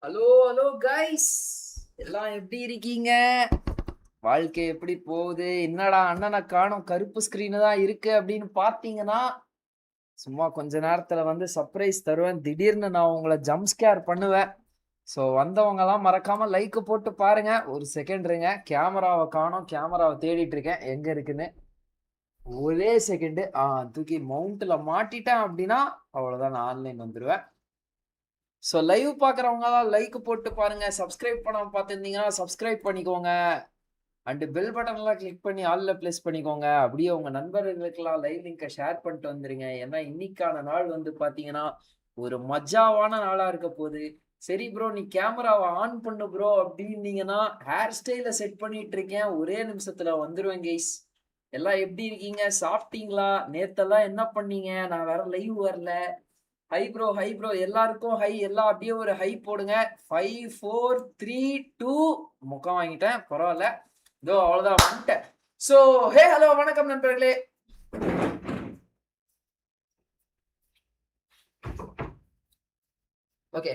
Hello hello guys, எல்லாம் எப்படி இருக்கீங்க? வாழ்க்கை எப்படி போகுது? என்னடா அண்ணனை காணோம், கருப்பு ஸ்கிரீனு தான் இருக்கு அப்படின்னு பார்த்தீங்கன்னா, சும்மா கொஞ்ச நேரத்துல வந்து சர்ப்ரைஸ் தருவேன். திடீர்னு நான் உங்களை ஜம்ப் ஸ்கேர் பண்ணுவேன். ஸோ வந்தவங்கலாம் மறக்காம லைக் போட்டு பாருங்க. ஒரு செகண்ட் இருங்க, கேமராவை காணோம், கேமராவை தேடிட்டு இருக்கேன் எங்க இருக்குன்னு. ஒரே செகண்டு. தூக்கி மவுண்ட்ல மாட்டிட்டேன் அப்படின்னா அவ்வளோதான், நான் ஆன்லைன் வந்துடுவேன். ஸோ லைவ் பார்க்குறவங்கலாம் லைக் போட்டு பாருங்க. சப்ஸ்கிரைப் பண்ணாம பார்த்துருந்தீங்கன்னா சப்ஸ்கிரைப் பண்ணிக்கோங்க. அண்ட் பெல் பட்டன்லாம் கிளிக் பண்ணி ஆல்ல ப்ளேஸ் பண்ணிக்கோங்க. அப்படியே உங்க நண்பர்களுக்கெல்லாம் லைவ் லிங்கை ஷேர் பண்ணிட்டு வந்துருங்க. ஏன்னா இன்னைக்கான நாள் வந்து பார்த்தீங்கன்னா ஒரு மஜாவான நாளா இருக்க போகுது. சரி ப்ரோ, நீ கேமராவை ஆன் பண்ணு ப்ரோ அப்படின்னீங்கன்னா ஹேர் ஸ்டைலை செட் பண்ணிட்டு இருக்கேன். ஒரே நிமிஷத்துல வந்துருவேன் கைஸ். எல்லாம் எப்படி இருக்கீங்க? சாப்பிட்டீங்களா? நேத்தெல்லாம் என்ன பண்ணீங்க? நான் வேற லைவ் வரல. ஹை ப்ரோ, ஹை ப்ரோ, எல்லாருக்கும் ஹை. எல்லாம் அப்படியே ஒரு ஹை போடுங்க. 5 4 3 2 முக்கம் வாங்கிட்டேன், பரவாயில்ல. இதோ அவ்வளவுதான், வந்துட்டேன். ஸோ ஹே ஹலோ வணக்கம் நண்பர்களே. ஓகே,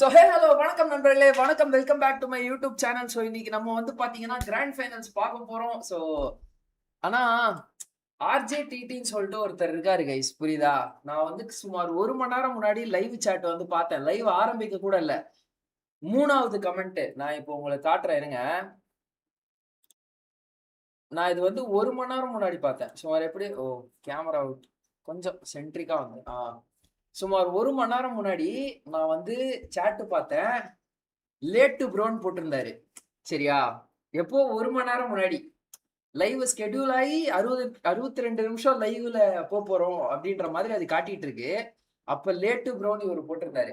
ஸோ ஹே ஹலோ வணக்கம் நண்பர்களே, வணக்கம், welcome back to my YouTube channel. So இன்னைக்கு நம்ம வந்து பாத்தீங்கன்னா கிராண்ட் ஃபைனல்ஸ் பார்க்க போறோம். ஸோ ஆனா ஆர்ஜேடிடின்னு சொல்லிட்டு ஒருத்தர் இருக்காரு கைஸ், புரியுதா? நான் வந்து சுமார் 1 மணி நேரம் முன்னாடி லைவ் சாட் வந்து பார்த்தேன். லைவ் ஆரம்பிக்க கூட இல்ல, 3வது கமெண்ட் நான் இப்போ உங்களுக்கு காட்டுறேன் இருங்க. நான் இது வந்து 1 மணி நேரம் முன்னாடி பார்த்தேன். சுமார் எப்படி கேமரா கொஞ்சம் சென்ட்ரிக்கா வந்து சுமார் 1 மணி நேரம் முன்னாடி நான் வந்து சாட்டு பார்த்தேன். லேட்டு ப்ரோன்னு போட்டிருந்தாரு. சரியா? எப்போ 1 மணி நேரம் முன்னாடி லைவ் ஸ்கெடியூல் ஆகி 62 நிமிஷம் லைவ்ல போறோம் அப்படின்ற மாதிரி அது காட்டிட்டு இருக்கு. அப்ப லேட்டு ப்ரோன்னு இவர் போட்டிருந்தாரு.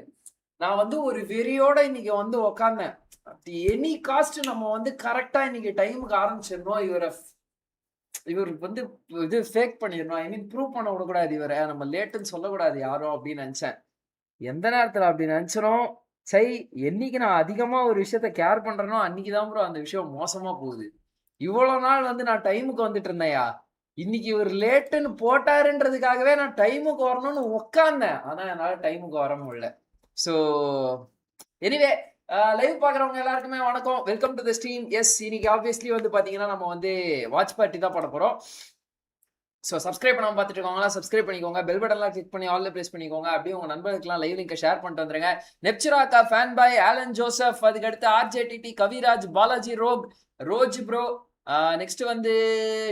நான் வந்து ஒரு வெறியோட இன்னைக்கு வந்து உக்காந்தேன். எனி காஸ்ட் நம்ம வந்து கரெக்டா இன்னைக்கு டைமுக்கு ஆரம்பிச்சிடணும். இவருக்கு வந்து இது ஃபேக் பண்ணிடணும். ஐ மீன் ப்ரூவ் பண்ண விடக்கூடாது. இவரை நம்ம லேட்டுன்னு சொல்லக்கூடாது யாரும் அப்படின்னு நினைச்சேன். எந்த நேரத்துல அப்படி நினைச்சனோ, சரி என்னைக்கு நான் அதிகமா ஒரு விஷயத்த கேர் பண்றேனோ அன்னைக்குதான் ப்ரோ அந்த விஷயம் மோசமா போகுது. இவ்வளவு நாள் வந்து நான் டைமுக்கு வந்துட்டு இருந்தேயா, இன்னைக்கு இவர் லேட்டுன்னு போட்டாருன்றதுக்காகவே நான் டைமுக்கு வரணும்னு உட்கார்ந்தேன். ஆனா என்னால டைமுக்கு வர முடியல. ஸோ எனிவே, லைவ் பாக்குறவங்க எல்லாருக்குமே வணக்கம், welcome to the stream. Yes, இன்னைக்கு ஆப்வியஸ்லி வந்து பாத்தீங்கன்னா நம்ம வந்து வாட்ச் பார்ட்டி தான் பண்ண போறோம். ஸோ சப்ஸ்கிரைப் பண்ணாம பார்த்துட்டு இருக்கவங்களா சப்ஸ்கிரைப் பண்ணிக்கோங்க. பெல் பட்டன்லாம் கிளிக் பண்ணி ஆல்ல பிரஸ் பண்ணிக்கோங்க. அப்படியே உங்க நண்பர்களுக்குலாம் லைவ் லிங்கை ஷேர் பண்ணிட்டு வந்துருங்க. நெப்சுராக்கா ஃபேன் பாய், ஆலன் ஜோசப், அதுக்கடுத்து ஆர்ஜேடிடி, கவிராஜ், பாலாஜி ரோஜ் ப்ரோ, நெக்ஸ்ட் வந்து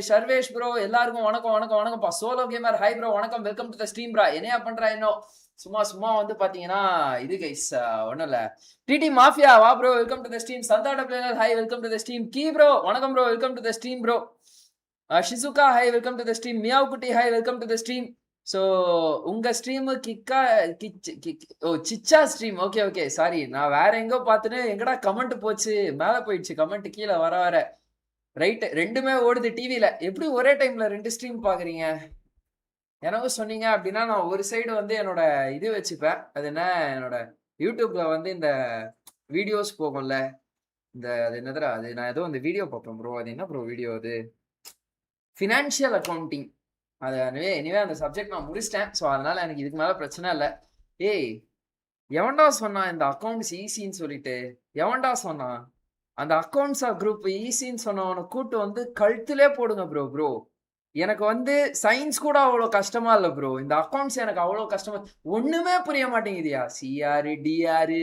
சர்வேஷ் ப்ரோ, எல்லாருக்கும் வணக்கம் வணக்கம் வணக்கம்ப்பா. சோலோ கேமர் ஹை ப்ரோ, வணக்கம், வெல்கம் டு த ஸ்ட்ரீம் ப்ரா. என்னையா பண்றா இன்னும்? சும்மா வந்து பாத்தீங்கன்னா இது கைஸ், ஒன்றும் இல்லை. டிடி மாஃபியா வா bro, welcome to the stream. சந்தாட player hi, welcome to the stream. கீ ப்ரோ வணக்கம் bro, welcome to the stream bro. Shizuka hi, welcome to the stream. Meow குட்டி hi, welcome to the stream. So உங்க stream சிச்சா stream. Okay okay, sorry, நான் வேற எங்கோ பார்த்துன்னு எங்கடா கமெண்ட் போச்சு, மேலே போயிடுச்சு கமெண்ட், கீழே வர ரைட்டு. ரெண்டுமே ஓடுது டிவியில. எப்படி ஒரே டைம்ல 2 ஸ்ட்ரீம் பாக்குறீங்க? எனக்கு சொன்னீங்க அப்படின்னா நான் ஒரு சைடு வந்து என்னோட இது வச்சுப்பேன். அது என்ன, என்னோட யூடியூப்ல வந்து இந்த வீடியோஸ் போகும்ல, அது என்னதுடா, அது நான் ஏதோ இந்த வீடியோ பார்ப்பேன் ப்ரோ. அது என்ன ப்ரோ வீடியோ? அது ஃபினான்ஷியல் அக்கௌண்டிங். அது எனிவே அந்த சப்ஜெக்ட் நான் முடிச்சிட்டேன். ஸோ அதனால எனக்கு இதுக்கு மேலே பிரச்சனை இல்லை. ஏய், எவன்டா சொன்னான் இந்த அக்கௌண்ட்ஸ் ஈஸின்னு சொல்லிட்டு? எவன்டா சொன்னான்? அந்த அக்கௌண்ட்ஸ் குரூப் ஈஸின்னு சொன்னவனை கூட்டு வந்து கழுத்திலே போடுங்க ப்ரோ. ப்ரோ எனக்கு வந்து சயின்ஸ் கூட அவ்வளோ கஷ்டமா இல்லை ப்ரோ. இந்த அக்கௌண்ட்ஸ் எனக்கு அவ்வளோ கஷ்டமா, ஒண்ணுமே புரிய மாட்டேங்குதியா. சிஆர் டிஆர்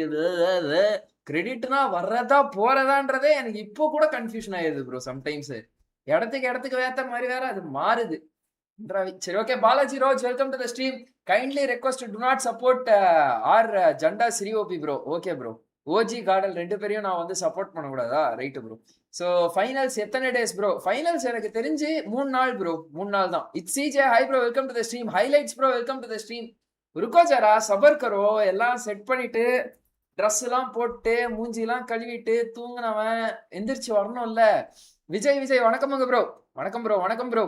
கிரெடிட்னா வர்றதா போறதான்றதே எனக்கு இப்போ கூட கன்ஃபியூஷன் ஆயிடுது ப்ரோ. சம்டைம்ஸ் இடத்துக்கு ஏத்த மாதிரி வேற அது மாறுது. சரி ஓகே, பாலாஜி ரோஜ், welcome to the stream. Kindly request to not support or ஜண்டா SriOP bro. Okay bro, OG காடல் 2 பேரையும் நான் வந்து சப்போர்ட் பண்ணக்கூடாதா? Right bro. ஸோ ஃபைனல்ஸ் எத்தனை டேஸ் ப்ரோ? ஃபைனல்ஸ் எனக்கு தெரிஞ்சு 3 நாள் ப்ரோ. 3 நாள் தான். It's CJ hi bro, welcome to the stream. Highlights bro, welcome to the stream. ருக்கோ ஜரா, சபர் கரோ. எல்லாம் செட் பண்ணிட்டு ட்ரெஸ் எல்லாம் போட்டு மூஞ்சிலாம் கழுவிட்டு தூங்கினவன் எந்திரிச்சு வரணும்ல. விஜய் வணக்கமுங்க ப்ரோ. வணக்கம் ப்ரோ, வணக்கம் ப்ரோ.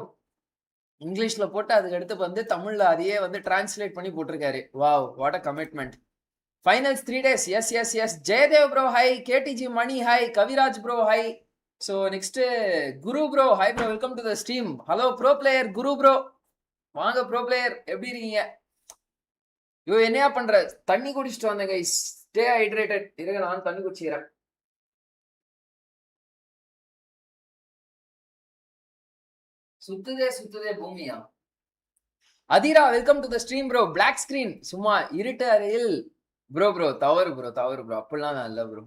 இங்கிலீஷ்ல போட்டு அதுக்கு அடுத்து வந்து தமிழ்ல அதையே வந்து டிரான்ஸ்லேட் பண்ணி போட்டிருக்காரு. Wow, what a commitment. Finals 3 days. Yes. Jayadev bro hi, KDG Mani hi, Kaviraj bro hi. So next Guru bro hi bro, welcome to the stream. Hello bro player Guru bro, வாங்க ப்ரோ பிளேயர், எப்படி இருக்கீங்க? ஐயோ என்னையா பண்ற? தண்ணி குடிச்சிட்டு வந்தேன் கைஸ். Stay hydrated. இருங்க நான் தண்ணி குடிச்சிக்கிறேன். சுத்துதே பூமியா. Athira welcome to the stream bro. Black screen சும்மா இருட்டு அறையில் ப்ரோ தவறு ப்ரோ அப்படிலாம் இல்ல ப்ரோ.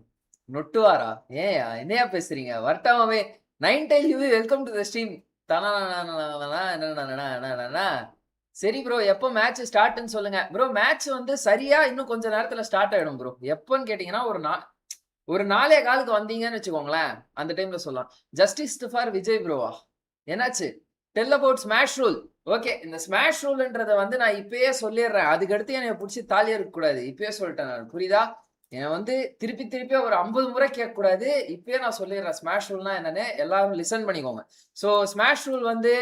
நொட்டுவாரா? ஏயா என்னையா பேசுறீங்க? வரட்டாமே 9 டைல் யூவி வெல்கம் டு த ஸ்ட்ரீம். சரி ப்ரோ, எப்போ மேட்ச் ஸ்டார்ட்னு சொல்லுங்க ப்ரோ. மேட்ச் வந்து சரியா இன்னும் கொஞ்ச நேரத்துல ஸ்டார்ட் ஆயிடும் ப்ரோ. எப்போன்னு கேட்டீங்கன்னா ஒரு 4:15 வந்தீங்கன்னு வச்சுக்கோங்களேன், அந்த டைம்ல சொல்லலாம். ஜஸ்டிஸ் ஃபார் விஜய் ப்ரோவா? என்னாச்சு? Tell about smash rule. Okay, இந்த ஸ்மாஷ் ரூல்ன்றத வந்து நான் இப்பயே சொல்லிடுறேன். அதுக்கு அடுத்து என்னை பிடிச்சி தாலியா இருக்க கூடாது. இப்பயே சொல்லிட்டேன் நான், புரியுதா? என்னை வந்து திருப்பி ஒரு 50 முறை கேட்க கூடாது. இப்பயே நான் சொல்லிடுறேன் ஸ்மாஷ் ரூல்னா என்னன்னு. எல்லாரும் லிசன் பண்ணிக்கோங்க. ஸோ ஸ்மாஷ் ரூல் வந்து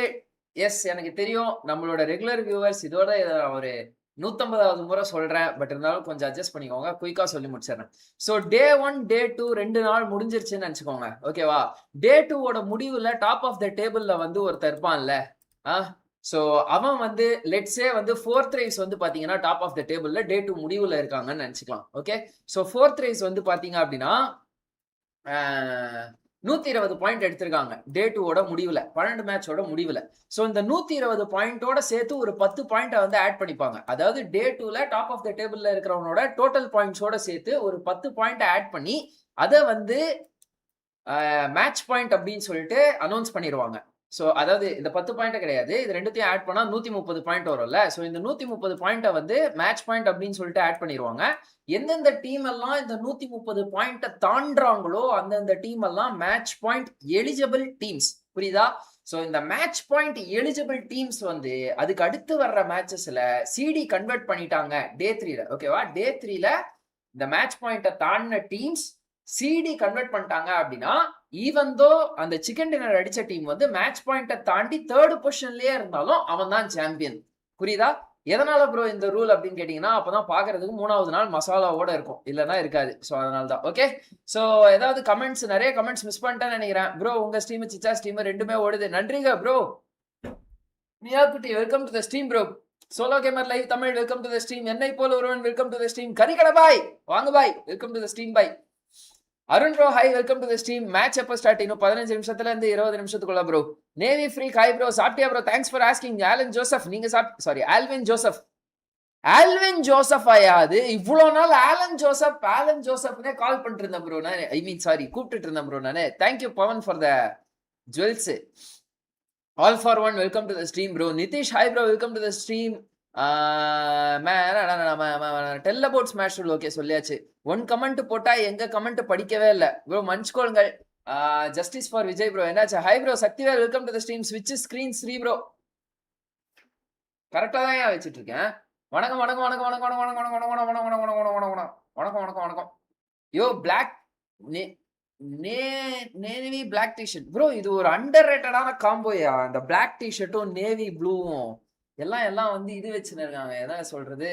எஸ் எனக்கு தெரியும். நம்மளோட ரெகுலர் வியூவர்ஸ் இதோட ஒரு 150வது முறை சொல்றேன். பட் இருந்தாலும் கொஞ்சம் அட்ஜஸ்ட் பண்ணிக்கோங்க. குயிக்கா சொல்லி முடிச்சிடறேன். ஸோ டே 1 டே 2 2 நாள் முடிஞ்சிருச்சுன்னு நினைச்சுக்கோங்க. ஓகேவா? டே 2வோட முடிவுல டாப் ஆஃப் த டேபிள்ல வந்து ஒருத்தர் இருப்பான்ல. ஸோ அவன் வந்து லெட்ஸே வந்து 4th ரைஸ் வந்து பாத்தீங்கன்னா டாப் ஆஃப் த டேபிள்ல டே 2 முடிவுல இருக்காங்கன்னு நினைச்சுக்கலாம். ஓகே, ஸோ 4th ரைஸ் வந்து பாத்தீங்க அப்படின்னா 120 பாயிண்ட் எடுத்திருக்காங்க டே 2வோட முடிவுல, 12 மேட்சோட முடிவுல. ஸோ இந்த 120 பாயிண்டோட சேர்த்து ஒரு 10 பாயிண்ட்டை வந்து ஆட் பண்ணிப்பாங்க. அதாவது டே 2ல டாப் ஆஃப் த டேபிள்ல இருக்கிறவனோட டோட்டல் பாயிண்ட்ஸோட சேர்த்து ஒரு 10 பாயிண்ட் ஆட் பண்ணி அதை வந்து மேட்ச் பாயிண்ட் அப்படின்னு சொல்லிட்டு அனௌன்ஸ் பண்ணிடுவாங்க. ஸோ அதாவது இந்த 10 பாயிண்ட் கிடையாது, இது ரெண்டுத்தையும் ஆட் பண்ணா 130 பாயிண்ட் வரும்ல. ஸோ இந்த 130 பாயிண்ட்டை வந்து மேட்ச் பாயிண்ட் அப்படின்னு சொல்லிட்டு ஆட் பண்ணிடுவாங்க. எந்தெந்த டீம் எல்லாம் இந்த 130 பாயிண்ட்டை தாண்டாங்களோ அந்தந்த டீம் எல்லாம் மேட்ச் பாயிண்ட் எலிஜிபிள் டீம்ஸ். புரியுதா? ஸோ இந்த மேட்ச் பாயிண்ட் எலிஜிபிள் டீம்ஸ் வந்து அதுக்கு அடுத்து வர்ற மேட்சஸ்ல சிடி கன்வெர்ட் பண்ணிட்டாங்க டே 3ல. ஓகேவா? டே 3ல இந்த மேட்ச் பாயிண்ட்டை தாண்டின டீம்ஸ் சிடி கன்வெர்ட் பண்ணிட்டாங்க அப்படின்னா, ஈவன் தோ அந்த சிக்கன் டின்னர் அடிச்ச டீம் வந்து மேட்ச் பாயிண்ட்டை தாண்டி 3rd பொசிஷன்லயே இருந்தாலும் அவன் தான் சாம்பியன். புரியுதா? எதனால ப்ரோ இந்த ரூல் அப்படின்னு கேட்டீங்கன்னா, அப்பதான் பாக்குறதுக்கு 3வது நாள் மசாலாவோட இருக்கும், இல்லைன்னா இருக்காது. ஸோ அதனால தான். ஓகே, ஸோ ஏதாவது கமெண்ட்ஸ், நிறைய கமெண்ட்ஸ் மிஸ் பண்ணிட்டேன்னு நினைக்கிறேன் ப்ரோ. உங்க ஸ்ட்ரீம் சிச்சா ஸ்ட்ரீம் ரெண்டுமே ஓடுது. நன்றிங்க ப்ரோ. மியாக்குட்டி welcome to the stream bro. Solo gamer live Tamil welcome to the stream. என்னை போல ஒருவன் வெல்கம் டு த ஸ்ட்ரீம். கரிகடை பாய் வாங்க பாய், வெல்கம் டு த ஸ்ட்ரீம் பாய். Arun bro hi, welcome to the stream. Match எப்போ ஸ்டார்ட்? இன்னும் 15 நிமிஷத்துல இருந்து 20 நிமிஷத்துக்குள்ள bro. Navy freak hi bro. சாப்பிட்டியா bro? Thanks for asking. Alan Joseph நீங்க ஆல்வின் ஜோசப். ஆல்வின் ஜோசப் ஆயா? அது இவ்வளவு நாள் ஆலன் ஜோசப்னே கால் பண்ணிட்டு இருந்தேன் ப்ரோ. நான் ஐ மீன் சாரி கூப்பிட்டு இருந்தேன் ப்ரோ நானு. Thank you Pavan for the jewels. All for one welcome to the stream bro. Nitish hi bro, welcome to the stream. Tell about smash rule. Okay சொல்லியாச்சு. 1 கமெண்ட் போட்டா எங்க கமெண்ட் படிக்கவே இல்ல ப்ரோ. மன்னிச்சுக்கோங்கள். Justice for Vijay bro. என்னாச்சு? Hi bro Sakthivel welcome to the stream. ஸ்விட்ச் screen Sri bro. கரெக்டா தான் ஏன் வச்சிட்டு இருக்கேன். வணக்கம் வணக்கம் வணக்கம் வணக்கம் வணக்கம் வணக்கம் வணக்கம் வணக்கம் வணக்கம் வணக்கம் வணக்கம் வணக்கம் வணக்கம் வணக்கம். Yo black navy black T-shirt bro. இது ஒரு அண்டர் ரேட்டடான காம்போயா. இந்த பிளாக் டிஷர்ட்டும் நேவி ப்ளூவும் எல்லாம் வந்து இது வச்சுன்னு இருக்காங்க. எதான் சொல்றது,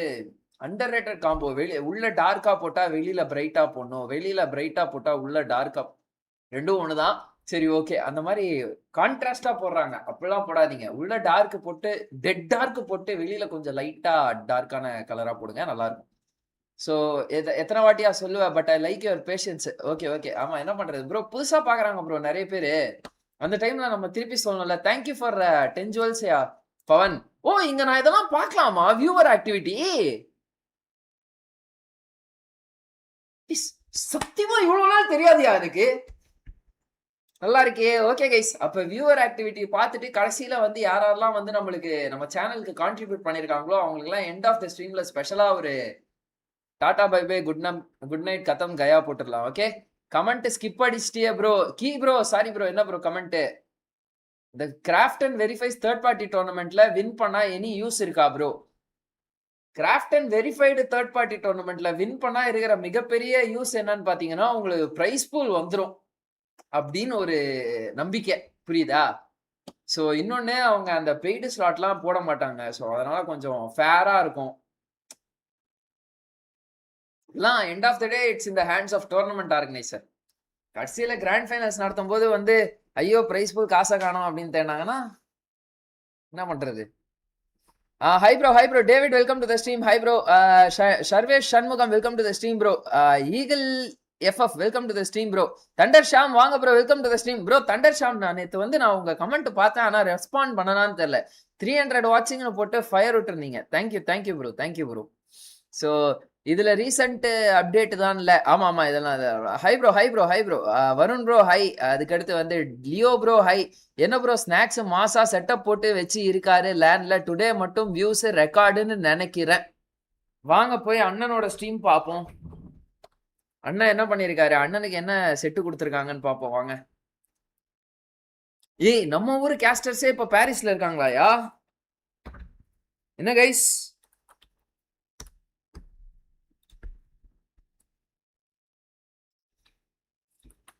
அண்டர் ரேட்டட் காம்போ. உள்ள டார்க்கா போட்டா வெளியில பிரைட்டா போடணும், வெளியில பிரைட்டா போட்டா உள்ள டார்க்கா, ரெண்டும் ஒண்ணுதான். சரி ஓகே, அந்த மாதிரி கான்ட்ராஸ்டா போடுறாங்க. அப்படிலாம் போடாதீங்க. உள்ள டார்க் போட்டு டெட் டார்க் போட்டு வெளியில கொஞ்சம் லைட்டா டார்க்கான கலரா போடுங்க, நல்லா இருக்கும். ஸோ எத்தனை வாட்டியா சொல்லுவேன், but I like your patience. Okay okay, ஆமா என்ன பண்றது ப்ரோ, புதுசா பாக்குறாங்க ப்ரோ நிறைய பேரு. அந்த டைம்ல நம்ம திருப்பி சொல்லணும்ல. தேங்க்யூ ஃபார் 10 ஜுவல்ஸ் யா பவன். ஓ இங்க நான் இதெல்லாம் பார்க்கலாமா? வியூவர் ஆக்டிவிட்டி சத்தியமா இவ்வளவு நாள் தெரியாதியா எனக்கு. நல்லா இருக்கே. ஓகே கைஸ், அப்ப வியூவர் ஆக்டிவிட்டி பார்த்துட்டு கடைசியில வந்து யாரெல்லாம் வந்து நம்மளுக்கு நம்ம சேனலுக்கு கான்ட்ரிபியூட் பண்ணிருக்காங்களோ அவங்களுக்கு எல்லாம் எண்ட் ஆஃப் த ஸ்ட்ரீம்ல ஸ்பெஷலா ஒரு டாடா பை பை குட் நைட் கதம் கயா போட்டுடலாம். ஓகே, கமெண்ட் ஸ்கிப் அடிச்சிட்டியே ப்ரோ. கீ ப்ரோ சாரி ப்ரோ. என்ன bro comment? The Craft and Verifies third party tournamentல வின் பண்ணா எனி யூஸ் இருக்கா bro? Craft and verified third party டோர்னமெண்ட்ல வின் பண்ணா இருக்கிற மிகப்பெரிய யூஸ் என்னன்னு பாத்தீங்கன்னா, உங்களுக்கு பிரைஸ் பூல் வந்துடும் அப்படின்னு ஒரு நம்பிக்கை. புரியுதா? ஸோ இன்னொன்னு, அவங்க அந்த பெய்டு ஸ்லாட்லாம் போட மாட்டாங்க. ஸோ அதனால கொஞ்சம் ஃபேரா இருக்கும். எல்லாம் end of the day it's in the hands of tournament organiser. கடைசியில கிராண்ட் ஃபைனல்ஸ் நடத்தும் போது வந்து ஐயோ பிரைஸ் பூல் காசை காணும் அப்படின்னு தேடினாங்கன்னா என்ன பண்றது? Hi bro, David, welcome to the stream. Hi bro, Sharvesh Shanmugam, welcome to the stream bro. Eagle FF, welcome to the stream bro. Thunder Sham வாங்க bro, welcome to the stream bro. Thunder Sham நான் நேத்து வந்து நான் உங்க comment பார்த்தேன், ஆனா respond பண்ணனான்னு தெரியல. 300 வாட்சிங்னு போட்டு ஃபயர் விட்டுருந்தீங்க. Thank you bro. ஸோ இதுல ரீசெண்ட் அப்டேட் தான் இல்ல. ஆமா இதெல்லாம் hi bro Varun bro hi. அதுக்கடுத்து வந்து லியோ ப்ரோ ஹை. என்ன ப்ரோ ஸ்நாக்ஸ் மாசா செட்டப் போட்டு வச்சு இருக்காரு லேண்ட்ல. டுடே மட்டும் வியூஸ் ரெக்கார்டுன்னு நினைக்கிறேன். வாங்க போய் அண்ணனோட ஸ்ட்ரீம் பார்ப்போம். அண்ணன் என்ன பண்ணிருக்காரு, அண்ணனுக்கு என்ன செட்டு கொடுத்துருக்காங்கன்னு பார்ப்போம் வாங்க. ஏய் நம்ம ஊரு கேஸ்டர்ஸே இப்ப பாரிஸ்ல இருக்காங்களாயா? என்ன கைஸ்?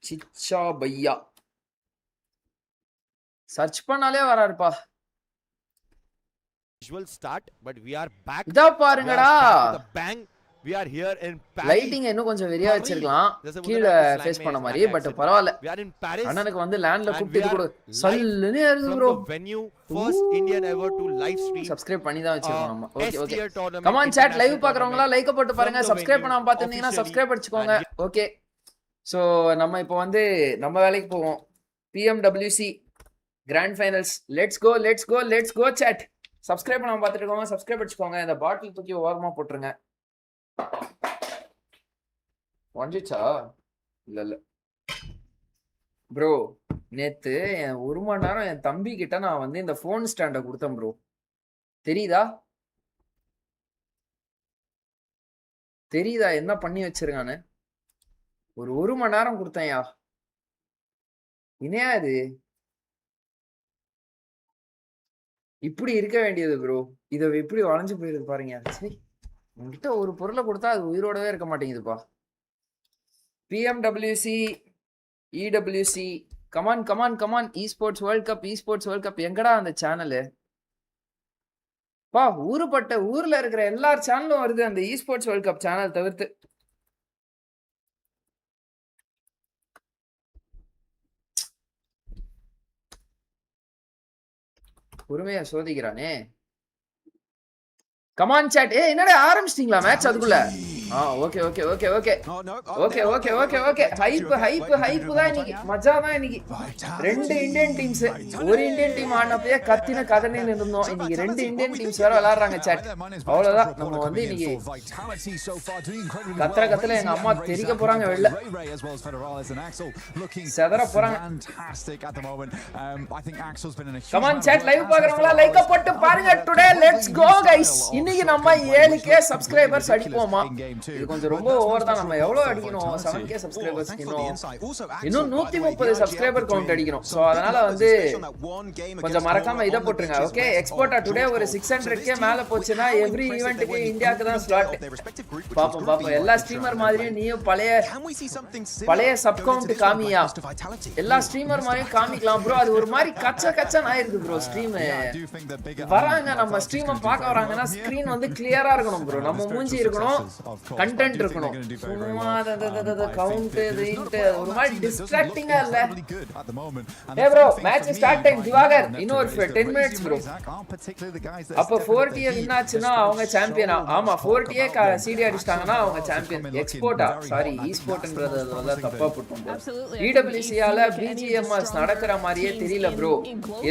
சிச்சா பையா சர்ச் பண்ணாலே வராருப்பா. Visual start, but we are back. இதா பாருங்கடா. Bang. We are here in Paris. Lighting இன்னும் கொஞ்சம் வெரியா வச்சிருக்கலாம் கீழ ஃபேஸ் பண்ண மாதிரி. பட் பரவாயில்ல. We are in Paris. அண்ணனுக்கு வந்து லேண்ட்ல கூப்பிட்டு கூட சல்லுனே இருக்கு bro. Venue first Indian ever to live stream. Subscribe பண்ணி தான் வச்சிருக்கோம் நம்ம. ஓகே. கம் ஆன் chat லைவ் பார்க்கறவங்களா லைக் போட்டு பாருங்க. சப்ஸ்கிரைப் பண்ணாம பாத்துட்டீங்கன்னா சப்ஸ்கிரைப் அடிச்சுக்கோங்க. ஓகே. ஸோ நம்ம இப்போ வந்து நம்ம வேலைக்கு போவோம். PMWC grand finals. Let's go chat. Subscribe பண்ணாம பார்த்துட்டு இருக்கோங்க, சப்ஸ்கிரைப் அடிச்சுக்கோங்க. இந்த பாட்டில் தூக்கி ஓரமா போட்டுருங்க. வந்துச்சா? இல்ல ப்ரோ, நேத்து என் 1 மணி நேரம் என் தம்பி கிட்ட நான் வந்து இந்த போன் ஸ்டாண்டை கொடுத்தேன் ப்ரோ. தெரியுதா என்ன பண்ணி வச்சிருக்கான்னு? ஒரு 1 மணி நேரம் கொடுத்தேன்யா. இனியா இது இப்படி இருக்க வேண்டியது ப்ரோ. இதை எப்படி வளைஞ்சு போயிருக்கு பாருங்க. சரி, உங்ககிட்ட ஒரு பொருளை கொடுத்தா அது உயிரோடவே இருக்க மாட்டேங்குதுப்பா. PMWC EWC come on esports world cup எங்கடா அந்த சேனலு? பா ஊர்ல இருக்கிற எல்லா சேனலும் வருது அந்த esports வேர்ல்ட் கப் சேனல் தவிர்த்து. பொறுமையா சோதிக்கிறானே. Come on chat. ஏய் என்னடா ஆரம்பிச்சிட்டீங்களா மேட்ச் அதுக்குள்ள? ஓகே. ஹைப் தான் இன்னைக்கு. மஜா தான் இன்னைக்கு. 2 இந்தியன் டீம்ஸ், ஒரு இந்தியன் டீம் ஆனப்பயே கத்தின கதனையில இருந்தோம். இன்னைக்கு 2 இந்தியன் டீம்ஸ் வேற விளையாடுறாங்க chat. அவ்வளவுதான். நம்ம வந்து இன்னைக்கு கத்தல எங்க அம்மா தெரிக்க போறாங்க வெளில. செதற போறாங்க. கமான் chat லைவ் பாக்குறவங்களா லைக் போட்டு பாருங்க. Today let's go guys. இன்னைக்கு நம்ம 7k சப்ஸ்கிரைபர்ஸ் அடிப்போமா? இது கொஞ்சம் ரொம்ப ஓவர் தான். நம்ம எவ்வளவு அடிக்கணும்? 7k சப்ஸ்கிரைபர்ஸ் இன்னும் 130 சப்ஸ்கிரைபர் கவுண்ட் அடிக்கணும். சோ அதனால வந்து கொஞ்சம் மறக்காம இத போட்டுருங்க. ஓகே. எக்ஸ்போர்ட்டா டுடே ஒரு 600k மேல போச்சுனா எவ்ரி ஈவென்ட்க்கு இந்தியாக்கு தான் ஸ்லாட். பாப்போம். எல்லா ஸ்ட்ரீமர் மாதிரியும் நீயும் பழைய சப் கவுண்ட் காமியா? எல்லா ஸ்ட்ரீமர் மாதிரியும் காமிக்கலாம் ப்ரோ. அது ஒரு மாதிரி கச்சன் ஆயிருக்கு ப்ரோ. ஸ்ட்ரீம் வராங்க, நம்ம ஸ்ட்ரீமை பார்க்க வராங்கன்னா ஸ்கிரீன் வந்து கிளியரா இருக்கணும் ப்ரோ. நம்ம மூஞ்சி இருக்கணும், கண்டென்ட் இருக்கணும். சும்மா கவுண்ட் ஒரு மாதிரி டிஸ்ட்ராக்டிங்கா இல்ல. ஏ bro match start time Diwakar இன்னும் ஒரு 10 மினிட்ஸ் ப்ரோ. அப்ப 4TA வின் ஆச்சுனா அவங்க சாம்பியனா? ஆமா 4TA சிடி அடிச்சிட்டாங்கன்னா அவங்க சாம்பியன். எக்ஸ்போர்ட்டா சாரி ஈஸ்போர்ட்ன்றது அதெல்லாம் தப்பா போட்டோம். EWC ஆல BGMS நடக்கிற மாதிரியே தெரியல ப்ரோ.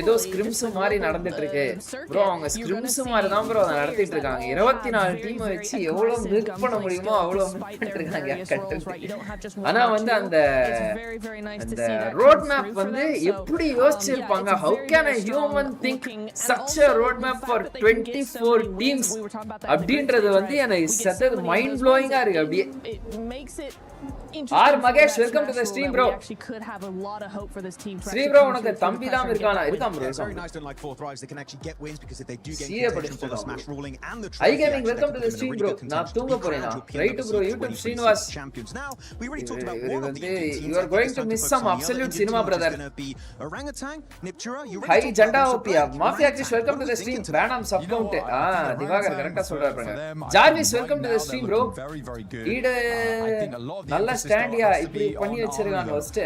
ஏதோ ஸ்கிரிம்ஸ் மாதிரி நடந்துட்டு இருக்கு ப்ரோ. அவங்க ஸ்கிரிம்ஸ் மாதிரி தான் ப்ரோ அதை நடத்திட்டு இருக்காங்க. 24 டீம் வச்சு எவ்வளவு மில்க் பண்ண முடியுமோ அவ்வளவு மில்க் பண்ணிருக்காங்க. ஆனா வந்து அந்த ரோட் மேப் வந்து எப்படி யோசிச்சிருப்பாங்க? How can a human think such a road map for 24 teams அப்படின்றது வந்து எனக்கு சத்தது மைண்ட் ப்ளோயிங்கா இருக்கு. அப்படியே R Mahesh welcome to the stream bro. Sri bro உனக்கு தம்பி தான் இருக்கானா? இருக்காம் ப்ரோ. I gaming welcome to the stream bro. நான் தூங்க போறேனா? Right bro. YouTube Srinivas you are going to miss some absolute cinema brother. Hi ஜண்டா ஓபியா மாஃபியா கிஷ் வெல்கம் டு தி ஸ்ட்ரீம். பேனம் சப் கவுண்ட். திவாகர் கரெக்ட்டா சொல்றாரு. Jarvis welcome to the stream bro. நல்ல emphasis, ஸ்டாண்டியா though, has to இப்படி be பண்ணி on வச்சிருக்காங்க Arlo. First.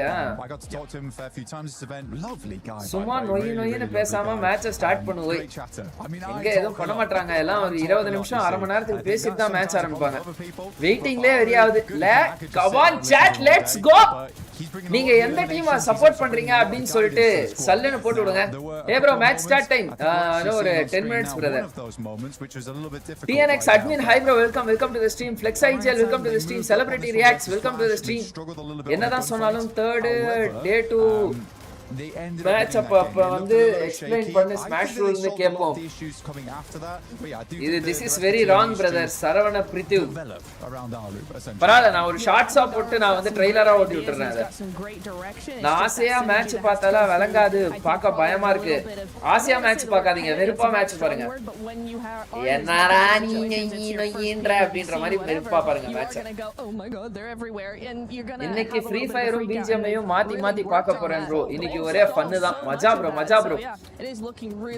I got to talk to him a fair few times this event. Lovely guy. சும்மா by the way. நொய் Really, நொய்னு really பேசாம lovely guy. மேட்சை start பண்ணுவோய். Great chatter. I mean, எங்க I எதுவும் talk பண்ண a lot. மாட்டாங்க, எல்லாம் ஒரு I 20 talk a lot, நிமிஷம் you அரை see. மணி நேரத்துக்கு I think பேசிட்டு that's தான் மேட்ச் sometimes ஆரம்பிப்பாங்க. what other people- வெயிட்டிங்லே but very ஆகுது. good ல I could just come sit on and chat, listen all let's day, go. but he's bringing a நீங்க lot of எந்த new டீமை eliminations. Support He's பண்றீங்க bringing a lot அப்படின்னு of சொல்லிட்டு guidance to the squad. சல்லுன்னு போட்டு விடுங்க. There were a A bro couple match of start time. moments, I think we're இன்னும் ஒரு actually 10 seeing on minutes screen brother. now, one of those moments which was a little bit difficult TNX right admin, now. hi bro, welcome to the stream. Flex IGL, welcome to the stream. Celebrity Reacts, welcome to the stream. என்னதான் சொன்னாலும் third day 2 match அப்ப வந்து explain பண்ணி smash rules கேட்போம். இது this is very wrong brother. Saravana Prithvi பரவாயில்ல, நான் ஒரு ஷார்ட்ஸா போட்டு நான் வந்து ட்ரெய்லரா ஓட்டி விட்டுறேன். நான் ஆசையா மேட்ச் பார்த்தால விளங்காது, பார்க்க பயமா இருக்கு. ஆசையா மேட்ச் பார்க்காதீங்க, வெறுப்பா மேட்ச் பாருங்க. என்னடா நீங்க ஈன்ற அப்படின்ற மாதிரி வெறுப்பா பாருங்க மேட்ச். இன்னைக்கு ஃப்ரீ ஃபயரும் பிஜிஎம்ஐயும் மாத்தி மாத்தி பார்க்க போறேன் ப்ரோ. இன்னைக்கு ஒரே ஃபன் தான். மஜா ப்ரோ, மஜா ப்ரோ.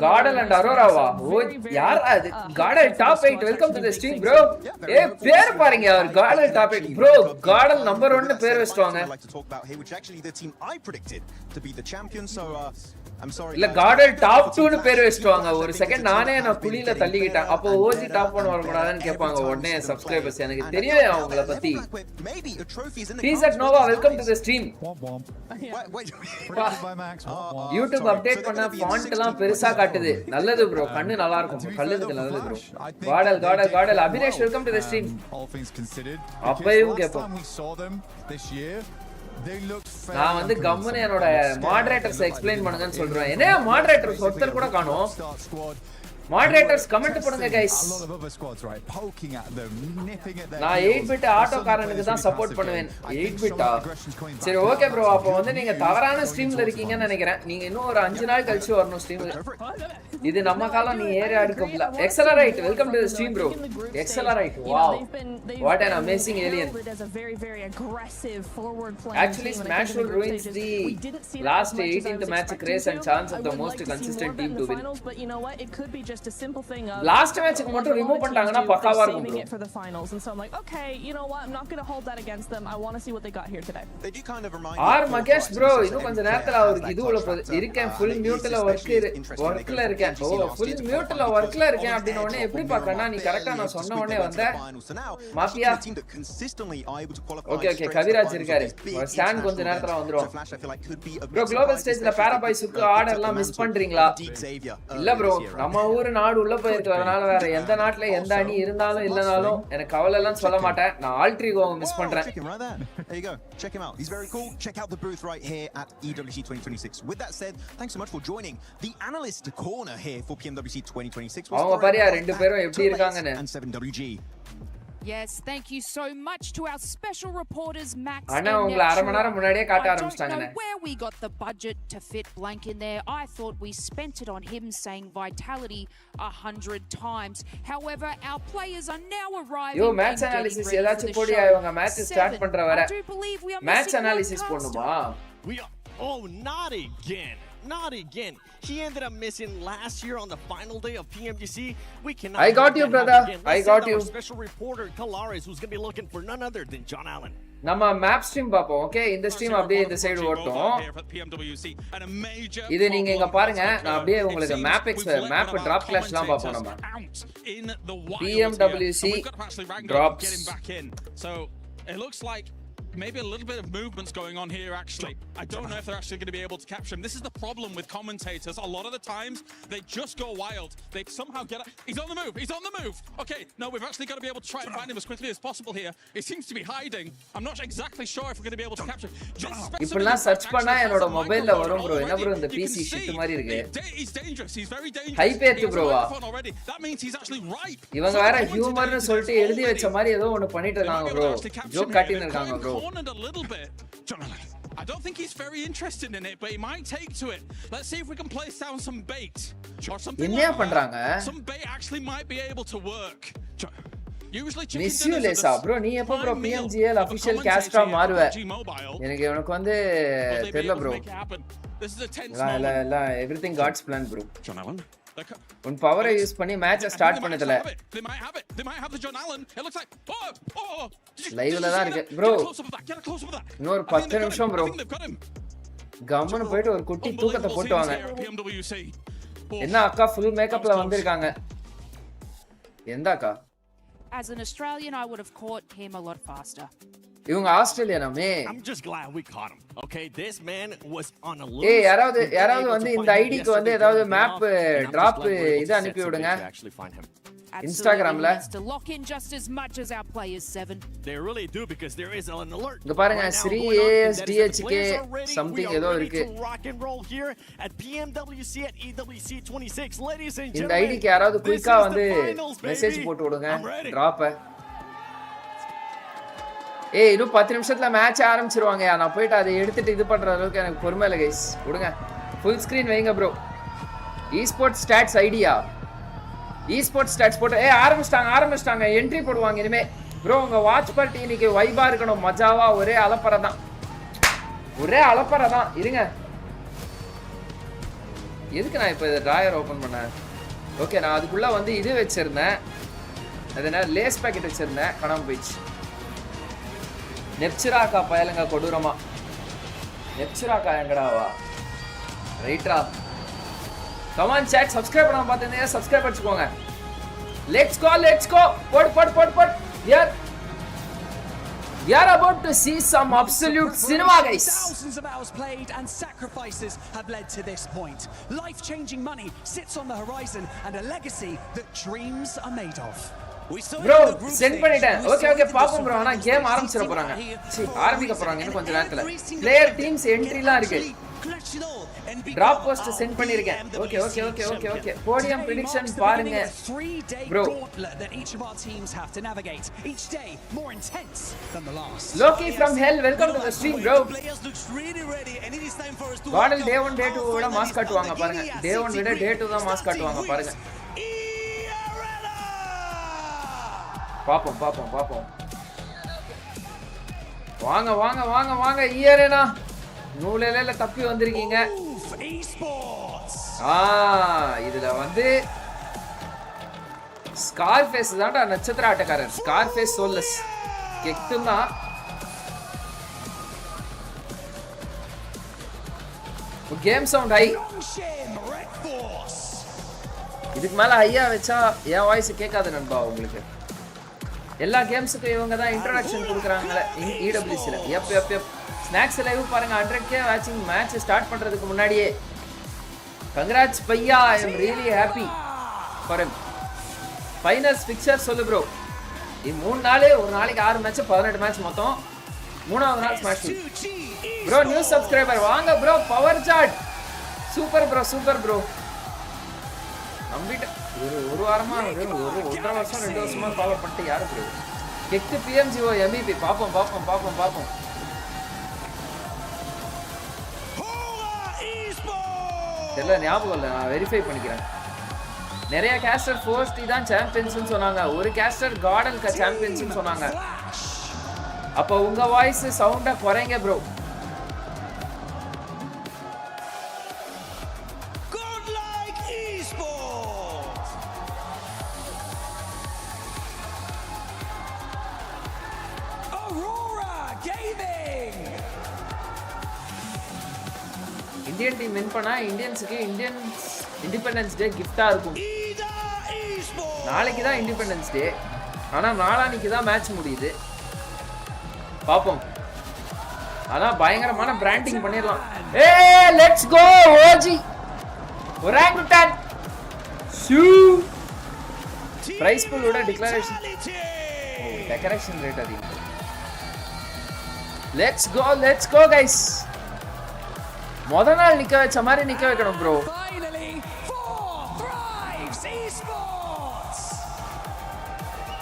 காடல் அண்ட் அரோராவா? ஓ யார் அது? காடல் top 8 welcome to the stream bro. ஏ பேர் பாருங்க, அவர் காடல் டாப் 8 ப்ரோ. காடல் நம்பர் 1 னு பேர் வச்சிட்டாங்க. இல்ல காடல் டாப் 2 னு பேர் வச்சிட்டாங்க. ஒரு செகண்ட் நானே நான் குளியில தள்ளிக்கிட்டேன். அப்போ ஓஜி டாப் 1 வர கூடாதுன்னு கேட்பாங்க உடனே சப்ஸ்கிரைபர்ஸ். எனக்கு தெரியும் அவங்கள பத்தி. பீசட் Nova welcome to the stream. YouTube update பண்ண ஃபாண்ட் எல்லாம் பெருசா காட்டுது. நல்லது ப்ரோ, கண்ணு நல்லா இருக்கும். கல்லுக்கு நல்லது bro. Caudal caudal caudal Abinesh welcome to the stream. அப்பையும் கேட்போம். நான் வந்து கம்முன்னு என்னோட மாடரேட்டர்ஸ் எக்ஸ்பிளைன் பண்ணுங்கன்னு சொல்றேன். என்ன மாடரேட்டர்ஸ் ஒருத்தர் கூட காணோம். மாடரேட்டர்ஸ் கமெண்ட் பண்ணுங்க गाइस. நான் 8 பிட் ஆட்டோ காரனுக்கு தான் சப்போர்ட் பண்ணுவேன். 8 பிட்டா? சரி ஓகே ப்ரோ. அப்ப வந்து நீங்க தவறான ஸ்ட்ரீம்ல இருக்கீங்கன்னு நினைக்கிறேன். நீங்க இன்னும் ஒரு 5 நாள் கழிச்சு வரணும் ஸ்ட்ரீம்ல. இது நம்ம காலம், நீ ஏறி அடிக்கல. Accelerate welcome to the stream bro. Accelerate wow, what an amazing alien. Actually smash will ruins the last 18th match craze and chance of the most consistent team to win. Last மேட்ச்க்கு மட்டும் remove பண்ணிட்டாங்கன்னா பக்காவா இருக்கும் ப்ரோ. for the finals, and so I'm like, okay, you know what, I'm not going to hold that against them. I want to see what they got here today. They do kind of remind R Mahesh bro, இன்னும் கொஞ்ச நேரத்துல அவருக்கு இது உள்ள இருக்கேன். Full மியூட்ல வர்க்ல இருக்கேன். ஓ full மியூட்ல வர்க்ல இருக்கேன் அப்படின உடனே எப்படி பார்க்கறனா? நீ கரெக்ட்டா நான் சொன்ன உடனே வந்த மாஃபியா. ஓகே ஓகே, கவிராஜ் இருக்காரு. ஸ்டாண்ட் கொஞ்ச நேரத்துல வந்துரும் ப்ரோ. குளோபல் ஸ்டேஜ்ல பாராபாய்ஸ்க்கு ஆர்டர்லாம் மிஸ் பண்றீங்களா? இல்ல ப்ரோ, நம்ம ஊர் நாடு உள்ள போயிருக்கிறதுனால வேற எந்த நாட்டுல எந்த அணி இருந்தாலும் இல்லனாலும் எனக்கு கவலை எல்லாம் சொல்ல மாட்டேன். நான் ஆல்ட்ரிகோவை மிஸ் பண்றேன். There you go. Check him out. He's very cool. Check out the booth right here at EWC 2026. With that said, thanks so much for joining the analyst corner here for PMWC 2026. அவங்க பாரியா ரெண்டு பேரும் எப்படி இருக்காங்கன்னு. And 7WG. Yes, thank you so much to our special reporters Max and அண்ணா உங்களை அரை மணி நேரம் முன்னாடியே காட்ட ஆரம்பிச்சிட்டாங்கனே. Where we got the budget to fit Blank in there. I thought we spent it on him saying vitality 100 times. However, our players are now arriving. Yo match analysis ஏதாச்சும் போடியா? இவங்க match start பண்ற வரை match analysis போடணுமா? Oh, not again. Not again. He ended up missing last year on the final day of PMWC. We cannot. I got you, brother. I got you. Special reporter Kalaris, who's going to be looking for none other than John Allen. நம்ம map stream பாப்போம். Okay, இந்த stream அப்படியே இந்த side ஓட்டும். இது நீங்க இங்க பாருங்க. நான் அப்படியே உங்களுக்கு மேப் டிராப் கிளாஷ்லாம் பாப்போம். நம்ம PMWC drops. So it looks like maybe a little bit of movement's going on here actually. I don't know if they're actually going to be able to capture him. This is the problem with commentators. A lot of the times they just go wild. They somehow get he's on the move. He's on the move. Okay, no, we've actually got to be able to try and find him as quickly as possible here. He seems to be hiding. I'm not exactly sure if we're going to be able to capture him. இப்பலாம் search பண்ணா என்னோட மொபைல்ல வரும் bro. என்ன bro இந்த PC shit மாதிரி இருக்கு. He's dangerous. He's very dangerous. Hype ஏத்து bro-வா. That means he's actually ripe. இவங்க வேற ஹியூமர்னு சொல்லிட்டு எழுதி வச்ச மாதிரி ஏதோ ஒன்னு பண்ணிட்டு இருக்காங்க bro. ஜோக் காட்டின்னு இருக்காங்க bro. I don't think he's very interested in it, but he might take to it. Let's see if we can place down some bait or something. என்ன பண்றாங்க? Some bait actually might be able to work. Usually miss you Lesa bro. நீ எப்போ bro PMGL official castரா மாறுவ? எனக்கு உனக்கு வந்து தெரியல bro. This is a tense moment. Everything God's plan bro. John Allen உன் பவரை யூஸ் பண்ணி மேட்சை ஸ்டார்ட் பண்ணதுல They might have it. They might have the John Allen. It looks like லைவ்ல தான் இருக்கு bro. இன்னொரு 10 நிமிஷம் bro. கம்மனு போயிட்டு ஒரு குட்டி தூக்கத்தை போட்டு வாங்க. என்ன அக்கா ஃபுல் மேக்கப்ல வந்திருக்காங்க. எந்த அக்கா? As an Australian, I would have caught him a lot faster. இவங்க ஆஸ்திரேலியனாமே. I'm just glad we caught him. Okay, this man was on a loose. ஏய் யாராவது வந்து இந்த ஐடிக்கு வந்து ஏதாவது மேப் டிராப் இது அனுப்பி விடுங்க. Instagramல to lock in just as much as our players 7. They really do because there is an alert. இங்க பாருங்க SRINATH G A something ஏதோ இருக்கு. Rock and roll here at PMWC at EWC 26. Ladies and gentlemen. இந்த ஐடிக்கு யாராவது குயிக்கா வந்து message போட்டு விடுங்க டிராப். ஏய் இன்னும் 10 நிமிஷத்துல மேட்ச் ஆரம்பிச்சிருவாங்க. நான் போயிட்டு அதை எடுத்துட்டு இது பண்ற அளவுக்கு எனக்கு பொறுமை இல்லை கைஸ். விடுங்க. ஃபுல் ஸ்கிரீன் வைங்க bro. eSports stats idea. eSports stats போட்டு ஆரம்பிச்சிட்டாங்க. என்ட்ரி போடுவாங்க இனிமே. ப்ரோ உங்க வாட்ச் பார்ட்டி இன்னைக்கு வைபா இருக்கணும். மஜாவா ஒரே அலப்பறை தான். இருங்க. எதுக்கு நான் இப்போ இந்த டிராயர் ஓபன் பண்ணேன்? ஓகே நான் அதுக்குள்ள வந்து இது வச்சிருந்தேன். அது என்ன லேஸ் பாக்கெட் வச்சிருந்தேன். காணாம போயிடுச்சு. நெப்சுராக்கா பயலங்க கொடூரமா. நெப்சுராக்கா எங்கடாவா? ரைட்டா. கமான் சாட் சப்ஸ்கிரைப் பண்ணாம பாத்தீங்க சப்ஸ்கிரைப் பண்ணிக்கோங்க. Let's go. போட். We are about to see some absolute cinema, guys. Thousands of hours played and sacrifices have led to this point. Life-changing money sits on the horizon and a legacy that dreams are made of. Bro, send பண்ணிட்டேன். Okay பாப்போம் bro. ஆனா game ஆரம்பிச்சிர போறாங்க. ஆரம்பிக்க போறாங்க இன்னும் கொஞ்ச நேரத்துல. Player teams என்ட்ரிலாம் இருக்கு. டிராப் போஸ்ட் சென்ட் பண்ணிருக்கேன். ஓகே. போடியம் prediction பாருங்க. Bro. Loki from hell, welcome to the stream bro. God day 1 day 2 விட மாஸ் காட்டுவாங்க பாருங்க. Day 1 விட day 2 தான் மாஸ் காட்டுவாங்க பாருங்க. பாப்போம். வாங்க ஈரேனா நூலேல தப்பி வந்திருக்கீங்க. இதுல வந்து ஸ்கார்ஃபேஸ் தான்டா நட்சத்திர ஆட்டக்காரர். ஸ்கார்ஃபேஸ் சோல்லஸ் கெக்துனா கேம் சவுண்ட் ஹை. இதுக்கு மேல ஹையா வச்சா என் வாய்ஸ் கேட்காது நண்பா உங்களுக்கு. எல்லா கேம்ஸுக்கும் இவங்க தான் இன்ட்ரோடக்ஷன் கொடுக்குறாங்களே EWCல. எப் ஸ்நாக்ஸ் லைவ் பாருங்க. 100K வாட்சிங் மேட்ச் ஸ்டார்ட் பண்றதுக்கு முன்னாடியே. கங்க்ராட்ஸ் பையா, I am really happy for him. Finals picture சொல்லு ப்ரோ. இந்த 3 நாள் ஒரு நாளைக்கு 6 மேட்ச் 18 மேட்ச் மொத்தம். 3வது நாள் ஸ்மாஷ் ப்ரோ. நியூ சப்ஸ்கிரைபர் வாங்க bro. Power chat super bro. நம்பிட்டேன். ஒரு வாரமா ஒரு 1.5 வருஷம் 2 வருஷமா ஃபாலோ பண்ணிட்டு யாரு ப்ரோ? கெக்ட் PMGO MVP பாப்போம். தெரியல, ஞாபகம் இல்லை. நான் வெரிஃபை பண்ணிக்கிறேன். நிறைய கேஸ்டர் ஃபர்ஸ்ட் தான் சாம்பியன்ஸ்னு சொன்னாங்க. ஒரு கேஸ்டர் கார்டனுக்கு சாம்பியன்ஸ்னு சொன்னாங்க. அப்போ உங்க வாய்ஸ் சவுண்டா குறைங்க bro. GodLike Esports. Aurora Gaming. Indian team win பண்ணா இந்தியன்ஸுக்கு இண்டிபெண்டன்ஸ் டே கிஃப்டா இருக்கும். நாளைக்கு தான் இண்டிபெண்டன்ஸ் டே. ஆனா நாளானிக்கு தான் மேட்ச் முடியுது. பாப்போம். ஆனா பயங்கரமான பிராண்டிங் பண்ணிரலாம். ஏய் லெட்ஸ் கோ ஓஜி ஒராங்குட்டான் ஷூ பிரைஸ் பூலோட டிக்ளரேஷன் டெக்கரேஷன் ரேட் அதிகம். Let's go guys. முத நாள் நிக்க வச்ச மாதிரி நிக்க வைக்கணும் ப்ரோ.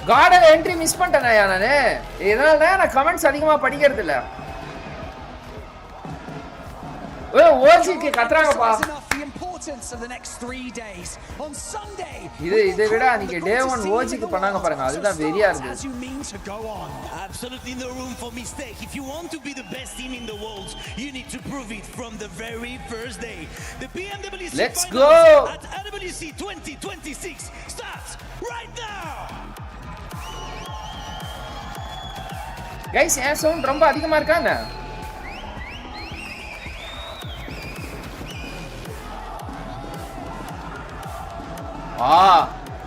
கார்டன் என்ட்ரி மிஸ் பண்ணிட்டேனயா நானு. இதனால நான் கமெண்ட்ஸ் அதிகமா படிக்கிறது இல்ல. ஓஜிக்கு கத்துறாங்கப்பா. importance of the next 3 days. On Sunday, இதை விட அன்னைக்கு day 1 OG க்கு பண்ணாங்க பாருங்க அதுதான் வெரியா இருந்துச்சு. as you mean to go on. Absolutely no room for mistake. If you want to be the best team in the world, you need to prove it from the very first day. The PMWC Let's finals go! at EWC 2026 starts right now. Guys, ஏன் sound ரொம்ப அதிகமா இருக்கா என்ன?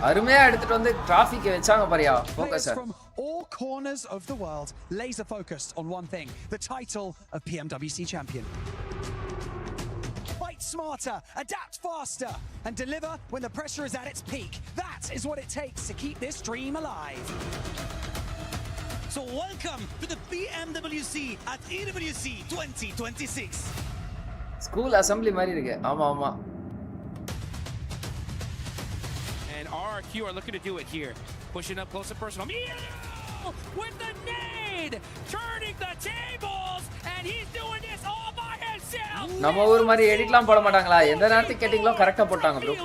அருமையா எடுத்துட்டு வந்து traffic வெச்சாங்க பாரியா focus From all corners of the world, laser focused on one thing, the title of PMWC champion. Fight smarter, adapt faster, and deliver when the pressure is at its peak. That is what it takes to keep this dream alive. So welcome to the PMWC at EWC 2026. School assembly மாதிரி இருக்கு. ஆமா. RRQ are looking to do it here. Pushing up close and personal. With the nade! Turning the tables! And he's doing this all by himself! நம்ம ஊர் மாதிரி எடிட்லாம் போட மாட்டாங்களா? எந்த நேரத்துக்கு கேட்டிங்களோ கரெக்ட்டா போட்டாங்க bro.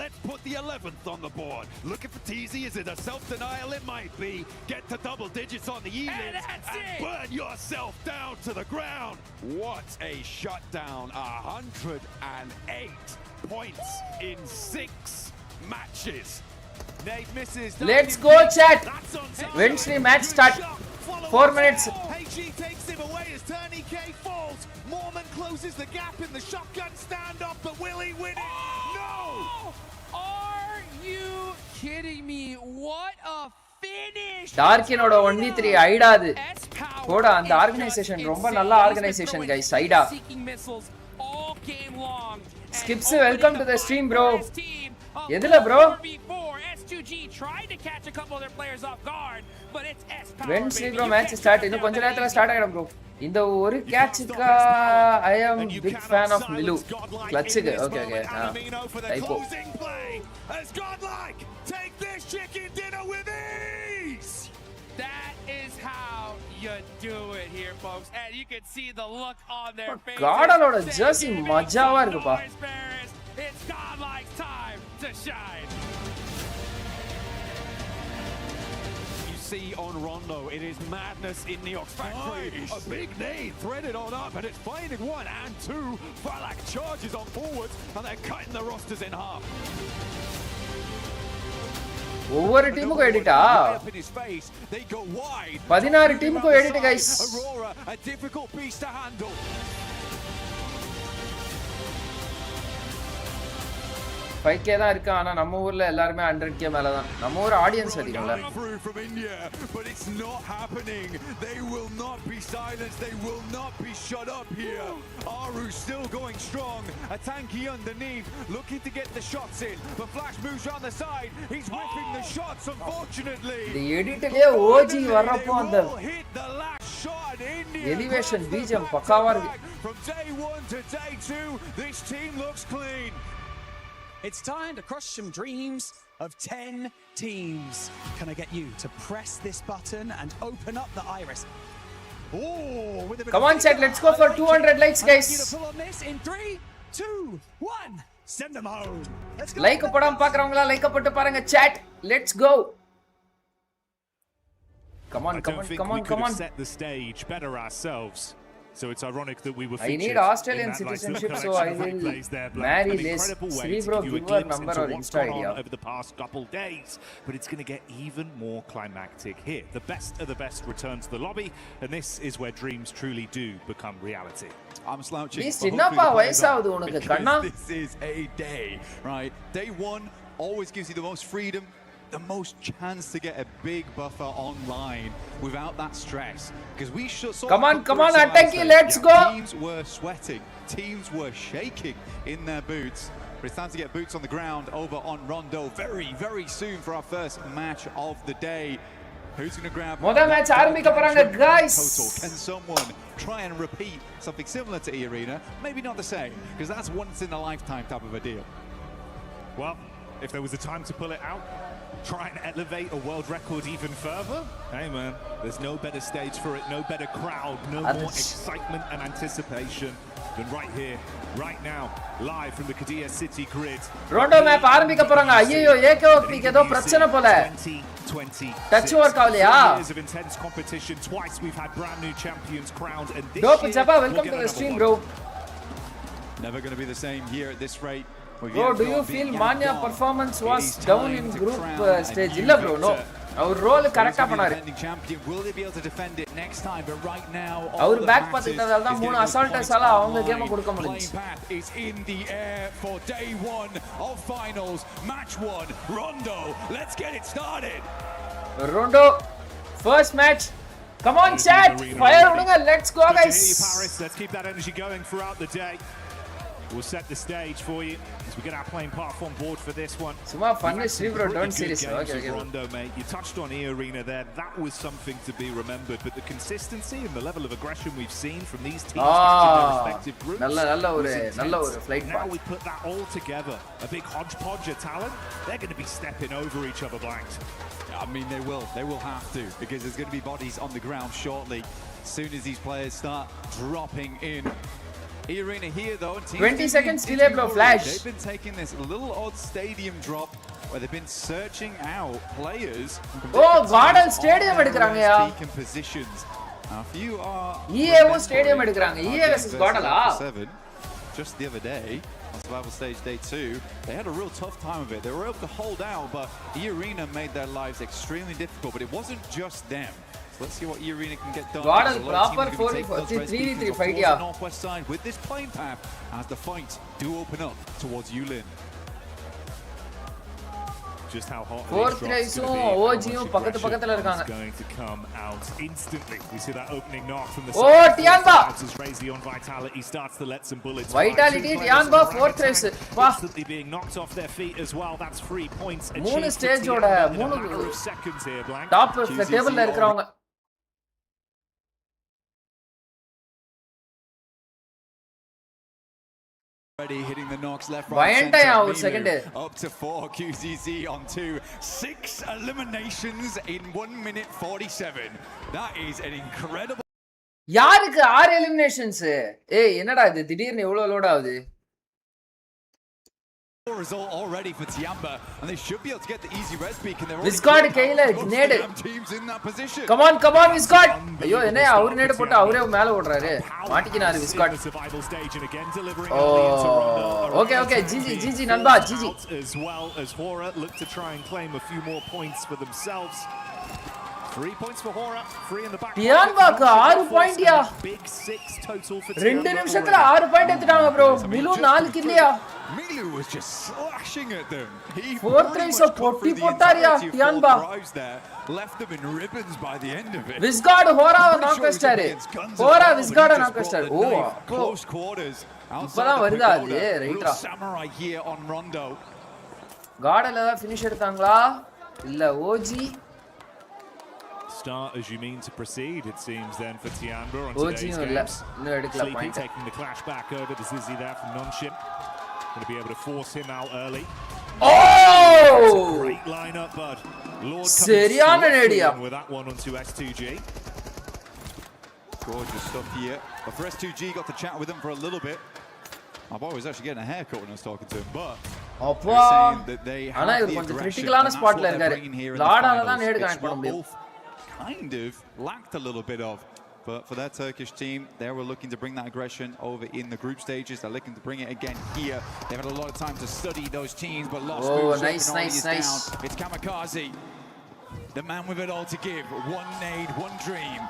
Let's put the 11th on the board. Looking for TZ, is it a self-denial? It might be. Get to double digits on the elims and burn yourself down to the ground. What a shutdown. 108 points in 6 matches. Nate misses. Let's go chat. Wednesday match start. 4 minutes. HG takes him away as Turney K falls. Mormon closes the gap in the shotgun standoff, but will he win it? No! Are you kidding me? What a finish! டார்க்கினோட 1v3 ஐடாது. போட அந்த organisation ரொம்ப நல்ல organisation guys. ஐடா. Skips, welcome to the stream bro. எதுல bro? Wednesday bro match start. இன்னும் கொஞ்ச நேரத்துல start ஆயிடும் bro. இந்த ஒரு கேட்ச்க்கு I am big fan of Milu. கிளட்ச்க்கு okay. டைப்போ. As GodLike take this chicken dinner with ease. That is how you do it here, folks. And you can see the look on their faces. GodLikeோட jersey மஜாவா இருக்குப்பா. It's GodLike's time to shine. You see on Rondo, it is madness in the Ox Factory. Nice. A big nade threaded on up, and it's finding 1 and 2. Falak charges on forwards, and they're cutting the rosters in half. ஒவ்வொரு டீமுக்கும் எடிட்டா 16 டீமுக்கும் edit guys. Aurora, a difficult piece to handle. 5k தான் இருக்கு ஆனா நம்ம ஊர்ல எல்லாரும் 100k மேல தான். நம்ம ஊர் audience அதிகம்ல. From India, but it's not happening. They will not be silenced. They will not be shut up here. Aru still going strong. A tanky underneath, looking to get the shots in. But Flash moves around the side. He's whipping the shots, unfortunately. The எடிட்லயே OG வரப்போ அந்த elevation BGM பக்காவா இருக்கு. From day 1 to day 2, this team looks clean. It's time to crush some dreams of 10 teams. Can I get you to press this button and open up the iris? Oh, with a bit Come on chat, let's go for 200 likes guys. On this in 3, 2, 1. Send them home. Let's go. Like போடாம பார்க்கறவங்களா like போட்டு பாருங்க chat. Let's go. Come on. Set the stage better ourselves. So it's ironic that we were I need Australian citizenship, so I will marry this. Cerebro, give her number or Insta idea. Over the past couple days, but it's going to get even more climactic here. The best of the best return to the lobby, and this is where dreams truly do become reality. I'm slouching. This is a day, right? Day 1 always gives you the most freedom, the most chance to get a big buffer online without that stress, because we saw come on Ataki, let's go. Teams were sweating, teams were shaking in their boots, but it's time to get boots on the ground over on Rondo very soon for our first match of the day. Who's going to grab moda match ஆரம்பிக்க போறாங்க guys. Can someone try and repeat something similar to E-Arena? Maybe not the same, because that's once in a lifetime type of a deal. Well, if there was a time to pull it out, try and elevate a world record even further. Hey man, there's no better stage for it, no better crowd, no more excitement and anticipation And right here, right now, live from the Kadia City grid. Rondo map ஆரம்பிக்க போறாங்க. ஐயோ ஏகேஓபிக்கு ஏதோ பிரச்சனை போல. 2020. Touch work ஆவலையா? Years of intense competition. Twice we've had brand new champions crowned, and this Dope year, Jabba, welcome to the stream, bro. Never going to be the same here at this rate. Bro, do you feel Manya performance was down in group stage? Illa bro, no. Our role correct பண்ணாரு. Will they be able to defend it next time? But right now, அவர் back பாத்துட்டதால தான் மூணு அசால்ட்டர்ஸால அவங்க game கொடுக்க முடிஞ்சு. Is in the air for day 1 of finals, match 1. Rondo, let's get it started. Rondo, first match. Come on, chat. Fire udunga. Let's go, guys. Paris, let's keep that energy going throughout the day. We'll set the stage for you as we get our playing path on board for this one. Suma fun stream bro, don't serious. Okay. Rondo, mate. You touched on E-Arena there. That was something to be remembered. But the consistency and the level of aggression we've seen from these teams in their respective groups. Nalla oru flight path. Now we put that all together. A big hodgepodge of talent. They're going to be stepping over each other, Blanks. I mean, they will. They will have to, because there's going to be bodies on the ground shortly. As soon as these players start dropping in. E-Arena here though. 20 seconds delay bro, flash. They've been taking this little odd stadium drop where they've been searching out players. Oh, Garden Stadium எடுக்கறாங்கயா. Positions. Now if you are EAO Stadium எடுக்கறாங்க. EA versus Godala. Just the other day on survival stage day 2, they had a real tough time of it. They were able to hold out, but E-Arena made their lives extremely difficult. But it wasn't just them. Let's see what E-Arena can get done. Godal proper 4-3 fight ya. Northwest side with this playing path as the fights do open up towards Yulin. Just how hot fourth race OGயும் பக்கத்துல இருக்காங்க. Going to come out instantly. We see that opening knock from the side. Tianba raise the on vitality, starts to let some bullets vitality Tianba fourth race instantly being knocked off their feet as well. That's 3 points achieved. மூணு ஸ்டேஜோட மூணு seconds here, Blank. Top டேபிள்ல இருக்கறவங்க. Hitting the knocks left, right, center. Up to 4 QZZ on 2. 6 eliminations in 1 minute 47. That is an incredible. யாருக்கு 6 eliminations? ஏய் என்னடா இது திடீர்னு எவ்வளவு லோட் ஆகுது? Result already for Tiamba, and they should be able to get the easy res peak, and they're Viscard Kayla nade teams in that position. Come on Viscard. ஐயோ என்ன அவர் நேடு போட்டு அவரே மேல ஓடுறாரு. மாட்டிக்கினாரு Viscard. Okay GG நண்பா GG. As well as Hora look to try and claim a few more points for themselves. 3 points for Hora, 3 in the back. Tianbaக்கு 6 point yeah. Big 6 total for 2 நிமிஷத்துல 6 point எடுத்துட்டாங்க bro. மிலு 4 கில்லியா. Milu was just slashing at them. He fourth race of 40 போட்டாரியா Tianba. Left them in ribbons by the end of it. Viscard Hora knock வச்சாரு. Hora Viscard knock வச்சாரு. ஓ close quarters. இப்பதான் வருதா அது ரைட்டா. Samurai here on Rondo. கார்டல finish எடுத்தாங்களா? இல்ல OG start as you mean to proceed, it seems then for Tianba on today's games. Sleepy taking the clash back over to Zizzy there from Nonshim. Going to be able to force him out early. Oh! Great lineup, bud. Lord Seriana Nadia with that one onto S2G. Gorgeous stuff here. But for S2G, got to chat with him for a little bit. My boy was actually getting a haircut when I was talking to him, but saying that they have the aggression, and that's what they're bringing here in the finals. It's what both kind of lacked a little bit of. But for that Turkish team, they were looking to bring that aggression over in the group stages. They're looking to bring it again here. They've had a lot of time to study those teams, but lost. Oh, nice. It's Kamikaze, the man with it all to give. One nade, one dream.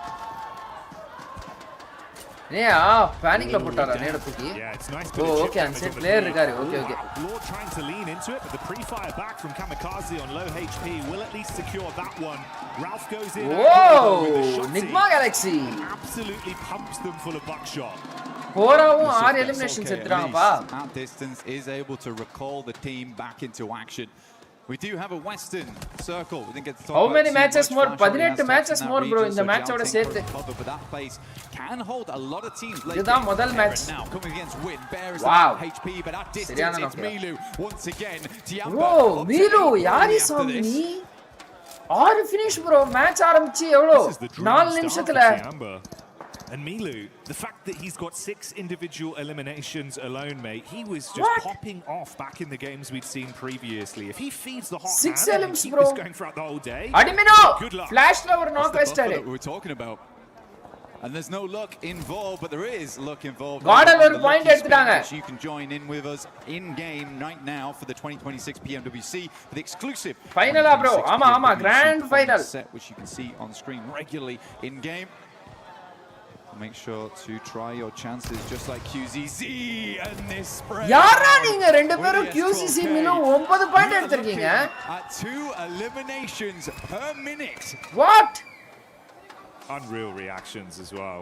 Yeah, panic la pottara neda thuki. Yeah, it's nice. Oh, okay, unseen player irukkaru. Okay. Lord trying to lean into it, but the pre-fire back from Kamikaze on low HP will at least secure that one. Ralph goes in. Whoa! Nigma Galaxy absolutely pumps them full of buckshot. Horavu 6 eliminations edutanga At distance is able to recall the team back into action. We do have a Western circle. We didn't get to talk How about many matches more? 18 matches more, bro. In the match oda serthu. But that place can hold a lot of teams. Idha modal match. Now coming against Win. Bear is HP, but at distance it's Milu once again. Bro, Milu, yari samni. 6 finish bro. Match ஆரம்பிச்சு எவ்வளவு 4 நிமிஷத்துல And Milu, the fact that he's got 6 individual eliminations alone, mate, he was just popping off back in the games we'd seen previously. If he feeds the hot 6 hand elims, and keep bro. this going throughout the whole day, Adimino! Good luck. Flash lover knock That's the buffer west that we're talking about. And there's no luck involved, but there is luck involved. Godal ஒரு point எடுத்துட்டாங்க. You can join in with us in game right now for the 2026 PMWC for the exclusive Final bro. ஆமா grand final set, which you can see on screen regularly in game. Make sure to try your chances just like QZZ and this spread. யாரா நீங்க ரெண்டு பேரும் QCC மிலு 9 point எடுத்துட்டீங்க. At 2 eliminations per minute. What? Unreal reactions as well.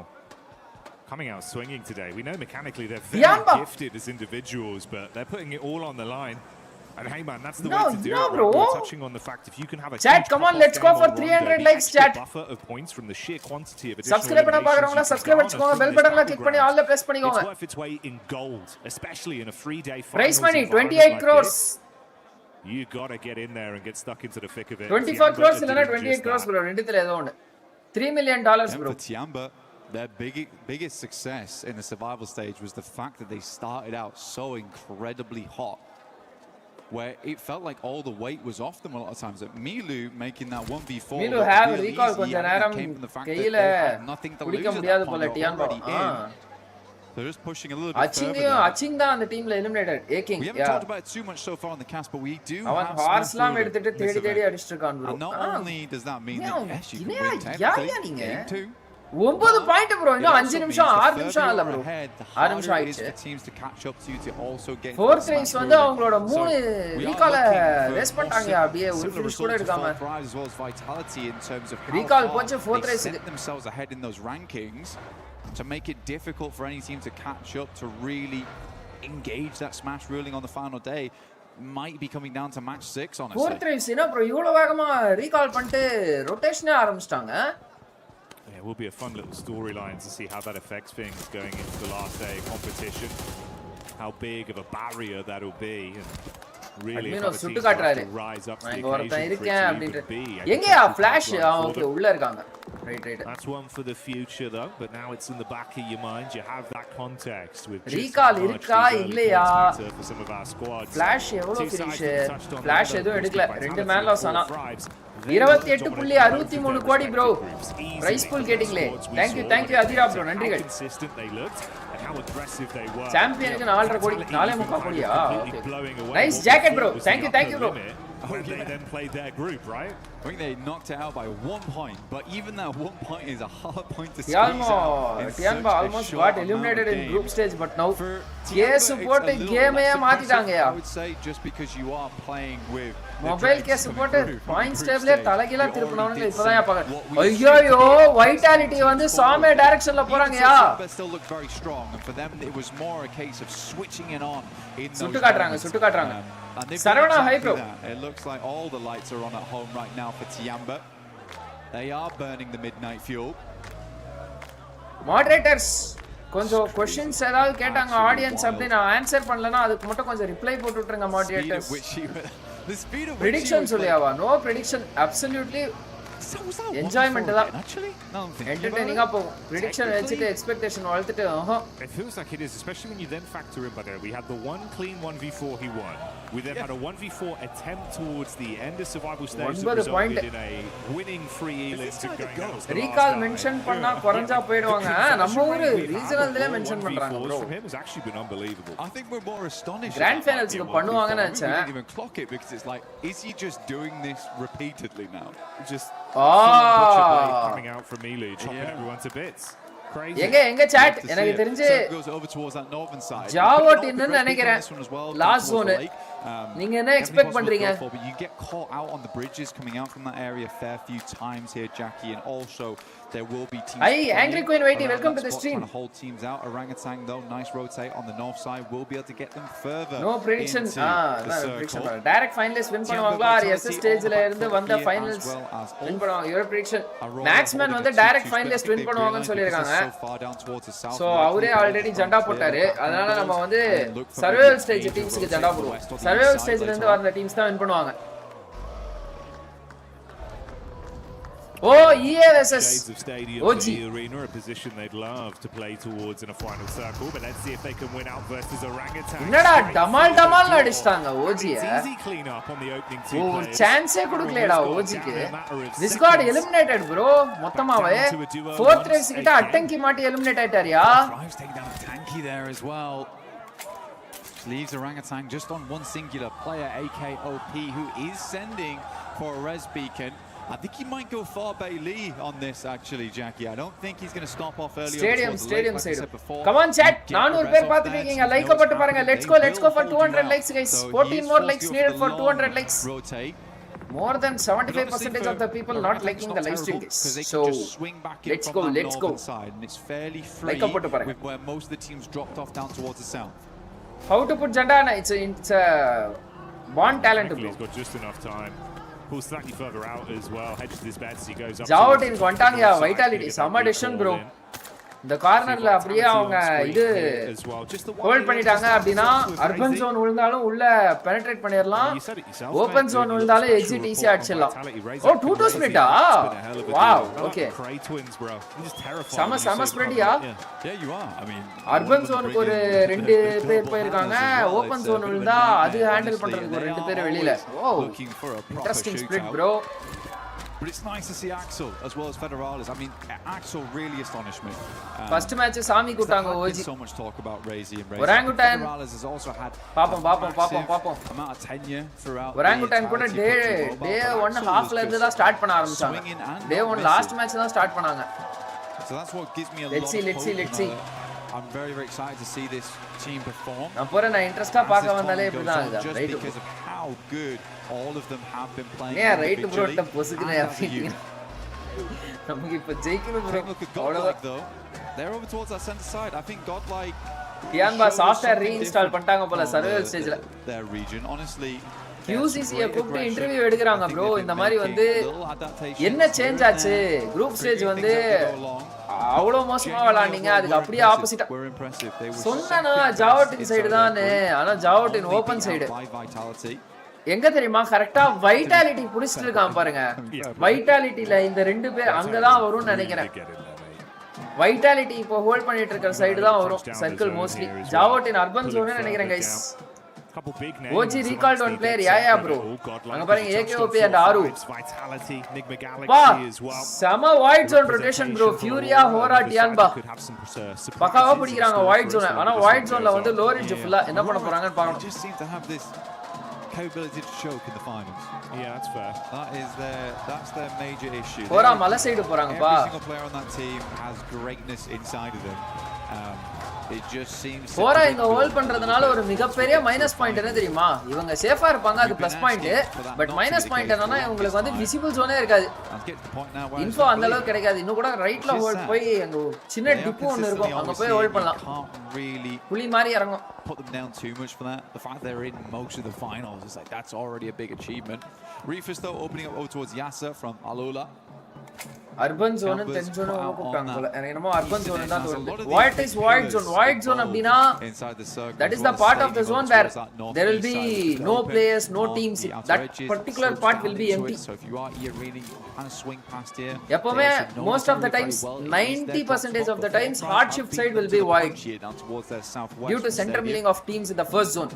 Coming out swinging today. We know mechanically they're very gifted as individuals, but they're putting it all on the line. And hey man, that's the way to do it. Bro. We're touching on the fact if you can have a chat, come on, let's go for 300 likes, chat. Buffer of points from the sheer quantity of additional subscribe பண்ண பாக்குறவங்க subscribe பண்ணிக்கோங்க, bell button-ல click பண்ணி all-ல press பண்ணிக்கோங்க. It's worth its way in gold, especially in a 3-day final. Prize money 28 crores. You got to get in there and get stuck into the thick of it. 24 crores இல்லனா 28 crores bro, ரெண்டுத்துல ஏதோ ஒன்னு. $3 million bro. Tiamba, their biggest success in the survival stage was the fact that they started out so incredibly hot, where it felt like all the weight was off them a lot of times. That Milu making that 1v4. Milu have recall கொஞ்ச நேரம் கையில குடிக்க முடியாது போல டியான்பா. They're just pushing a little bit further. Aching தான் அந்த டீம்ல eliminated. Aking. We haven't talked about it too much so far in the cast, but we do அவன் ஹார்ஸ் லாம் எடுத்துட்டு தேடி அடிச்சிட்டு இருக்கான் bro. And not only does that mean that yes, you can win technically game 2. 9 point bro, இன்னும் 5 நிமிஷம் 6 நிமிஷம் இல்ல bro. 6 நிமிஷம் ஆயிடுச்சு. Teams to catch up to you to also get 4th race வந்து அவங்களோட 3 ரீகால ரேஸ் பண்ணிட்டாங்க, அப்படியே ஒரு ஃபினிஷ் கூட எடுக்காம. ரீகால் போச்சு 4th race themselves ahead in those rankings to make it difficult for any team to catch up to really engage that smash ruling on the final day. Might be coming down to match 6 honestly. 4th race என்ன bro இவ்வளவு வேகமா recall பண்ணிட்டு ரொட்டேஷனே ஆரம்பிச்சிட்டாங்க. Yeah, it will be a fun little storyline to see how that affects things going into the last day of competition. How big of a barrier that will be, and really சுட்டு காட்றாரு. நான் ஒருத்தன் இருக்கேன் அப்படிட்டு. எங்கயா flash? Okay உள்ள இருக்காங்க. Right. That's one for the future though, but now it's in the back of your mind. You have that context with recall இருக்கா இல்லையா? for some of our squads. Flash எவ்வளவு finish? Flash எதுவும் எடுக்கல. ரெண்டு man loss ஆனா 28.63 கோடி bro. Prize pool கேட்டிங்களே. Thank you Athira bro, நன்றிகள். சாம்பியனுக்கு 4.5 கோடி, 4.3 கோடியா? Nice jacket bro. Thank you bro. When they then played their group, right? I think they knocked it out by 1 point, but even that 1 point is a hard point to squeeze out. Tianba almost got eliminated in group stage, but now K support game மாத்திட்டாங்கயா. I would say just because you are playing with mobile K support points table தலகில திருப்பனவங்க இப்போதான் பாக்க. ஐயோ vitality வந்து சாமே டைரக்ஷன்ல போறாங்கயா. They still look very strong, and for them it was more a case of switching it on in those சுட்டு காட்றாங்க. Sarvana hi bro. It looks like all the lights are on at home right now for Tiamba. They are burning the midnight fuel. Moderators கொஞ்சம் questions ஏதாவது கேட்டாங்க audience அப்படி நான் answer பண்ணலனா அதுக்கு மட்டும் கொஞ்சம் ரிப்ளை போட்டு விட்டுருங்க moderators. prediction சொல்லியாவா? No prediction, absolutely enjoyment தான். entertaining போகும். prediction வச்சிட்டு expectation வளர்த்துட்டு It feels like it is, especially when you then factor in, but we had the one clean 1v4 he won. We then had a 1v4 attempt towards the end of survival stage that resulted in a winning free elite to going out. recall mention பண்ணா குறஞ்சா போய்டுவாங்க. நம்ம ஊரு ரீஜனல்ல mention பண்றாங்க bro. From him has actually been unbelievable. I think we're more astonished. Grand finals க்கு பண்ணுவாங்கன்னு நினைச்சேன். We didn't even clock it because it's like, is he just doing this repeatedly now? Just coming out from Elu, chopping everyone to bits. Crazy. எங்க chat எனக்கு தெரிஞ்சு Zhao டீம்னு நினைக்கிறேன் last zone. நீங்க என்ன expect பண்றீங்க? You get caught out on the bridges coming out from that area fair few times here, Jackie, and also there will be teams. Hey, Angry Queen waiting, welcome to the stream. Hold teams out. Orangutan though, nice rotate on the north side, will be able to get them further. No prediction. Prediction. Direct finalists win பண்ணுவாங்களா? SS stageல இருந்து வந்த finals win பண்ணுவாங்க. Your prediction. Maxman வந்து direct finalist win பண்ணுவாங்கன்னு சொல்லிருக்காங்க. So அவரே already ஜெண்டா போட்டாரு. அதனால நம்ம வந்து survival stage டீம்ஸ்க்கு ஜெண்டா போடுவோம். survival stageல இருந்து வந்த டீம்ஸ் தான் win பண்ணுவாங்க. Oh, EA versus Shades of stadium OG. the arena, a position they'd love to play towards in a final circle, but let's see if they can win out versus Orangutan. என்னடா டமால் அடிச்சாங்க OG. Easy clean up on the opening two players. சான்ஸே கொடுக்கலடா OG க்கு. This got eliminated bro. மொத்தமாவே 4th race கிட்ட அட்டங்கி மாட்டி eliminate ஆயிட்டாரியா. Drives taking down a tanky there as well. Leaves Orangutan just on one singular player, AKOP, who is sending for a res beacon. I think he might go far Bailey on this actually, Jackie. I don't think he's going to stop off early. Stadium side. Come on chat. 400 பேர் பாத்துட்டீங்க. Like போட்டு பாருங்க. Let's go for 200 likes guys. 14 more likes needed for 200 likes. More than 75% of the people not liking the live stream guys. So let's go. And it's fairly free with where most of the teams dropped off down towards the south. How to put Jandana? It's a born talent bro. He's got just enough time. Pulls slightly further out as well. Hedges his bets. He goes up. Jaot in Quantania vitality. Sama decision bro. இந்த கார்னர்ல அப்படியே அவங்க இது hold பண்ணிட்டாங்க அப்படினா urban zone விழுந்தாலும் உள்ள penetrate பண்ணிரலாம். ஓபன் ஜோன் விழுந்தாலும் எக்ஸிட் ஈஸியா அடிச்சிடலாம். ஓ 2-2 ஸ்ப்ளிட்டா? Wow okay. சம ஸ்ப்ளிட்டியா? அர்பன் ஜோனுக்கு ஒரு 2 பேர் போயிருக்காங்க. ஓபன் ஜோன் விழுந்தா அது ஹேண்டில் பண்றதுக்கு ஒரு 2 பேர் வெளியில. Oh interesting split bro. But it's nice to see Axel as well as Federales. I mean, Axel really astonished me. First match Sami kutanga OG. So much talk about Razy and Razy. Orangutan Federales has also had பாப்போம் amount of tenure throughout. Orangutan கூட day 1 half ல இருந்து தான் start பண்ண ஆரம்பிச்சாங்க. Day 1 last match தான் start பண்ணாங்க. So that's what gives me a lot of hope. Let's see. I'm very excited to see this team perform. நான் இன்ட்ரஸ்டா பார்க்க வந்தாலே இப்படிதான் இருக்கு. Right because of how good all of them have been playing. Yeah, right bro. பொசுக்குனே அப்படிங்க. நமக்கு இப்ப ஜெயிக்கணும் bro. Look at GodLike though. They're over towards our center side. I think GodLike Tianba software reinstall பண்ணிட்டாங்க போல survival stageல. Their region honestly QCC கூப்பிட்டு interview எடுக்கறாங்க bro. இந்த மாதிரி வந்து என்ன சேஞ்ச் ஆச்சு? குரூப் ஸ்டேஜ் வந்து அவ்வளவு மோசமா விளையாண்டீங்க. அதுக்கு அப்படியே ஆப்போசிட்டா சொன்னா ஜாவட்டின் சைடு தான். ஆனா ஜாவட்டின் ஓபன் சைடு எங்க தெரியுமா கரெக்டா வைட்டாலிட்டி புடிச்சிட்டு இருக்கான் பாருங்க. வைட்டாலிட்டில இந்த 2 பேர் அங்கதான் வரும்னு நினைக்கிறேன். வைட்டாலிட்டி இப்போ ஹோல்ட் பண்ணிட்டு இருக்க சைடு தான் வரும் சர்க்கிள் மோஸ்ட்லி. ஜாவட்டின் அர்பன் ஜோன் நினைக்கிறேன் guys. OG recalled one player. Yeah bro. அங்க பாருங்க AKOP and Aru. Sama wide zone rotation bro. Furia, Hora, Tianba. பக்காவா பிடிக்கறாங்க wide zone. ஆனா wide zoneல வந்து low range full-ஆ என்ன பண்ண போறாங்கன்னு பார்க்கணும். Just seem to have this capability to choke in the finals. Yeah, that's fair. That's their major issue. Hora மலை side போறாங்கப்பா. Every single player on that team has greatness inside of them. It just seems Hora இங்க hold பண்றதுனால ஒரு மிகப்பெரிய minus point என்ன தெரியுமா? இவங்க சேஃபா இருப்பாங்க அது plus point. But minus point என்னன்னா உங்களுக்கு வந்து விசிபிள் ஜோனே இருக்காது. இன்ஃபோ அந்த அளவுக்கு கிடைக்காது. இன்னும் கூட ரைட்ல ஹோல்ட் போய் அங்க சின்ன டிப்பு ஒன்னு இருக்கும். அங்க போய் ஹோல்ட் பண்ணலாம். புலி மாதிரி இறங்கும். Put them down too much for that. The fact they're in most of the finals is like that's already a big achievement. Reefus though opening up over towards Yasser from Alola. Urban zone and 10 zone போட்டாங்க போல. எனக்கு என்னமோ urban zone தான் தோணுது. What is wide zone? Wide zone அப்படினா that is the part of the zone where there will be no players, no teams. That particular part will be empty. So if you are here really kind of swing past here. எப்பவுமே most of the times 90% of the times hard shift side will be wide due to center milling of teams in the first zone.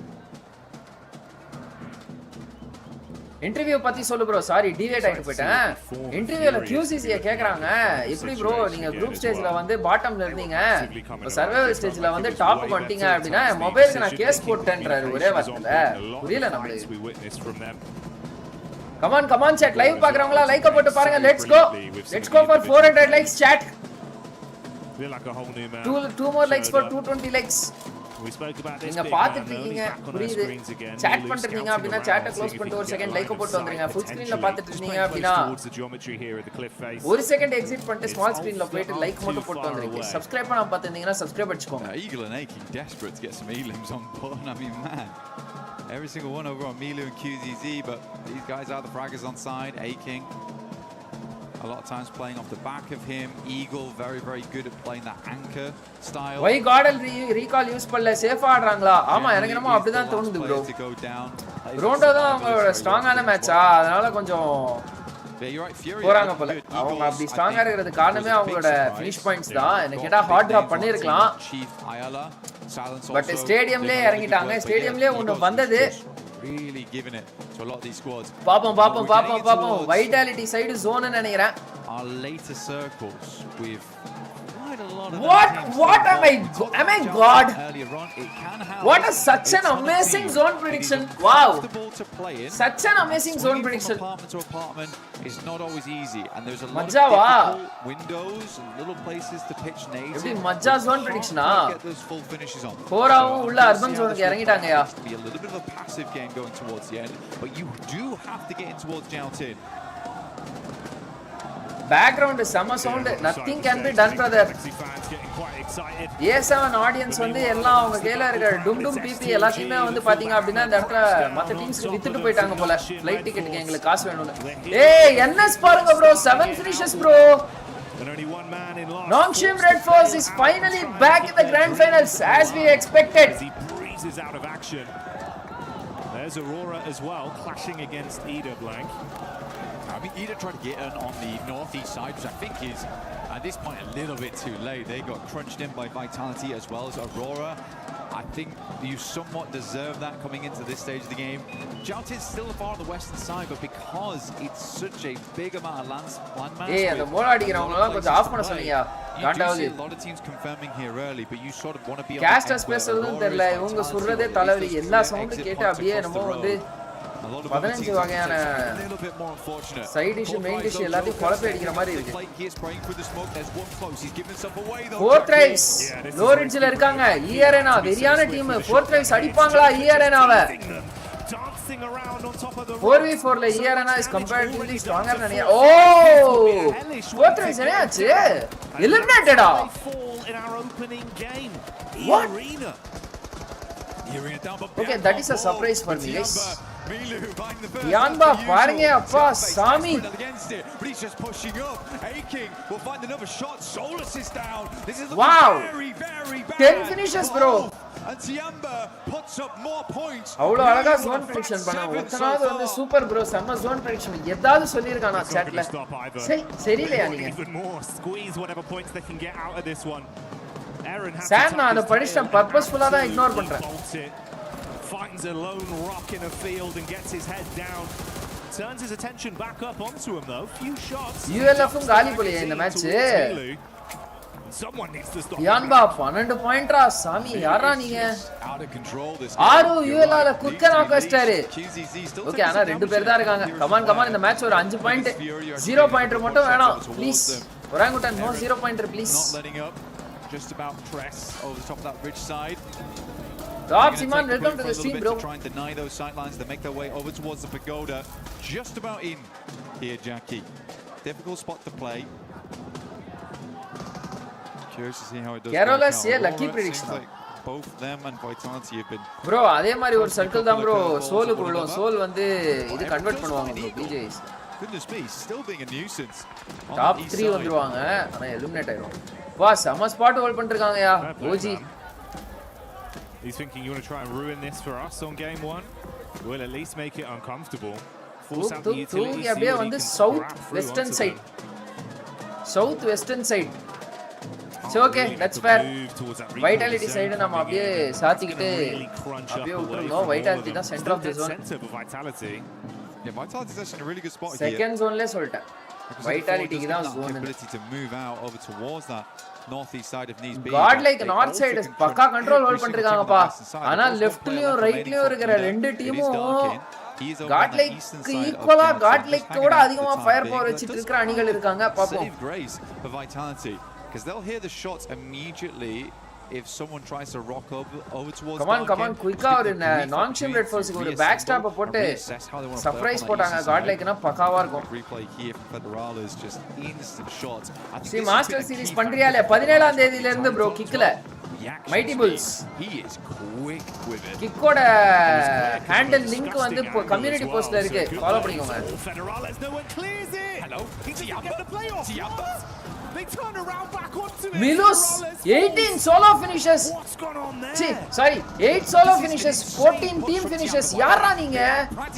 Interview பத்தி சொல்லு bro. Sorry டிவேட் ஆயிட்டு போயிட்டேன். இன்டர்வியூல QCC கேக்குறாங்க எப்படி bro நீங்க group ஸ்டேஜ்ல வந்து பாட்டம்ல இருந்தீங்க, சர்வைவல் ஸ்டேஜ்ல வந்து டாப்க்கு வந்துட்டீங்க அப்படினா மொபைலுக்கு நான் கேஸ் போட்டேன்றாரு ஒரே வார்த்தையில. புரியல நமக்கு. Come on chat லைவ் பாக்குறவங்களா லைக் போட்டு பாருங்க. Let's go for 400 likes chat. Two more likes for 220 likes. நீங்க பாத்துட்டு இருக்கீங்க புரியுது. சாட் பண்றீங்க அப்படினா சாட்டை க்ளோஸ் பண்ணிட்டு ஒரு செகண்ட் லைக் போட்டு வந்துருங்க. ஃபுல் ஸ்கிரீன்ல பாத்துட்டு இருக்கீங்க அப்படினா ஒரு செகண்ட் எக்ஸிட் பண்ணிட்டு ஸ்மால் ஸ்கிரீன்ல போயிட்டு லைக் மட்டும் போட்டு வந்துருங்க. சப்ஸ்கிரைப் பண்ணாம பாத்துட்டீங்கன்னா subscribe அடிச்சுக்கோங்க. Eagle and Aching desperate to get some elims on board. I mean man, every single one over on Milu and QZZ, but these guys are the fraggers on side. Aching a lot of times playing off the back of him. Eagle very good at playing that anchor style. Why GodL recall use பண்ணல சேஃபா ஆடுறாங்களா? ஆமா எனக்கு என்னமோ அப்படிதான் தோணுது bro. Rondo தான் அவங்களோட ஸ்ட்ராங்கான மேட்சா, அதனால கொஞ்சம் போறாங்க போல. அவங்க அப்படி ஸ்ட்ராங்கா இருக்கிறது காரணமே அவங்களோட ஃபினிஷ் பாயிண்ட்ஸ் தான். எனக்கு கேட்டா ஹாட் டிராப் பண்ணிருக்கலாம். பட் ஸ்டேடியம்லயே இறங்கிட்டாங்க. ஸ்டேடியம்லயே ஒன்னு வந்தது. Really giving it to a lot of these squads. பாப்போம். வைட்டாலிட்டி சைடு ஜோன் நினைக்கிறேன். Our later circles with quite a lot of What am I god? What a such an amazing zone prediction. Wow. Such an amazing zone prediction. Apartment to apartment is not always easy and there's a lot Majava. of difficult windows and little places to pitch nades. எப்படி மஜா zone prediction Get those full finishes on. போறாவும் உள்ள urban ஜோனுக்கு இறங்கிட்டாங்கயா. Be a little bit of a passive game going towards the end, but you do have to get in towards Joutin. Background sama sound, nothing can be done brother. A7 audience வந்து எல்லாம் அவங்க கையில இருக்க டும் BP எல்லாத்தையுமே வந்து பாத்தீங்க அப்படினா இந்த இடத்துல மத்த டீம்ஸ்க்கு வித்துட்டு போயிட்டாங்க போல. ஃளைட் டிக்கெட்டுக்கு எங்களுக்கு காசு வேணும்னு. ஏய் NS பாருங்க bro, 7 finishes bro. Nongshim Red Force is finally back in the grand finals as we expected. He breezes out of action. There's Aurora as well, clashing against EWC. I mean, Ida tried to get in on the northeast side, which I think is, at this point, a little bit too late. They got crunched in by Vitality as well as Aurora. I think you somewhat deserve that coming into this stage of the game. Joutin's still far on the western side, but because it's such a big amount of landmass... Hey, அந்த மோல அடிக்கிறவங்கள கொஞ்சம் of பண்ண சொல்லுங்க. You do see a lot of teams confirming here early, but you sort of want to be on Caster specialனு தெரியல. இவங்க சொல்றதே தலைவலி. எல்லா sound கேட்டு அப்படியே நம்ம வந்து 15 வகையான சைடு டிஷ் மெயின் டிஷ் எல்லாத்தையும் குழப்பி அடிக்கிற மாதிரி இருக்கு. 4th ரைஸ் லோ ரிட்ஜ்ல இருக்காங்க. ERNA வெரியான டீம். 4th ரைஸ் அடிப்பாங்களா ERNAவை? 4v4 ல ERNA is comparatively stronger நினைக்கிறேன். ஓ 4th ரைஸ் என்னாச்சு? எலிமினேட்டடா? What? Okay, that is a surprise for me guys. Yanba பாருங்க அப்பா சாமி. But he's just pushing up. Aching will find another shot. Solus is down. This is wow. very bad. 10 finishes bro. And Tiamba puts up more points. அவ்வளவு அழகா zone prediction பண்ணா. ஒத்தனாவது வந்து super bro. செம்ம zone prediction. ஏதாவது சொல்லிருக்கானா chatல? சரியில்லையா நீங்க? Squeeze whatever points they can get out of this one. Sir நான் அத படிச்சேன் பர்பஸ்ஃபுல்லா தான் இக்னோர் பண்றேன். Finds a lone rock in a field and gets his head down. Turns his attention back up onto him though. Few shots. ULF காலி போலயே இந்த match. Someone needs to stop. யான்பா 12 பாயிண்ட்ரா சாமி யாரா நீங்க? ஆறு ULL குக்க நாக் வச்சிட்டாரு. Okay ஆனா ரெண்டு பேர் தான் இருக்காங்க. கமான் இந்த மேட்ச் ஒரு 5 பாயிண்ட் 0 பாயிண்டர் மட்டும் வேணாம் please. Orangutan no 0 pointer please. Just about press over the top of that ridge side. Top Simon, welcome to the stream, bro. Try and deny those sidelines. They make their way over towards the pagoda. Just about in here, Jackie. Difficult spot to play. Curious to see how it does. Carolus, yeah, lucky prediction. Like both them and Vitality have been. Bro, அதே மாதிரி ஒரு circle தான் bro. சோலுக்கு உள்ளோம். Soul வந்து இது convert பண்ணுவாங்க bro. BJs. Goodness me, still being a nuisance. Top 3 வந்துருவாங்க. ஆனா எலிமினேட் ஆயிடும். வா சம ஸ்பாட் ஹோல்ட் பண்ணிருக்காங்கயா. OG. He's thinking you want to try and ruin this for us on game 1. We'll at least make it uncomfortable. Force out the utilities. அப்படியே வந்து south western side. South western side. So okay let's fair. Vitality side நம்ம அப்படியே சாத்திக்கிட்டு அப்படியே விட்டுறோம். Vitality தான் centre of the zone. Yeah, Vitality is actually in a really good spot here. Second zoneல சொல்லிட்டேன். வைட்டாலிட்டிக்கு தான் zone. Ability to move out over towards that northeast side of Knees B. GodLike north side பக்கா control hold பண்ணிருக்காங்கப்பா. ஆனா லெஃப்ட்லயும் ரைட்லயும் இருக்கிற ரெண்டு டீமும் GodLike ஈக்குவலா GodLike ஓட அதிகமா ஃபயர் பவர் வச்சிட்டு இருக்கிற அணிகள் இருக்காங்க. பாப்போம். Save grace for Vitality because they'll hear the shots immediately if someone tries to rock over towards. Come on quick ஆ ஒரு Nongshim Red Force க்கு ஒரு பேக் ஸ்டாப் போட்டு சர்ப்ரைஸ் போட்டாங்க. GodLikeனா பக்காவா இருக்கும். Replay here for Federal is just instant shots. சி master series பண்றியால 17ஆம் தேதியில இருந்து bro கிக்ல Mighty Bulls. He is quick with it. கிக்கோட ஹேண்டில் லிங்க் வந்து கம்யூனிட்டி போஸ்ட்ல இருக்கு. ஃபாலோ பண்ணிக்கோங்க. Federal as no one clears it. Hello. He doesn't get the playoff. They turn around back onto it. Milus 18 solo finishes. What's gone on there? See, sorry, 8 solo finishes, 14 team finishes. யாரா நீங்க?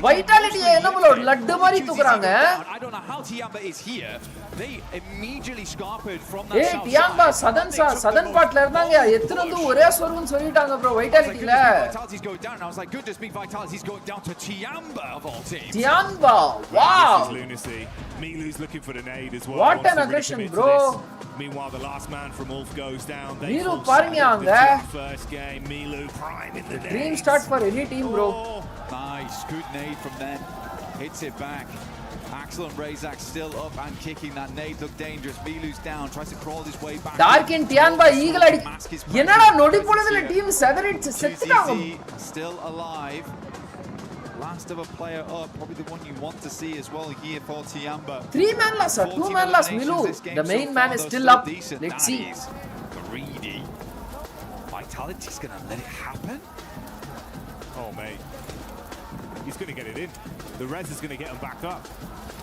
Vitality என்னமோ லட்டு மாதிரி தூக்குறாங்க. I don't know how Tiamba is here. They immediately scarpered from that. ஏய் Tiamba Sathan பார்ட்ல இருந்தாங்க. எத்தனை வந்து ஒரே சொருன்னு சொல்லிட்டாங்க bro Vitalityல. Vitality's going down. I was like, goodness me, Vitality's going down to Tiamba of all teams. Tiamba, wow. This is lunacy. Milu's looking for the nade as well. What an aggression, bro. Meanwhile, the last man from Ulf goes down. Milu பாருங்க அங்க. First game, Milu prime in the dream start for any team, bro. Nice, good nade from them. Hits it back. Axel and Razak still up and kicking. That nade looked dangerous. Milu's down, tries to crawl his way back. Dark in Tiamba eagle அடி. என்னடா நொடி போனதுல team செத்துட்டாங்க. Still alive. Last of a player up, probably the one you want to see as well here for Tiamba. 3-man loss, 2-man loss, Milu. The main man is still up. Let's see. Greedy. Vitality's gonna let it happen? Oh, mate. He's gonna get it in. The res is gonna get him back up.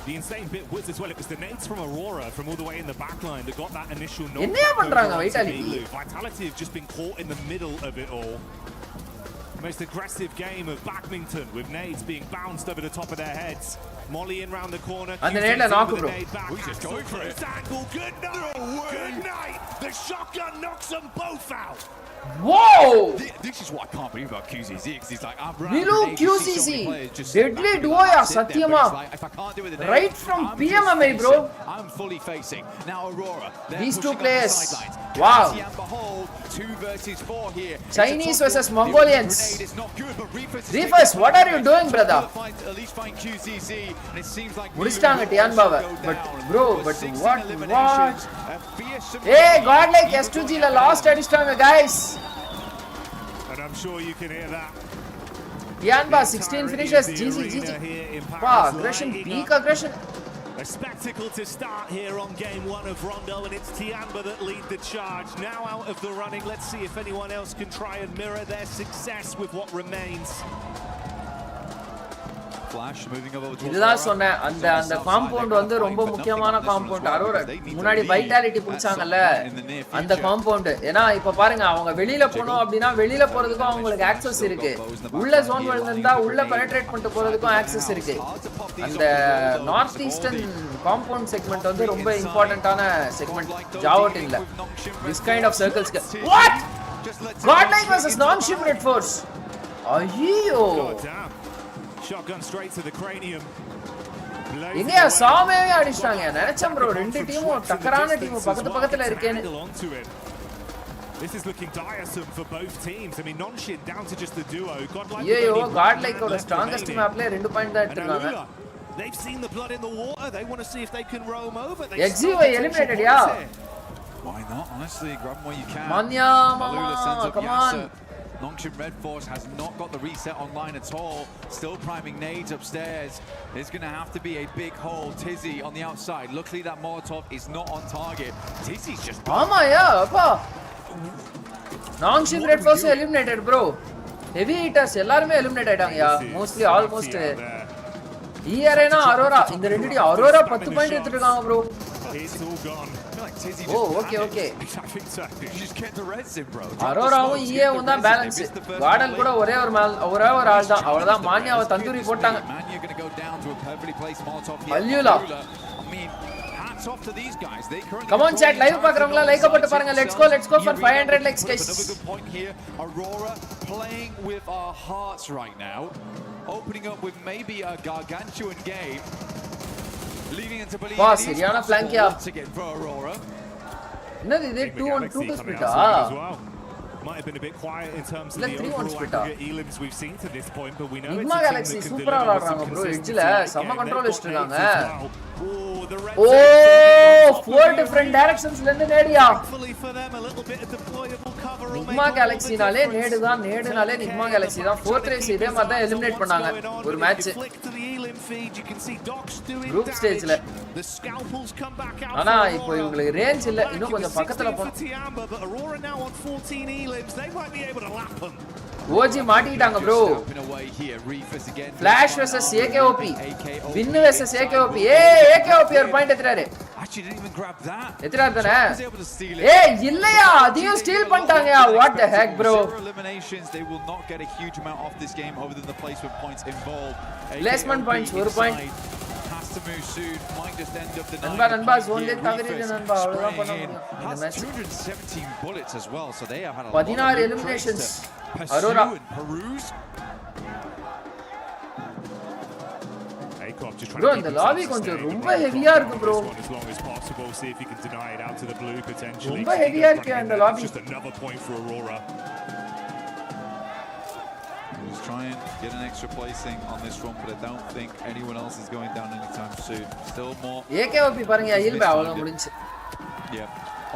The insane bit was as well, it was the nades from Aurora from all the way in the back line that got that initial knock. என்னையா பண்றாங்க Vitality? Vitality have just been caught in the middle of it all. Most aggressive game of badminton with nades being bounced over the top of their heads. Molly in round the corner. And the nade knock, bro. We're just going for it. Angle. Good night. Good night. The shotgun knocks them both out. Whoa! This is what I can't believe about QZZ, because he's like, I'm running. Milu QZZ, deadly duo ya, Satyama. Right from PMMA, bro. I'm fully facing. Now Aurora. These two players. Wow. Behold, 2 versus 4 here. Chinese versus Mongolians. Reefers, what are you doing, brother? At least find QZZ, and it seems like முடிச்சிட்டாங்க Tianbaவை. But bro, but what? Hey, GodLike S2G la last அடிச்சிட்டாங்க guys. And I'm sure you can hear that. Tianba 16 finishes. GG. Wow, aggression, peak aggression. A spectacle to start here on game 1 of Rondo, and it's Tiamba that lead the charge. Now out of the running, let's see if anyone else can try and mirror their success with what remains. Flash moving over to இதுதான் சொன்னேன் அந்த compound வந்து ரொம்ப முக்கியமான compound Arora முன்னாடி vitality புடிச்சாங்கல்ல அந்த compound ஏனா இப்ப பாருங்க அவங்க வெளியில போறோம் அப்படினா வெளியில போறதுக்கு அவங்களுக்கு ஆக்சஸ் இருக்கு உள்ள ஜோன் வந்திருந்தா உள்ள பெனட்ரேட் பண்ணிட்டு போறதுக்கும் ஆக்சஸ் இருக்கு அந்த நார்த் ஈஸ்டர்ன் காம்பவுண்ட் செக்மெண்ட் வந்து ரொம்ப இம்பார்ட்டன்ட்டான செக்மெண்ட் ஜாவா டீம்ல this kind of circles what GodLike versus non-ship red force ஐயோ Shotgun straight to the cranium. இங்கயா சாமேவே அடிச்சாங்க நினைச்சேன் bro ரெண்டு டீமும் டக்கரான டீம் பக்கத்துல இருக்கேன்னு This is looking tiresome for both teams. I mean non-shit down to just the duo. GodLike ஓட strongest mapல 2 point தான் எடுத்துட்டாங்க. They've seen the blood in the water. They want to see if they can roam over. XU eliminated ya. Why not? Honestly, grab them where you can. Manya mama, come on. Nongshin Red Force has not got the reset online at all. Still priming nades upstairs. There's going to have to be a big hole. Tizzy on the outside. Luckily that Molotov is not on target. Tizzy's just... Mama, yeah, appa. Nongshin Red Force eliminated, bro. Heavy hitters, எல்லாருமே eliminated ஆயிட்டாங்க. Mostly, almost. ERA Aurora. இந்த ரெண்டு team Aurora 10 point எடுத்துட்டு இருக்காங்க, bro. It's all gone. Oh, okay. I think so. Just get the reds in, bro. Auroraவும் EA தான் balance. Garden கூட ஒரே ஒரு ஆள் தான். அவளதான் மான்யாவை தந்தூரி போட்டாங்க. Manya going to go down to a perfectly placed Molotov here. Allula. I mean, hats off to these guys. They currently Come on chat, live பார்க்கறவங்களா like போட்டு பாருங்க. Let's go for 500 likes guys. Another good point here. Aurora playing with our hearts right now. Opening up with maybe a gargantuan game. Leading into believe சரியான flank யா. என்னது இது 2-1-2 split Might have been a bit quiet in terms of the overall elims we've seen to this point, but we know Enigma Galaxy super ஆடுறாங்க bro எட்ஜ்ல செம்ம control வச்சிருக்காங்க. Oh, 4 different directions ல இருந்து நேடியா. Enigma Galaxy நாலே நேடுனாலே Enigma Galaxy தான் 4th race இதே மாதிரி தான் எலிமினேட் பண்ணாங்க ஒரு மேட்ச் குரூப் ஸ்டேஜ்ல. ஆனா இப்போ இவங்களுக்கு ரேஞ்ச் இல்ல இன்னும் கொஞ்சம் பக்கத்துல போணும். OG மாட்டிட்டாங்க bro. Flash versus AKOP. Win versus AKOP. AKOP ஒரு point எடுத்துறாரு. actually didn't even grab that. Was able to steal it. Hey, illaya, adiyum steal பண்ணிட்டாங்கயா. What the heck, bro? Zero eliminations. They will not get a huge amount off this game other than the placement points involved. Placement points, 1 point. Has to move soon. Might just end up the நண்பா zone ல தவறிடு நண்பா. அவ்வளவுதான் பண்ண முடியும். Has 217 bullets as well. So they have had a 16 eliminations. Aurora Peruse. Bro, இந்த lobby கொஞ்சம் ரொம்ப ஹெவியா இருக்கு bro. ரொம்ப ஹெவியா இருக்கு அந்த lobby. Just another point for Aurora. He's trying to get an extra placing on this run, but I don't think anyone else is going down anytime soon. Still more. AKOP பாருங்க இல்ல அவ்வளவு முடிஞ்சு. Yeah,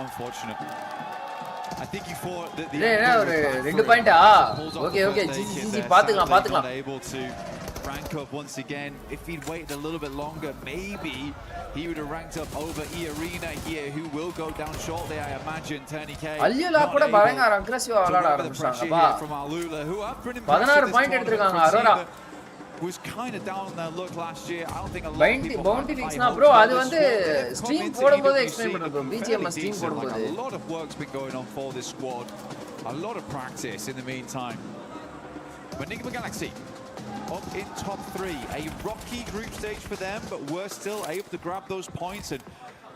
unfortunate. I think you thought that the ஒரு 2 பாயிண்டா? Okay G பாத்துக்கலாம். Able to rank up once again. If he'd waited a little bit longer, maybe he would have ranked up over E-Arena here, who will go down shortly, I imagine. Turnike. Allula கூட பயங்கர அக்ரெசிவா விளையாட ஆரம்பிச்சாங்கப்பா. 16 point எடுத்துட்டாங்க Aurora. Was kind of down on their look last year. I don't think a lot of people bounty fix na bro adu vandu stream போடும்போது explain பண்றோம் bro BGM stream போடும்போது. A lot of work's been going on for this squad. A lot of practice in the meantime. But Enigma Galaxy up in top 3, a rocky group stage for them, but we're still able to grab those points, and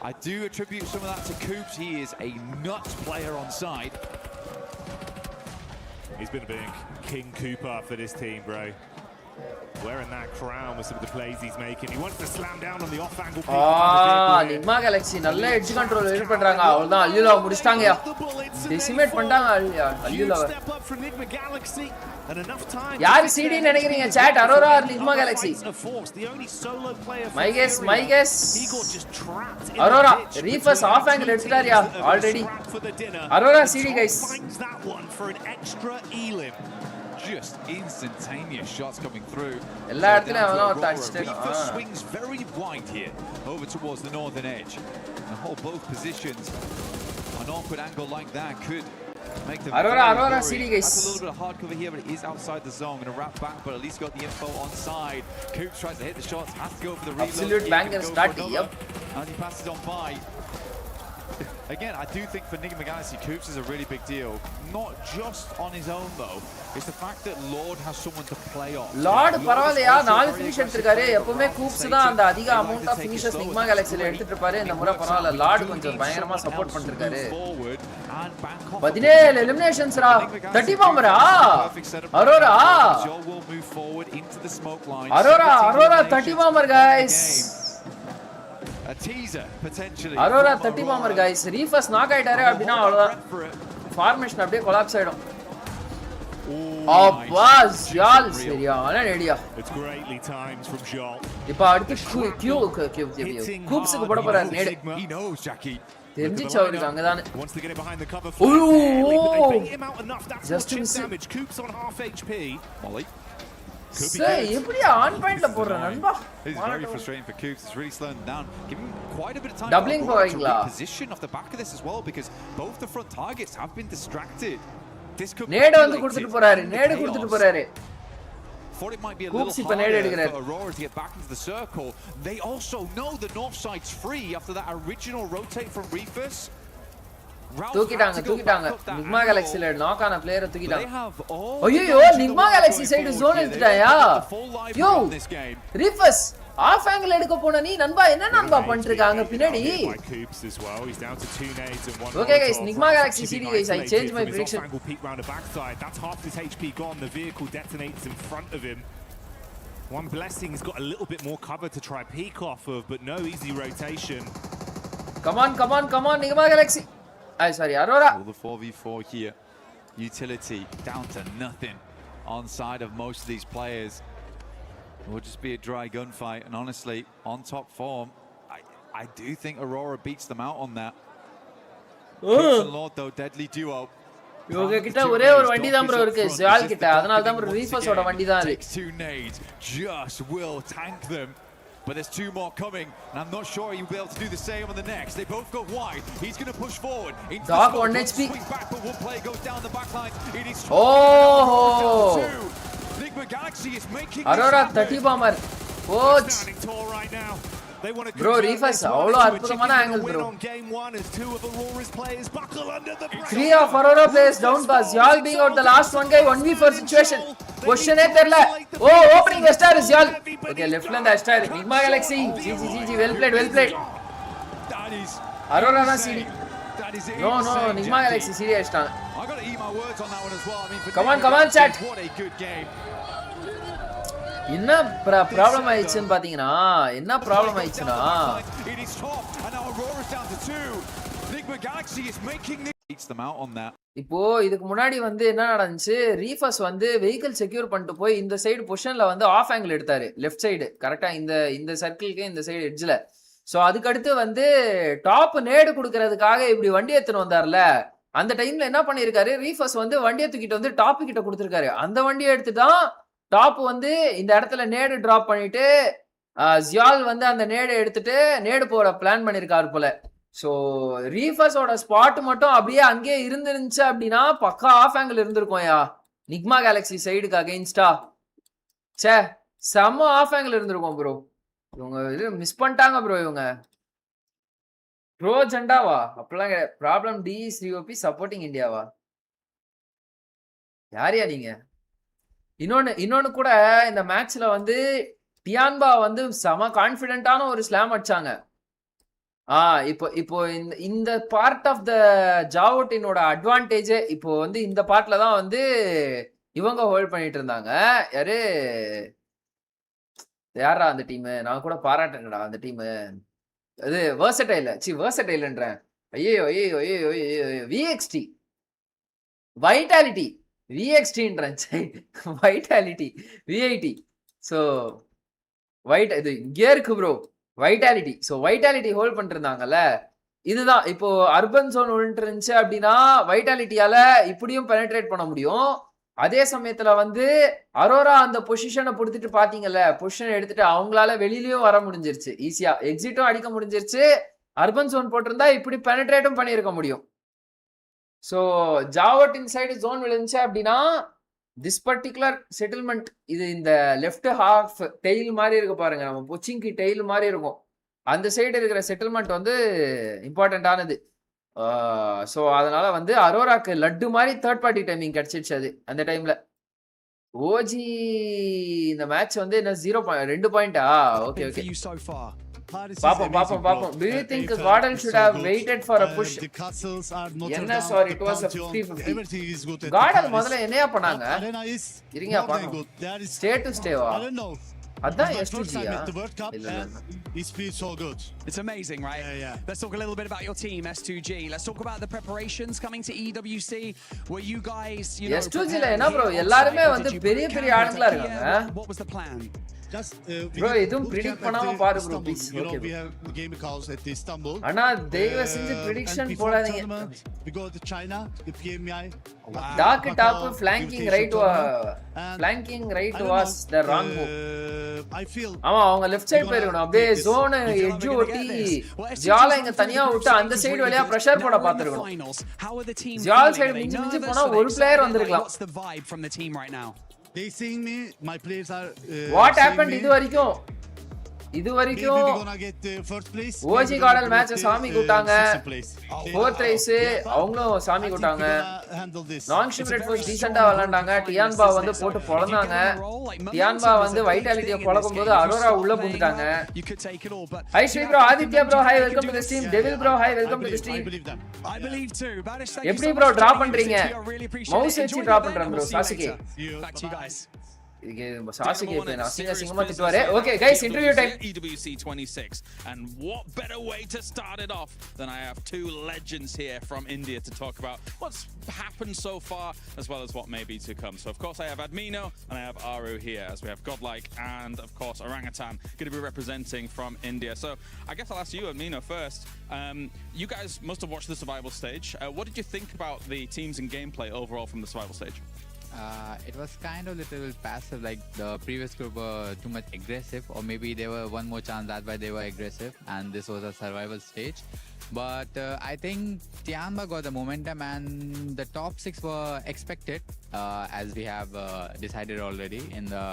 I do attribute some of that to Coops. He is a nuts player on side. He's been a big King Cooper for this team, bro. Wearing that crown with some of the plays he's making. He wants to slam down on the off angle. Enigma Galaxy நல்ல edge control இது பண்றாங்க. அவ்வளவுதான் அல்லுலா முடிச்சிட்டாங்கயா. Decimate பண்ணிட்டாங்க அல்லுலா. யார் CD நினைக்கிறீங்க chat Aurora or Enigma Galaxy? My guess Aurora Reefers off angle எடுத்துட்டாரியா already. Aurora CD guys. Just instantaneous shots coming through. எல்லா இடத்துலயும் அவன் touched. Reefers swings very wide here over towards the northern edge. And hold both positions. An awkward angle like that could make them Aurora CD guys. That's a little bit of hard cover here, but it is outside the zone. Gonna wrap back, but at least got the info on side. Coops tries to hit the shots, has to go for the reload. Absolute banger start. Yep. And he passes on by. Again, I do think for Enigma Galaxy, Coops is a really big deal. Not just on his own though. It's the fact that Lord has someone to play off. Lord பரவாயில்லையா 4 finish எடுத்துட்டாரு. எப்பவுமே Coops தான் அந்த அதிக amount of finishes Enigma Galaxy ல எடுத்துட்டு இருப்பாரு. இந்த முறை பரவாயில்லை. Lord கொஞ்சம் பயங்கரமா சப்போர்ட் பண்ணிருக்காரு. 17 eliminations raw. 30 bomber-ஆ? Aurora. Aurora 30 bomber guys. A teaser potentially. Aurora 30 bomber guys. Reefers knock ஆயிட்டாரு அப்படினா அவ்வளவுதான். Formation அப்படியே collapse ஆயிடும். Abbas Jal சரியான idea. It's greatly timed from Jal. இப்ப அடுத்து கூப்ஸ்க்கு போட போறாரு நேடு. He knows Jackie. தெரிஞ்சிச்சு அவருக்கு அங்கதானே. Wants to get it behind the cover. Just damage. Coops on half HP. Molly. Say, எப்படி on point ல போற நண்பா? This is very frustrating for Coops. It's really slowing down. Giving him quite a bit of time Doubling to position off the back of this as well, because both the front targets have been distracted. This could நேடு வந்து கொடுத்துட்டு போறாரு. நேடு கொடுத்துட்டு போறாரு. Thought it might be a little harder for Aurora to get back into the circle. They also know the north side's free after that original rotate from Reefers. தூக்கிட்டாங்க Enigma Galaxy ல knock ஆன பிளேயரை தூக்கிட்டாங்க. ஐயோ Enigma Galaxy side zone எடுத்துட்டாயா? Yo Reefers off angle எடுக்க போன நீ நண்பா என்ன நண்பா பண்ணிட்டு இருக்காங்க பின்னாடி? Okay guys, Enigma Galaxy CD guys, I changed my prediction. That's half his HP gone. The vehicle detonates in front of him. One Blessing's got a little bit more cover to try peek off of, but no easy rotation. Come on Enigma Galaxy. Sorry, Aurora. The 4v4 here. Utility down to nothing on side of most of these players. It will just be a dry gunfight, and honestly, on top form, I do think Aurora beats them out on that. Lord though, deadly duo. இவங்க கிட்ட ஒரே ஒரு வண்டி தான் bro இருக்கு ஜால் கிட்ட. அதனால தான் bro Reefers ஓட வண்டி தான் இருக்கு. Takes 2 nades, just will tank them. But there's 2 more coming, and I'm not sure he'll be able to do the same on the next. They both go wide. He's going to push forward. Dog 1 HP. Back, but one player goes down the back line. It is Enigma Galaxy is making Aurora 30 bomber. Coach. Right now. They want to bro Reefus அவ்வளவு அற்புதமான angle bro. on game 1 as two of Aurora's players buckle under the pressure. 3 of Aurora players down pass. Y'all being out the last one guy 1v4 situation. Question தெரியல. Oh opening the star is y'all. Okay left land star. Nigma Galaxy. GG well played well played. That is Aurora na CD. That is No Nigma Galaxy CD அடிச்சாங்க. I got to eat my words on that one as well. I mean for come on chat. What a good game. என்ன problem ஆயிடுச்சுன்னு பாத்தீங்கன்னா என்ன problem ஆயிடுச்சுனா it is top and now Aurora's down to 2. Nigma Galaxy is making them out on that. இப்போ இதுக்கு முன்னாடி வந்து என்ன நடந்துச்சு ரீஃபஸ் வந்து வெஹிக்கிள் செக்யூர் பண்ணிட்டு போய் இந்த சைடு பொசிஷன்ல வந்து ஆஃப் ஆங்கிள் எடுத்தாரு லெஃப்ட் சைடு கரெக்டா இந்த சர்க்கிள்க்கு இந்த சைடு எட்ஜ்ல சோ அதுக்கு அடுத்து வந்து டாப் நேடு கொடுக்கறதுக்காக இப்படி வண்டி எடுத்துட்டு வந்தார்ல அந்த டைம்ல என்ன பண்ணிருக்காரு ரீஃபஸ் வந்து வண்டியை தூக்கிட்டு வந்து டாப் கிட்ட கொடுத்துருக்காரு அந்த வண்டியை எடுத்து தான் டாப் வந்து இந்த இடத்துல நேடு டிராப் பண்ணிட்டு ஜியால் வந்து அந்த நேடு எடுத்துட்டு நேடு போற பிளான் பண்ணிருக்காரு போல ஸோ ரீஃபஸோட ஸ்பாட் மட்டும் அப்படியே அங்கேயே இருந்துருந்துச்சு அப்படின்னா பக்கா ஆஃப் ஆங்கிள் இருந்திருக்கும் யா நிக்மா கேலக்ஸி சைடுக்கு அகைன்ஸ்டா சே செம்ம ஆஃப் ஆங்கிள் இருந்திருக்கும் ப்ரோ இவங்க இது மிஸ் பண்ணிட்டாங்க ப்ரோ இவங்க ப்ரோ ஜெண்டாவா அப்பெல்லாம் ப்ராப்ளம் டி SRIOP சப்போர்ட்டிங் இந்தியாவா யாரையா நீங்க இன்னொன்னு கூட இந்த மேட்ச்ல வந்து டியான்பா வந்து செம கான்ஃபிடென்ட்டான ஒரு ஸ்லாம் அடிச்சாங்க இப்போ இந்த பார்ட் ஆஃப் த ஜாவோட்டினோட அட்வான்டேஜ் இப்போ வந்து இந்த பார்ட்ல தான் வந்து இவங்க ஹோல்ட் பண்ணிட்டு இருந்தாங்க யாரா அந்த டீம் நான் கூட பாராட்டேன்டா அந்த டீம் அது வேர்சடைல்ன்றேன் ஐயோ விஎக்ஸ்டி வைட்டாலிட்டி VXTன்றேன் வைட்டாலிட்டி VIT ஸோ இது இங்கே இருக்கு bro vitality so vitality hold பண்ணிருந்தாங்கல்ல இதுதான் இப்போ அர்பன் ஜோன் இருந்துச்சு அப்படின்னா வைட்டாலிட்டியால இப்படியும் பெனட்ரேட் பண்ண முடியும் அதே சமயத்துல வந்து அரோரா அந்த பொசிஷனை கொடுத்துட்டு பாத்தீங்கல்ல பொசிஷன் எடுத்துட்டு அவங்களால வெளியிலயும் வர முடிஞ்சிருச்சு ஈஸியா எக்ஸிட்டும் அடிக்க முடிஞ்சிருச்சு அர்பன் ஜோன் போட்டிருந்தா இப்படி பெனட்ரேட்டும் பண்ணியிருக்க முடியும் ஸோ ஜாவட் இன்சைடு ஜோன் விழுந்துச்சு அப்படின்னா திஸ் பர்டிகுலர் செட்டில்மெண்ட் இது இந்த லெஃப்ட் ஹாஃப் டெய்ல் மாதிரி இருக்கு பாருங்க நம்ம பொச்சிங்கி டெய்ல் மாதிரி இருக்கும் அந்த சைடு இருக்கிற செட்டில்மெண்ட் வந்து இம்பார்ட்டன்டானது ஸோ அதனால வந்து அரோராக்கு லட்டு மாதிரி தேர்ட் பார்ட்டி டைமிங் கிடைச்சிடுச்சு அது அந்த டைம்ல ஓஜி இந்த மேட்ச் வந்து என்ன 2 பாயிண்டா ஓகே பாப்போம் do you think Gordon should have waited for a push என்ன sorry it was a 50-50 Gordon முதல்ல என்னையா பண்ணாங்க இருங்க பாப்போம் stay to stay வா அதான் S2G It feels so good. It's amazing, right? Yeah. Let's talk a little bit about your team, S2G. Let's talk about the preparations coming to EWC. Were you guys, you know, S2G ல என்ன bro எல்லாரும் வந்து பெரிய ஆளுங்களா இருக்காங்க. What was the plan? Just bro இதுவும் predict பண்ணாம பாரு bro please okay we have game calls at Istanbul அண்ணா தயவு செஞ்சு prediction போடாதீங்க we go to China the PMI dark top flanking right was the wrong move I feel ஆமா அவங்க left side போயிரணும் அப்படியே zone edge ஒட்டி ஜால இங்க தனியா விட்டு அந்த சைடு வழியா பிரஷர் போட பாத்துறோம் ஜால் சைடு மிஞ்சி போனா ஒரு பிளேயர் வந்திருக்கலாம் What's the vibe from the team right now? They seeing me, my players are what happened இது வரைக்கும் ஓஜி கார்டல் மேட்ச் சாமி கூட்டாங்க ஃபோர்த் ரைஸ் அவங்களும் சாமி கூட்டாங்க நான் ஷிப்ரெட் ஃபோர்ஸ் டீசெண்டா விளையாண்டாங்க டியான்பா வந்து போட்டு பொளந்தாங்க டியான்பா வந்து வைட்டாலிட்டியை பொளக்கும் போது அரோரா உள்ள புந்துட்டாங்க hi Sri bro Aditya bro hi welcome to the stream devil bro hi welcome to the stream எப்படி ப்ரோ டிரா பண்றீங்க மவுஸ் வச்சு டிரா பண்றேன் ப்ரோ சாசிகே Okay guys, interview time. EWC 26, and what better way to start it off than I have two legends here from India to talk about what's happened so far as well as what may be to come. So of course I have Admino and I have Aru here, as we have GodLike and of course Orangutan going to be representing from India. So I guess I'll ask you, Admino, first. You guys must have watched the survival stage. What did you think about the teams and gameplay overall from the survival stage? It was kind of little passive, like the previous group were too much aggressive, or maybe they were one more chance, that's why they were aggressive, and this was a survival stage. But I think Tianba got the momentum and the top 6 were expected, as we have decided already in the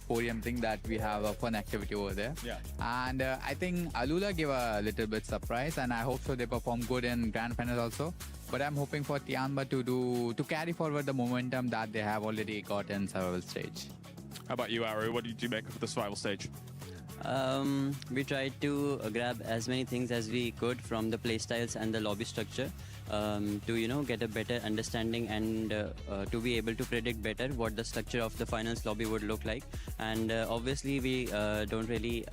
podium thing that we have a fun activity over there. Yeah. And I think Alula gave a little bit surprise, and I hope so they perform good in grand finals also. But I'm hoping for Tianba to carry forward the momentum that they have already got in survival stage. How about you, Aru? What did you make of the survival stage? We tried to grab as many things as we could from the playstyles and the lobby structure to get a better understanding and to be able to predict better what the structure of the finals lobby would look like. And obviously we don't really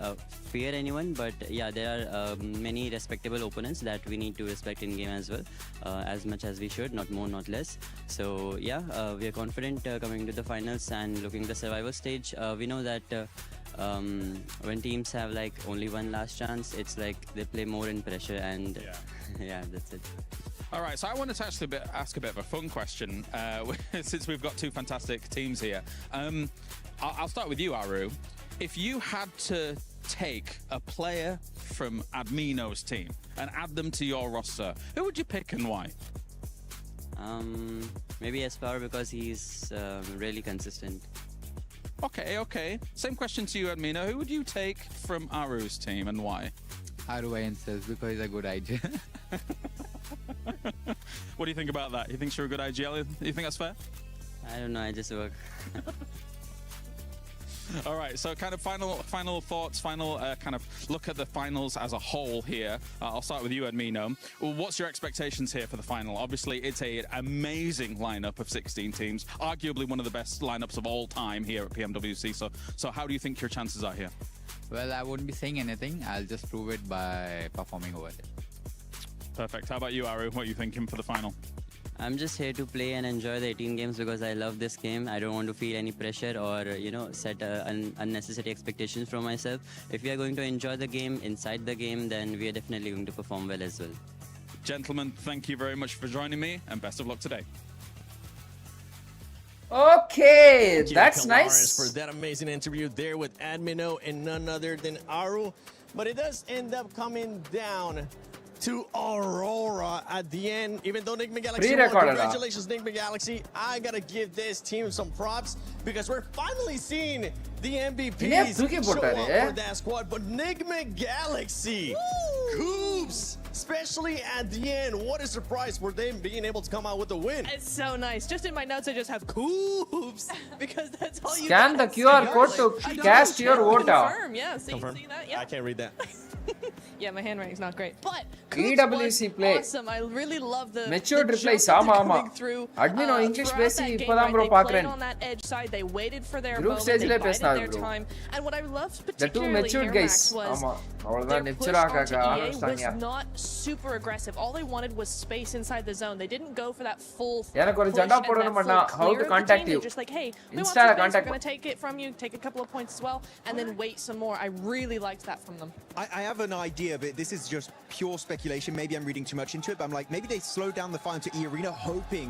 fear anyone, but yeah, there are many respectable opponents that we need to respect in game as well, as much as we should, not more not less. So yeah, we are confident coming to the finals and looking at the survival stage. We know that when teams have like only one last chance, it's like they play more in pressure, and yeah, that's it. All right, so I wanted to actually ask a bit of a fun question since we've got two fantastic teams here. I'll start with you, Aru. If you had to take a player from Admino's team and add them to your roster, who would you pick and why? Maybe Espoir, because he's really consistent. Okay. Same question to you, Admino. Who would you take from Aru's team and why? Aru I insist because he's a good IG. What do you think about that? You think you're a good IGL? You think that's fair? I don't know, I just work. All right, so kind of final thoughts, final kind of look at the finals as a whole here. I'll start with you, Admino. Well, what's your expectations here for the final? Obviously, it's an amazing lineup of 16 teams, arguably one of the best lineups of all time here at PMWC. So how do you think your chances are here? Well, I wouldn't be saying anything. I'll just prove it by performing over there. Perfect. How about you, Aru? What are you thinking for the final? I'm just here to play and enjoy the 18 games because I love this game. I don't want to feel any pressure or, set unnecessary expectations from myself. If we are going to enjoy the game inside the game, then we are definitely going to perform well as well. Gentlemen, thank you very much for joining me and best of luck today. Okay, that's Kalaris, nice. For that amazing interview there with Admino and none other than Aru. But it does end up coming down to Aurora at the end. Even though Nick McGalaxy won, congratulations Nick McGalaxy. I gotta give this team some props because we're finally seeing the MVPs show up for that squad. But Nick McGalaxy, Coops, especially at the end, what a surprise for them being able to come out with a win. It's so nice. Just in my notes, I just have Coops because that's all you Scan the QR code to cast your vote. Confirm, yeah. See that? Yeah. I can't read that. Yeah, my handwriting's not great, but EWC play. Awesome. I really love the matured replays. Ama. Admino English basi ipodan bro paakren. On that edge side, they waited for their group stage le pesna their bro. time. And what I loved The two particularly matured here, guys. Max, was their push onto EA was understand. not super aggressive. All they wanted was space inside the zone. They didn't go for that full எனக்கு ஒரு push ஜண்டா and போடணும் that பண்ணா full how clear to of the contact team. you. They're just like, hey, we want Insta some space, contact we're going to take it from you, take a couple of points as well, and then wait some more. I really liked that from them. I have an idea, but this is just pure speculation. Maybe I'm reading too much into it, but I'm like, maybe they slowed down the final to E-Arena, hoping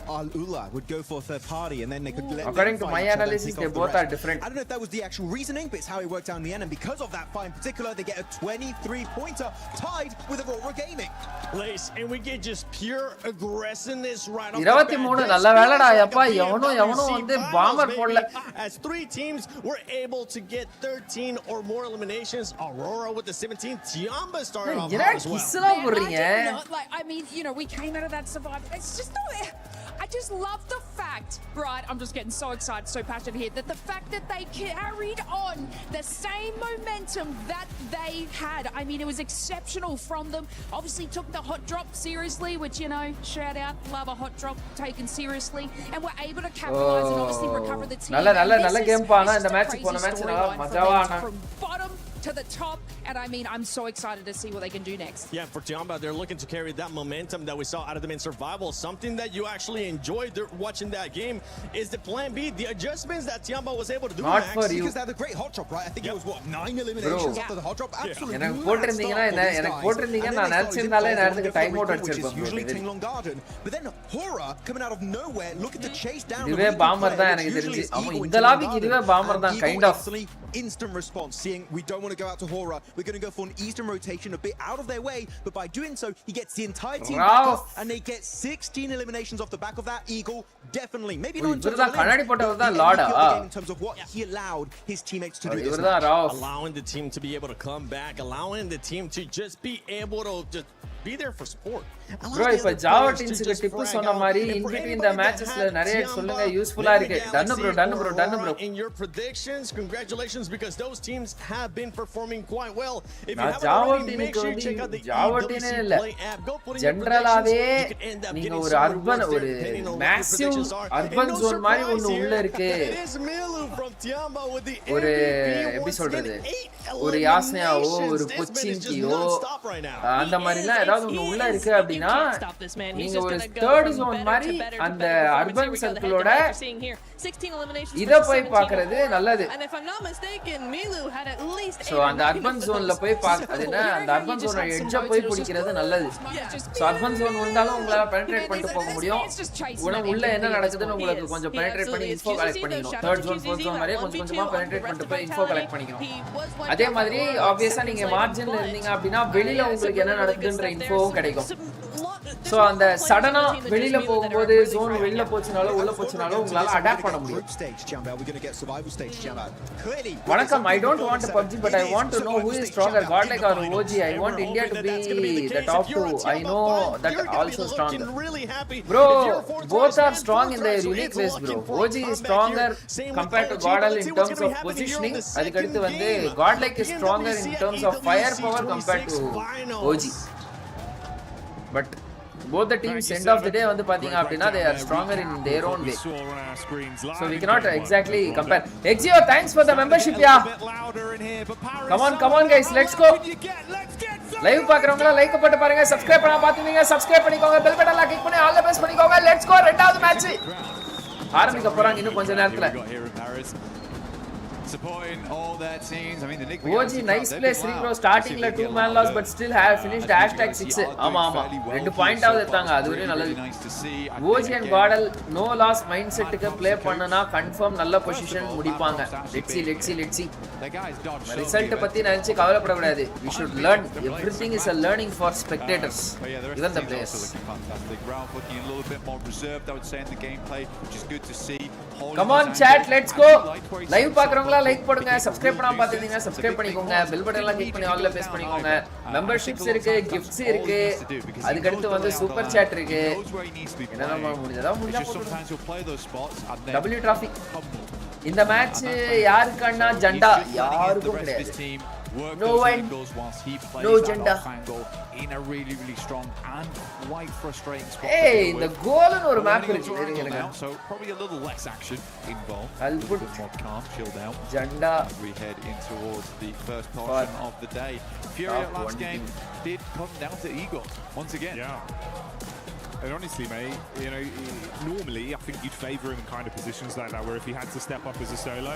Al-Ula would go for a third party, and then they could let according to them my fight each other and analysis, pick they off the both rest. are different. I don't know if that was the actual reasoning, but it's how it worked out in the end, and because of that fight in particular, they get a 23-pointer tied with Aurora Gaming. Lace, and we get just pure aggressiveness right off 23 நல்ல வேலைடா அப்பா எவனோ வந்து bomber போடல. As three teams were able to get 13 or more eliminations, Aurora with the 17, Tiamba started off hot as well. I mean, we came out of that survival. It's just I just love the fact, right? I'm just getting so excited, so passionate here, that the fact that they carried on the same momentum that they had. I mean, it was exceptional from them. Obviously took the hot drop seriously, which, shout out, love a hot drop taken seriously, and were able to capitalize and obviously recover the team. நல்ல game பானா இந்த match போன match நல்லா மஜாவா ஆனா. From bottom to the top, and I mean, I'm so excited to see what they can do next. Yeah, for Tiamba, they're looking to carry that momentum that we saw out of them in survival. Something that you actually enjoyed watching that game is the plan B, the adjustments that Tiamba was able to do. Not for you. Because they had a great hot drop, right? I think it was 9 eliminations after the hot drop. Absolutely. எனக்கு போட்றீங்கன்னா நான் நினைச்சிருந்தாலே நேரத்துக்கு time out அடிச்சிருப்பேன். Usually Tinglong Garden, but then Horror coming out of nowhere, looking to chase down. இதுவே பாமர் தான் எனக்கு தெரிஞ்சு. அவன் இந்த லாபிக்கு இதுவே பாமர் தான் kind of. instant response, seeing we don't want to go out to Hora. We're going to go for an eastern rotation, a bit out of their way, but by doing so, he gets the entire team back up, and they get 16 eliminations off the back of that. Eagle, definitely, maybe not in terms of wins, but in terms of what he allowed his teammates to do this match. Allowing the team to be able to come back, allowing the team to just be able to just be there for sport. Bro, இப்ப Java டீம்ஸ்க்கு tip சொன்ன மாதிரி in between the matchesல நிறைய சொல்லுங்க யூஸ்ஃபுல்லா இருக்கு. Done bro. In your predictions, congratulations, because those teams have been performing quite well. If you haven't ஜாவா already, make sure you check out the டீம்னே EWC இல்ல. Play app. Go put in your ஜெனரலாவே predictions. You can end up நீங்க getting ஒரு some urban rewards ஒரு there, depending on what your massive predictions are. Urban And no zone மாதிரி ஒன்னு surprise உள்ள here, இருக்கு. it is Milu from Tiamba with the ஒரு MVP எப்படி once சொல்றது again, 8 ஒரு யாஸ்னையாவோ eliminations. ஒரு This man is just கொச்சின்கியோ non-stop right now. அந்த மாதிரிலாம் ஏதாவது ஒன்று உள்ள இருக்கு அப்படின்னா நீங்க ஒரு தேர்ட் ஜோன் மாதிரி அந்த அர்பன் சர்க்கிளோட இத போய் பார்க்கிறது நல்லது. சோ அந்த அர்பன் ஜோன்ல போய் அது என்ன அந்த அர்பன் ஜோனோட எட்ஜ போய் பிடிக்கிறது நல்லது. சோ அர்பன் ஜோன் வந்தாலும் உங்களால பெனிட்ரேட் பண்ணிட்டு போக முடியும். உள்ள என்ன நடக்குதுன்னு உங்களுக்கு கொஞ்சம் பெனிட்ரேட் பண்ணி இன்ஃபோ கலெக்ட் பண்ணிக்கணும். தேர்ட் ஜோன் ஃபோர்த் ஜோன் மாதிரியே கொஞ்சம் கொஞ்சமா பெனிட்ரேட் பண்ணிட்டு போய் இன்ஃபோ கலெக்ட் பண்ணிக்கணும். அதே மாதிரி ஆப்வியஸா நீங்க மார்ஜின்ல இருந்தீங்க அப்படின்னா வெளியில உங்களுக்கு என்ன நடக்குதுன்ற இன்ஃபோவும் கிடைக்கும். சோ அந்த சடனா வெளியில போகும்போது ஜோன் வெளியில போச்சுனாலோ உள்ள போச்சுனாலோ உங்களால அடாப்ட் பண்ண முடியும். வணக்கம், I don't want a PUBG but I want to know who is stronger, GodLike or OG. I want India to be the top 2. I know that also stronger. Bro, both are strong in their unique ways bro. OG is stronger compared to GodLike in terms of positioning. அதுக்கு அடுத்து வந்து GodLike is stronger in terms of firepower compared to OG. But both the teams end of the day வந்து பாத்தீங்க அப்படினா they are stronger in their own way, so we cannot exactly compare. Exio, thanks for the membership yeah. Come on guys, let's go. Live பாக்குறவங்க like போட்டு பாருங்க, subscribe பண்ணா பாத்தீங்க subscribe பண்ணிக்கோங்க, bell பட்டன்ல கிளிக் பண்ணி ஆல் தி பெஸ்ட் பண்ணிக்கோங்க. Let's go. ரெண்டாவது மேட்ச் ஆரம்பிக்க போறாங்க இன்னும் கொஞ்ச நேரத்துல. Supporting all their teams. I mean, the Nick OG nice play Sri starting la 2 man loss but still have finished #6. ஆமா 2 பாயிண்ட் ஆவது எடுத்தாங்க, அது வரையும் நல்லது. OG and Godal no loss mindset க்கு ப்ளே பண்ணனா கன்ஃபார்ம் நல்ல பொசிஷன் முடிப்பாங்க. let's see ரிசல்ட் பத்தி நினைச்சு கவலைப்பட கூடாது. we should learn, everything is a learning for spectators, even the players. Ralph looking a little bit more reserved, I would say, in the gameplay, which is good to see. Come on chat, let's go. Live பாக்குறவங்க like போடுங்க, subscribe பண்ணாம பாத்தீங்க subscribe பண்ணிக்கோங்க, bell பட்டன்ல click பண்ணி ஆல்ல press பண்ணிக்கோங்க. Memberships இருக்கு, gifts இருக்கு, அதுக்கு அடுத்து வந்து சூப்பர் சாட் இருக்கு. என்னமா முடிஞ்சதா W டிராஃபி. இந்த மேட்ச் யாருக்குன்னா ஜண்டா யாருக்கும் கிடையாது. No one, no agenda. In a really strong and quite frustrating spot. Hey, the goal in ஒரு map இருக்கு. So probably a little less action involved. I'll put more calm, chilled out. Janda. We head in towards the first portion of the day. Fury at last game did come down to Eagle once again. Yeah. And honestly, mate, you know, normally I think you'd favour him in kind of positions like that, where if he had to step up as a solo,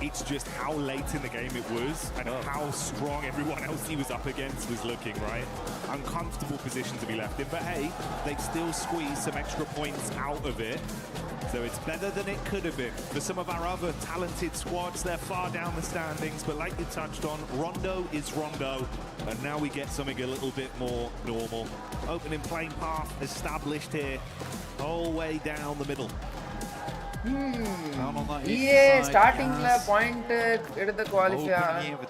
it's just how late in the game it was and how strong everyone else he was up against was looking, right? Uncomfortable position to be left in, but hey, they still squeeze some extra points out of it. So it's better than it could have been. For some of our other talented squads, they're far down the standings, but like you touched on, Rondo is Rondo, and now we get something a little bit more normal. Opening playing path established here, whole way down the middle. starting point எடுத்து qualify.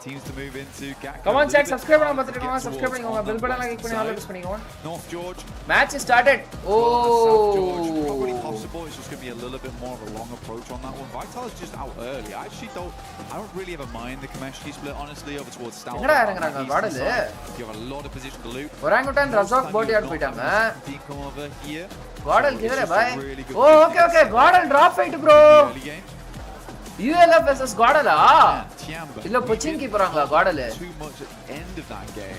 teams to move into. Come on chat, subscribe பண்ணாம பாத்துக்கோங்க, subscribe பண்ணிக்கோங்க, bell பட்டன்ல click பண்ணி all press பண்ணிக்கோங்க. North George match started. Probably possible. It's just going to be a little bit more of a long approach on that one. Vital is just out early. I don't really ever mind the Kameshki split, honestly, over towards Stalin. எங்கடா இறங்குறாங்க caudal? You have a lot of position to loot. Orangutan Razok body out போய்ட்டாங்க. Come over here. GodL கிதர பாய்? Okay GodL drop fight bro. ULF versus Godala. இல்ல பொச்சிங்கி போறாங்க caudal.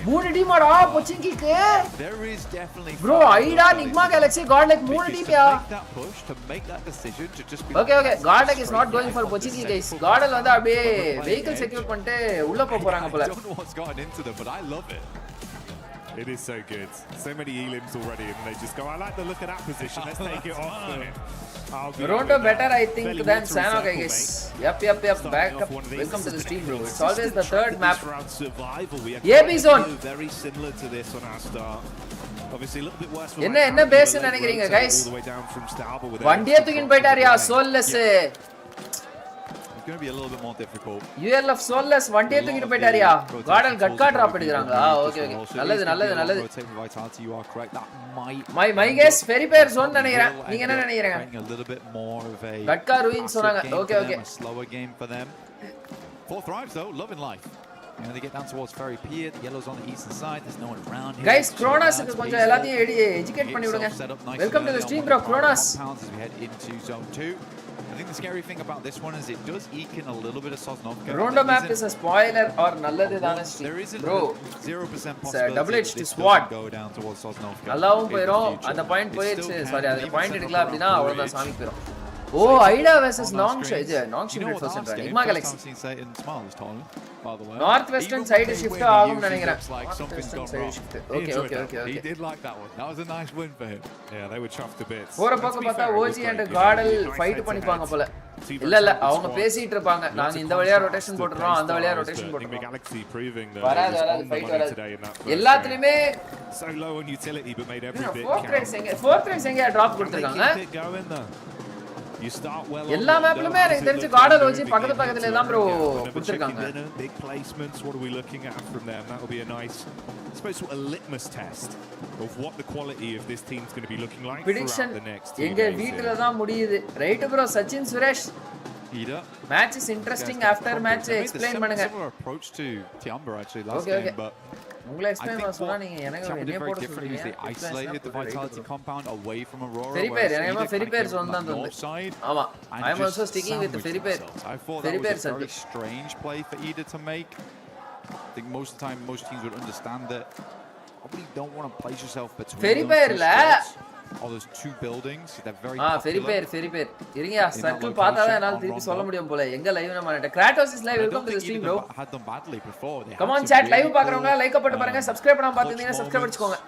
மூணு team ஆடா பொச்சிங்கிக்கு. bro ஐடா நிக்மா கேலக்ஸி godlike மூணு team yeah. Okay godlike is not going for பொச்சிங்கி guys. Caudal வந்து அப்படியே vehicle secure பண்ணிட்டு உள்ள போறாங்க போல. It is so good. So many elims already, and they just go, I like the look of that position. Let's take it off. Rondo better, I think, than Sanok, I guess. Yep. Back up. Welcome to the stream, bro. It's always the third map. AB zone. Very similar to this on our start. Obviously, a little bit worse for என்ன base நினைக்கிறீங்க guys? வண்டியே தூக்கிட்டு போயிட்டாரியா soulless. It's going to be a little bit more difficult. ULF soulless வண்டியே தூக்கிட்டு போயிட்டாரியா? Garden கட்கா drop எடுக்கறாங்களா? Okay. நல்லது. You are correct. That might my guess very fair zone நினைக்கிறேன். நீங்க என்ன நினைக்கிறீங்க? a little bit more of a gatka ruin சொன்னாங்க. Okay. A slower game for them. 4 thrives though, loving life. And they get down towards Ferry Pier, the yellow's on the eastern side, there's no one around here. Guys, Kronos is கொஞ்சம் எல்லாத்தையும் educate பண்ணி விடுங்க. Welcome to the stream, bro. Kronos. As we head into zone 2. I think the scary thing about this one is it does eke in a little bit of Sosnovka. Rondo map is a spoiler or நல்லது தான bro. 0% possibility double edged sword. Go down towards Sosnovka. நல்லாவும் போயிரும். அந்த point போயிடுச்சு. Sorry, அந்த point எடுக்கல அப்படினா அவ்வளவுதான் சாமி போயிரும். Oh, Ida versus Nongsha. Nongsha mid first right. Igma Galaxy. Northwestern side shift ஆகும் நினைக்கிறேன். Northwestern side shift. Okay. He did like that one. That was a nice win for him. Yeah, they were chuffed a bit. போற பக்கம் பார்த்தா OG and Godal fight பண்ணிப்பாங்க போல. இல்ல அவங்க பேசிட்டு இருப்பாங்க. நாங்க இந்த வழியா ரொட்டேஷன் போட்டுறோம், அந்த வழியா ரொட்டேஷன் போட்டுறோம். Galaxy proving that வராது ஃபைட் வராது. எல்லாத்துலயுமே so low on utility but made every bit count. Fourth race எங்க டிராப் கொடுத்திருக்காங்க. You start well. எல்லா மேப்லயுமே எனக்கு தெரிஞ்சு கார்டன் OG பக்கத்துல தான் bro கொடுத்திருக்காங்க. Big placements. What are we looking at from them? That will be a nice, I suppose, a litmus test of what the quality of this team's going to be looking like prediction throughout the next 2 எங்க days. வீட்ல தான் முடியுது. Right bro Sachin Suresh. Ida. Match is interesting after match explain பண்ணுங்க. Similar approach to Tiamba actually last game, but உங்களை explain பண்ண சொன்னா நீங்க எனக்கு என்ன போட சொல்றீங்க? They isolated the vitality compound away from Aurora. Ferrypair எனக்கு Ferrypair zone தான் தோணுது. ஆமா. I am also sticking with the Ferrypair. I thought that was a very strange play for Ida to make. I think most of the time most teams would understand that. Probably don't want to place yourself between Ferrypair la all those 2 buildings. They're very Ferrypair. இருங்க circle பார்த்தா தான் என்னால திருப்பி சொல்ல முடியும் போல. எங்க live நான் மாட்டேன். Kratos is live. Welcome to the stream bro. Had them badly before. Come on chat live பார்க்கறவங்க லைக் போட்டு பாருங்க. சப்ஸ்கிரைப் பண்ணாம பாத்தீங்கன்னா சப்ஸ்கிரைப் பண்ணிக்கோங்க.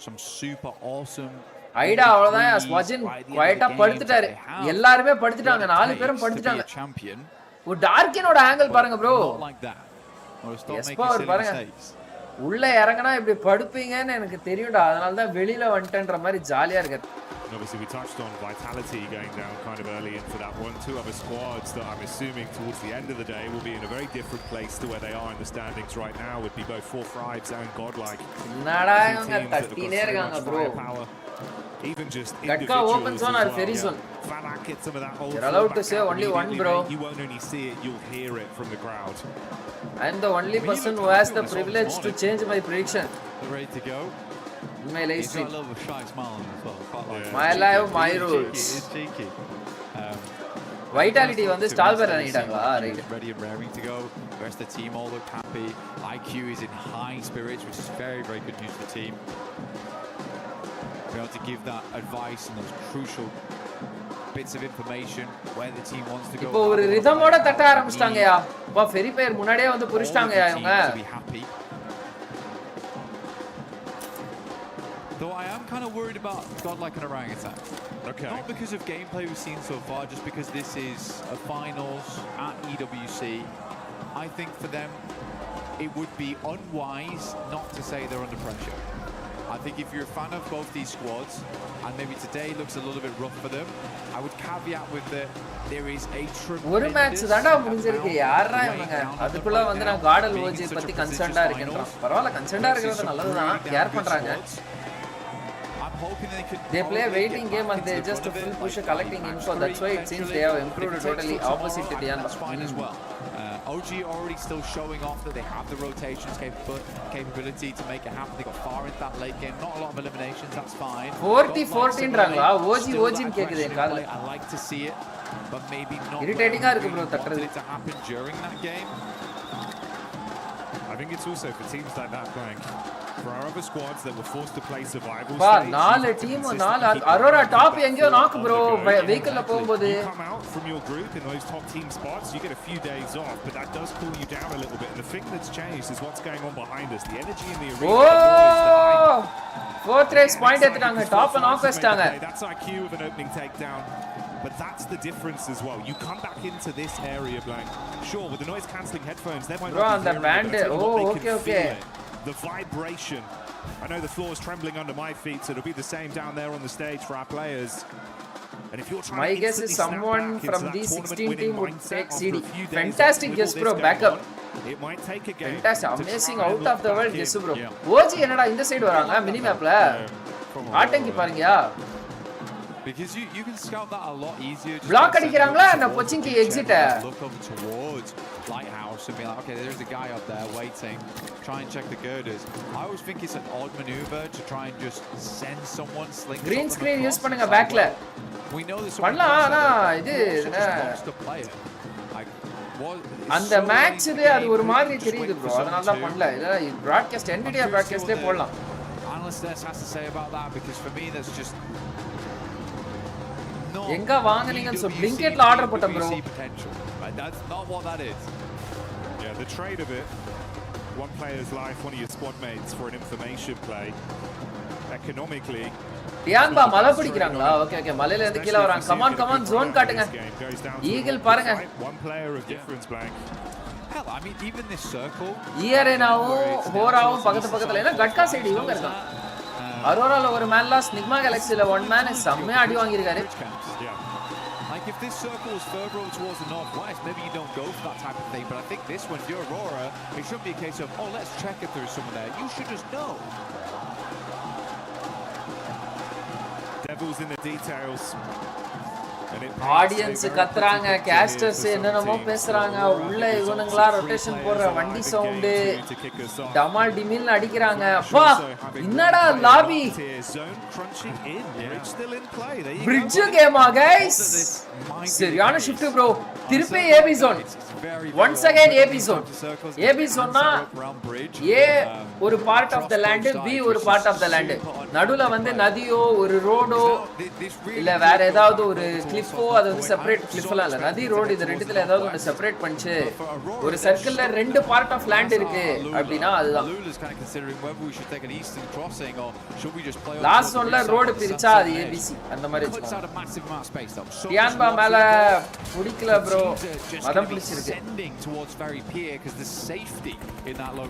Some super awesome ஐடா அவ்வளவுதான். ஸ்வாஜின் குவைட்டா படுத்துட்டாரு. எல்லாரும் படுத்துட்டாங்க. 4 பேரும் படுத்துட்டாங்க. ஒரு டார்க்கினோட ஆங்கிள் பாருங்க bro. எஸ்பவர் பாருங்க. உள்ள இறங்கனா இப்படி படுப்பீங்கன்னு எனக்கு தெரியும்டா. அதனால தான் வெளியில வந்துட்டேன்ற மாதிரி ஜாலியா இருக்கு. Obviously we touched on vitality going down kind of early into that one. 2 other squads that I'm assuming towards the end of the day will be in a very different place to where they are in the standings right now, would be both 4 Thrives and GodLike. என்னடா இவங்க தட்டினே இருக்காங்க bro. Even just Gatka open zone or ferry zone. Fanak hit some of that old. You're allowed to say only one bro. You won't only see it, you'll hear it from the crowd. I am the only person who has the privilege to change my prediction. Ready to go. In my live stream. He's got a little shy smile on as well. My life, my rules. It's cheeky. Vitality வந்து stall பேர் அணிட்டாங்களா? Right. Ready and raring to go. The rest of the team all look happy. IQ is in high spirits, which is very, very good news for the team. Be able to give that advice and those crucial bits of information where the team wants to go. இப்போ ஒரு ரிதமோட தட்ட ஆரம்பிச்சிட்டாங்கயா. வா Ferrypair முன்னாடியே வந்து புடிச்சிட்டாங்கயா இவங்க. Though I am kind of worried about GodLike and Orangutan. Okay. Not because of gameplay we've seen so far, just because this is a finals at EWC. I think for them, it would be unwise not to say they're under pressure. I think if you're a fan of both these squads, and maybe today looks a little bit rough for them, I would caveat with that there is a tremendous ஒரு match தான்டா முடிஞ்சிருக்கு. யாரா இவங்க? அதுக்குள்ள வந்து நான் caudal OG பத்தி கன்சர்ன்டா இருக்கேன்றான். பரவாயில்லை, கன்சர்ன்டா இருக்கிறது நல்லதுதான். கேர் பண்றாங்க. They play a waiting game and they just full push collecting info. That's why it seems they have improved totally opposite to Diana. That's fine as well. OG already still showing off that they have the rotations capability to make it happen. They got far into that late game. Not a lot of eliminations. That's fine. 40-14 ராங்களா? OG ன்னு கேக்குது என் காதுல. I like to see it, but maybe not. Irritating-ஆ இருக்கு bro தட்டறது. To happen during that game. I I think it's also for teams like that, Blank. For our other squads that were forced to play survival பா stage, நாலு team நாலு Arora top எங்கயோ நாக்கு bro வெஹிக்கிள்ல போகும்போது you come out from your group in those top team spots, you get a few days off, but that does cool you down a little bit. And the thing that's changed is what's going on behind us. The energy in the arena. Oh! Fourth race point எடுத்துட்டாங்க top knock வச்சிட்டாங்க. That's IQ with an opening takedown. But that's the difference as well. You come back into this area, Blank. Sure, with the noise cancelling headphones, they might not be the band. Oh, okay. The vibration. I know the floor is trembling under my feet, so it'll be the same down there on the stage for our players. And if you're trying my guess is someone from the 16 team would take CD. Fantastic guess, bro. Backup. It might take a game. Fantastic, amazing, out of the world guess, bro. OG என்னடா இந்த side வராங்க mini மேப்ல. ஆட்டங்கி பாருங்கயா. Because you can scout that a lot easier. Block அடிக்கறாங்களா அந்த பொச்சிங்கி exit. Look over towards Lighthouse and be like, okay, there's a guy up there waiting. Try and check the girders. I always think it's an odd maneuver to try and just send someone sling. Green screen use பண்ணுங்க பேக்ல. We know this. பண்ணலாம்னா இது அந்த மேட்ச்ல அது ஒரு மாதிரி தெரியுது bro. அதனால தான் பண்ணல. இல்ல broadcast NVIDIA broadcastலே போடலாம். Analyst has to say about that because for me that's just எங்க வாங்குனீங்கன்னு சொல்லி பிளிங்கெட்ல ஆர்டர் போட்டேன் bro. That's not what that is. Yeah, the trade of it. One player's life, one of your squad mates for an information play. Economically. டியான்பா மலை பிடிக்கறாங்களா? Okay மலையில இருந்து கீழ வராங்க. Come on zone காட்டுங்க. Eagle பாருங்க. One player of difference, Blank. Hell, I mean even this circle. ஈரேனாவும் ஹோராவும் பக்கத்துல ஏன்னா gatka side இவங்க இருக்காங்க. அரோரால ஒரு மேன் லாஸ் நிக்மா கேலக்சில ஒன் மேன் செம்ம அடி வாங்கி இருக்காரு. Like if this circle is further towards the northwest, maybe you don't go for that type of thing. But I think this one, if you're Aurora, it shouldn't be a case of, oh, let's check if there's someone there. You should just know. Devil's in the details. Audience கத்துறாங்க, casters என்னென்னமோ பேசுறாங்க, உள்ள இவனுங்களா rotation போடுற வண்டி sound டமால் டிமில் அடிக்கிறாங்க. அப்பா என்னடா லாபி பிரிட்ஜ் கேமா கைஸ். சரியான ஷிஃப்ட் ப்ரோ. திருப்பி A B zone. once again A B zone. A B ஜோன்னா ஏ ஒரு part of the land, B ஒரு பார்ட் ஆஃப் தி லேண்ட். நடுவுல வந்து நதியோ ஒரு ரோடோ இல்ல வேற ஏதாவது ஒரு கிளிஃபோ, அது வந்து செப்பரேட் கிளிஃப்லாம் இல்ல, நதி ரோடு, இது ரெண்டுத்துல ஏதாவது ஒன்னு செப்பரேட் பண்ணிச்சு ஒரு சர்க்கிள்ல ரெண்டு பார்ட் ஆஃப் லேண்ட் இருக்கு அப்படினா அதுதான். லாஸ்ட் ஒன்ல ரோடு பிரிச்சா அது ஏபிசி அந்த மாதிரி இருக்கு. டியான்பா மேல புடிக்கல ப்ரோ, மதம் பிடிச்சிருக்கு.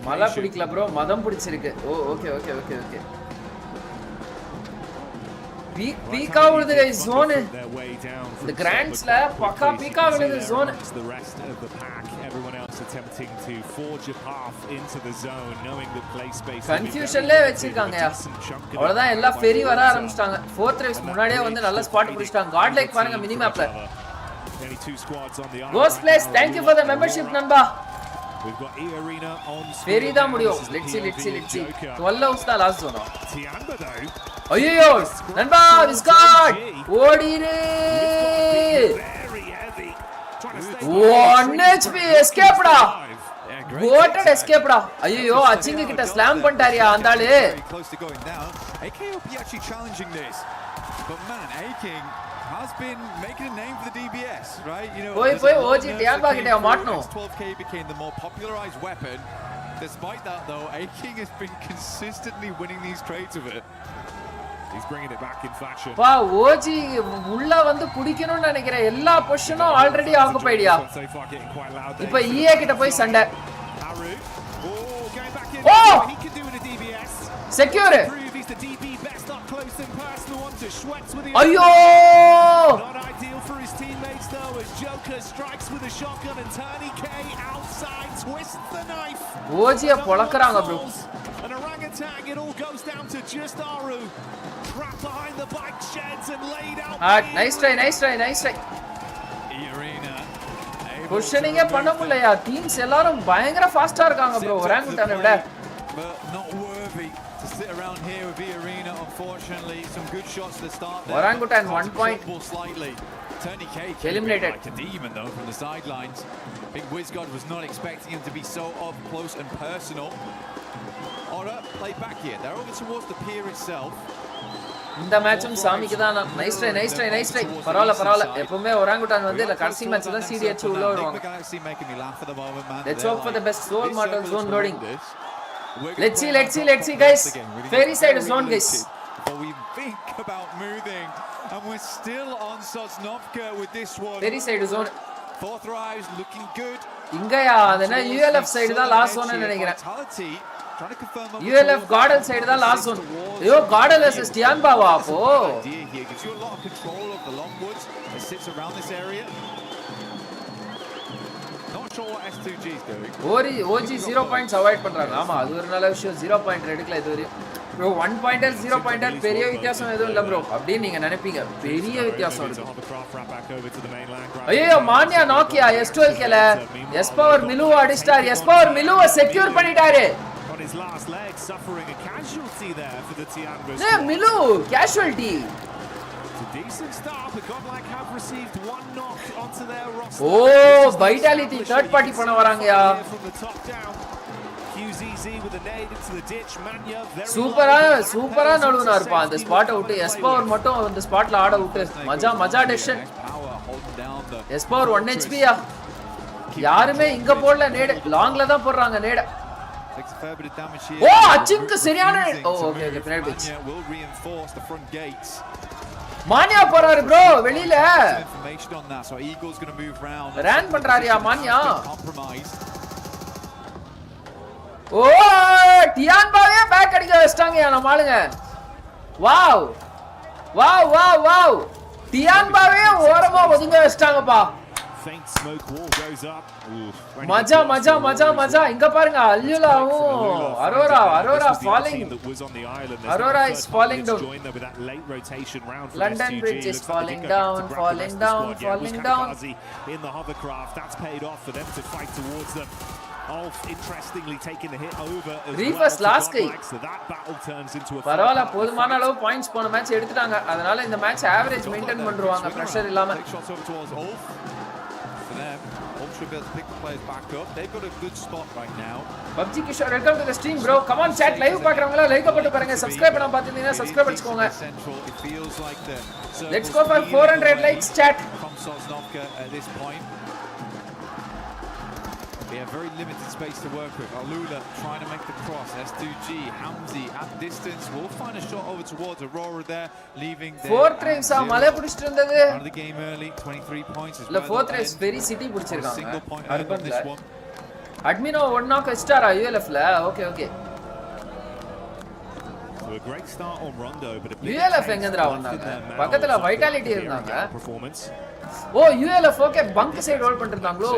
மலை பிடிக்கல ப்ரோ, மதம் பிடிச்சிருக்கு. ஓ ஓகே ஓகே ஓகே ஓகே. பீக்கா விழுது கைஸ் ஜோன். இந்த கிராண்ட்ஸ்ல பக்கா பீக்கா விழுது ஜோன். கன்ஃபியூஷன்ல வச்சிருக்காங்க. அவ்வளவுதான், எல்லாம் ஃபெரி வர ஆரம்பிச்சிட்டாங்க. ஃபோர்த் ரேஸ் முன்னாடியே வந்து நல்ல ஸ்பாட் பிடிச்சிட்டாங்க. காட்லைக் பாருங்க மினி மேப்ல. Ghost Plays thank you for the membership நண்பா. We've got E Arena on ferry தான் முடியும். let's see 12 ஹவுஸ் தான் லாஸ்ட் ஜோன். ஐயோ நண்பா விஸ்காட் ஓடிரு. 1 HP எஸ்கேப்டா. கோட்டட் எஸ்கேப்டா. ஐயோ அச்சிங்க கிட்ட ஸ்லாம் பண்ணிட்டாரியா அந்த ஆளு. AKOP actually challenging this. But man, A-King has been making a name for the DBS, right? You know, போய் ஓஜி டியான்பா கிட்ட மாட்டணும். 12K became the more popularized weapon. Despite that though, A-King has been consistently winning these trades with it. He's bringing it back in fashion. வா OG உள்ள வந்து குடிக்கணும்னு நினைக்கிற எல்லா பொசிஷனும் already ஆக்குபைடியா. இப்போ EA கிட்ட போய் சண்டை. ஓ செக்யூர். ஐயோ not ideal for his teammates though as Joker strikes with a shotgun and Tani K outside twists the knife. ஓஜிய பொளக்கறாங்க bro. An orangutan, it all goes down to just Aru trapped behind the bike sheds and laid out. nice try. பொசிஷனிங்க பண்ண முடியலையா? Teams எல்லாரும் பயங்கர ஃபாஸ்டா இருக்காங்க bro ஒராங்குட்டானை விட. Not worthy to sit around here with the arena, unfortunately. Some good shots to start there. Orangutan 1 point. Slightly. Tony K eliminated like a demon though from the sidelines. Big Wizgod was not expecting him to be so up close and personal. Aura play back here. They're over towards the pier itself. இந்த மேட்சும் சாமிக்கு தான். Nice try. பரவாயில்ல. எப்பவுமே orangutan வந்து இல்ல கடைசி match தான் சிடி அடிச்சு உள்ள வருவாங்க. Let's hope for the best. Soul Mortal zone loading. Let's see guys. Fairy side zone guys. But we think about moving and we're still on Sosnovka with this one. Fairy side zone. Fourth rise looking good. இங்கயா அதனா ULF side தான் last zone நினைக்கிறேன். ULF Godel side தான் last zone. ஐயோ Godel vs Tianbava அப்போ. Gives you a lot of control of the long woods that sits around this area. Not sure what S2G is doing. OG 0 points avoid பண்றாங்க. ஆமா அது ஒரு நல்ல விஷயம். 0 point எடுக்கல இதுவரை. bro 1 pointer 0 pointer பெரிய வித்தியாசம் எதுவும் இல்ல bro அப்படி நீங்க நினைப்பீங்க பெரிய வித்தியாசம் இருக்கு ஐயோ மான்யா நோக்கியா S12 கேல S power மிலு அடிச்சார் S power மிலுவை செக்யூர் பண்ணிட்டாரு on his last leg suffering a casualty there for the Tianbas. Yeah, Milu casualty. It's a decent start, but GodLike have received one knock onto their roster. Oh, vitality third party பண்ண வராங்கயா. From the top down. QZZ with a nade into the ditch. Manya very சூப்பரா நடுவுனா இருப்பான் அந்த spot out S power மட்டும் அந்த ஸ்பாட்ல ஆட விட்டு மஜா டெசிஷன் S power 1 HP யா யாருமே இங்க போடல நேட் லாங்ல தான் போடுறாங்க NAT Takes a fair bit of damage here. Oh, அச்சிங்க சரியான okay penalty pitch. Will reinforce the front gates. மான்யா போறாரு bro வெளியில. Information on that. So Eagle's going to move round. Ran பண்றாரியா மான்யா. ஓ டியான் பாவே பேக் அடிக்க வச்சிட்டாங்கயா நம்ம ஆளுங்க. வாவ். டியான் பாவே ஓரமா ஒதுங்க வச்சிட்டாங்கப்பா. Faint smoke wall goes up. மஜா இங்க பாருங்க அல்யுலாவும் Arora falling Aurora is falling down London Bridge is falling down in the hovercraft. That's paid off for them to fight towards them. Ulf interestingly taking the hit over as Reefers last guy so that battle turns into a பரவாயில்லை போதுமான அளவு points போன match எடுத்துட்டாங்க அதனால இந்த match average maintain பண்றாங்க pressure இல்லாம them. Ulf should be able to pick the players back up. They've got a good spot right now. PUBG Kishore, welcome to the stream bro. Come on chat live பார்க்கறவங்க like போட்டு பாருங்க subscribe பண்ணாம பாத்தீங்கன்னா subscribe பண்ணிக்கோங்க. It feels like the Let's go for 400 likes chat. At this point. We have very limited space to work with. Alula trying to make the cross. S2G, Hamzi at distance. Will find a shot over towards Aurora there, leaving there. Fourth race மலை பிடிச்சிட்டு இருந்தது. Out of the game early, 23 points. இல்ல fourth race very city பிடிச்சிருக்காங்க. அர்பன்ல. அட்மினோ 1 knock வச்சிட்டாரா ULF ல. Okay. So a great start on Rondo, but a ULF எங்கடா வந்தாங்க? பக்கத்துல vitality இருந்தாங்க. Oh ULF okay bunk side roll பண்ணிட்டாங்களோ.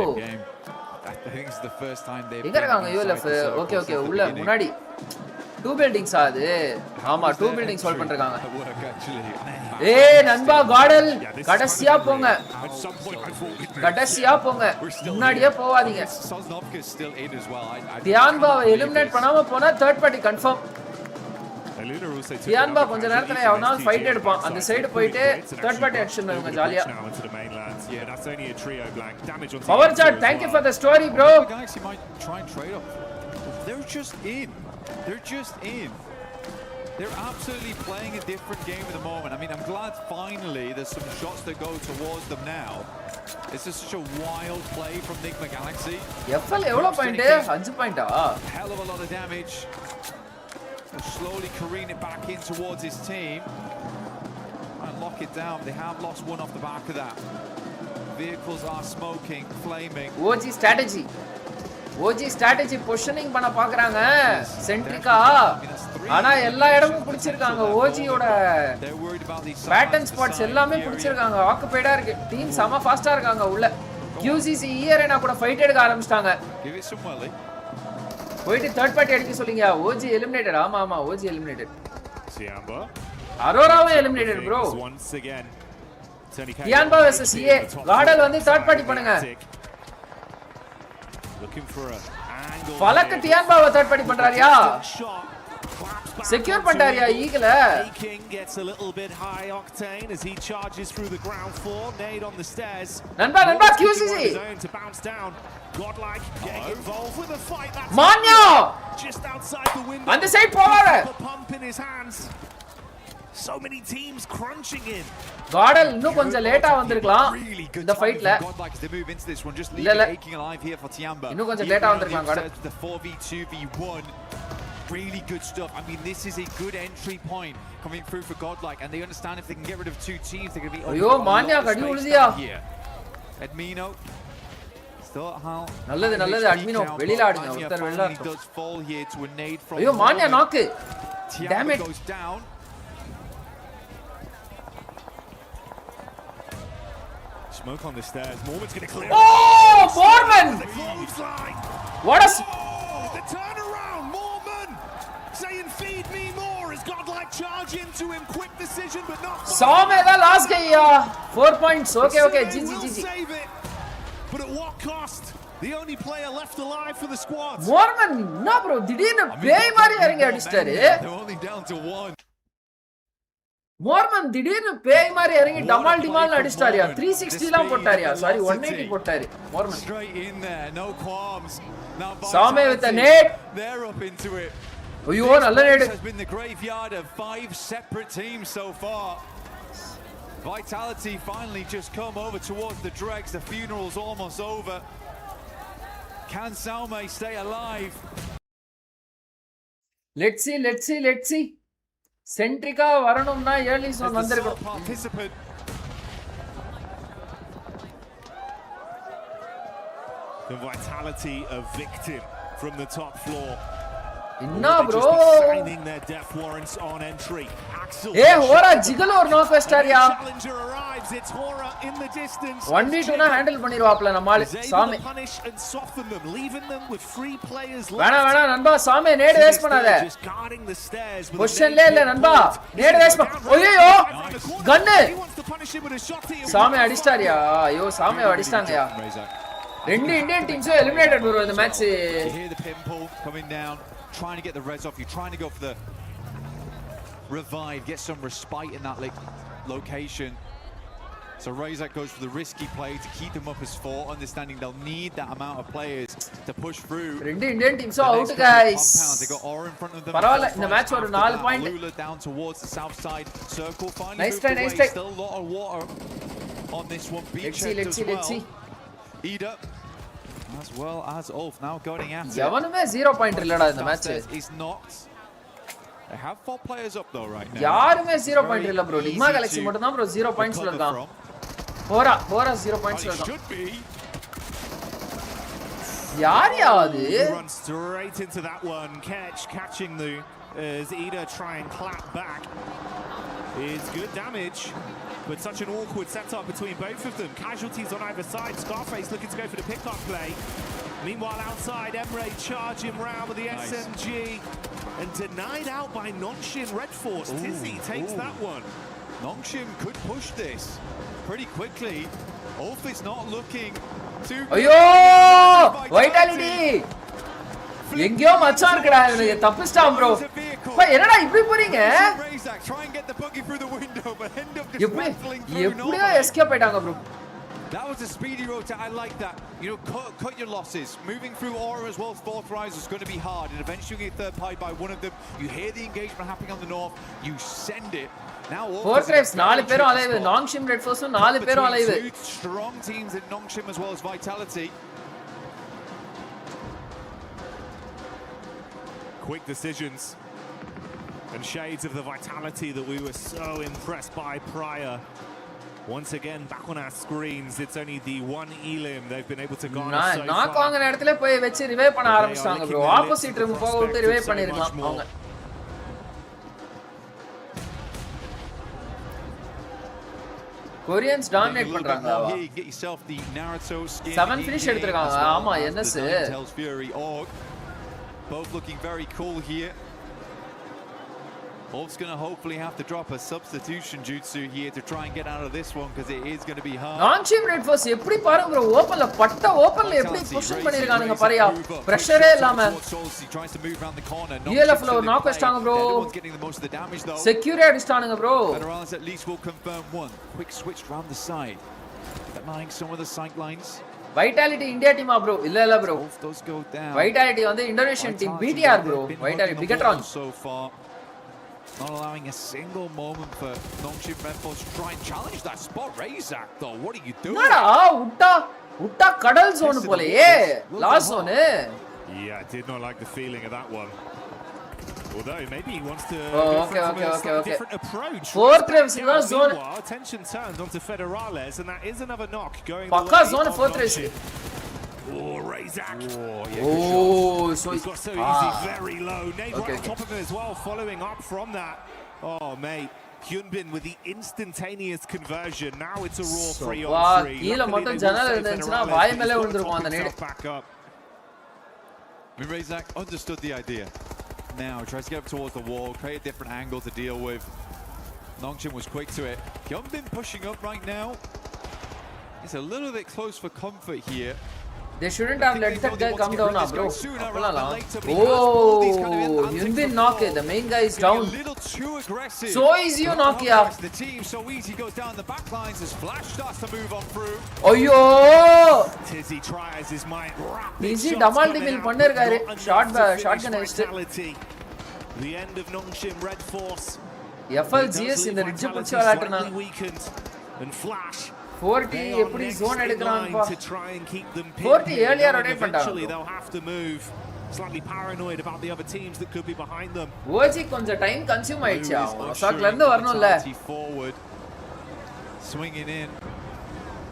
I think it's the first time they've எங்க இருக்காங்க ULF okay உள்ள முன்னாடி 2 buildings ஆது ஆமா 2 buildings ஹோல்ட் பண்றாங்க ஏய் நண்பா காடல் கடைசியா போங்க முன்னாடியே போவாதீங்க தியான்பாவை எலிமினேட் பண்ணாம போனா தேர்ட் பார்ட்டி கன்ஃபார்ம் தியான்பா கொஞ்ச நேரத்துல அவனால ஃபைட் எடுப்பான் அந்த சைடு போயிட்டு தேர்ட் பார்ட்டி ஆக்ஷன் பண்ணுங்க ஜாலியா power chat thank you for the story bro Galaxy might try and trade up. They're just in. They're absolutely playing a different game at the moment. I mean, I'm glad finally there's some shots that go towards them now. It's just such a wild play from Nigma Galaxy. FL எவ்வளவு point 5 பாயிண்டா Hell of a lot of damage. They're slowly careening it back in towards his team and lock it down. They have lost one off the back of that. Vehicles are smoking, flaming. OG strategy positioning பண்ண பாக்குறாங்க சென்ட்ரிக்கா ஆனா எல்லா இடமும் பிடிச்சிருக்காங்க OG யோட pattern spots எல்லாமே பிடிச்சிருக்காங்க ஆக்குபைடா இருக்கு டீம் செம ஃபாஸ்டா இருக்காங்க உள்ள QCC ERNA கூட ஃபைட் எடுக்க ஆரம்பிச்சிட்டாங்க போயிட்டு தேர்ட் பார்ட்டி அடிக்க சொல்லுங்க OG எலிமினேட்டட் ஆமா OG எலிமினேட்டட் அரோராவும் eliminated bro Tianba vs EA GodL வந்து தேர்ட் பார்ட்டி பண்ணுங்க பலக்க தியான்பாவை தேர்ட் பார்ட்டி பண்றாரியா Secure பண்ணிட்டாரியா ஈகல. King gets a little bit high octane as he charges through the ground floor. Nade on the stairs. நண்பா QCC. To bounce down. GodLike getting involved with a fight. Manya. Just outside the window. On the side power. Pump in his hands. So many teams crunching in. Godel இன்னும் கொஞ்சம் லேட்டா வந்திருக்கலாம் இந்த ஃபைட்ல. இல்ல இன்னும் கொஞ்சம் லேட்டா வந்திருக்கலாம் Godel. The 4v2v1. Really good stuff. I mean, this is a good entry point coming through for GodLike, and they understand if they can get rid of two teams, they're going to be. ஐயோ மான்யா கடி உழுதியா. Admino. நல்லது அட்மினோ வெளியில ஆடுங்க ஒருத்தர் வெளியில ஐயோ மான்யா நாக்கு damn it goes down. Smoke on the stairs. Mormon's going to clear. Oh, Mormon! What a the turnaround. Mormon saying feed me more as GodLike charge into him. Quick decision but not. Saame da last guy 4 points. Okay GG. Save it. But at what cost? The only player left alive for the squad. Mormon, no bro, திடீர்னு பேய் மாதிரி இறங்கி அடிச்சிட்டாரு. They're only down to 1. Mormon திடீர்னு பேய் மாதிரி இறங்கி டமால் அடிச்சிட்டாரியா. 360 லாம் போட்டாரியா. Sorry 180 போட்டாரு. Mormon straight in there, no qualms. Now Saame with the nade. They're up into it. ஐயோ நல்ல நேடு. Has been the graveyard of 5 separate teams so far. Vitality finally just come over towards the dregs. The funeral's almost over. Can Salme stay alive? Let's see. Centrica varanumna early zone vandirukku. Participant. The Vitality a victim from the top floor. Inna bro signing their death warrants on entry. Axel Hora jiggle or no questaria. Challenger arrives. It's Hora in the distance. 1v2 na handle பண்ணிடுவாப்ல நம்மால சாமி. Punish and soften them, leaving them with 3 players left. வேணா நண்பா சாமி NAT waste பண்ணாத. Just guarding the stairs with பொசிஷன்ல இல்ல நண்பா. NAT waste ஐயோ கன்னு. சாமி அடிச்சாரியா. ஐயோ சாமி அடிச்சாங்கயா. ரெண்டு இந்தியன் டீம்ஸ் எலிமினேட்டட் bro இந்த match. You hear the pimple coming down. Trying to get the res off, you're trying to go for the revive, get some respite in that location. So Razak goes for the risky play to keep them up as 4, understanding they'll need that amount of players to push through. Rendu Indian teams are out guys. They got Aura in front of them. Paravala in the match or 4 point. Lula down towards the south side circle. Finally nice try. Still a lot of water on this one. Let's see. Ida as well as Ulf now going at it. எவனுமே 0 point இல்லடா இந்த match. He's knocked. They have 4 players up though right now. யாருமே 0 point இல்ல bro. Ligma Galaxy மட்டும் தான் bro 0 பாயிண்ட்ஸ்ல இருக்கான். ஹோரா 0 பாயிண்ட்ஸ்ல இருக்கான். யாரியா அது? Run straight into that one. Catching the as Ida try and clap back. It's good damage. But such an awkward setup between both of them. Casualties on either side. Scarface looking to go for the pick-up play. Meanwhile, outside, Emre charging round with the SMG. And denied out by Nongshim Red Force. Tizzy takes that one. Nongshim could push this pretty quickly. Ulf is not looking too good. Ayyo! Vitality! எங்கயோ மச்சான் இருக்குடா இவனுக்கு தப்பிச்சிட்டான் bro. என்னடா இப்படி போறீங்க? எப்படியா escape ஆயிட்டாங்க bro. That was a speedy road. I like that. You know, cut your losses. Moving through Aura as well as 4th Rise is going to be hard. And eventually you get third pied by one of them. You hear the engagement happening on the north. You send it. Now 4th Rise 4 பேரும் அலைவு. Nongshim Red Force 4 பேரும் அலைவு. Strong teams in Nongshim as well as Vitality. Quick decisions and shades of the Vitality that we were so impressed by prior. Once again, back on our screens, it's only the one elim they've been able to garner so far. நான் வாங்குற இடத்துல போய் வெச்சு revive பண்ண ஆரம்பிச்சாங்க bro. Opposite room போக விட்டு revive பண்ணிரலாம் அவங்க. கொரியன்ஸ் டாமினேட் பண்றாங்க. 7 ஃபினிஷ் எடுத்துட்டாங்க. ஆமா NS. Both looking very cool here. Wolf's going to hopefully have to drop a substitution jutsu here to try and get out of this one because it is going to be hard. Non-chip Red Force எப்படி பாருங்க bro ஓபன்ல பட்ட ஓபன்ல எப்படி position பண்ணிருக்கானுங்க பாரியா பிரஷரே இல்லாம ELF ல ஒரு knock வச்சிட்டாங்க bro secure அடிச்சானுங்க bro Federales at least will confirm one quick switch round the side denying some of the sight lines. Vitality India team bro இல்ல bro Wolf does go down. Vitality வந்து Indonesian team BTR bro Vitality Bigatron so far not allowing a single moment for non-chip Red Force to try and challenge that spot. Razak though, what are you doing? என்னடா உட்டா கடல் zone போலயே last zone. Yeah, I did not like the feeling of that one. Although maybe he wants to okay. different approach. Fourth race zone. Attention turned onto Federales, and that is another knock going. Pakka zone fourth race. Oh, Razak. Oh, so he's got so easy, very low. Nade right on top of him as well, following up from that. Oh, mate. Hyunbin with the instantaneous conversion. Now it's a raw 3-on-3. கீழ மட்டும் ஜன்னல் இருந்துச்சுனா வாய் மேல விழுந்துருக்கும் அந்த NAT. Razak understood the idea. Now tries to get up towards the wall, create a different angle to deal with. Nongchin was quick to it. Hyunbin pushing up right now. It's a little bit close for comfort here. They shouldn't have let that guy come down, bro. Oh, Hyunbin knock it. The main guy is down. A little too aggressive. So easy you knock ya. The team so easy goes down the back lines as Flash starts to move on through. Ayyo! Tizzy tries his might. Tizzy double dimil பண்ணிருக்காரு. Shotgun அடிச்சிட்டு. The end of Nongshim Red Force. FLGS இந்த ridge புடிச்சு விளையாடுறாங்க. And Flash 40 எப்படி zone எடுக்கறான்ப்பா 40 earlier rotate பண்ணிட்டாங்க they'll have to move slightly paranoid about the other teams that could be behind them OG கொஞ்சம் time consume ஆயிடுச்சு அசாக்ல இருந்து வரணும்ல forward swinging in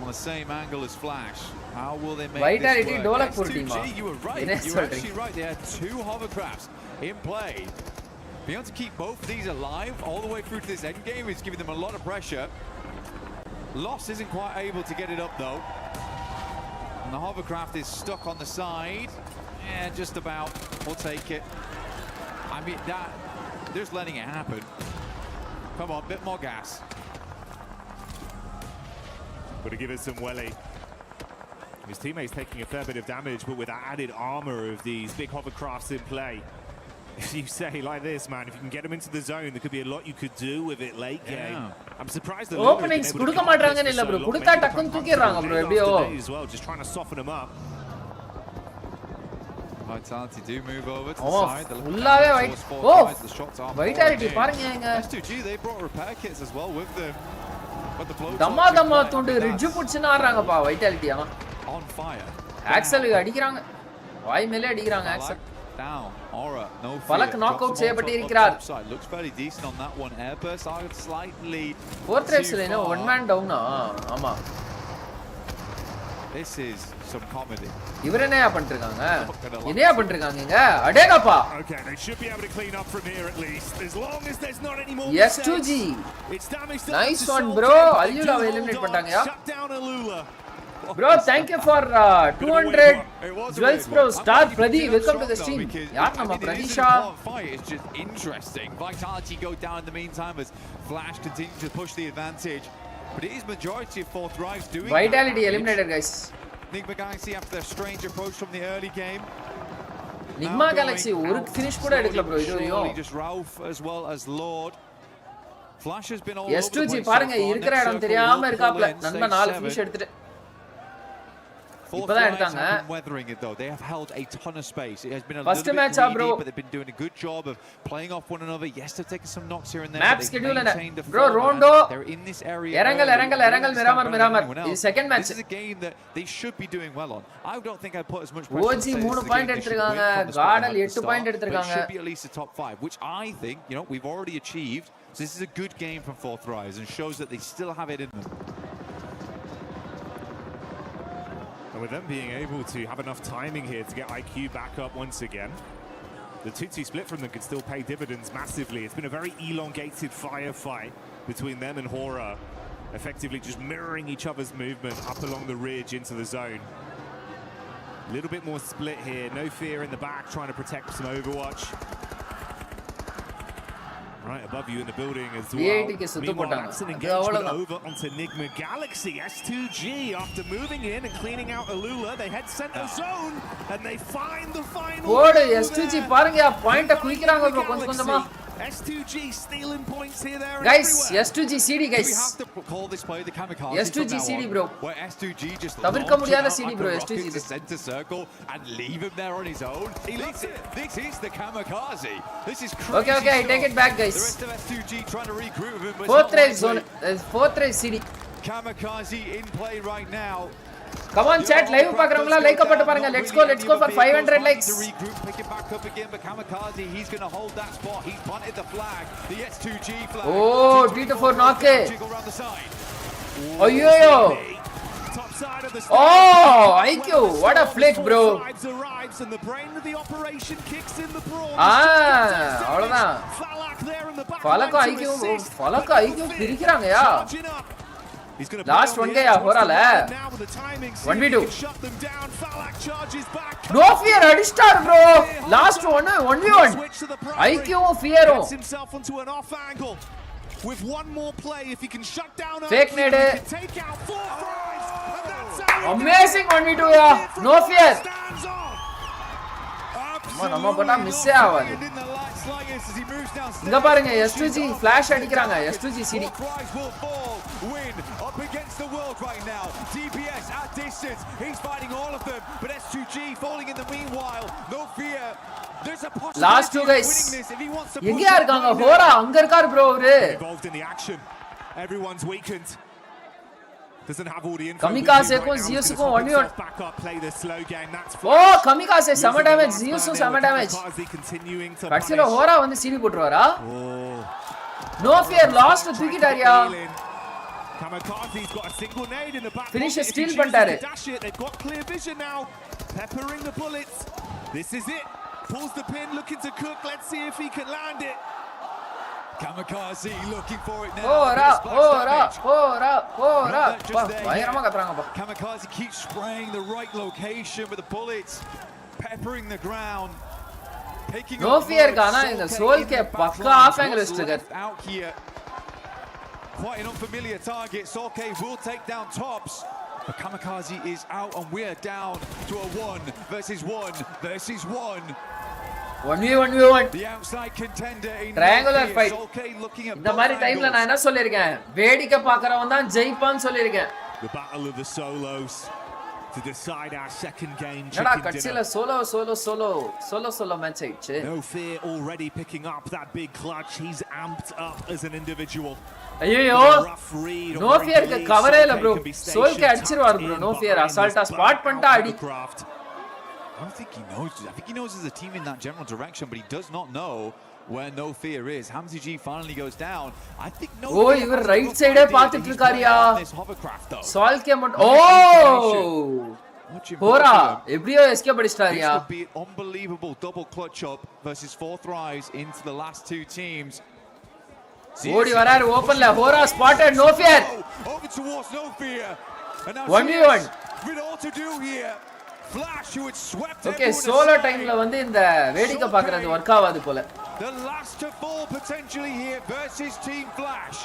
on the same angle as Flash how will they make Vitality Dolakpur team you were right you were actually right they had two hovercrafts in play being able to keep both of these alive all the way through to this end game is giving them a lot of pressure. Loss isn't quite able to get it up though. And the hovercraft is stuck on the side. Yeah, just about. We'll take it. I mean, they're just letting it happen. Come on, bit more gas. Got to give it some welly. His teammate's taking a fair bit of damage, but with that added armor of these big hovercrafts in play. If you say like this, man, if you can get them into the zone, there could be a lot you could do with it late game. I'm surprised that openings கொடுக்க மாட்டாங்கன்னு இல்ல bro கொடுத்தா டக்குன்னு தூக்கிடுறாங்க bro எப்படியோ as well just trying to soften them up. Vitality do move over to the side. Fullaவே Vitality பாருங்க எங்க S2G they brought repair kits as well with them. But the blow தம்மா தூண்டு ridge புடிச்சுன்னு ஆடுறாங்கப்பா Vitality ஆனா on fire. Axle அடிக்குறாங்க வாய் மேலே அடிக்குறாங்க axle down Aura no Palak knockout செய்யப்பட்டிருக்கிறார் looks fairly decent on that one airburst are slightly fourth race ல one man down ஆமா this is some comedy இவர என்னையா பண்ணிருக்காங்க என்னையா பண்ணிருக்காங்க இங்க அடேங்கப்பா okay they should be able to clean up from here at least as long as there's not any more S2G nice one bro Alula eliminate பண்ணிட்டாங்கயா shut down Alula. Bro, thank you for 200 Jewels Pro Star Pradeep. Welcome to the stream. Yaar nama Pradisha. It's just interesting. Vitality go down in the meantime as Flash continues to push the advantage. But it is majority of fourth drives doing Vitality eliminated, guys. Nigma Galaxy after their strange approach from the early game. Nigma Galaxy ஒரு finish கூட எடுக்கல bro இது வரையும். Just Ralph as well as Lord. Flash has been all over the place. பாருங்க இருக்கிற இடம் தெரியாம இருக்காப்ல. நண்பா 4 finish எடுத்துட்டு இப்பதான் எடுத்தாங்க weathering it though they have held a ton of space it has been a first little match bit bro but they've been doing a good job of playing off one another yes they've taken some knocks here and there map schedule bro rondo they're in this area erangal miramar this second match this is a game that they should be doing well on I don't think I put as much pressure OG 3 point எடுத்துறாங்க காடல் 8 point எடுத்துறாங்க should be at least a top 5 which I think you know we've already achieved so this is a good game from Fourth Rise and shows that they still have it in them. And with them being able to have enough timing here to get IQ back up once again, the 2-2 split from them could still pay dividends massively. It's been a very elongated firefight between them and Hora, effectively just mirroring each other's movement up along the ridge into the zone. A little bit more split here, no fear in the back, trying to protect some Overwatch. Right above you in the building as well. Meanwhile, that's an engagement over onto Enigma Galaxy. S2G, after moving in and cleaning out Alula, they head center zone and they find the final. What S2G பாருங்க பாயிண்ட குயிக்கறாங்க bro கொஞ்சமா. S2G stealing points here, there, and guys, everywhere. S2G CD guys. We have to call this play the kamikaze. S2G CD bro. Where S2G just தவிர்க்க முடியாத CD bro S2G. The center circle and leave him there on his own. He leaves it. This is the kamikaze. This is crazy. Okay, I take it back guys. The rest of S2G trying to regroup with him, but fourth race zone, fourth race CD. Kamikaze in play right now. Come on chat, live பாக்குறவங்களா like போட்டு பாருங்க. Let's go for 500 likes. To regroup, pick it back up again, but Kamikaze, he's going to hold that spot. He's planted the flag, the S2G flag. Oh, D24 knock. Jiggle around the side. Ayyo. Top side of the Oh, IQ, what a flick bro. Arrives and the brain of the operation kicks in the brawn. அவ்வளவுதான். Falak IQ பிரிக்கறாங்கயா. Last one guy போறால. 1v2. No fear அடிச்சார் bro. Last one 1v1. IQ fear himself onto an off angle. With one more play, if he can shut down fake nade. Take out 4 tries, and that's how amazing 1v2 ya. No fear. நம்ம பட்டா miss ஆகாது. இங்க பாருங்க S2G flash அடிக்கறாங்க. S2G CD. Win up against the world right now. DPS at distance. He's fighting all of them, but S2G falling in the meanwhile. No fear. There's a possibility last two guys. of winning this if he wants to. எங்க இருக்காங்க? ஹோரா அங்க இருக்கார் bro அவரு. Involved in the action. Everyone's weakened. Doesn't have all the info. Kamikaze ko Zeus ko 1v1. Back up, play the slow game. That's oh Kamikaze sama damage, Zeus sama damage. கடைசில ஹோரா வந்து சீனி போட்டுறாரா? No fear, lost தூக்கிட்டாரியா. Kamikaze's got a single nade in the back. Finish steal பண்ணிட்டாரு. They've got clear vision now. Peppering the bullets. This is it. Pulls the pin, looking to cook. Let's see if he can land it. Kamikaze looking for it now. பயங்கரமா கத்துறாங்கப்பா. Kamikaze keeps spraying the right location with the bullets, peppering the ground, taking no fear கானா இந்த soul K பக்கா of ஆங்கிலிஸ்ட் இருக்கு. Out here. Quite an unfamiliar target. Solke will take down tops. But Kamikaze is out and we're down to a 1 versus 1. 1v1 the outside contender in triangular fight. இந்த மாதிரி டைம்ல நான் என்ன சொல்லிருக்கேன்? வேடிக்கை பார்க்கறவன் தான் ஜெயிப்பான்னு சொல்லிருக்கேன். The battle of the solos to decide our second game. என்னடா கட்சில solo match ஆயிடுச்சு. No fear already picking up that big clutch. He's amped up as an individual. ஐயோ no fear க்கு கவரே இல்ல bro. சோல்கே அடிச்சிருவார் bro. no fear அசால்ட்டா spot பண்ணிட்டா அடி. I don't think he knows. I think he knows there's a team in that general direction, but he does not know where No Fear is. Hamzy G finally goes down. I think No Fear. Oh, இவர் right சைடே பாத்துட்டு இருக்காரியா. சால்கே மட்டும். Oh! Hora எப்படியோ escape அடிச்சிட்டாரியா. This would be an unbelievable double clutch up versus 4th rise into the last 2 teams. ஓடி வராரு ஓபன்ல. Hora spotted No Fear. Over towards No Fear. And now 1v1. with all to do here. Flash who had swept. Okay, solo timeல வந்து இந்த வேடிக்கை பார்க்கிறது work ஆகாது போல. The last to fall potentially here versus Team Flash.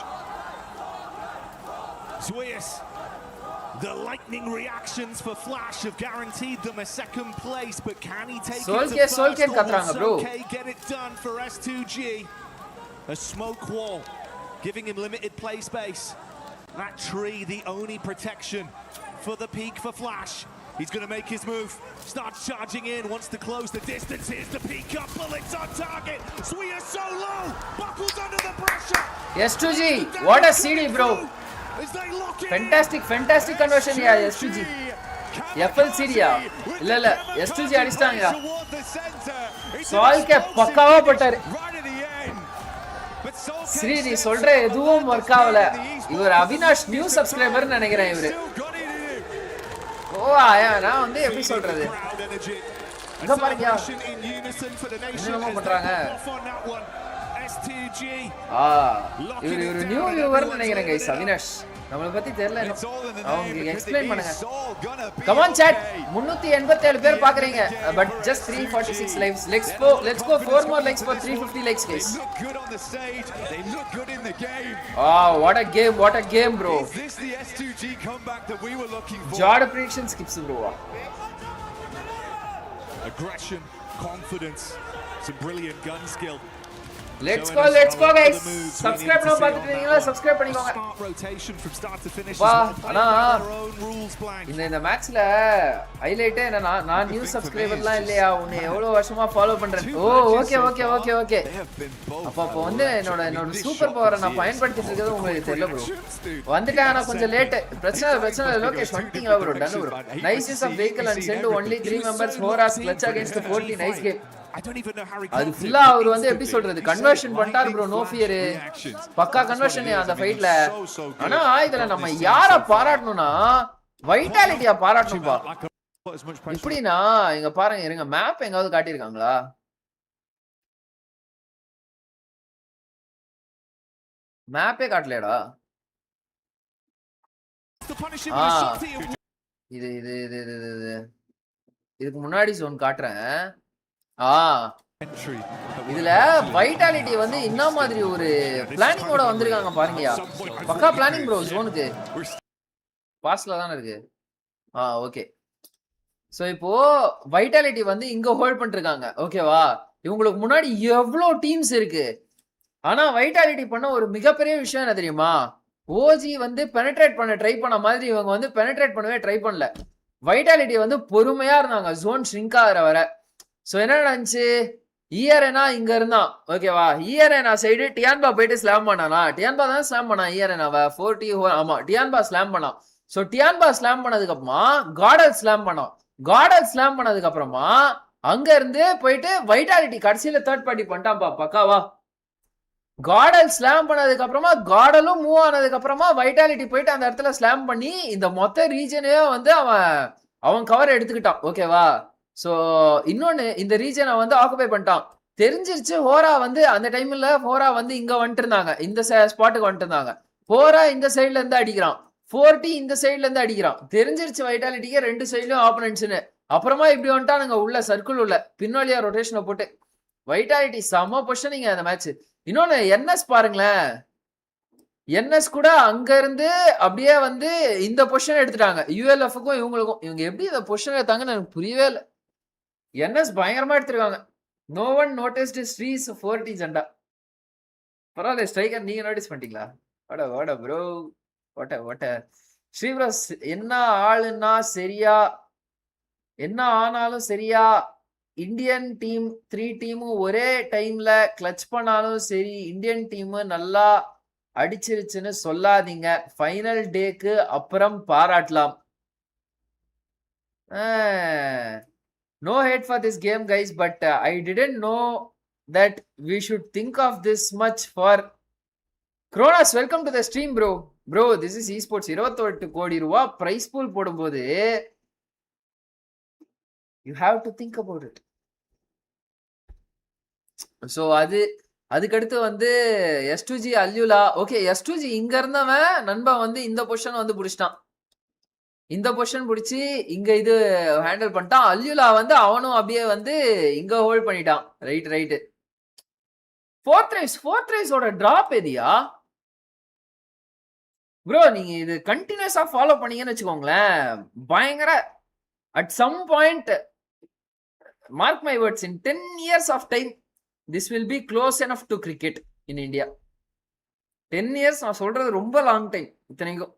Swiss. The lightning reactions for Flash have guaranteed them a second place, but can he take it to first? Solke கத்றாங்க bro. Get it done for S2G. A smoke wall giving him limited play space. That tree the only protection for the peak for Flash. He's going to make his move. Starts charging in, wants to close the distance. Here's the peak up, bullets on target. Sweer so low, buckles under the pressure. S2G, what a CD bro. Fantastic conversion here S2G. FL CD ya. இல்ல S2G அடிச்சாங்க. சால்கே பக்காவா போட்டாரு. ஸ்ரீ நீ சொல்ற எதுவும் work ஆகல. இவர் Avinash new subscriber நினைக்கிறேன் இவரு. ஓ ஆயா நான் வந்து எப்படி சொல்றது? இங்க பாருங்க. என்னமா பண்றாங்க? S2G. இவரு நியூ வியூவர் நினைக்கிறேன் guys. அவினாஷ் நம்மள பத்தி தெரியல அவங்க எக்ஸ்பிளைன் பண்ணுங்க. கம் ஆன் chat 387 பேர் பாக்குறீங்க but just 346 lives. Let's go 4 more likes for 350 likes guys. They look good on the stage. They look good in the game. What a game bro. Is this the S2G comeback that we were looking for? Jod prediction skips bro. Aggression, confidence, some brilliant gun skill. Let's go guys. Subscribe now பாத்துட்டீங்களா? subscribe பண்ணிக்கோங்க. Rotation from start to finish. அண்ணா இந்த மேட்ச்ல highlight என்ன நான் new சப்ஸ்கிரைபர்லாம் இல்லையா உன்னை எவ்வளவு வருஷமா follow பண்றேன். ஓகே அப்ப வந்து என்னோட சூப்பர் பவரை நான் பயன்படுத்திட்டு இருக்கிறது உங்களுக்கு தெரியல ப்ரோ. வந்துட்டேன் நான் கொஞ்சம் லேட். பிரச்சனை லோகேஷ் வந்துட்டீங்களா bro? Done bro. Nice use of vehicle and sent only 3 members 4 hours clutch against the 40 nice game. அது ஃபுல்லா அவர் வந்து எப்படி சொல்றது கன்வர்ஷன் பண்ணிட்டாரு ப்ரோ. நோ ஃபியர் பக்கா கன்வர்ஷன் அந்த ஃபைட்ல. ஆனா இதுல நம்ம யார பாராட்டணும்னா வைட்டாலிட்டியா பாராட்டணும்பா. இப்படினா இங்க பாருங்க இருங்க மேப் எங்காவது காட்டியிருக்காங்களா? மேப்பே காட்டலடா. இது இதுக்கு முன்னாடி ஜோன் காட்டுறேன். இதுல வைட்டாலிட்டி வந்து என்ன மாதிரி ஒரு பிளானிங்கோட வந்திருக்காங்க பாருங்கயா. பக்கா பிளானிங் ப்ரோ. ஜோனுக்கு பாஸ்ல தானே இருக்கு. ஓகே. சோ இப்போ வைட்டாலிட்டி வந்து இங்க ஹோல்ட் பண்ணிருக்காங்க ஓகேவா. இவங்களுக்கு முன்னாடி எவ்வளவு டீம்ஸ் இருக்கு. ஆனா வைட்டாலிட்டி பண்ண ஒரு மிகப்பெரிய விஷயம் என்ன தெரியுமா? ஓஜி வந்து பெனட்ரேட் பண்ண ட்ரை பண்ண மாதிரி இவங்க வந்து பெனட்ரேட் பண்ணவே ட்ரை பண்ணல. வைட்டாலிட்டி வந்து பொறுமையா இருந்தாங்க ஜோன் ஷ்ரிங்க் ஆகிற வர. சோ என்ன நடந்துச்சு? ஈஆர்எனா இங்க இருந்தான் ஓகேவா. ஈஆர்எனா சைடு டியான்பா போயிட்டு ஸ்லாம் பண்ணானா. டியான்பா தான் ஸ்லாம் பண்ணான் ஈஆர்எனாவை 40. ஆமா டியான்பா ஸ்லாம் பண்ணான். சோ டியான்பா ஸ்லாம் பண்ணதுக்கு அப்புறமா காடல் ஸ்லாம் பண்ணான். காடல் ஸ்லாம் பண்ணதுக்கு அப்புறமா அங்க இருந்து போயிட்டு வைட்டாலிட்டி கடைசியில தேர்ட் பார்ட்டி பண்ணிட்டான்பா பக்காவா. காடல் ஸ்லாம் பண்ணதுக்கு அப்புறமா காடலும் மூவ் ஆனதுக்கு அப்புறமா வைட்டாலிட்டி போயிட்டு அந்த இடத்துல ஸ்லாம் பண்ணி இந்த மொத்த ரீஜனே வந்து அவன் கவர் எடுத்துக்கிட்டான் ஓகேவா. சோ இன்னொன்னு இந்த ரீஜனை வந்து ஆக்குபை பண்ணிட்டான். தெரிஞ்சிருச்சு ஹோரா வந்து அந்த டைம்ல ஹோரா வந்து இங்க வந்துட்டு இருந்தாங்க. இந்த ஸ்பாட்டுக்கு வந்துட்டு இருந்தாங்க. ஹோரா இந்த சைட்ல இருந்து அடிக்கிறான். 40 இந்த சைட்ல இருந்து அடிக்கிறான். தெரிஞ்சிருச்சு வைட்டாலிட்டிக்கு ரெண்டு சைட்லயும் ஆப்போனன்ட்ஸ்னு. அப்புறமா இப்படி வந்துட்டானுங்க உள்ள சர்க்கிள் உள்ள பின்னாலியா ரொட்டேஷனை போட்டு. வைட்டாலிட்டி செம பொசிஷனிங் அந்த மேட்ச். இன்னொன்னு என்எஸ் பாருங்களேன். என்எஸ் கூட அங்க இருந்து அப்படியே வந்து இந்த பொசிஷன் எடுத்துட்டாங்க. யூஎல்எஃப்க்கும் இவங்களுக்கும் இவங்க எப்படி இந்த பொசிஷன் எடுத்தாங்கன்னு எனக்கு புரியவே இல்லை. என்எஸ் பயங்கரமா எடுத்திருக்காங்க. நோ ஒன் நோட்டிஸ்ட் ஸ்ரீஸ் 40 ஜெண்டா. பரவாயில்ல ஸ்ட்ரைக்கர் நீங்க நோட்டீஸ் பண்ணிட்டீங்களா? ஓட ப்ரோ ஓட்ட ஸ்ரீப்ரஸ் என்ன ஆளுன்னா சரியா என்ன ஆனாலும் சரியா இந்தியன் டீம் 3 டீமும் ஒரே டைம்ல கிளச் பண்ணாலும் சரி இந்தியன் டீம் நல்லா அடிச்சிருச்சுன்னு சொல்லாதீங்க. ஃபைனல் டேக்கு அப்புறம் பாராட்டலாம். No hate for this game guys but I didn't know that we should think of this much for Kronos. Welcome to the stream bro this is esports 28 கோடி ரூபாய் price pool போடும்போது you have to think about it. so அதுக்கடுத்து வந்து S2G அல்யூலா. Okay S2G இங்க இருந்தவன் நண்பன் வந்து இந்த பொசிஷன் வந்து பிடிச்சிட்டான். இந்த பொசிஷன் பிடிச்சி இங்க இது ஹேண்டில் பண்ணிட்டான். அல்யூலா வந்து அவனும் அப்படியே வந்து இங்க ஹோல்ட் பண்ணிட்டான். ரைட் ஃபோர்த் ரைஸோட டிராப் எதியா ப்ரோ? நீங்க இது கண்டினியூஸா ஃபாலோ பண்ணீங்கன்னு வச்சுக்கோங்களேன் பயங்கர at some point mark my words in 10 years of time this will be close enough to cricket in India. 10 years நான் சொல்றது ரொம்ப லாங் டைம். இத்தனைக்கும்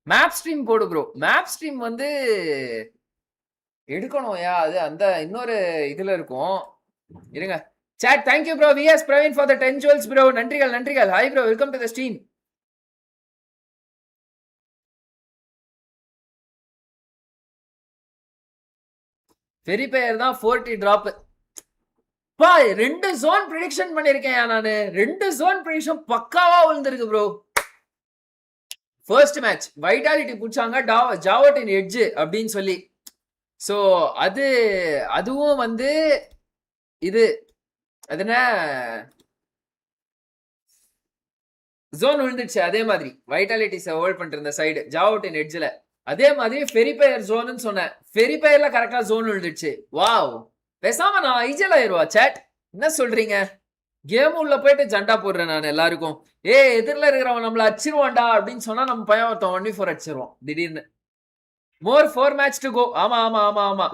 மேப் ஸ்ட்ரீம் போடு ப்ரோ. மேப் ஸ்ட்ரீம் வந்து எடுக்கணும் அது அந்த இன்னொரு இதுல இருக்கும். இருங்க chat. thank you bro VS Praveen for the 10 jewels bro. நன்றிகள். hi bro welcome to the stream. Very பேர் தான் 40 டிராப். பா 2 ஜோன் ப்ரெடிக்ஷன் பண்ணிருக்கேன் நானு. 2 ஜோன் ப்ரெடிக்ஷன் பக்காவா விழுந்திருக்கு ப்ரோ. ஃபர்ஸ்ட் மேட்ச் வைட்டாலிட்டி புடிச்சாங்க ஜாவட்டின் எட்ஜ் அப்படின்னு சொல்லி. சோ அதுவும் வந்து இது அதுனா ஜோன் விழுந்துச்சு. அதே மாதிரி வைட்டாலிட்டிஸை ஹோல்ட் பண்ணிட்டு இருந்த சைடு ஜாவுட்டின் எட்ஜில். அதே மாதிரி ஃபெரிபயர் ஜோன்னு சொன்னேன். ஃபெரிபயர்ல கரெக்டா ஜோன் விழுந்துச்சு. வாவ், பேசாம நான் ஐஜல் ஆயிருவா சேட். என்ன சொல்றீங்க? கேம் உள்ள போயிட்டு ஜண்டா போடுறேன் நான் எல்லாருக்கும். எதிரில் இருக்கிறவன் நம்மள அடிச்சிருவான்டா அப்படின்னு சொன்னா நம்ம பையன் ஒருத்தன் 1v4 அடிச்சிருவோம் திடீர்னு. More 4 match to go. ஆமா.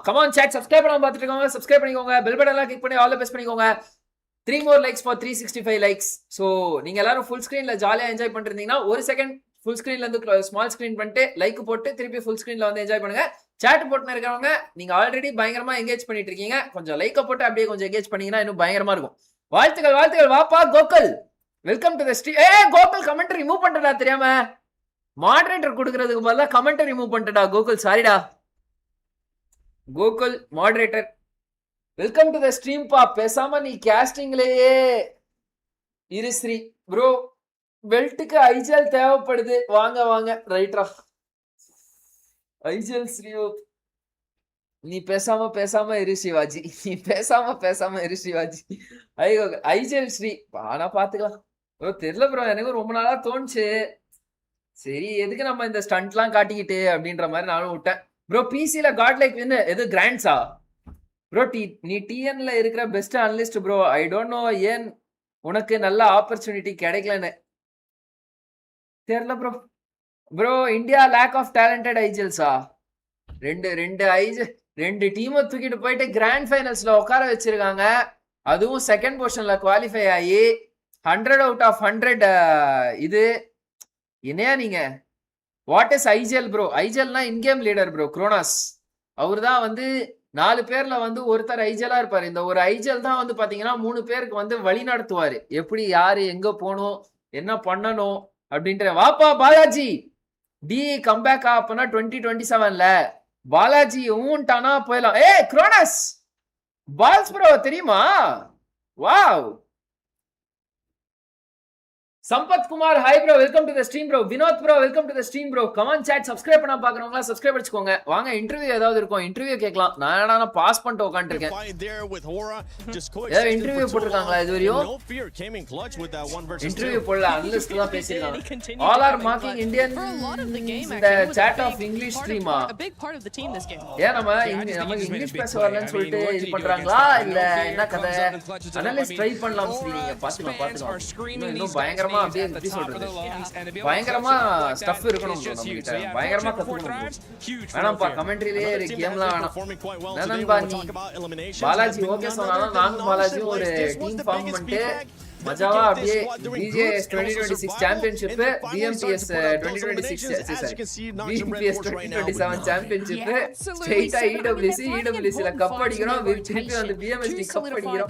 Come on chat, subscribe பண்ணாம பார்த்துட்டு இருக்கோங்க. subscribe பண்ணிக்கோங்க. bell button எல்லாம் click பண்ணி all the best பண்ணிக்கோங்க. 3 more likes for 365 likes. So நீங்க எல்லாரும் full screenல ஜாலியா என்ஜாய் பண்ணிருந்தீங்கன்னா ஒரு செகண்ட் full screenல இருந்து ஸ்மால் ஸ்கிரீன் பண்ணிட்டு லைக் போட்டு திருப்பி full screenல வந்து என்ஜாய் பண்ணுங்க. chat போட்டுன இருக்கவங்க நீங்க ஆல்ரெடி பயங்கரமா என்கேஜ் பண்ணிட்டு இருக்கீங்க. கொஞ்சம் லைக் போட்டு அப்படியே கொஞ்சம் என்கேஜ் பண்ணீங்கன்னா இன்னும் பயங்கரமா இருக்கும். வாழ்த்துக்கள். வாப்பா Gokul, welcome to the stream. Gokul comment remove பண்ணிட்டடா தெரியாம. மாடரேட்டர் கொடுக்கிறதுக்கு பதிலா கமெண்ட் ரிமூவ் பண்ணிட்டடா கோகுல், சாரிடா. Gokul moderator, welcome to the stream பா. பேசாம நீ கேஸ்டிங்லயே இரு ஸ்ரீ ப்ரோ. பெல்ட்டுக்கு ஐஜல் தேவைப்படுது. வாங்க ரைட்ரா. ஐஜல் SriOP. நீ பேசாம இரு சிவாஜி. ஐஜல் ஸ்ரீ ஆனா பாத்துக்கலாம் ப்ரோ. தெரியல ப்ரோ, எனக்கு ரொம்ப நாளா தோணுச்சு. சரி எதுக்கு நம்ம இந்த ஸ்டண்ட்லாம் காட்டிக்கிட்டு அப்படின்ற மாதிரி நானும் விட்டேன். ப்ரோ பிசில காட்லைக் வின் எது கிராண்ட்ஸா ப்ரோ? நீ டிஎன்ல இருக்கிற best analyst bro. I don't know ஏன் உனக்கு நல்ல ஆப்பர்ச்சுனிட்டி கிடைக்கலன்னு தெரியல bro. Bro India lack of talented ஐஜல்ஸா? ரெண்டு டீமை தூக்கிட்டு போயிட்டு கிராண்ட் ஃபைனல்ஸ்ல உட்கார வச்சிருக்காங்க. அதுவும் செகண்ட் பொசிஷன்ல குவாலிஃபை ஆகி 100 out of 100. இது என்னையா நீங்க? What is IGL bro? ஐஜல்னா இன்கேம் லீடர் ப்ரோ. குரோனாஸ் அவர் தான் வந்து 4 பேர்ல வந்து ஒருத்தர் ஐஜலா இருப்பாரு. இந்த ஒரு ஐஜல் தான் வந்து பாத்தீங்கன்னா 3 பேருக்கு வந்து வழி நடத்துவாரு. எப்படி யாரு எங்க போகணும் என்ன பண்ணணும் அப்படின்ற. வாப்பா பாலாஜி டி கம்பேக் அப்பனா 2027ல பாலாஜி ஊன்ட்டானா போயிடலாம். குரோனஸ் பால்ஸ் ப்ரோ தெரியுமா? Wow. Sampath Kumar hi bro, welcome to the stream bro. Vinod bro welcome to the stream bro. Comment chat subscribe பண்ணா பாக்குறவங்களா சப்ஸ்கிரைப் பண்ணிக்கோங்க. வாங்க இன்டர்வியூ ஏதாவது இருக்கும், இன்டர்வியூ கேட்கலாம். நான் பாஸ் பண்ணிட்டு உட்கார்ந்திருக்கேன். இன்டர்வியூ போட்டுருக்காங்களா இது வரையும்? இன்டர்வியூ போடல, அனலிஸ்ட் தான் பேசிருக்காங்க. ஆல் ஆர் மார்க்கிங் இந்தியன் இந்த சாட் ஆஃப் இங்கிலீஷ் ஸ்ட்ரீமா? நம்ம இங்கிலீஷ் பேச வரலன்னு சொல்லிட்டு இது பண்றாங்களா இல்ல என்ன கதை? அனலிஸ்ட் ட்ரை பண்ணலாம் சொல்றீங்க. பாத்துக்கலாம். இன்னும் பயங்கரமா அப்படியே எப்படி சொல்றது, பயங்கரமா ஸ்டஃப் இருக்கணும் நம்ம கிட்ட. பயங்கரமா கத்துக்கணும். வேணாம்ப்பா கமெண்ட்ரியிலே கேம்லாம் வேணாம். வேணாம்பா நீ பாலாஜி ஓகே சொன்னாலும் நானும் பாலாஜி ஒரு டீம் ஃபார்ம் பண்ணிட்டு மஜாவா அப்படியே BJS 2026 சாம்பியன்ஷிப், BMPS 2027 சாம்பியன்ஷிப், ஸ்ட்ரைட்டா EWC ல கப் அடிக்கிறோம். திருப்பி வந்து BMSD கப் அடிக்கிறோம்.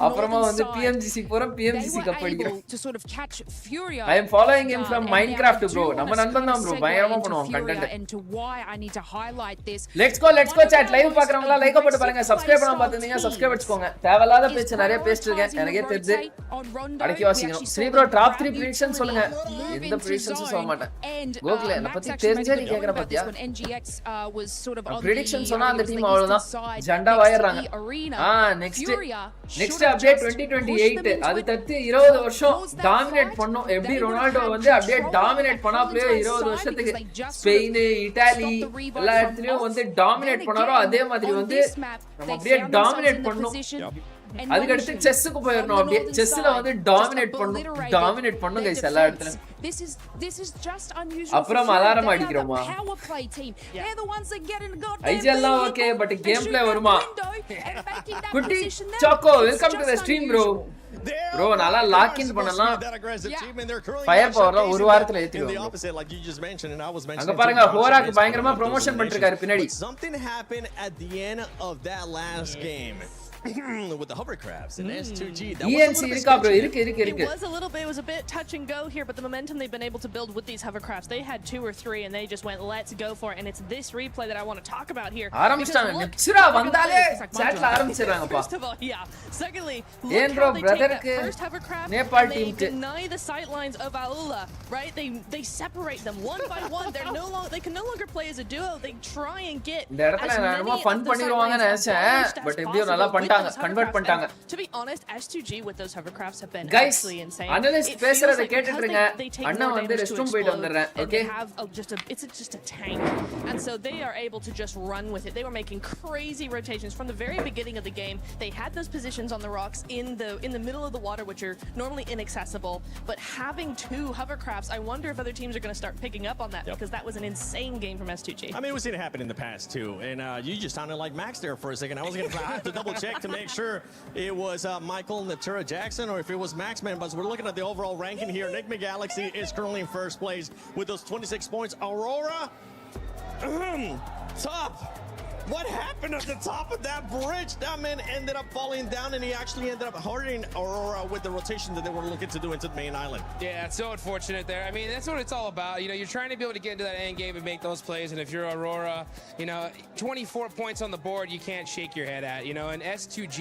அப்புறமா வந்து PMGC போறோம், PMGC கப் அடிக்கிறோம். I am following him from Minecraft bro. நம்ம நண்பன் தான் bro, பயங்கரமா பண்ணுவோம் content. Let's go chat. Live பாக்குறவங்களா லைக் போட்டு பாருங்க. சப்ஸ்கிரைப் பண்ணாம பாத்தீங்கன்னா சப்ஸ்கிரைப் பண்ணிக்கோங்க. தேவையில்லாத பேச்சு நிறைய பேசிட்டு இருக்கேன், எனக்கு தெரிஞ்சு. அடக்கி வாசிக்கணும். ஸ்ரீ ப்ரோ டாப் 3 ப்ரெடிக்ஷன் சொல்லுங்க. எந்த ப்ரெடிக்ஷன்ஸும் சொல்ல மாட்டேன். கோகுல என்ன பத்தி தெரிஞ்சே நீ கேக்குற பாத்தியா? ப்ரெடிக்ஷன் சொன்னா அந்த டீம் அவ்வளவுதான், ஜண்டா வாயறாங்க. Next update 2028. அது தத்து 20 வருஷம் டாமினேட் பண்ணோம். எப்படி ரொனால்டோ வந்து அப்படியே டாமினேட் பண்ணாப்லயே 20 வருஷத்துக்கு ஸ்பெயின், இத்தாலி எல்லா இடத்துலயும் வந்து டாமினேட் பண்ணாரோ அதே மாதிரி வந்து நம்ம அப்படியே டாமினேட் பண்ணோம். அதுக்கு அடுத்து செஸ்ஸுக்கு போயிடணும். அப்படியே செஸ்ல வந்து டாமினேட் பண்ணும் கைஸ் எல்லா இடத்துலயும். அப்புறம் அலாரம் அடிக்கிறோமா? ஐஜல்லாம் ஓகே, பட் கேம் பிளே வருமா? Kutti Chacko welcome to the stream bro. Bro நல்லா லாக் இன் பண்ணலாம். ஃபயர் பவர்ல ஒரு வாரத்துல ஏத்திடுவாங்க. அங்க பாருங்க ஹோராக்கு பயங்கரமா ப்ரமோஷன் பண்ணிருக்காரு பின்னாடி. Something happened at the end of that last game. With the hovercrafts and S2G. ENC இருக்கா bro? இருக்கு. It was a bit touch and go here, but the momentum they've been able to build with these hovercrafts, they had 2 or 3 and they just went let's go for it. And it's this replay that I want to talk about here. ஆரம்பிச்சாங்க நெக்ஸ்டா வந்தாலே சாட்ல ஆரம்பிச்சறாங்கப்பா. First of all, yeah. Secondly, ஏன் bro பிரதருக்கு Nepal team deny the sight lines of Aula, right? They separate them one by one. They can no longer play as a duo. They try and get இந்த இடத்துல நான் ரொம்ப fun பண்ணிடுவாங்கன்னு நினைச்சேன், but எப்படியோ நல்லா பண்ணிட்டாங்க. பண்ணிட்டாங்க கன்வர்ட் பண்ணிட்டாங்க To be honest, S2G with those hovercrafts have been guys absolutely insane. analyst பேசுறத கேட்டுட்டு இருங்க அண்ணா வந்து ரெஸ்ட்ரூம் போயிட்டு வந்தறேன் okay it's just a tank, and so they are able to just run with it. They were making crazy rotations from the very beginning of the game. They had those positions on the rocks in the middle of the water, which are normally inaccessible, but having 2 hovercrafts, I wonder if other teams are going to start picking up on that, because that was an insane game from S2G. I mean, we've seen it happen in the past too, and you just sounded like Max there for a second. I was going to have to double check to make sure it was Michael Natura Jackson or if it was Max, man. But we're looking at the overall ranking here. Nick McGalaxy is currently in first place with those 26 points. Aurora, top. What happened at the top of that bridge? That man ended up falling down, and he actually ended up hurting Aurora with the rotation that they were looking to do into the main island. Yeah, it's so unfortunate there. I mean, that's what it's all about. You know, you're trying to be able to get into that end game and make those plays, and if you're Aurora, you know, 24 points on the board, you can't shake your head at. You know, and S2G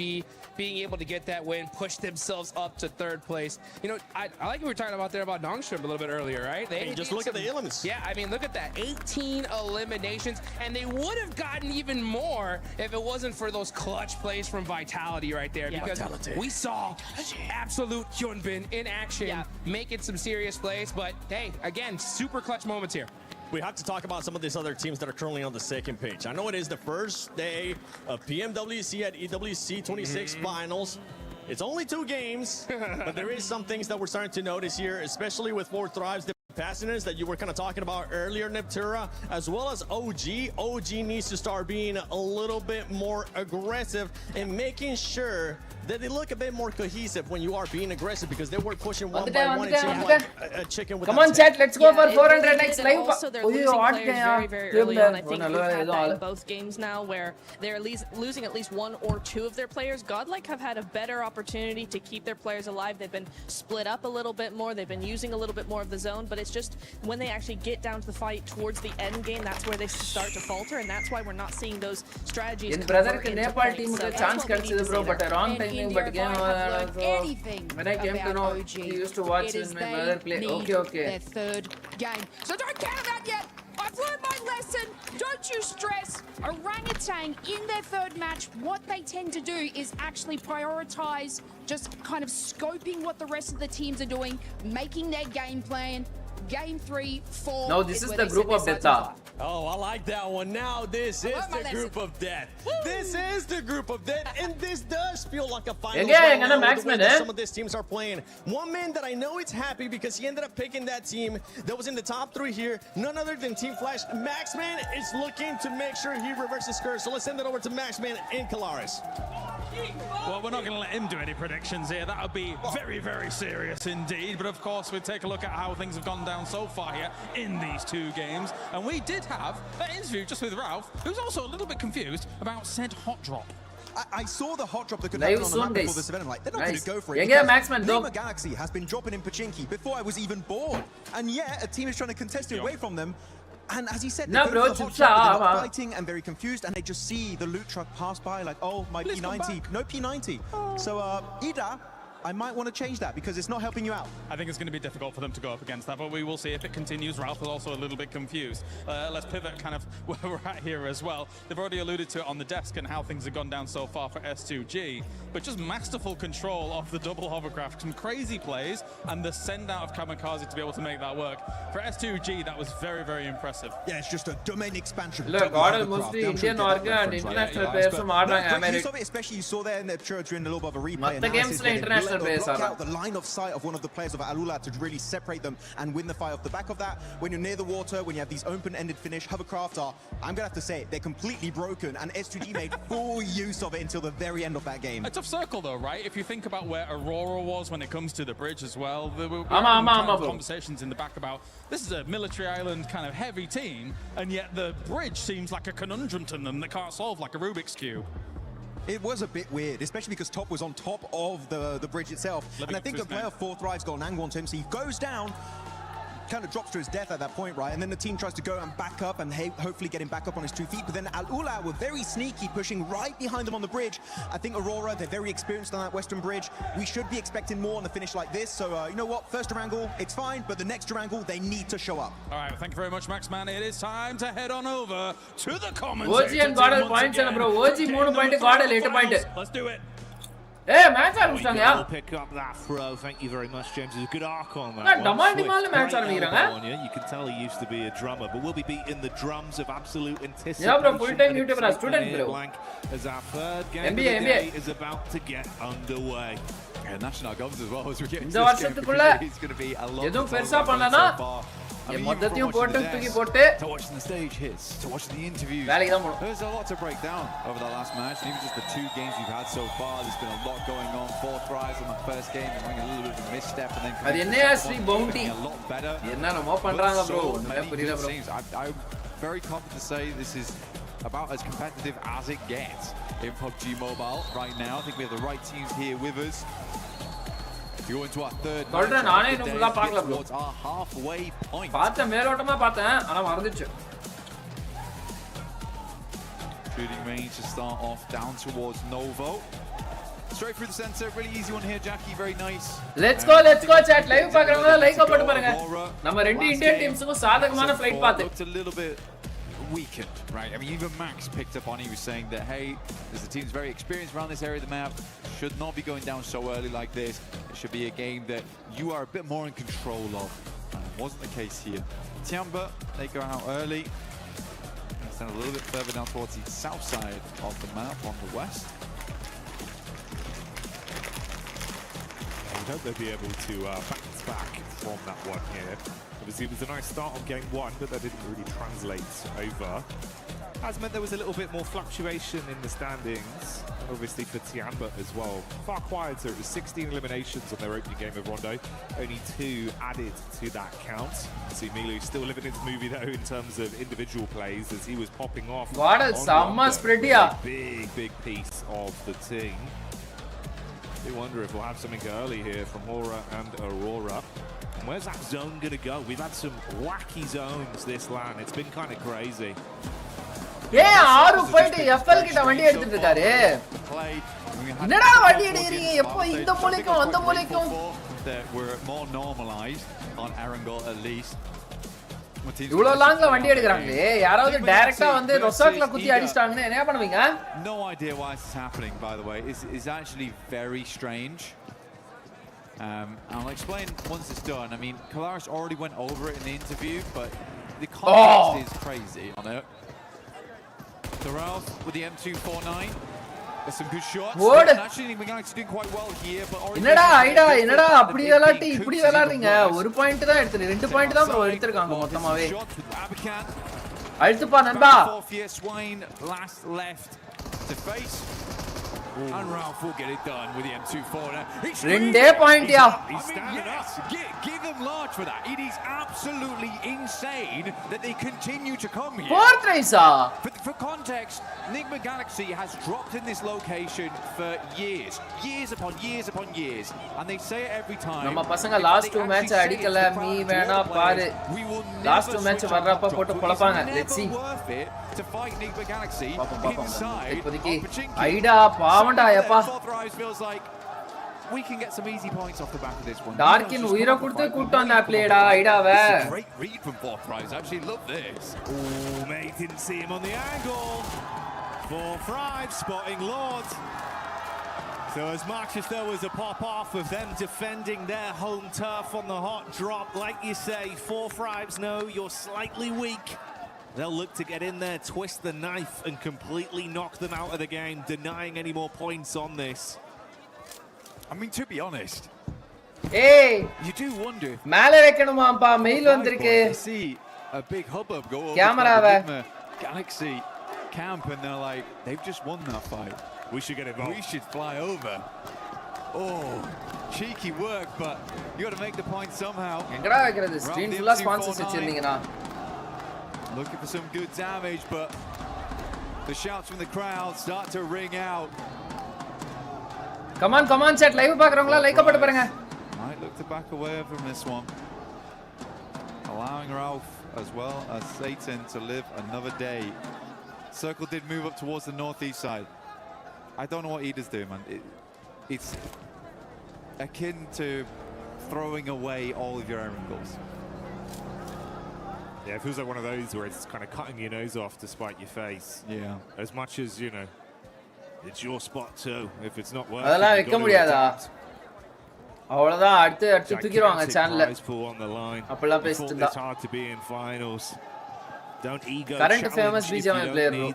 being able to get that win, push themselves up to 3rd place. You know, I like what we were talking about there about Dongshrimp a little bit earlier, right? They just look at the elements. Yeah, I mean, look at that. 18 eliminations, and they would have gotten even more if it wasn't for those clutch plays from Vitality right there. Yeah. Because we saw absolute Hyunbin in action making some serious plays. But hey, again, super clutch moments here. We have to talk about some of these other teams that are currently on the second page. I know it is the first day of PMWC at EWC 26 finals. It's only 2 games, but there is some things that we're starting to notice here, especially with 4 Thrives. Passengers that you were kind of talking about earlier, Neptura, as well as OG. OG needs to start being a little bit more aggressive and making sure that they look a bit more cohesive when you are being aggressive, because they were pushing one by one. It seemed like a chicken with come on chat, let's go for 400x live. Also, they're losing players very, very early on. I think we've had that in both games now, where they're losing at least 1 or 2 of their players. GodLike have had a better opportunity to keep their players alive. They've been split up a little bit more. They've been using a little bit more of the zone, but it's just when they actually get down to the fight towards the end game, that's where they start to falter, and that's why we're not seeing those strategies. In brother ke Nepal team ku chance kadchidhu bro, but wrong timing. But game when I came to know, he used to watch when my brother play. Okay. Their 3rd game. So don't count that yet. I've learned my lesson. Don't you stress. Orangutan in their 3rd match, what they tend to do is actually prioritize just kind of scoping what the rest of the teams are doing, making their game plan. Game 3, 4. No, this is the group of death. Oh, I like that one. Now this is the group of death. This is the group of death, and this does feel like a final. Some of these teams are playing. One man that I know is happy because he ended up picking that team that was in the top 3 here. None other than Team Flash. Maxman is looking to make sure he reverses curse. So let's send it over to Maxman in Calaris. Well, we're not going to let him do any predictions here. That would be very, very serious indeed. But of course, we take a look at how things have gone down so far here in these 2 games. And we did have an interview just with Ralph, who's also a little bit confused about said hot drop. I saw the hot drop that could happen on the map before this event. I'm like, they're not going to go for it. Yeah, Maxman, Nick Galaxy has been dropping in Pachinki before I was even born. And yet, a team is trying to contest it away from them. And as he said, they're not fighting and very confused, and they just see the loot truck pass by like, oh, my P90. No P90. So, Ida, I might want to change that because it's not helping you out. I think it's going to be difficult for them to go up against that, but we will see if it continues. Ralph is also a little bit confused. Let's pivot kind of where we're at here as well. They've already alluded to it on the desk and how things have gone down so far for S2G, but just masterful control of the double hovercraft, some crazy plays, and the send out of Kamikaze to be able to make that work. For S2G, that was very, very impressive. Yeah, it's just a domain expansion. Look, mostly Indian organ and international players from America. Especially you saw there in the during a little bit of a replay analysis. Block out the line of sight of one of the players of Alula to really separate them and win the fight off the back of that. When you're near the water, when you have these open-ended finish, hovercraft are, I'm going to have to say it, they're completely broken, and S2G made full use of it until the very end of that game. A tough circle though, right? If you think about where Aurora was when it comes to the bridge as well, there were conversations in the back about this is a military island kind of heavy team, and yet the bridge seems like a conundrum to them that can't solve like a Rubik's Cube. It was a bit weird, especially because Top was on top of the bridge itself. And I think the player 4 Thrives got an angle onto him, so he goes down. kind of drops to his death at that point, right? And then the team tries to go and back up and hopefully get him back up on his 2 feet. But then Al-Ula were very sneaky, pushing right behind them on the bridge. I think Aurora, they're very experienced on that western bridge. We should be expecting more on the finish like this. So, you know what? First Durangle, it's fine. But the next Durangle, they need to show up. All right, thank you very much, Maxman. It is time to head on over to the comments. OG and GodLike points, bro. OG 3 point, GodLike 8 point. Let's do it. Hey, match ஆரம்பிச்சிட்டாங்கயா. Pick up that throw. Thank you very much, James. There's a good arc on that. match ஆரம்பிக்கறாங்க. You can tell he used to be a drummer, but we'll be beating the drums of absolute anticipation. Yeah, bro, full time YouTuber, student bro. As our third game MBA, of the day is about to get underway. Yeah, national governors as well as we get இந்த வருஷத்துக்குள்ள எதுவும் பெருசா பண்ணலனா மொத்தத்தையும் போட்டு தூக்கி போட்டு to watching the stage hits, to watching the interviews. வேலைக்கு தான் போணும். There's a lot to break down over the last match, and even just the 2 games we've had so far. There's been a lot going on. 4 tries on the first game, and a little bit of a misstep, and then அது என்னையா Sri bounty a lot better. என்னமோ பண்றாங்க bro. ஒண்ணுமே புரியல bro. I'm very confident to say this is about as competitive as it gets in PUBG Mobile right now. I think we have the right teams here with us. Go into our third match. நானே இன்னும் ஃபுல்லா பார்க்கல bro. Towards our halfway point. பார்த்தேன் மேலோட்டமா பார்த்தேன் ஆனா மறந்துச்சு. Shooting range to start off down towards Novo. Straight through the center, really easy one here, Jackie, very nice. Let's go chat. Live பார்க்கறவங்க like போட்டு பாருங்க. நம்ம ரெண்டு இந்தியன் டீம்ஸ்க்கும் சாதகமான ஃளைட் பாத்து. Looked a little bit weakened, right? I mean, even Max picked up on. He was saying that, hey, as the team's very experienced around this area of the map, should not be going down so early like this. It should be a game that you are a bit more in control of. And it wasn't the case here. Tiamba, they go out early. Stand a little bit further down towards the south side of the map on the west. I would hope they'll be able to bounce back from that one here. Obviously, it was a nice start on game 1, but that didn't really translate over. Has meant there was a little bit more fluctuation in the standings, obviously for Tiamba as well. Far quieter, it was 16 eliminations on their opening game of Rondo, only 2 added to that count. See, Milu's still living his movie though in terms of individual plays as he was popping off. What a summer spread, yeah. Big piece of the team. I wonder if we'll have something early here from Aura and Aurora. And where's that zone going to go? We've had some wacky zones this LAN. It's been kind of crazy. Yeah, ஆறு போயிட்டு FL கிட்ட வண்டி எடுத்துட்டு இருக்காரு. என்னடா வண்டி எடுக்கிறீங்க? எப்போ இந்த மூலைக்கும் அந்த மூலைக்கும்? That were more normalized on Arangol at least. இவ்வளவு லாங்ல வண்டி எடுக்கறாங்களே யாராவது டைரக்ட்டா வந்து ரொசாக்ல குத்தி அடிச்சிட்டாங்கன்னா என்ன பண்ணுவீங்க? No idea why this is happening, by the way. It's actually very strange. I'll explain once it's done. I mean, Kalaris already went over it in the interview, but the context is crazy on it. Doral with the M249. There's some good shots. Actually, we're going to do quite well here, but என்னடா ஐடா என்னடா அப்படி விளையாட்டி இப்படி விளையாடுறீங்க ஒரு point தான் எடுத்து 2 point தான் ப்ரோ எடுத்துர்க்காங்க மொத்தமாவே அழுத்துப்பா நண்பா Swain last left to face. And Ralph will get it done with the M24. Rende point ya. Give them large for that. It is absolutely insane that they continue to come here. Fourth race. For context, Enigma Galaxy has dropped in this location for years upon years, and they say it every time. நம்ம பசங்க last 2 match அடிக்கல me வேணா பாரு. Last 2 match வர்றப்ப போட்டு பொளப்பாங்க. Let's see. To fight Enigma Galaxy inside. இப்போதைக்கு ஐடா பாவண்டா யப்பா. Feels like we can get some easy points off the back of this one. Darkin உயிரை கொடுத்து கூட்டி வந்தா பிளேடா ஐடாவ. Great read from Fourth Rise. Actually love this. Oh, mate, didn't see him on the angle. 4-5 spotting Lord. So as much as there was a pop-off of them defending their home turf on the hot drop, like you say, 4-5s know you're slightly weak. They'll look to get in there, twist the knife, and completely knock them out of the game, denying any more points on this. I mean, to be honest, hey, you do wonder. மேல வைக்கணுமாம்பா mail வந்திருக்கு. See a big hubbub go over கேமராவை Galaxy camp, and they're like, they've just won that fight. We should get involved. We should fly over. Oh, cheeky work, but you got to make the point somehow. எங்கடா வைக்கிறது? Screen ஃபுல்லா sponsors வச்சிருந்தீங்கனா. Looking for some good damage, but the shouts from the crowd start to ring out. Come on chat live பார்க்கறவங்களா like போட்டு பாருங்க. Might look to back away from this one. allowing Ralph as well as Satan to live another day. Circle did move up towards the northeast side. I don't know what Ida's doing, man. It's akin to throwing away all of your angles. Yeah, it feels like one of those where it's kind of cutting your nose off to spite your face. Yeah. As much as, you know, it's your spot too. If it's not working, அதெல்லாம் வைக்க முடியாதா? அவ்வளவுதான் அடுத்து தூக்கிடுவாங்க சேனல்ல. அப்பலாம் பேசிட்டு இருந்தா. It's hard to be in finals. Don't ego current famous BGMI player bro.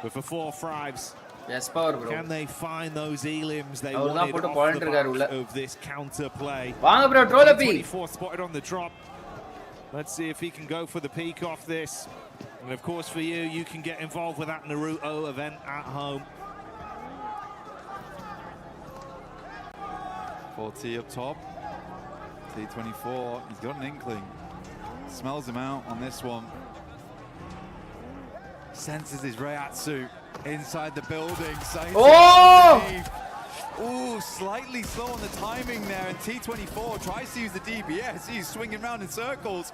But for 4 fives, yes power bro. Can they find those elims they wanted off the back of this counter play? வாங்க bro troll up. 24 spotted on the drop. Let's see if he can go for the peak off this. And of course for you, you can get involved with that Naruto event at home. 40 up top. T24, he's got an inkling. Smells him out on this one. Senses his Reiatsu inside the building. Oh! Ooh, slightly slow on the timing there, and T24 tries to use the DBS. He's swinging around in circles.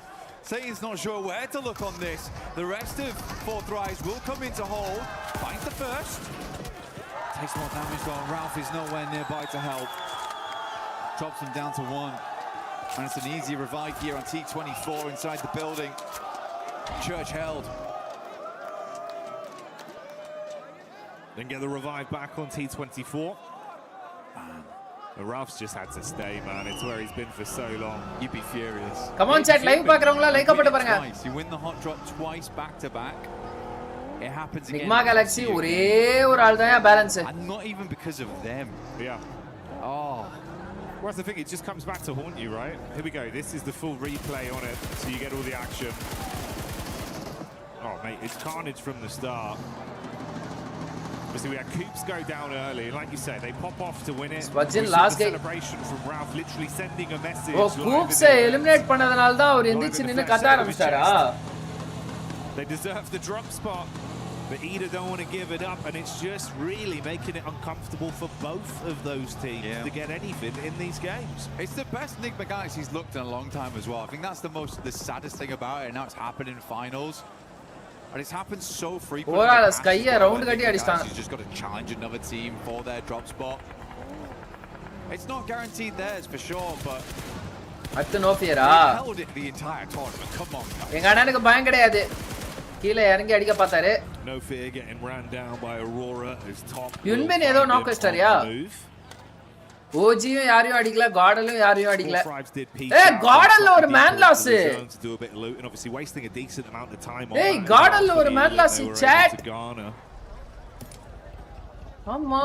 Satan's not sure where to look on this. The rest of Fourth Rise will come into hold. Finds the first. Takes more damage though, and Ralph is nowhere nearby to help. Drops him down to 1. And it's an easy revive here on T24 inside the building. Church held. Then get the revive back on T24. Ralph's just had to stay, man. It's where he's been for so long. You'd be furious. Come on chat, live பாக்குறவங்களா like போட்டு பாருங்க. You win the hot drop twice back to back. It happens again. Nigma Galaxy ஒரே ஒரு ஆள் தான் balance. And not even because of them. Yeah. Oh. Well, that's the thing, it just comes back to haunt you, right? Here we go, this is the full replay on it, so you get all the action. Oh, mate, it's carnage from the start. Obviously, we had Coops go down early, and like you said, they pop off to win it. Last game. Celebration from Ralph, literally sending a message. Oh, Coops eliminate பண்ணதனால தான் அவர் எந்திரிச்சு நின்னு கத்த ஆரம்பிச்சாரா? They deserve the drop spot. But Ida don't want to give it up, and it's just really making it uncomfortable for both of those teams to get anything in these games. It's the best Enigma Galaxy he's looked in a long time as well. I think that's the saddest thing about it. Now it's happened in finals, and it's happened so frequently. Overall, Sky round கட்டி அடிச்சாங்க. He's just got to challenge another team for their drop spot. It's not guaranteed theirs for sure, but அடுத்து no ஃபியரா? held it the entire tournament. Come on, guys. எங்க அண்ணனுக்கு பயம் கிடையாது. கீழ இறங்கி அடிக்க பார்த்தாரு. No fear getting ran down by Aurora as top. யுன்பென் ஏதோ நாக் ஸ்டாரியா? ஓஜியும் யாரையும் அடிக்கல, காடலும் யாரையும் அடிக்கல. ஏய் காடல்ல ஒரு மேன் லாஸ். ஏய் காடல்ல ஒரு மேன் லாஸ் chat. ஆமா.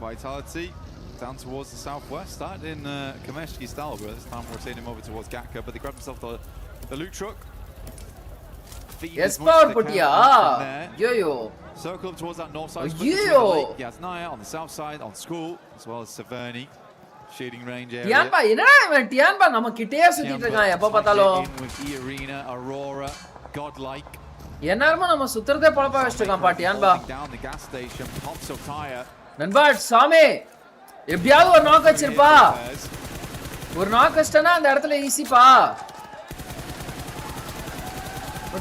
Vitality down towards the southwest, started in Kameshki style, but this time we're seeing him over towards Gatka, but they grabbed himself the loot truck. Yes, power putiya. Yo. Circle up towards that north side. Yo. Yes, Naya on the south side, on school, as well as Severny. Shading range area. Tianba, என்னடா இவன் Tianba நம்ம கிட்டயே சுத்திட்டு இருக்கான் எப்ப பார்த்தாலும். With E Arena, Aurora, GodLike. என்னமா நம்ம சுத்துறதே பழப்பா வச்சிட்டு இருக்கான் பா Tianba. Down the gas station, pops up tire. நண்பா சாமே எப்படியாவது ஒரு நாக் வச்சிருப்பா. ஒரு நாக் வச்சனா அந்த இடத்துல ஈஸிப்பா.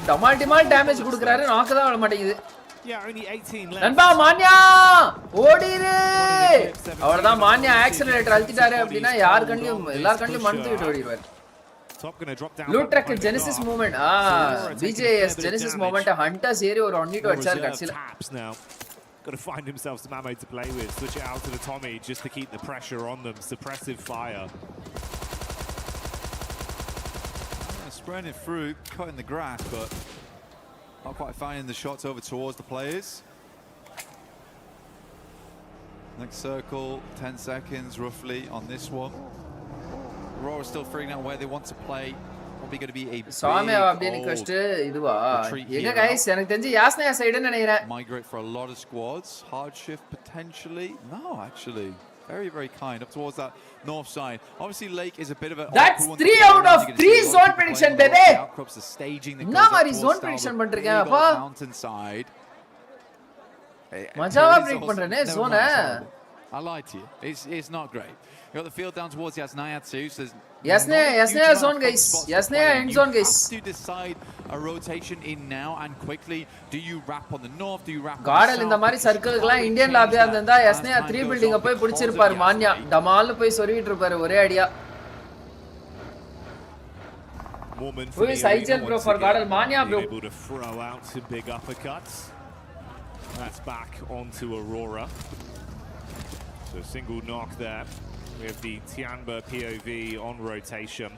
டமால் டேமேஜ் கொடுக்கறாரு, நாக் தான் வர மாட்டேங்குது. நண்பா மான்யா ஓடிரு. அவர்தான் மான்யா ஆக்சிலரேட்டர் அழுத்திட்டாரு அப்படினா யார் கண்ணியும் எல்லார் கண்ணியும் மண்ணு தூக்கிட்டு ஓடிடுவார். Loot truck genesis movement BJS genesis movement hunters ஏறி ஒரு 1-2 அடிச்சார் கடைசில. Got to find himself some ammo to play with. Switch it out to the Tommy just to keep the pressure on them. Suppressive fire. Spraying it through, cutting the grass, but not quite finding the shots over towards the players. Next circle, 10 seconds roughly on this one. Aurora still figuring out where they want to play. Probably going to be a big சாமே அப்படியே நிக்கஸ்ட் இதுவா எங்க guys எனக்கு தெரிஞ்சு யாஸ்னயா side நினைக்கிறேன். Migrate for a lot of squads. Hard shift potentially. No, actually. Very kind up towards that north side. Obviously Lake is a bit of a That's 3 out of 3 zone prediction baby. Na mari zone prediction பண்றீங்க அப்பா. Mountain side. மஜாவா break பண்றேனே zone. I lied to you. It's not great. You got the field down towards Yasnaya too. So Yasnaya zone guys. Yasnaya end zone guys. You have to decide a rotation in now and quickly. Do you wrap on the north? Do you wrap on the Godal south? இந்த மாதிரி சர்க்கிள்க்குலாம் Indian லாபியா இருந்தா Yasnaya 3 பில்டிங்க போய் பிடிச்சிருப்பார் மான்யா. டமால்னு போய் சொருவிட்டு இருப்பார் ஒரே அடியா. Who is IGL bro for Godal? Manya bro. Able to throw out some big uppercuts. That's back onto Aurora. So single knock there with the Tianba POV on rotation.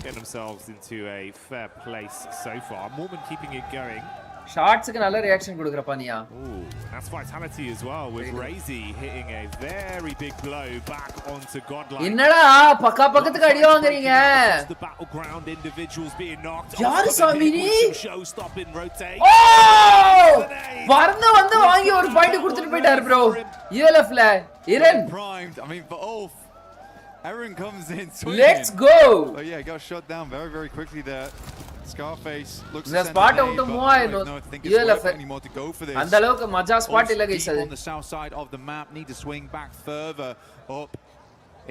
Get themselves into a fair place so far. Mormon keeping it going. ஷாட்ஸ்க்கு நல்ல reaction கொடுக்கறப்பா நீயா. Ooh, that's vitality as well with Razy hitting a very big blow back onto GodLike. என்னடா பக்கத்துக்கு அடி வாங்குறீங்க. The battleground individuals being knocked. யாரு Samini? Show stop in rotate. பறந்து வந்து வாங்கி ஒரு பாயிண்ட் கொடுத்துட்டு போயிட்டார் bro. ELFல Iren primed. I mean for Ulf. Aaron comes in swinging. Let's go. Oh yeah, got shot down very quickly there. Scarface looks the spot out to move ELF anymore to go for this. அந்த அளவுக்கு மஜா spot இல்ல guys அது. On the south side of the map need to swing back further up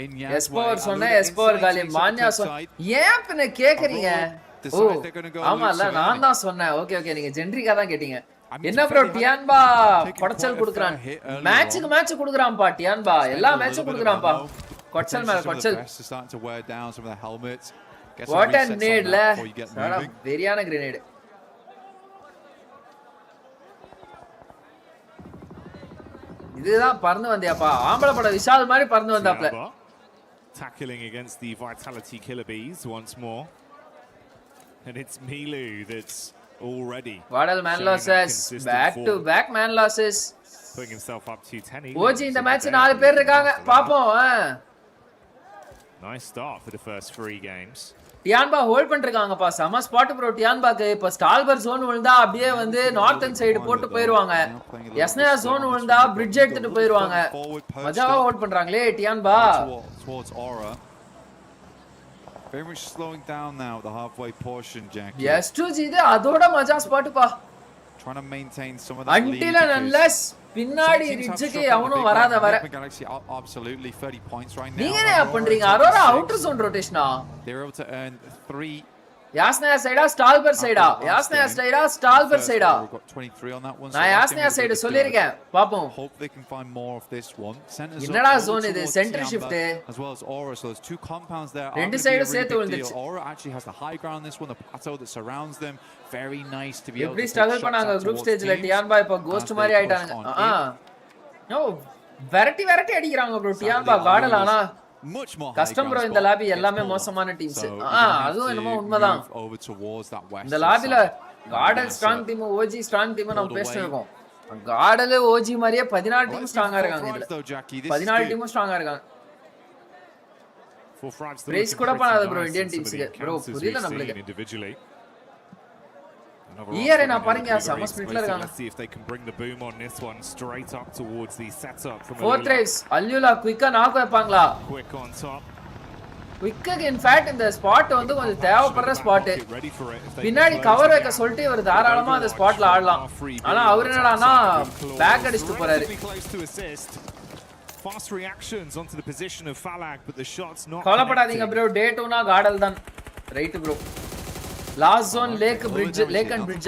in Yas. S4 சொன்னா S4 காலி மான்யா சொன்ன. ஏன் பின்ன கேக்குறீங்க? ஆமால நான் தான் சொன்னேன். ஓகே நீங்க ஜென்ரிகா தான் கேட்டீங்க. என்ன ப்ரோ டியான்பா கொடச்சல் குடுக்குறான். மேட்ச்க்கு மேட்ச் குடுக்குறான்பா டியான்பா. எல்லா மேட்சும் குடுக்குறான்பா. கொடச்சல் மேல கொடச்சல். Starting to wear down some of the helmets. What a nade la. வெரியான grenade. இதுதான் பறந்து வந்தியாப்பா. ஆம்பள பட விஷால் மாதிரி பறந்து வந்தாப்ல. Tackling against the vitality killer bees once more. And it's Milu that's already Godal man losses. Back to back man losses. Putting himself up to 10. OG இந்த match 4 பேர் இருக்காங்க. பாப்போம். Nice start for the first 3 games. டியான்பா hold பண்ணிருக்காங்கப்பா. சம spot bro டியான்பாக்கு. இப்ப ஸ்டால்பர் zone விழுந்தா அப்படியே வந்து northern side போட்டு போயிடுவாங்க. யஸ்னயா ஜோன் விழுந்தா பிரிட்ஜ் எடுத்துட்டு போயிடுவாங்க. மஜாவா ஹோல்ட் பண்றாங்களே டியான்பா. Towards Aura. Very much slowing down now the halfway portion, Jack. Yes to ji இது அதோட மஜா ஸ்பாட் பா. Trying to maintain some of that until and unless பின்னாடி ரிட்ஜ்க்கு அவனும் வராத வர. Absolutely 30 points right now. நீங்க என்ன பண்றீங்க? அரோரா அவுட்டர் ஜோன் ரொட்டேஷனா. They're able to earn 3. Yasnaya சைடா ஸ்டால்பர் சைடா. யாஸ்னயா சைடா ஸ்டால்பர் சைடா. We've got 23 on that one. நான் யாஸ்னயா சைடு சொல்லிருக்கேன். பாப்போம். Hope they can find more of this one. Centers என்னடா ஜோன் இது? Centre shift. As well as Aura, so there's 2 compounds there. ரெண்டு சைடு சேர்த்து விழுந்துச்சு. Aura actually has the high ground this one, the plateau that surrounds them. Very nice to be able to எப்படி struggle பண்ணாங்க group ஸ்டேஜ்ல Tianba இப்ப ghost மாதிரி ஆயிட்டாங்க. No variety அடிக்குறாங்க ப்ரோ டியான்பா காடல். ஆனா கஸ்டம் ப்ரோ இந்த லாபி எல்லாமே மோசமான டீம்ஸ். அதுவும் என்னமோ உண்மைதான். இந்த லாபில GodL strong team OG strong team நம்ம பேசிட்டு இருக்கோம். காடல் ஓஜி மாதிரியே 14 டீம் ஸ்ட்ராங்கா இருக்காங்க இதுல. 14 டீம் ஸ்ட்ராங்கா இருக்காங்க. பிரேஸ் கூட பண்ணாத ப்ரோ இந்தியன் டீம்ஸ்க்கு. ப்ரோ புரியல நமக்கு. Here na paringa sama split la irukanga. Let's see if they can bring the boom on this one straight up towards the setup from fourth race Allula quick ah knock வைப்பாங்களா? Quick on top. Quick in fact இந்த spot வந்து கொஞ்சம் தேவைப்படுற spot. பின்னாடி cover வைக்க சொல்லிட்டு இவர் தாராளமா அந்த ஸ்பாட்ல ஆடலாம். ஆனா அவர் என்னடானா பேக் அடிச்சிட்டு போறாரு. Fast reactions onto the position of Falag, but the shots not. கவலைப்படாதீங்க bro, day 2 na காடல் தான். Right bro. Last zone lake and bridge.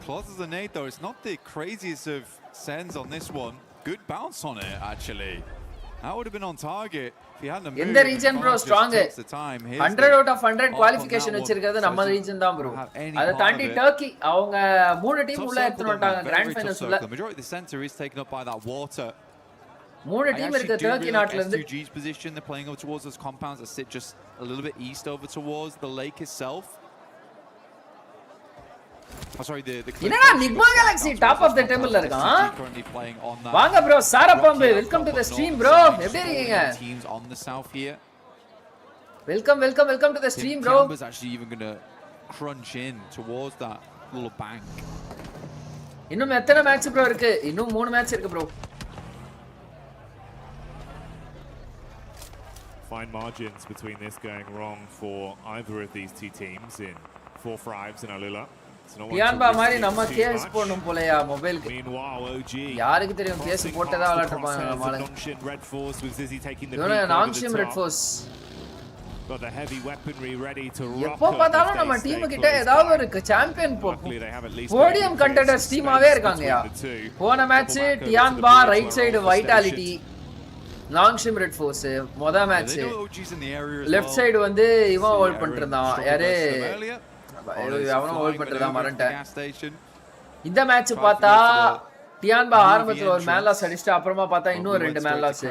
Close as a nade though. It's not the craziest of sends on this one. Good bounce on it actually. That would have been on target if he hadn't moved. In the region bro strong. 100 out of 100 qualification வச்சிருக்கிறது நம்ம region தான் bro. அத தாண்டி Turkey அவங்க மூணு team உள்ள எடுத்துட்டு வந்தாங்க கிராண்ட் ஃபைனல்ஸ் உள்ள. The majority of the center is taken up by that water. மூணு டீம் இருக்கு டர்க்கி நாட்டுல இருந்து. S2G's position, they're playing over towards those compounds that sit just a little bit east over towards the lake itself. Oh sorry, the என்னடா Nigma Galaxy top of the டேபிள்ல இருக்கான். வாங்க bro Sarappambu, welcome to the stream bro. எப்படி இருக்கீங்க? Teams on the south here. Welcome to the stream bro. Is actually even going to crunch in towards that little bank. இன்னும் எத்தனை match bro இருக்கு? இன்னும் 3 match இருக்கு bro. Fine margins between this going wrong for either of these two teams in 4-5s and Alula. டியான்பா மாதிரி நம்ம case போடணும் போலயா மொபைலுக்கு. யாருக்கு தெரியும் கேஸ் போட்டதா விளையாட்டுப்பாங்க நம்மால. இவனே நாங்ஷிம் ரெட் ஃபோர்ஸ். எப்போ பார்த்தாலும் நம்ம டீம் கிட்ட ஏதாவது ஒரு சாம்பியன் போடியம் கண்டெண்டர்ஸ் டீமாவே இருக்காங்கயா. போன match Tianba right side Vitality Nongshim red force. மொத மேட்ச் லெஃப்ட் சைடு வந்து இவன் ஹோல்ட் பண்ணிட்டு இருந்தான். யாரு அவனும் ஹோல்ட் பண்ணிட்டு மறந்துட்டேன். இந்த மேட்ச் பார்த்தா டியான்பா ஆரம்பத்துல ஒரு மேன் லாஸ் அடிச்சுட்டு அப்புறமா பார்த்தா இன்னும் 2 மேன் லாஸ்.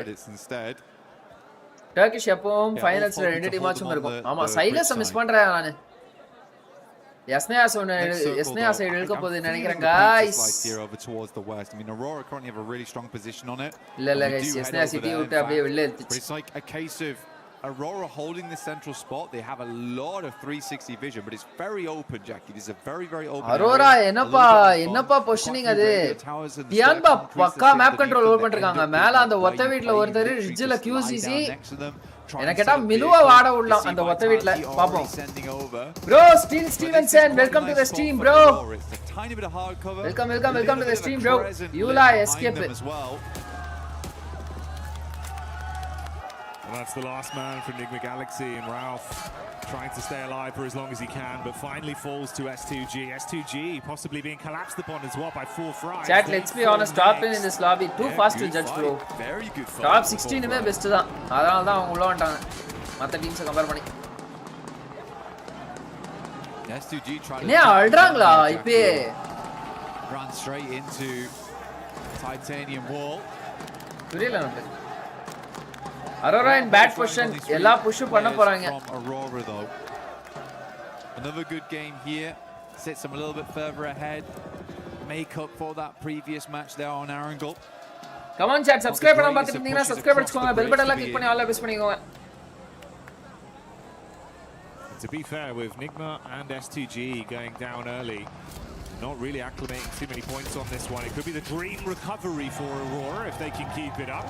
டர்க்கிஷ் எப்பவும் ஃபைனல்ஸ்ல 2 டீமாச்சும் இருக்கும். ஆமா சைலஸ் மிஸ் பண்றேன் நானு. எஸ்னயா சைடு இழுக்க போகுது நினைக்கிறேன் गाइस. இல்ல गाइस எஸ்னயா சிட்டி விட்டு அப்படியே வெளிய எடுத்துச்சு. Aurora holding the central spot. They have a lot of 360 vision, but it's very open, Jackie. It is a very open. Aurora என்னப்பா பொசிஷனிங் அது. டியான்பா பக்கா மேப் கண்ட்ரோல் ஹோல்ட் பண்ணிருக்காங்க. மேல அந்த ஒத்த வீட்ல ஒருத்தர் ரிட்ஜ்ல QCC என்ன கேட்டா மிலுவா வாட விடலாம் அந்த ஒத்த வீட்ல. பாப்போம். Bro Steel Stevenson, welcome to the stream bro. Welcome to the stream bro. Yula escape. And that's the last man for Enigma Galaxy, and Ralph trying to stay alive for as long as he can, but finally falls to S2G. S2G possibly being collapsed upon as well by 4 fries. Chat, let's be honest, top lane in this lobby too fast to judge bro. Very good fight. Top 16 May best தான். அதனால தான் அவங்க உள்ள வந்துட்டாங்க மத்த teams compare பண்ணி. S2G trying என்ன அல்றாங்களா இப்பே. Run straight into titanium wall. புரியல நமக்கு. Aurora in bad position. எல்லா புஷ் பண்ண போறாங்க. Aurora though. Another good game here. Sets them a little bit further ahead. Make up for that previous match there on Arangle. Come on chat, subscribe பண்ணாம பார்த்துட்டு இருந்தீங்கன்னா subscribe பண்ணிக்கோங்க. bell button எல்லாம் click பண்ணி all press பண்ணிக்கோங்க. To be fair, with Nigma and S2G going down early, not really acclimating too many points on this one. It could be the dream recovery for Aurora if they can keep it up.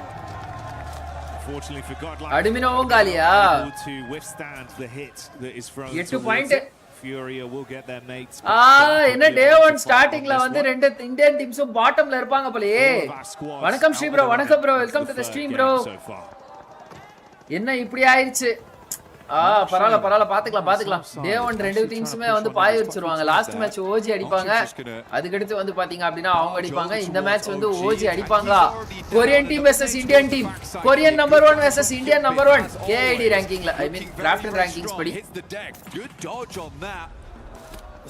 Fortunately for GodLike, able to withstand the hit that is thrown. 8 point. Furia will get their mates. என்ன டே 1 ஸ்டார்டிங்ல வந்து ரெண்டு Indian டீம்ஸும் பாட்டம்ல இருப்பாங்க போலயே. வணக்கம் Sri bro, வணக்கம் bro, welcome to the stream bro. என்ன இப்படி ஆயிருச்சு? பரவாயில்ல பாத்துக்கலாம். டே 1 ரெண்டு டீம்ஸுமே வந்து பாய வச்சிருவாங்க. லாஸ்ட் மேட்ச் ஓஜி அடிப்பாங்க. அதுக்கடுத்து வந்து பாத்தீங்க அப்படினா அவங்க அடிப்பாங்க. இந்த மேட்ச் வந்து ஓஜி அடிப்பாங்களா? Korean team versus Indian team. Korean number 1 versus Indian number 1 KID ரேங்கிங்ல. ஐ மீன் கிராஃப்ட் ரேங்கிங்ஸ் படி.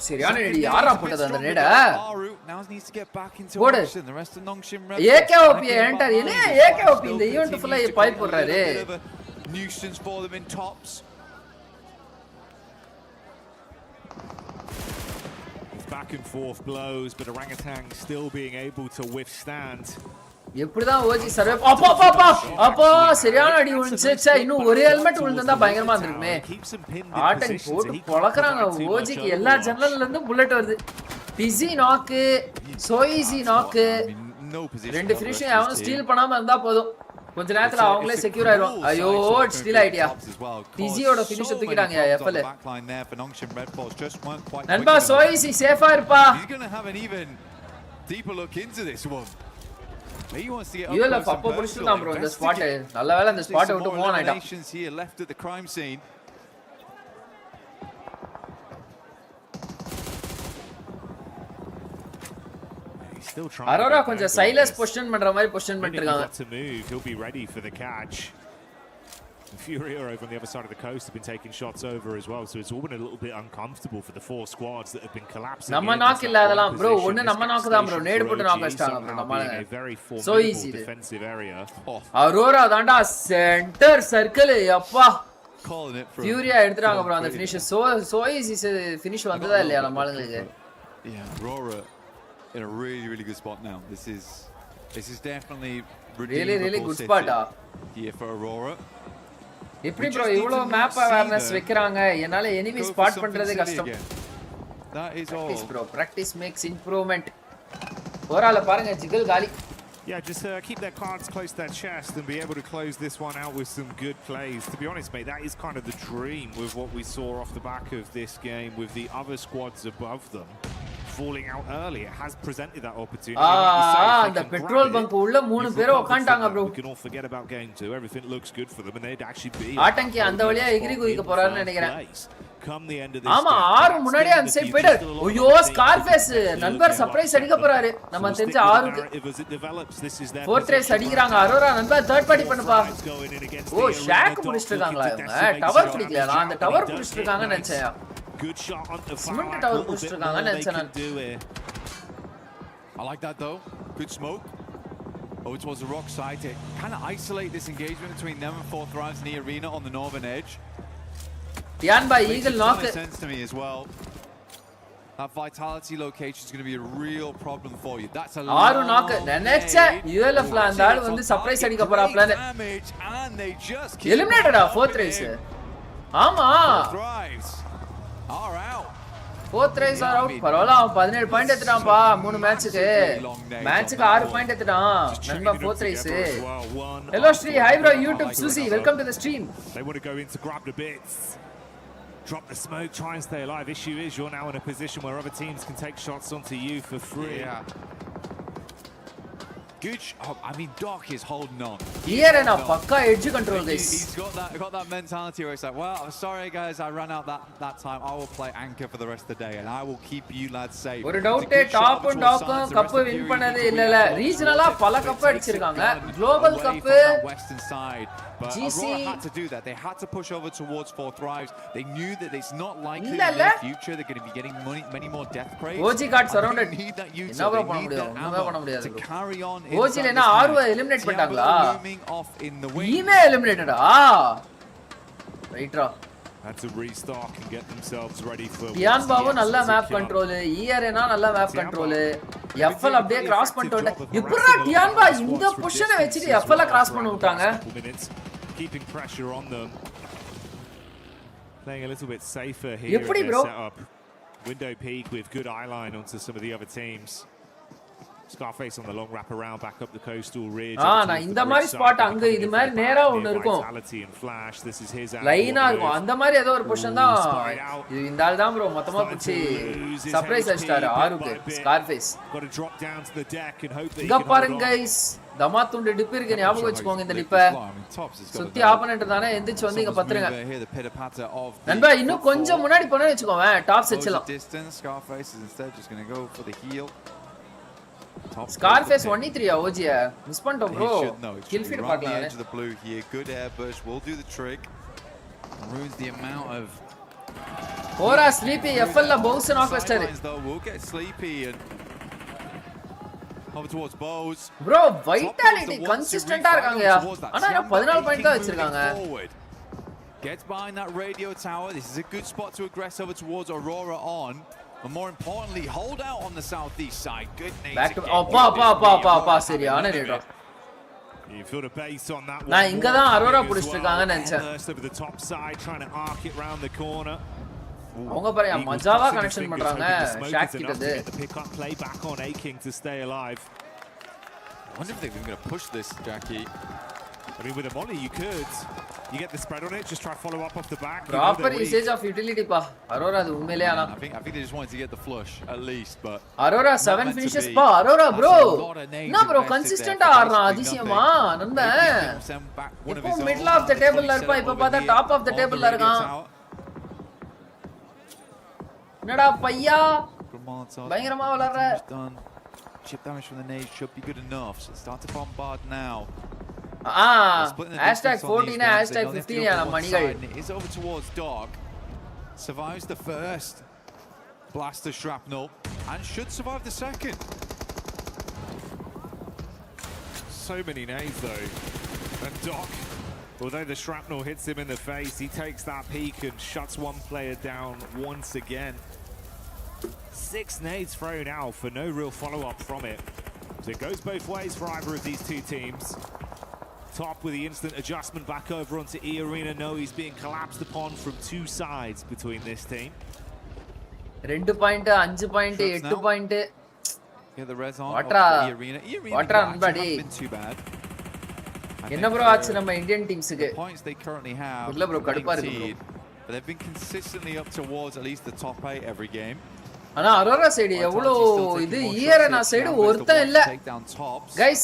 சரியான நேடி யாரா போட்டது அந்த நேட? போடு. AKOP என்டர். என்ன AKOP இந்த ஈவென்ட் ஃபுல்லா பைப் போடுறாரு. Nuisance for them in tops. Back and forth blows, but Orangutan still being able to withstand. எப்படிதான் ஓஜி சர்வே அப்பா சரியான அடி விழுந்துச்சு. இன்னும் ஒரு ஹெல்மெட் விழுந்தா பயங்கரமா இருந்திருக்குமே. ஆட்டன் போட்டு பொளக்குறாங்க. ஓஜிக்கு எல்லா ஜன்னல்ல இருந்து புல்லட் வருது. டிசி நாக்கு, சோயிசி நாக்கு. ரெண்டு ஃபினிஷிங் அவன் ஸ்டீல் பண்ணாம இருந்தா போதும். கொஞ்ச நேரத்துல அவங்களே செக்யூர் ஆயிரும். ஐயோ ஸ்டீல் ஐடியா. டிஜியோட ஃபினிஷ் தூக்கிட்டாங்க எஃப்எல். நண்பா சோயிசி சேஃபா இருப்பா. யூல பப்ப புடிச்சிட்டான் ப்ரோ இந்த ஸ்பாட். நல்ல வேளை இந்த ஸ்பாட்டை விட்டு மூவ் ஆயிட்டான். Aurora கொஞ்சம் சைலஸ் பொசிஷன் பண்ற மாதிரி பொசிஷன் பண்ணிருக்காங்க. He'll be ready for the catch. Furia over on the other side of the coast have been taking shots over as well, so it's all been a little bit uncomfortable for the 4 squads that have been collapsing. நம்ம knock இல்ல அதெல்லாம் bro. ஒண்ணு நம்ம knock தான் bro. NAT போட்டு knock அடிச்சாங்க bro. நம்ம so easy defensive area. Aurora தான்டா சென்டர் சர்க்கிள் அப்பா. Furia எடுத்துறாங்க bro அந்த finish. so easy finish வந்ததா இல்லையா நம்ம ஆளுங்களுக்கு? Yeah, Aurora in a really good spot now. This is definitely really good spot here for Aurora. எப்படி bro இவ்ளோ map awareness வைக்கறாங்க? என்னால எனிமி ஸ்பாட் பண்றதே கஷ்டம். That is all. Practice bro, practice makes improvement. ஓரால பாருங்க ஜிகல் காலி. Yeah, just keep their cards close to their chest and be able to close this one out with some good plays. To be honest, mate, that is kind of the dream with what we saw off the back of this game with the other squads above them. falling out early. It has presented that opportunity. அந்த petrol bunk உள்ள மூணு பேர் உட்கார்ந்தாங்க bro. We can all forget about game 2. Everything looks good for them and they'd actually be ஆட்டங்கி அந்த வழியா எகிரி குதிக்க போறாருன்னு நினைக்கிறேன். Come the end of this. ஆமா ஆறு முன்னாடியே அந்த சைடு போய்டார். ஐயோ ஸ்கார்ஃபேஸ் நண்பர் சர்ப்ரைஸ் அடிக்க போறாரு. நம்ம தெரிஞ்ச ஆறுக்கு ஃபோர்ட்ரேஸ் அடிக்குறாங்க. அரோரா நண்பர் தேர்ட் பார்ட்டி பண்ணுப்பா. ஓ ஷாக் புடிச்சிட்டு இருக்காங்களா இவங்க? டவர் பிடிக்கல. நான் அந்த டவர் புடிச்சிட்டு இருக்காங்கன்னு நினைச்சேன். Good shot on the far. Cement tower புடிச்சிட்டு இருக்காங்கன்னு நினைச்சேன். I like that though. Good smoke. Oh, towards the rock side to kind of isolate this engagement between them and 4 Thrives in the arena on the northern edge. Yan by Eagle knock. Makes sense to me as well. That vitality location is going to be a real problem for you. That's a ஆறு knock. நினைச்ச ULF ல அந்த ஆளு வந்து surprise அடிக்க போறாப்ல. Eliminated ஆ 4th race. ஆமா. Are out. 4th race are out. பரவாயில்லை அவன் 17 பாயிண்ட் எடுத்துட்டான்ப்பா 3 மேட்ச்சுக்கு. மேட்ச்சுக்கு 6 பாயிண்ட் எடுத்துட்டான். நண்பா 4th race. Hello Sri, hi bro, YouTube Susie, welcome to the stream. They want to go in to grab the bits. Drop the smoke, try and stay alive. Issue is you're now in a position where other teams can take shots onto you for free. Yeah. Good. Oh, I mean, Doc is holding on. Here and a pakka edge control, guys. He's got that mentality where it's like, well, I'm sorry guys, I ran out that time. I will play anchor for the rest of the day, and I will keep you lads safe. ஒரு doubt top and top cup win பண்ணது இல்ல ரீஜனலா பல cup அடிச்சிருக்காங்க. Global cup western side. But GC Aurora had to do that. They had to push over towards 4 Thrives. They knew that it's not likely in the future they're going to be getting many more death crates. OG got surrounded. என்ன bro பண்ண முடியும்? ஒண்ணுமே பண்ண முடியாது. To carry on. OG ல என்ன ஆர்வ eliminate பண்ணிட்டாங்களா? ஈமே எலிமினேட்டடா? ரைட்ரா. Had to restock and get themselves ready for. Dion Babu நல்ல மேப் கண்ட்ரோல், ERNA நல்ல மேப் கண்ட்ரோல். FL அப்படியே கிராஸ் பண்ணிட்டாங்க. எப்பறா டியான் பா இந்த பொசிஷனை வெச்சிட்டு FL கிராஸ் பண்ணி விட்டாங்க? Keeping pressure on them. Playing a little bit safer here in their setup. Window peak with good eye line onto some of the other teams. Scarface on the long wrap around back up the coastal ridge. நான் இந்த மாதிரி spot அங்க இது மாதிரி நேரா ஒன்னு இருக்கும். லைனா இருக்கும். அந்த மாதிரி ஏதோ ஒரு பொசிஷன் தான். இந்த ஆள் தான் bro மொத்தமா பிடிச்சி சர்ப்ரைஸ் அடிச்சாரு ஆறுக்கு ஸ்கார்ஃபேஸ். இங்க பாருங்க गाइस. தமா துண்டு டிப் இருக்கு ஞாபகம் வச்சுக்கோங்க இந்த டிப்ப. சுத்தி ஆப்போனன்ட் தானே எந்திச்சு வந்து இங்க பத்துறங்க. நண்பா இன்னும் கொஞ்சம் முன்னாடி போனா வெச்சுக்கோங்க top செச்சலாம். Scarface is instead just going to go for the heel. Scarface 1-3 OG miss பண்ணிட்டோம் bro. Kill feed பார்க்கலாம். Edge of the blue here. Good air burst will do the trick. Ruins the amount of Ora Sleepy FL la bounce knock வச்சாரு. We'll get Sleepy and over towards Bows. Bro vitality consistent-ஆ இருக்காங்கயா. ஆனா 14 point தான் வச்சிருக்காங்க. Gets behind that radio tower. This is a good spot to aggress over towards Aurora on. But more importantly, hold out on the southeast side. Good nades. Back to pa சரியான ரேடா. You feel the base on that one. நான் இங்க தான் அரோரா புடிச்சிட்டு இருக்காங்கன்னு நினைச்சேன். Over the top side trying to arc it round the corner. அவங்க பாரு மஜாவா connection பண்றாங்க shock கிட்டது. Pick up play back on A King to stay alive. I wonder if they're going to push this, Jackie. I mean, with a molly, you could. You get the spread on it. Just try to follow up off the back. Proper usage of utility, pa. Aurora, அது உண்மையிலே ஆனா. I think they just wanted to get the flush at least, but. Aurora 7 finishes, pa. Aurora, bro. என்ன bro, consistent ஆடுறான் அதிசயமா. நண்பன். இப்போ middle of the table ல இருப்பான். இப்போ பார்த்தா top of the table ல இருக்கான். என்னடா பையா? பயங்கரமா விளையாடுற. Chip damage from the nade should be good enough. So start to bombard now. #14 #15 யான மணிகள். Is over towards Dog. Survives the first blaster shrapnel and should survive the second. So many nades though. And Doc, although the shrapnel hits him in the face, he takes that peek and shuts one player down once again. 6 nades thrown out for no real follow-up from it. So it goes both ways for either of these two teams. Top with the instant adjustment back over onto E Arena. No, he's being collapsed upon from two sides between this team. 2 point, 5 point, 8 point. Get the res on. Watra. E Arena. Buddy. Been too bad. என்ன bro ஆச்சு நம்ம Indian டீம்ஸ்க்கு? Points they currently have. இல்ல bro கடுப்பா இருக்கு bro. But they've been consistently up towards at least the top 8 every game. ஆனா Arora side எவ்வளோ இது ERNA side ஒருத்தன் இல்ல guys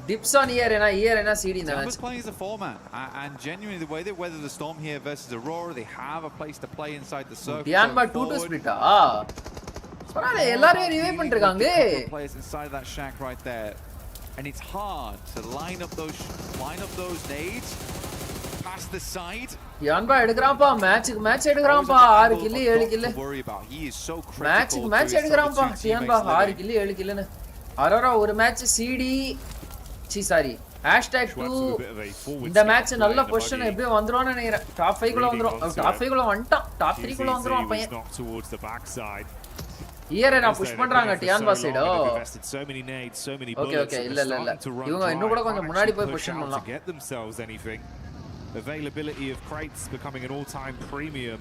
dips on ERNA CD இந்த match playing as a four-man and genuinely the way they weather the storm here versus Aurora, they have a place to play inside the circle. Dianba 2-2 split பரவாயில்லை எல்லாரும் revive பண்ணிருக்காங்க players inside that shack right there, and it's hard to line up those nades past the side. யான்பா எடுக்கறான்ப்பா match எடுக்கறான்ப்பா 6 kill 7 kill match எடுக்கறான்ப்பா யான்பா 6 kill 7 கில்னு Aurora ஒரு மேட்ச் CD சாரி #2 இந்த மேட்ச் நல்ல பொசிஷன் எப்படியோ வந்துருவான்னு நினைக்கிறேன் டாப் 5 குள்ள வந்துரும் டாப் 5 குள்ள வந்துட்டான் டாப் 3 குள்ள வந்துருவான் பையன் ERNA புஷ் பண்றாங்க டியான்பா சைடு ஓகே இல்ல இவங்க இன்னும் கூட கொஞ்சம் முன்னாடி போய் பொசிஷன் பண்ணலாம் availability of crates becoming an all-time premium.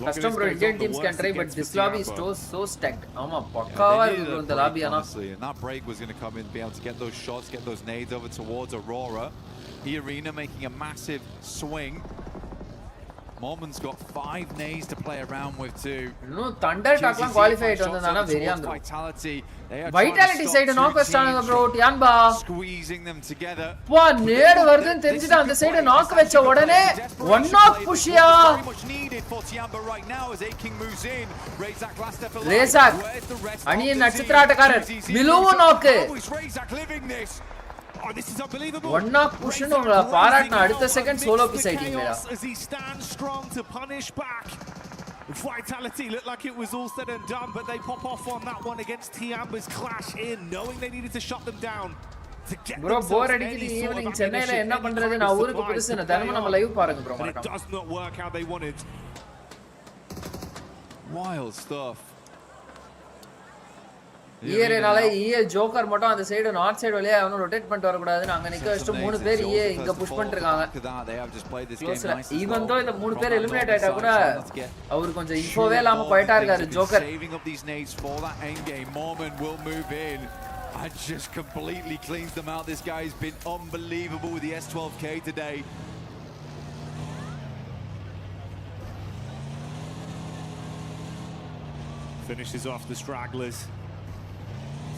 Custom bro, Indian teams can try, but this lobby is so stacked. Ama pakkaava irukku indha lobby ana. And that break was going to come in, be able to get those shots, get those nades over towards Aurora. Arena making a massive swing. Mormon's got 5 nades to play around with too. No, Thunder Attack la qualify ஆயிட்டு வந்ததானா வெரியாந்து. Vitality side knock west ஆனாங்க bro டியான்பா. Squeezing them together. வா நேடு வருதுன்னு தெரிஞ்சிட்டு அந்த side knock வெச்ச உடனே one knock pushயா. Rezak அணியின் நட்சத்திர ஆட்டக்காரர் மிலுவு knock. Oh, this is unbelievable. One knock push னு உங்கள பாராட்டன அடுத்த செகண்ட் சோலோ பீஸ் ஆயிட்டீங்கடா. As he stands strong to punish back. Vitality looked like it was all said and done, but they pop off on that one against Tiamba's clash in, knowing they needed to shut them down. Bro போர் அடிக்குது evening சென்னையில என்ன பண்றது நான் ஊருக்கு புதுசு நான் தினமும் நம்ம லைவ் பாருங்க bro it does not work how they wanted. Wild stuff. ERNAல EA joker மட்டும் அந்த சைடு நார்த் சைடு வழியா அவன ரொட்டேட் பண்ணிட்டு வர கூடாதுன்னு அங்க நிக்க வச்சிட்டு 3 பேர் EA இங்க புஷ் பண்ணிருக்காங்க ஈவன் தோ இந்த 3 பேர் எலிமினேட் ஆயிட்டா கூட அவர் கொஞ்சம் இன்ஃபோவே இல்லாம போயிட்டா இருக்காரு joker and just completely cleans them out. This guy has been unbelievable with the S12K today. Finishes off the stragglers.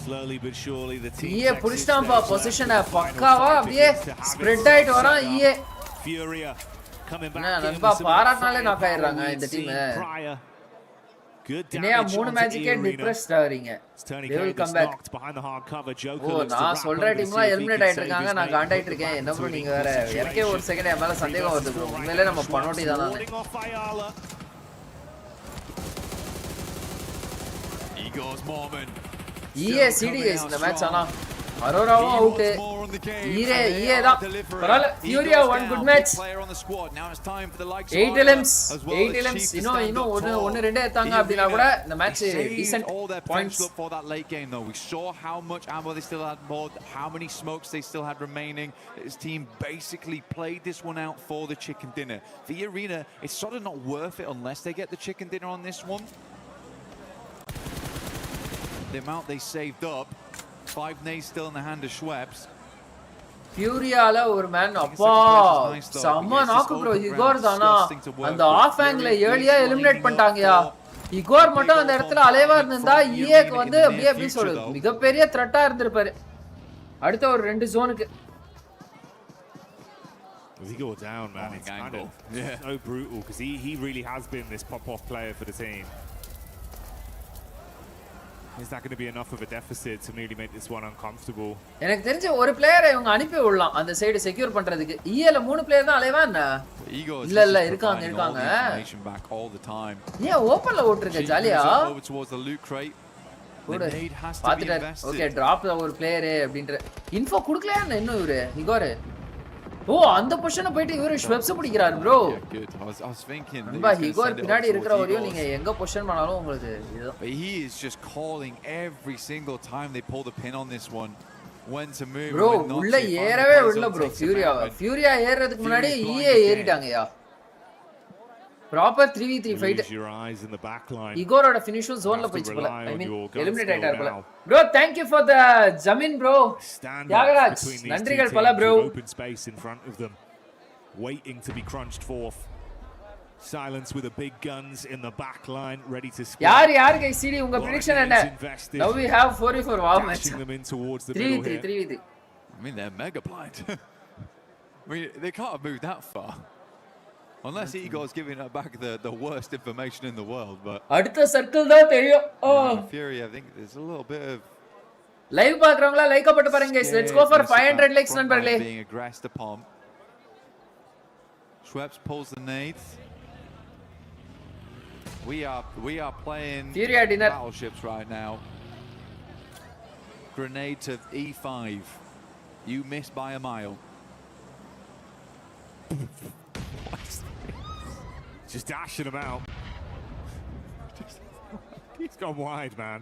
Slowly but surely the team EA புடிச்சாம்பா பொசிஷனை பக்காவா அப்படியே ஸ்ப்ரெட் ஆயிட்டு வரான் EA Furia coming back நண்பா பாராட்னாலே knock ஆயிடுறாங்க இந்த team இன்னையா 3 மேட்ச்க்கே டிப்ரெஸ்ட் ஆவறீங்க they will come back oh நான் சொல்ற டீம்லாம் எலிமினேட் ஆயிட்டு இருக்காங்க நான் காண்டாயிட்டு இருக்கேன் என்ன ப்ரோ நீங்க வேற எனக்கே ஒரு செகண்ட் என் மேல சந்தேகம் வருது ப்ரோ உண்மையிலே நம்ம பண்ணோட்டி தான் நான் Igor's Mormon EA CD guys இந்த மேட்ச் ஆனா அரோராவும் அவுட் EA தான் பரவாயில்ல Furia one good match 8 LMs இன்னும் ஒன்னு ரெண்டே ஏத்தாங்க அப்படினா கூட இந்த match decent points for that late game though. We saw how much ammo they still had more, how many smokes they still had remaining. His team basically played this one out for the chicken dinner. The Arena, it's sort of not worth it unless they get the chicken dinner on this one. The amount they saved up, 5 nades still in the hand of Schweppes. Furiaல ஒரு man அப்பா சம்ம நாக்கு bro Igor தானா அந்த of angle ஏர்லியா eliminate பண்ணிட்டாங்கயா Igor மட்டும் அந்த இடத்துல அலைவா இருந்தா EAக்கு வந்து அப்படியே சொல்லுது மிகப்பெரிய த்ரெட்டா இருந்திருப்பாரு அடுத்த ஒரு 2 ஜோனுக்கு He go down man, it's kind of so brutal because he really has been this pop-off player for the team. Is that going to be enough of a deficit to really make this one uncomfortable? எனக்கு தெரிஞ்ச ஒரு பிளேயரை இவங்க அனுப்பி விடலாம் அந்த side secure பண்றதுக்கு EAல 3 player தான் அலைவா என்ன இல்ல இருக்காங்க ஏன் ஓபன்ல ஓட்றீங்க ஜாலியா பாத்துட்டாரு ஓகே டிராப் ஒரு பிளேயர் அப்படின்ற இன்ஃபோ கொடுக்கலையா இன்னும் இவரு இகோர் ஓ அந்த பொசிஷனை போயிட்டு இவரு ஸ்வெப்ஸ் பிடிக்கிறார் bro I was thinking நண்பா இகோர் பின்னாடி இருக்கிற வரையும் நீங்க எங்க பொசிஷன் பண்ணாலும் உங்களுக்கு இதுதான் he is just calling every single time they pull the pin on this one when to move bro உள்ள ஏறவே விடல bro ஃபியூரியா ஏறதுக்கு முன்னாடி EA ஏறிட்டாங்கயா ப்ராப்பர் 3v3 ஃபைட் இகோரோட ஃபினிஷும் ஜோன்ல போயிச்சு போல ஐ மீன் எலிமினேட் ஆயிட்டார் போல bro thank you for the jamin bro யாகராஜ் நன்றிகள் பல bro open space in front of them waiting to be crunched forth Silence with the big guns in the back line, ready to split. யார் guys CD உங்க prediction என்ன? Now we have 4v4 wow match. 3v3. I mean, they're mega blind. I mean, they can't have moved that far. Unless Igor's giving back the worst information in the world, but அடுத்த circle தான் தெரியும். Fury, I think there's a little bit of live பார்க்கறவங்களா like போட்டு பாருங்க guys. Let's go for 500 likes நண்பர்களே. Being aggressed upon. Schweppes pulls the nades. We are playing battleships right now. Grenade to E5. You missed by a mile. Just dashing him out. He's gone wide, man.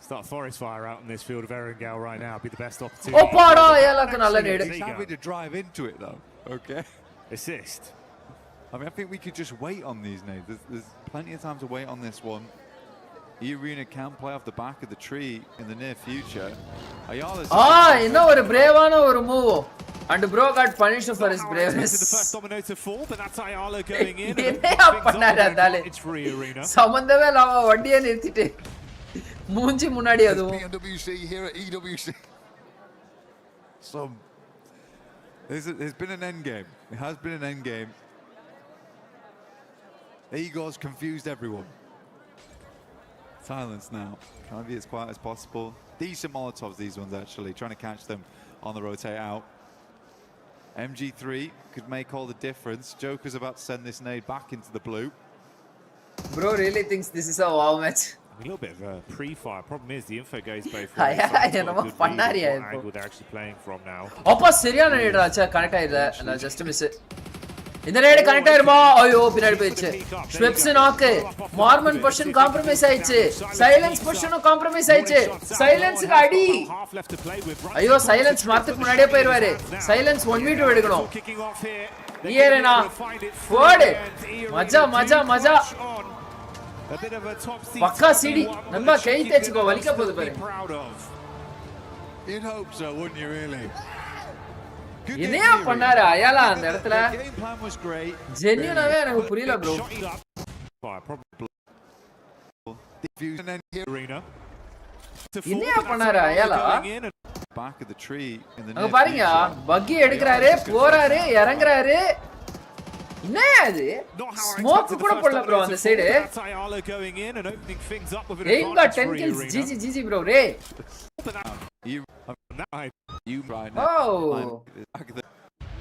Start forest fire out in this field of Erangel right now. Be the best opportunity. Oppada yelaka nalla need. He's happy to drive into it though. Okay. Assist. I mean, I think we could just wait on these nades. There's plenty of time to wait on this one. Arena can play off the back of the tree in the near future. inna oru braveana oru move. And bro got punished for his braveness. The first domino to fall, but that's Ayala going in. Enna pannara dale. It's free arena. Samandave lava vandiye nirthite. Moonji munadi adu. PMWC here at EWC. So there's been an end game. It has been an end game. Igor's confused everyone. Silence now. Trying to be as quiet as possible. Decent Molotovs, these ones actually. Trying to catch them on the rotate out. MG3 could make all the difference. Joker's about to send this nade back into the blue. Bro really thinks this is a wow match. A little bit of a pre-fire. Problem is the info goes both ways. What angle they're actually playing from now. Appa seriana nade acha connect aayidha. Na just miss it. இந்த நேடு connect ஆயிருமா? ஐயோ பின்னாடி போயிடுச்சு. ஸ்வெப்ஸ் knock. Mormon position compromise ஆயிடுச்சு. Silence பொசிஷனும் compromise ஆயிடுச்சு. சைலன்ஸ்க்கு அடி. ஐயோ சைலன்ஸ் மார்த்துக்கு முன்னாடியே போயிடுவாரு. சைலன்ஸ் 1v2 எடுக்கணும். ஈரேனா போடு. மஜா. பக்கா சிடி. நம்ம கை தேச்சுக்கோ வலிக்க போகுது பாரு. You'd hope so, wouldn't you really? என்னையா பண்ணாரு அயாலா அந்த இடத்துல? ஜென்யூனாவே எனக்கு புரியல bro. என்னையா பண்ணாரு அயாலா? அங்க பாருங்க பக்கி எடுக்கறாரு, போறாரு, இறங்குறாரு. என்னையா இது? ஸ்மோக் கூட போடல bro அந்த side. Aim got 10 kills. GG bro ரே.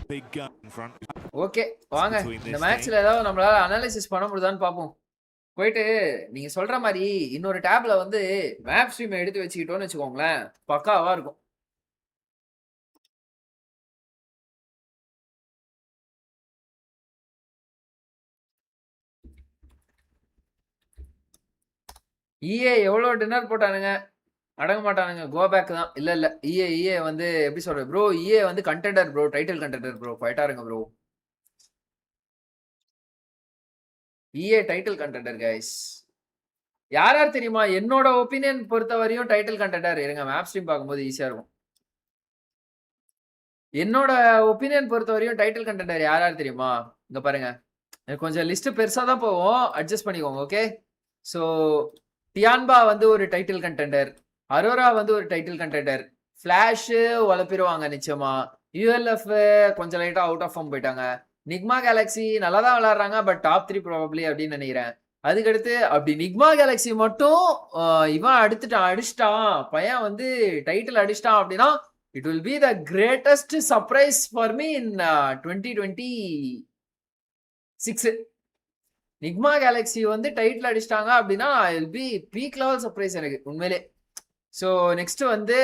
Big gun in front. Okay வாங்க இந்த மேட்ச்ல ஏதாவது நம்மளால அனாலிசிஸ் பண்ண முடியுதான்னு பாப்போம். போயிட்டு நீங்க சொல்ற மாதிரி இன்னொரு டேப்ல வந்து மேப் ஸ்ட்ரீம் எடுத்து வச்சுக்கிட்டோம்னு வெச்சுக்கோங்களேன், பக்காவா இருக்கும். EA எவ்வளவு டின்னர் போட்டானுங்க, அடங்க மாட்டானுங்க. கோ பேக் தான். இல்ல EA வந்து எப்படி சொல்றது ப்ரோ, EA வந்து contender bro, title contender bro. ஃபைட்டா இருங்க bro. EA title contender guys. யார் தெரியுமா? என்னோட ஒபினியன் பொறுத்த வரையும் டைட்டில் கண்டெண்டர். இருங்க மேப் ஸ்ட்ரீம் பார்க்கும்போது ஈஸியா இருக்கும். என்னோட ஒபினியன் பொறுத்த வரையும் டைட்டில் கண்டெண்டர் யார் தெரியுமா? இங்க பாருங்க, கொஞ்சம் லிஸ்ட் பெருசா தான் போவோம், அட்ஜஸ்ட் பண்ணிக்கோங்க. ஓகே, ஸோ டியான்பா வந்து ஒரு டைட்டில் கண்டெண்டர், அரோரா வந்து ஒரு டைட்டில் கண்டெண்டர், ஃபிளாஷ் உழப்பிடுவாங்க நிச்சயமா, ULF கொஞ்சம் லைட்டா அவுட் ஆஃப் ஃபார்ம் போயிட்டாங்க, நிக்மா கேலக்ஸி நல்லா தான் விளையாடுறாங்க, பட் டாப் 3 ப்ராபப்ளி அப்படின்னு நினைக்கிறேன். அதுக்கடுத்து அப்படி நிக்மா கேலக்ஸி மட்டும் இவன் அடிச்சிட்டான் பையன் வந்து டைட்டில் அடிச்சிட்டான் அப்படின்னா it will be the greatest surprise for me in 2026. Nigma Galaxy வந்து டைட்டில் அடிச்சிட்டாங்க அப்படின்னா I will be peak level surprise எனக்கு உண்மையிலே. ஸோ நெக்ஸ்ட் வந்து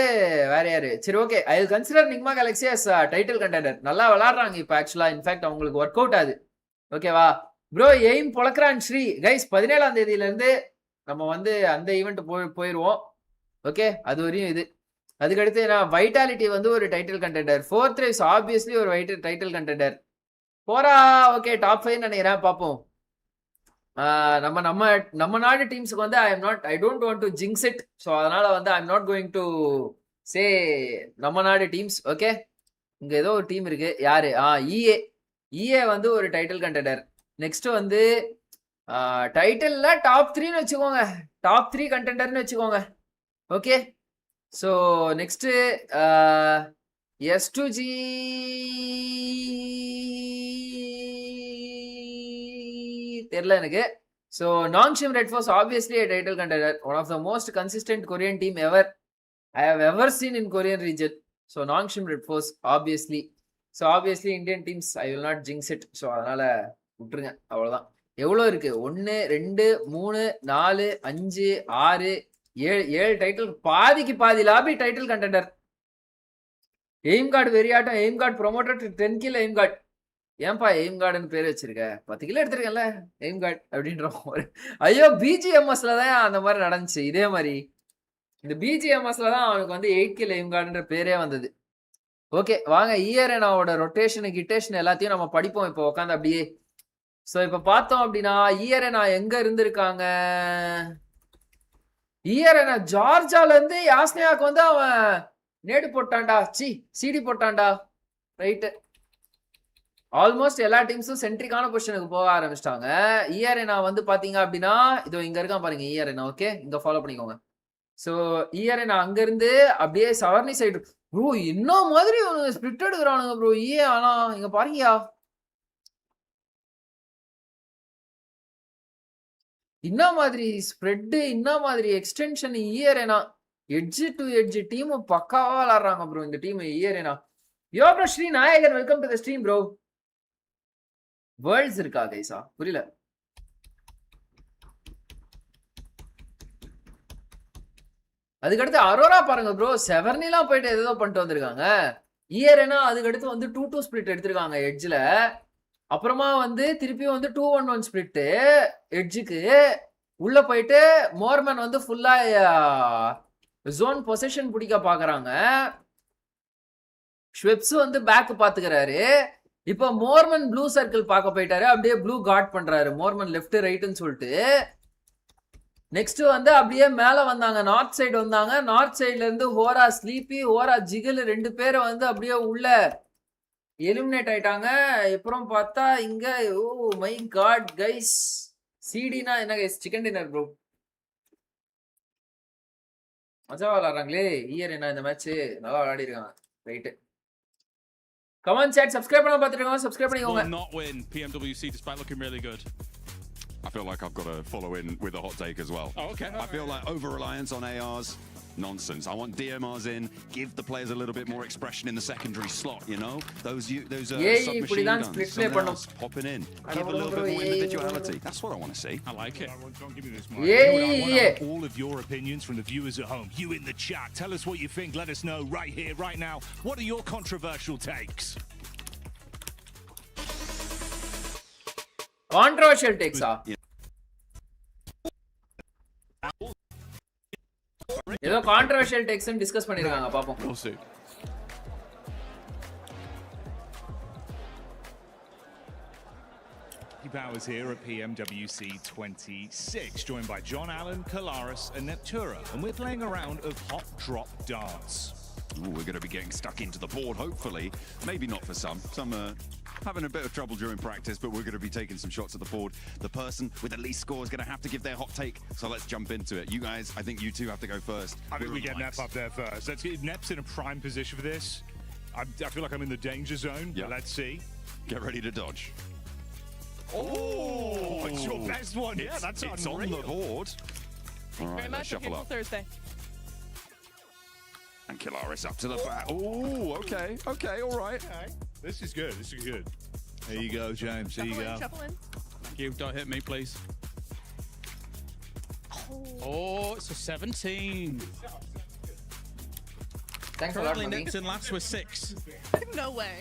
வேற யாரு? சரி okay, I will consider Nigma Galaxy as title contender. நல்லா விளாடுறாங்க இப்போ ஆக்சுவலா, இன்ஃபேக்ட் அவங்களுக்கு ஒர்க் அவுட் ஆகுது. ஓகேவா ப்ரோ? எய்ம் பொழக்கிறான் ஸ்ரீ கைஸ். 17ஆம் தேதியிலேருந்து நம்ம வந்து அந்த ஈவெண்ட் போயிடுவோம். ஓகே, அது வரையும் இது. அதுக்கடுத்து நான் வைட்டாலிட்டி வந்து ஒரு title contender, 4th rise obviously ஒரு டைட்டில் கண்டெண்டர் போறா. ஓகே, டாப் 5 நினைக்கிறேன், பார்ப்போம். நம்ம நாடு டீம்ஸுக்கு வந்து I don't want to jinx it. So அதனால வந்து I am not going to say நம்ம நாடு டீம்ஸ். ஓகே, இங்க ஏதோ ஒரு டீம் இருக்கு, யாரு? EA வந்து ஒரு டைட்டில் கண்டெண்டர். நெக்ஸ்ட் வந்து டைட்டில்ல டாப் 3ன்னு வச்சுக்கோங்க. டாப் 3 கண்டெண்டர்னு வச்சுக்கோங்க. ஓகே. ஸோ நெக்ஸ்ட் S2G தெரியல எனக்கு. So Nongshim Red Force obviously a title contender, one of the most consistent Korean team I have ever seen in Korean region. So Nongshim Red Force obviously. So obviously Indian teams I will not jinx it. So அதனால விட்டுருங்க, அவ்வளவுதான். எவ்வளோ இருக்கு? 1 2 3 4 5 6 7 title, பாதிக்கு பாதி lobby title contender. Aim guard வெறியாட்டம், aim guard promoter 10 kilo aim guard. ஏன்பா aim கார்டுன்னு பேர் வச்சிருக்க? 10 கிலோ எடுத்திருக்கேன்ல எய்ம் கார்டு அப்படின்ற ஒரு. ஐயோ BGMSல தான் அந்த மாதிரி நடந்துச்சு. இதே மாதிரி இந்த BGMSல தான் அவனுக்கு வந்து 8 கிலோ எய்ம் கார்டுன்ற பேரே வந்தது. ஓகே, வாங்க ERNAவோட ரொட்டேஷன் கிட்டேஷன் எல்லாத்தையும் நம்ம படிப்போம் இப்போ உட்காந்து அப்படியே. ஸோ இப்போ பார்த்தோம் அப்படின்னா ERNA எங்க இருந்திருக்காங்க? ERNA ஜார்ஜால இருந்து யாஸ்னியாக்கு வந்து அவன் நேடு போட்டான்டா, சிடி போட்டான்டா. ரைட்டு, ஆல்மோஸ்ட் எல்லா டீம்ஸும் சென்ட்ரிக்கான பொசிஷனுக்கு போக ஆரம்பிச்சிட்டாங்க. ERNA வந்து பாத்தீங்க அப்படின்னா இதோ இங்க இருக்கான் பாருங்க ERNA. ஓகே, இங்க ஃபாலோ பண்ணிக்கோங்க. ஸோ ERNA அங்க இருந்து அப்படியே சவர்ணி சைடு ப்ரோ இன்னும் மாதிரி ஸ்பிரிட் எடுக்கிறானுங்க ப்ரோ. ஆனா இங்க பாருங்கயா, இன்ன மாதிரி ஸ்ப்ரெட், இன்ன மாதிரி extension. ERNA edge to edge team பக்காவா விளாடுறாங்க ப்ரோ இந்த team ERNA. Yo bro Srinayagan, welcome to the stream bro. Worlds இருக்கா கைஸா? புரியல. அதுக்கடுத்து அரோரா பாருங்க ப்ரோ, செவர்னிலாம் போயிட்டு ஏதோ பண்ணிட்டு வந்திருக்காங்க. ERNA அதுக்கடுத்து வந்து 2-2 ஸ்பிளிட் எடுத்திருக்காங்க எட்ஜ்ல. அப்புறமா வந்து திருப்பியும் வந்து 2-1-1 ஸ்பிளிட் எட்ஜுக்கு உள்ள போயிட்டு மோர்மன் வந்து ஃபுல்லா ஜோன் பொசிஷன் பிடிக்க பாக்குறாங்க. ஷ்வெப்ஸ் வந்து பேக் பாத்துக்கிறாரு. இப்ப மோர்மன் ப்ளூ சர்க்கிள் பார்க்க போயிட்டாரு. அப்படியே ப்ளூ காட் பண்றாரு மோர்மன் லெஃப்ட் ரைட்னு சொல்லிட்டு. நெக்ஸ்ட் வந்து அப்படியே மேல வந்தாங்க, நார்த் சைடு வந்தாங்க. நார்த் சைட்ல இருந்து ஹோரா ஸ்லீப்பி, ஹோரா ஜிகில் 2 பேரை வந்து அப்படியே உள்ள எலிமினேட் ஆயிட்டாங்க. அப்புறம் பார்த்தா இங்க ஓ மை காட் கைஸ், சிடினா என்ன கைஸ்? Chicken dinner bro. மஜா விளாடுறாங்களே ERNA இந்த மேட்ச், நல்லா விளையாடி இருக்காங்க. ரைட்டு, கமெண்ட் சாட் சப்ஸ்கிரைப் பண்ண பார்த்துருக்கோங்க, சப்ஸ்கிரைப் பண்ணிக்கோங்க. Not win PMWC despite looking really good. I feel like I've got to follow in with a hot take as well. Oh, okay. I feel like over-reliance on ARs, nonsense. I want DMRs in, give the players a little bit more expression in the secondary slot, you know? Those submachine guns, someone else popping in. Give a little bit more individuality. That's what I want to see. I like it. Don't give me this, Mike. All of your opinions from the viewers at home. You in the chat. Tell us what you think. Let us know right here, right now. What are your controversial takes? Controversial takes ஏதோ controversial டெக்ஸ் discuss பண்ணிருக்காங்க, பாப்போம். Powers here at PMWC 26, joined by John Allen, Kalaris and Neptura, and we're playing a round of hot drop darts. Ooh, we're going to be getting stuck into the board, hopefully. Maybe not for some. Some are having a bit of trouble during practice, but we're going to be taking some shots at the board. The person with the least score is going to have to give their hot take, so let's jump into it. You guys, I think you two have to go first. I think we get Nep up there first. Let's get Nep's in a prime position for this. I feel like I'm in the danger zone, but let's see. Get ready to dodge. Oh, it's your best one. Yeah, that's it's on the board. All right, let's shuffle up. Thursday. And Kalaris up to the back. Oh, okay, all right. Okay. This is good. There you go, James. There you go. Shuffle in. Thank you. Don't hit me, please. Oh, it's a 17. Thanks Currently a lot, next in last with 6. No way.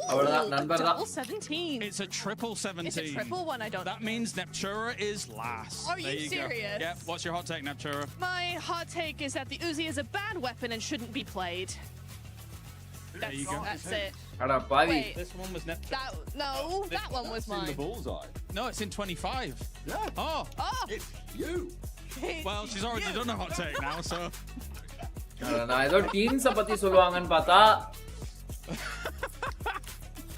Double 17. It's a triple 17. It's a triple one, I don't know. That means Neptura is last. Are you serious? Yep. What's your hot take, Neptura? My hot take is that the Uzi is a bad weapon and shouldn't be played. There you go. That's it. Wait, this one was Neptura. That one was mine. In the bullseye. No, it's in 25. Yeah. Oh. It's you. Well, she's already done a hot take now, so. நான் ஏதோ டீம்ஸ பத்தி சொல்லுவாங்கன்னு பார்த்தா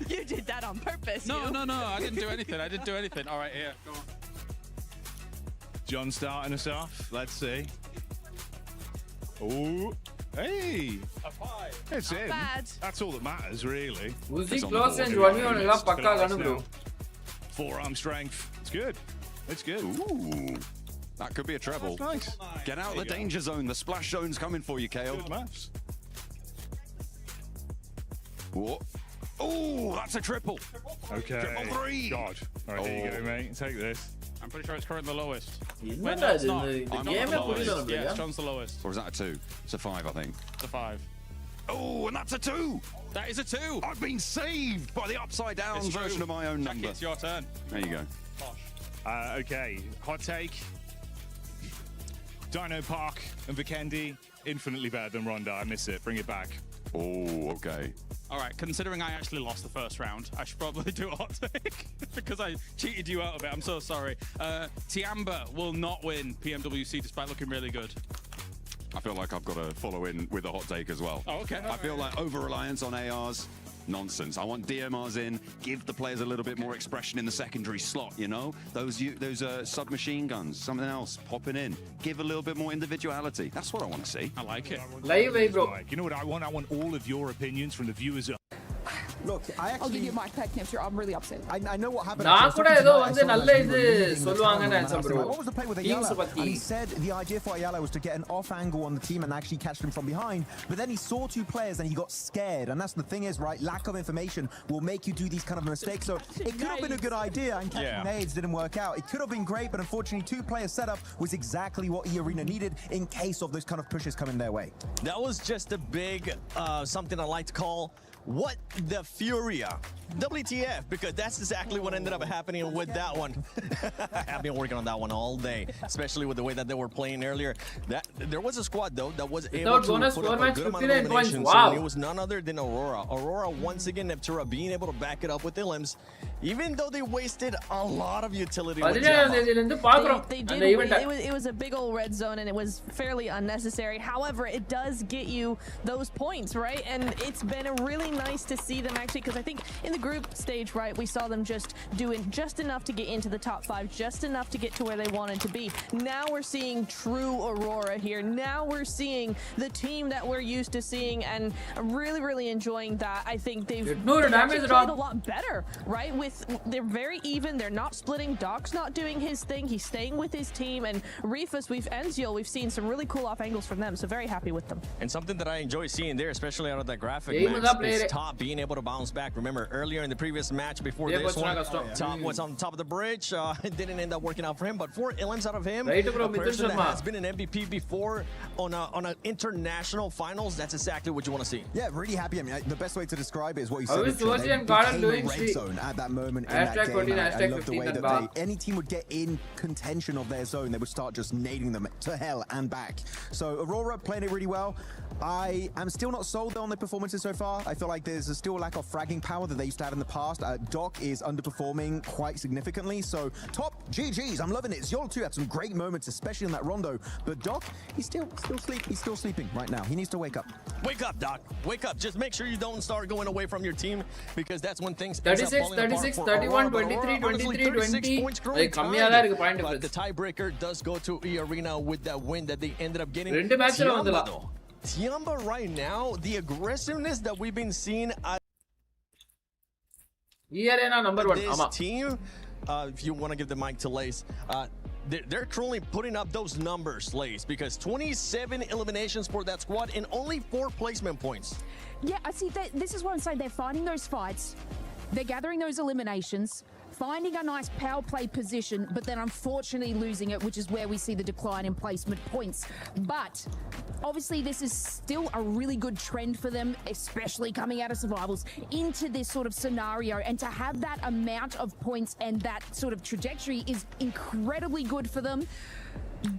You did that on purpose. No, I didn't do anything. I didn't do anything. All right, here, go on. John starting us off. Let's see. Oh, hey. A 5. It's Not in. bad. That's all that matters, really. Uzi close range 1v1 எல்லாம் பக்கா கண்ணு bro. Forearm strength. It's good. It's good. Ooh. That could be a treble. That's nice. Get out of the danger zone. The splash zone's coming for you, Kale. Good maths. Whoa. Oh, that's a triple. Okay. Triple 3. God. All right, here you go, mate. Take this. I'm pretty sure it's currently the lowest. என்னடா no, it's இது not. இந்த I'm கேமே not the புரியல lowest. நம்மளுக்கு. Yeah, John's the lowest. Or is that a 2? It's a 5, I think. It's a 5. Oh, and that's a 2. That is a 2. I've been saved by the upside down It's version true. of my own Jackie, number. it's your turn. There you go. Okay. Hot take. Dino Park and Vikendi, infinitely better than Ronda. I miss it. Bring it back. Oh, okay. All right, considering I actually lost the first round, I should probably do a hot take because I cheated you out of it. I'm so sorry. Tiamba will not win PMWC despite looking really good. I feel like I've got to follow in with a hot take as well. Oh, okay. I feel like over-reliance on ARs, nonsense. I want DMRs in, give the players a little bit more expression in the secondary slot, you know? Those submachine guns, something else popping in. Give a little bit more individuality. That's what I want to see. I like it. Live way bro. You know what I want? I want all of your opinions from the viewers. Look, I'll give you my pack next. I'm really upset. I know what happened. நான் கூட ஏதோ வந்து நல்ல இது சொல்லுவாங்கன்னு நினைச்சேன் bro. What was the play with Ayala? And he said the idea for Ayala was to get an off angle on the team and actually catch them from behind. But then he saw 2 players and he got scared. And that's the thing is, right? Lack of information will make you do these kind of mistakes. So it could have been a good idea, and catching nades didn't work out. It could have been great, but unfortunately, 2-player setup was exactly what E-Arena needed in case of those kind of pushes coming their way. That was just a big something I like to call what the Furia. WTF, because that's exactly what ended up happening with that one. I've been working on that one all day, especially with the way that they were playing earlier. There was a squad though that was able to put up a good amount of eliminations. Wow. And it was none other than Aurora. Aurora once again, Neptura being able to back it up with Ilims, even though they wasted a lot of utility. With they did. It was a big old red zone, and it was fairly unnecessary. However, it does get you those points, right? And it's been really nice to see them actually, because I think in the group stage, right, we saw them just doing just enough to get into the top 5, just enough to get to where they wanted to be. Now we're seeing true Aurora here. Now we're seeing the team that we're used to seeing, and I'm really, really enjoying that. I think they've played a lot better, right? They're very even. They're not splitting. Doc's not doing his thing. He's staying with his team. And Rifus, Enzio, we've seen some really cool off angles from them. So very happy with them. And something that I enjoy seeing there, especially out of that graphic, is Top being able to bounce back. Remember earlier in the previous match before this one, Top was on top of the bridge. It didn't end up working out for him, but 4 Ilims out of him, a person that has been an MVP before on an international finals, that's exactly what you want to see. Yeah, really happy. I mean, the best way to describe it is what you said. How is Josie and Garden doing? Red zone at that moment in that game. I love the way that any team would get in contention of their zone, they would start just nading them to hell and back. So Aurora playing it really well. I am still not sold on their performances so far. I feel like there's still a lack of fragging power that they used to have in the past. Doc is underperforming quite significantly. So Top, GG's, I'm loving it. Zol too had some great moments, especially in that rondo. But Doc, he's still sleeping right now. He needs to wake up. Wake up, Doc. Wake up. Just make sure you don't start going away from your team, because that's when things 36, 36, 31, 23, 23, 20. The tiebreaker does go to E-Arena with that win that they ended up getting. Tiamba right now, the aggressiveness that we've been seeing at this team, if you want to give the mic to Lace, they're currently putting up those numbers, Lace, because 27 eliminations for that squad and only 4 placement points. Yeah, I see that. This is what I'm saying. They're finding those fights. They're gathering those eliminations, finding a nice power play position, but then unfortunately losing it, which is where we see the decline in placement points. But obviously this is still a really good trend for them, especially coming out of survivals into this sort of scenario, and to have that amount of points and that sort of trajectory is incredibly good for them.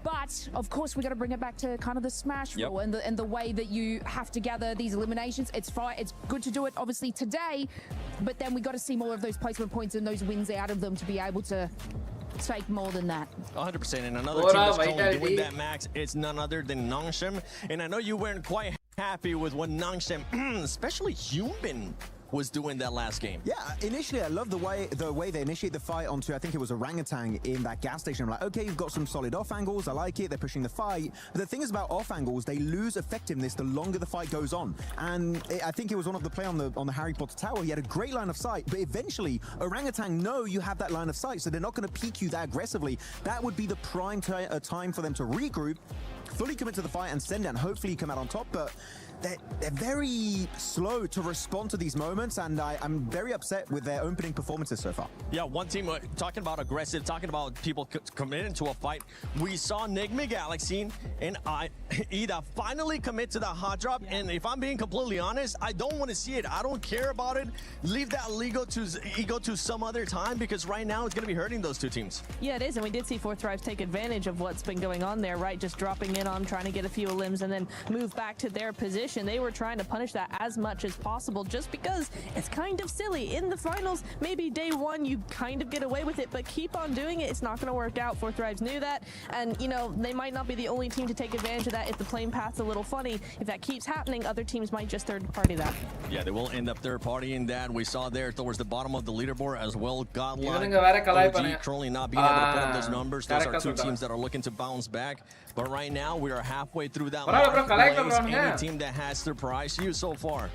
But of course we got to bring it back to kind of the smash rule and the way that you have to gather these eliminations. It's fine, it's good to do it obviously today, but then we got to see more of those placement points and those wins out of them to be able to take more than that. 100%. And another team that's currently doing that, Max, it's none other than Nangshem. And I know you weren't quite happy with what Nangshem, especially Human, was doing that last game. Yeah, initially I love the way they initiate the fight onto, I think it was Orangutan in that gas station. I'm like, okay, you've got some solid off angles, I like it, they're pushing the fight. But the thing is about off angles, they lose effectiveness the longer the fight goes on. And I think it was one of the play on the Harry Potter tower, he had a great line of sight, but eventually Orangutan know you have that line of sight, so they're not going to peek you that aggressively. That would be the prime time for them to regroup, fully commit to the fight and send it, and hopefully come out on top. But they're very slow to respond to these moments, and I'm very upset with their opening performances so far. Yeah, one team talking about aggressive, talking about people committing to a fight. We saw Enigma Galaxy and Ida finally commit to the hot drop, and if I'm being completely honest, I don't want to see it. I don't care about it. Leave that ego to some other time, because right now it's going to be hurting those two teams. Yeah, it is, and we did see Fourth Thrives take advantage of what's been going on there, right? Just dropping in on, trying to get a few limbs, and then move back to their position. They were trying to punish that as much as possible, just because it's kind of silly. In the finals, maybe day one you kind of get away with it, but keep on doing it, it's not going to work out. Fourth Thrives knew that, and you know, they might not be the only team to take advantage of that. If the playing path's a little funny, if that keeps happening, other teams might just third party that. Yeah, they will end up third partying that. We saw there towards the bottom of the leaderboard as well. GodLike, OG currently not being able to put up those numbers. Those are two teams that are looking to bounce back. But right now, we are halfway through that marketplace. Any team that has surprised you so far?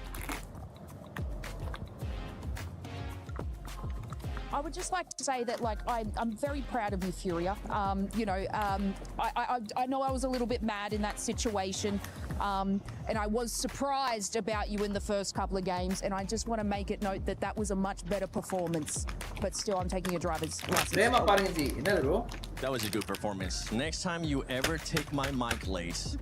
I would just like to say that, like, I'm very proud of you, Furia. You know, I know I was a little bit mad in that situation, and I was surprised about you in the first couple of games, and I just want to make it note that that was a much better performance. But still, I'm taking a driver's license. That was a good performance. Next time you ever take my mic, Lace,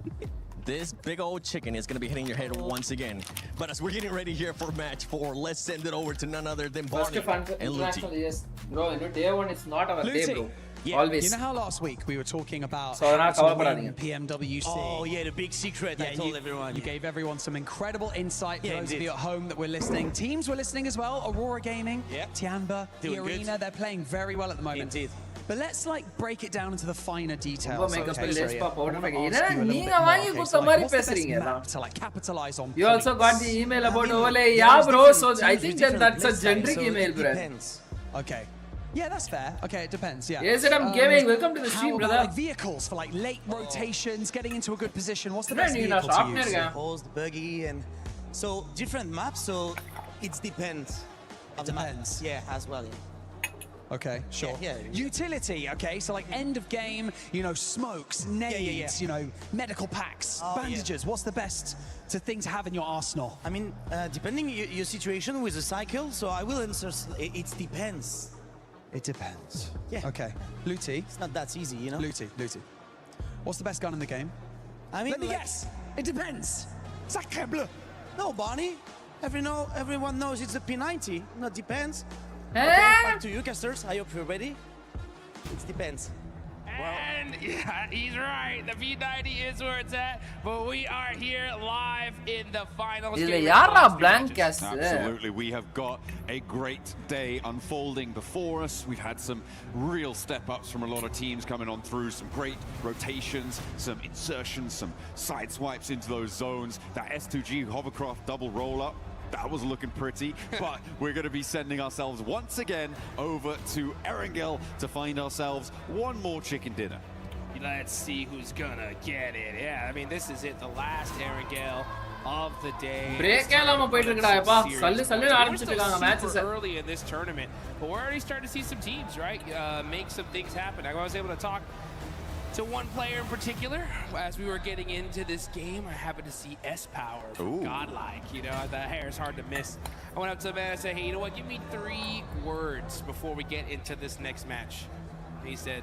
this big old chicken is going to be hitting your head once again. But as we're getting ready here for match 4, let's send it over to none other than Barney and Luti. Yes, bro, you know, day one it's not our day, bro. Yeah, always. You know how last week we were talking about So how to win PMWC? Oh yeah, the big secret I told everyone. You gave everyone some incredible insight for those of you at home that were listening. Teams were listening as well. Aurora Gaming, Tianba, the Arena, they're playing very well at the moment. Indeed. But let's like break it down into the finer details. You also got the email about overlay. Yeah, bro. So I think that's a generic email, bro. Okay. Yeah, that's fair. Okay, it depends. Yeah. Yes, I'm gaming. Welcome to the stream, brother. Like vehicles for like late rotations, getting into a good position. What's the best vehicle to use? Holes, the buggy, and so different maps. So it depends. It depends. Yeah, as well. Yeah. Okay, sure. Yeah. Utility, okay, so like end of game, you know, smokes, nades, you know, medical packs, bandages. What's the best thing to have in your arsenal? I mean, depending your situation with the cycle, so I will answer, it depends. It depends. Yeah. Okay. Luti. It's not that easy, you know? Luti. What's the best gun in the game? I mean, let me guess. It depends. Sacre bleu. No, Barney. Everyone knows it's the P90. Not depends. Okay, back to you, casters. I hope you're ready. It depends. And yeah, he's right. The P90 is where it's at, but we are here live in the finals. Absolutely, we have got a great day unfolding before us. We've had some real step-ups from a lot of teams coming on through, some great rotations, some insertions, some side swipes into those zones. That S2G hovercraft double roll-up, that was looking pretty, but we're going to be sending ourselves once again over to Erangel to find ourselves one more chicken dinner. Let's see who's gonna get it. Yeah, I mean, this is it, the last Erangel of the day. We're super early in this tournament, but we're already starting to see some teams, right, make some things happen. I was able to talk to one player in particular as we were getting into this game. I happened to see S-Power from GodLike. You know, the hair is hard to miss. I went up to the man and said, hey, you know what, give me 3 words before we get into this next match. And he said,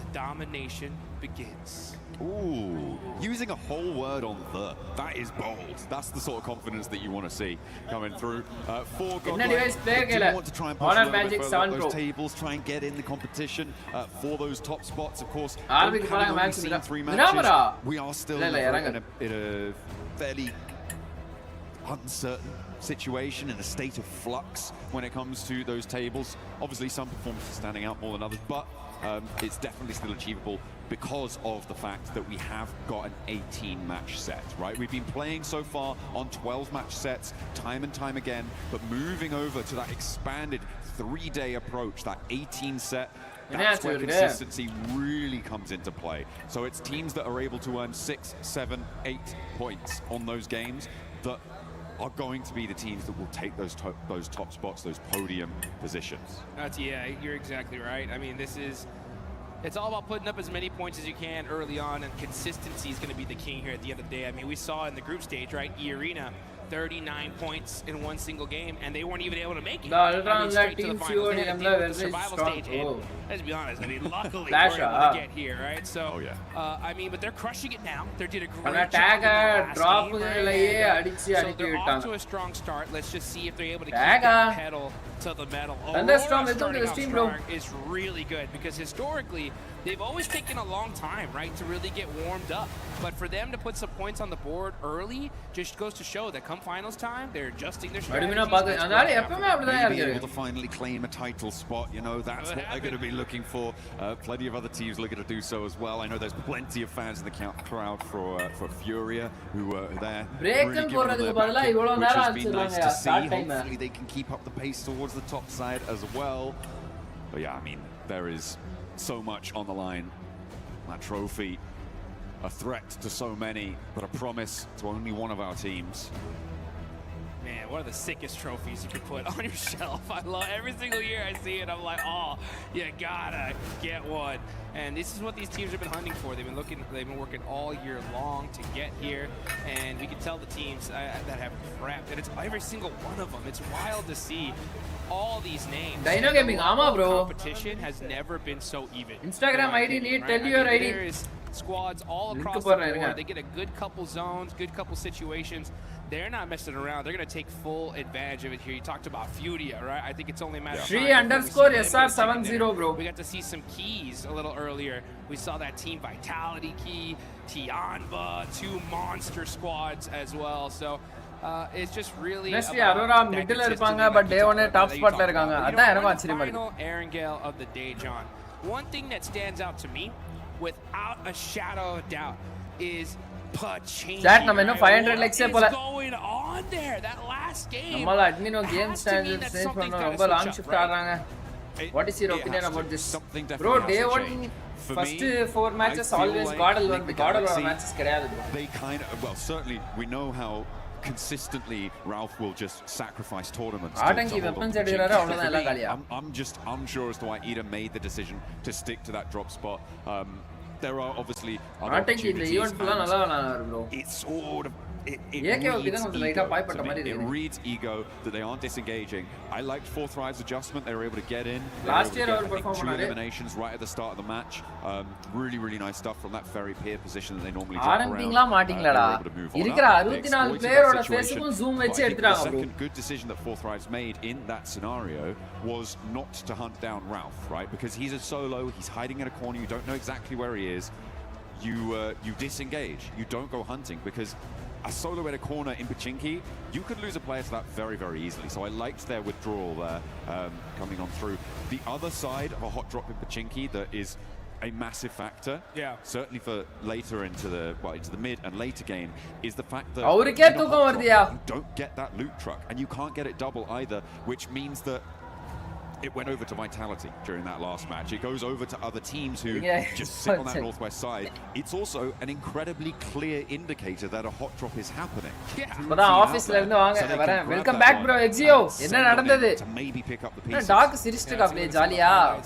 the domination begins. Ooh, using a whole word on the. That is bold. That's the sort of confidence that you want to see coming through. For GodLike, do want to try and push a little bit further up those tables, try and get in the competition for those top spots. Of course, having only seen 3 matches, we are still in a fairly uncertain situation, in a state of flux when it comes to those tables. Obviously, some performances standing out more than others, but it's definitely still achievable because of the fact that we have got an 18-match set, right? We've been playing so far on 12-match sets time and time again, but moving over to that expanded 3-day approach, that 18 set, that's where consistency really comes into play. So it's teams that are able to earn 6, 7, 8 points on those games that are going to be the teams that will take those top spots, those podium positions. Yeah, you're exactly right. I mean, it's all about putting up as many points as you can early on, and consistency is going to be the king here at the end of the day. I mean, we saw in the group stage, right, E-Arena, 39 points in one single game, and they weren't even able to make it. Straight to the finals. They had to deal with the survival stage, and let's be honest, I mean, luckily we're able to get here, right? So, I mean, but they're crushing it now. They did a great job in the last game, so they're off to a strong start. Let's just see if they're able to keep that pedal to the metal. Aurora starting out strong is really good, because historically, they've always taken a long time, right, to really get warmed up. But for them to put some points on the board early just goes to show that come finals time, they're adjusting their strategies. Maybe able to finally claim a title spot, you know, that's what they're going to be looking for. Plenty of other teams looking to do so as well. I know there's plenty of fans in the crowd for Furia who are there. Really giving them their back, which has been nice to see. Hopefully they can keep up the pace towards the top side as well. But yeah, I mean, there is so much on the line. That trophy, a threat to so many, but a promise to only one of our teams. Man, one of the sickest trophies you could put on your shelf. I love every single year I see it. I'm like, oh, you gotta get one. And this is what these teams have been hunting for. They've been working all year long to get here. And we can tell the teams that have prepped, and it's every single one of them. It's wild to see all these names. Dino Gaming, bro. Competition has never been so even. Instagram ID need tell your ID. There is squads all across the board. They get a good couple zones, good couple situations. They're not messing around. They're going to take full advantage of it here. You talked about Furia, right? I think it's only a matter of time. Sri_SR70, bro. We got to see some keys a little earlier. We saw that Team Vitality key, Tianba, 2 monster squads as well. So it's just really Aurora middle irupanga, but day 1 top spot la irukanga. Adha enakku aachiriyam irukku. Final Erangel of the day, John. One thing that stands out to me, without a shadow of doubt, is Pachinki. Chat நம்ம இன்னும் 500 likes போல. What is going on there? That last game. நம்மள admin game standards change பண்ண ரொம்ப long shift ஆறாங்க. What is your opinion about this? Bro, day 1 first 4 matches always Godal matches கிடையாது bro. They kind of, well, certainly we know how consistently Ralph will just sacrifice tournaments. I'm just unsure as to why Ida made the decision to stick to that drop spot. There are obviously other opportunities. It's sort of it reads ego that they aren't disengaging. I liked Fourth Ride's adjustment. They were able to get in. Last year, I think 2 eliminations right at the start of the match. Really, really nice stuff from that very peer position that they normally drop around. The second good decision that Fourth Ride's made in that scenario was not to hunt down Ralph, right? Because he's a solo, he's hiding in a corner, you don't know exactly where he is. You disengage. You don't go hunting, because a solo in a corner in Pachinki, you could lose a player to that very, very easily. So I liked their withdrawal there coming on through. The other side of a hot drop in Pachinki that is a massive factor, certainly for later into the mid and later game, is the fact that you don't get that loot truck, and you can't get it double either, which means that it went over to Vitality during that last match. It goes over to other teams who just sit on that northwest side. It's also an incredibly clear indicator that a hot drop is happening. Office welcome back, bro. Exio. Enna nadandhathu? To maybe pick up the pieces. Dog sirishtuka play jolly-a.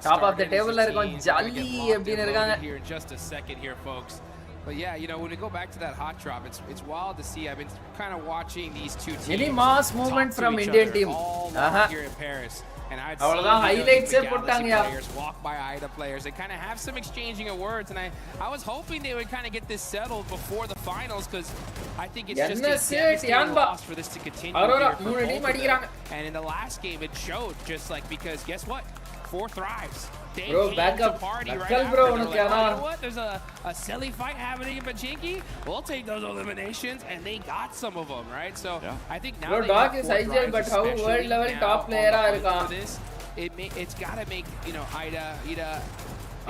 Top of the table la irukom jolly eppdi irukanga. Here in just a second here, folks. But yeah, you know, when we go back to that hot drop, it's wild to see. I've been kind of watching these two teams. Any mass movement from Indian team. Here in Paris. And I'd see highlights players walk by Ida players. They kind of have some exchanging of words, and I was hoping they would kind of get this settled before the finals, because I think it's just a devastating loss for this to continue here for both of them. And in the last game, it showed, just like, because guess what? 4 Thrives. They Bro, came back to up. party right Knuckle, after. bro, They're unakku like, yana. you know what? There's a silly fight happening in Pachinki. We'll take those eliminations, and they got some of them, right? So I think now Bro, they Doc have is 4 IGL, Thrives, but how especially world level now top on player the ah hunt irukan. for this. It's got to make, you know, Ida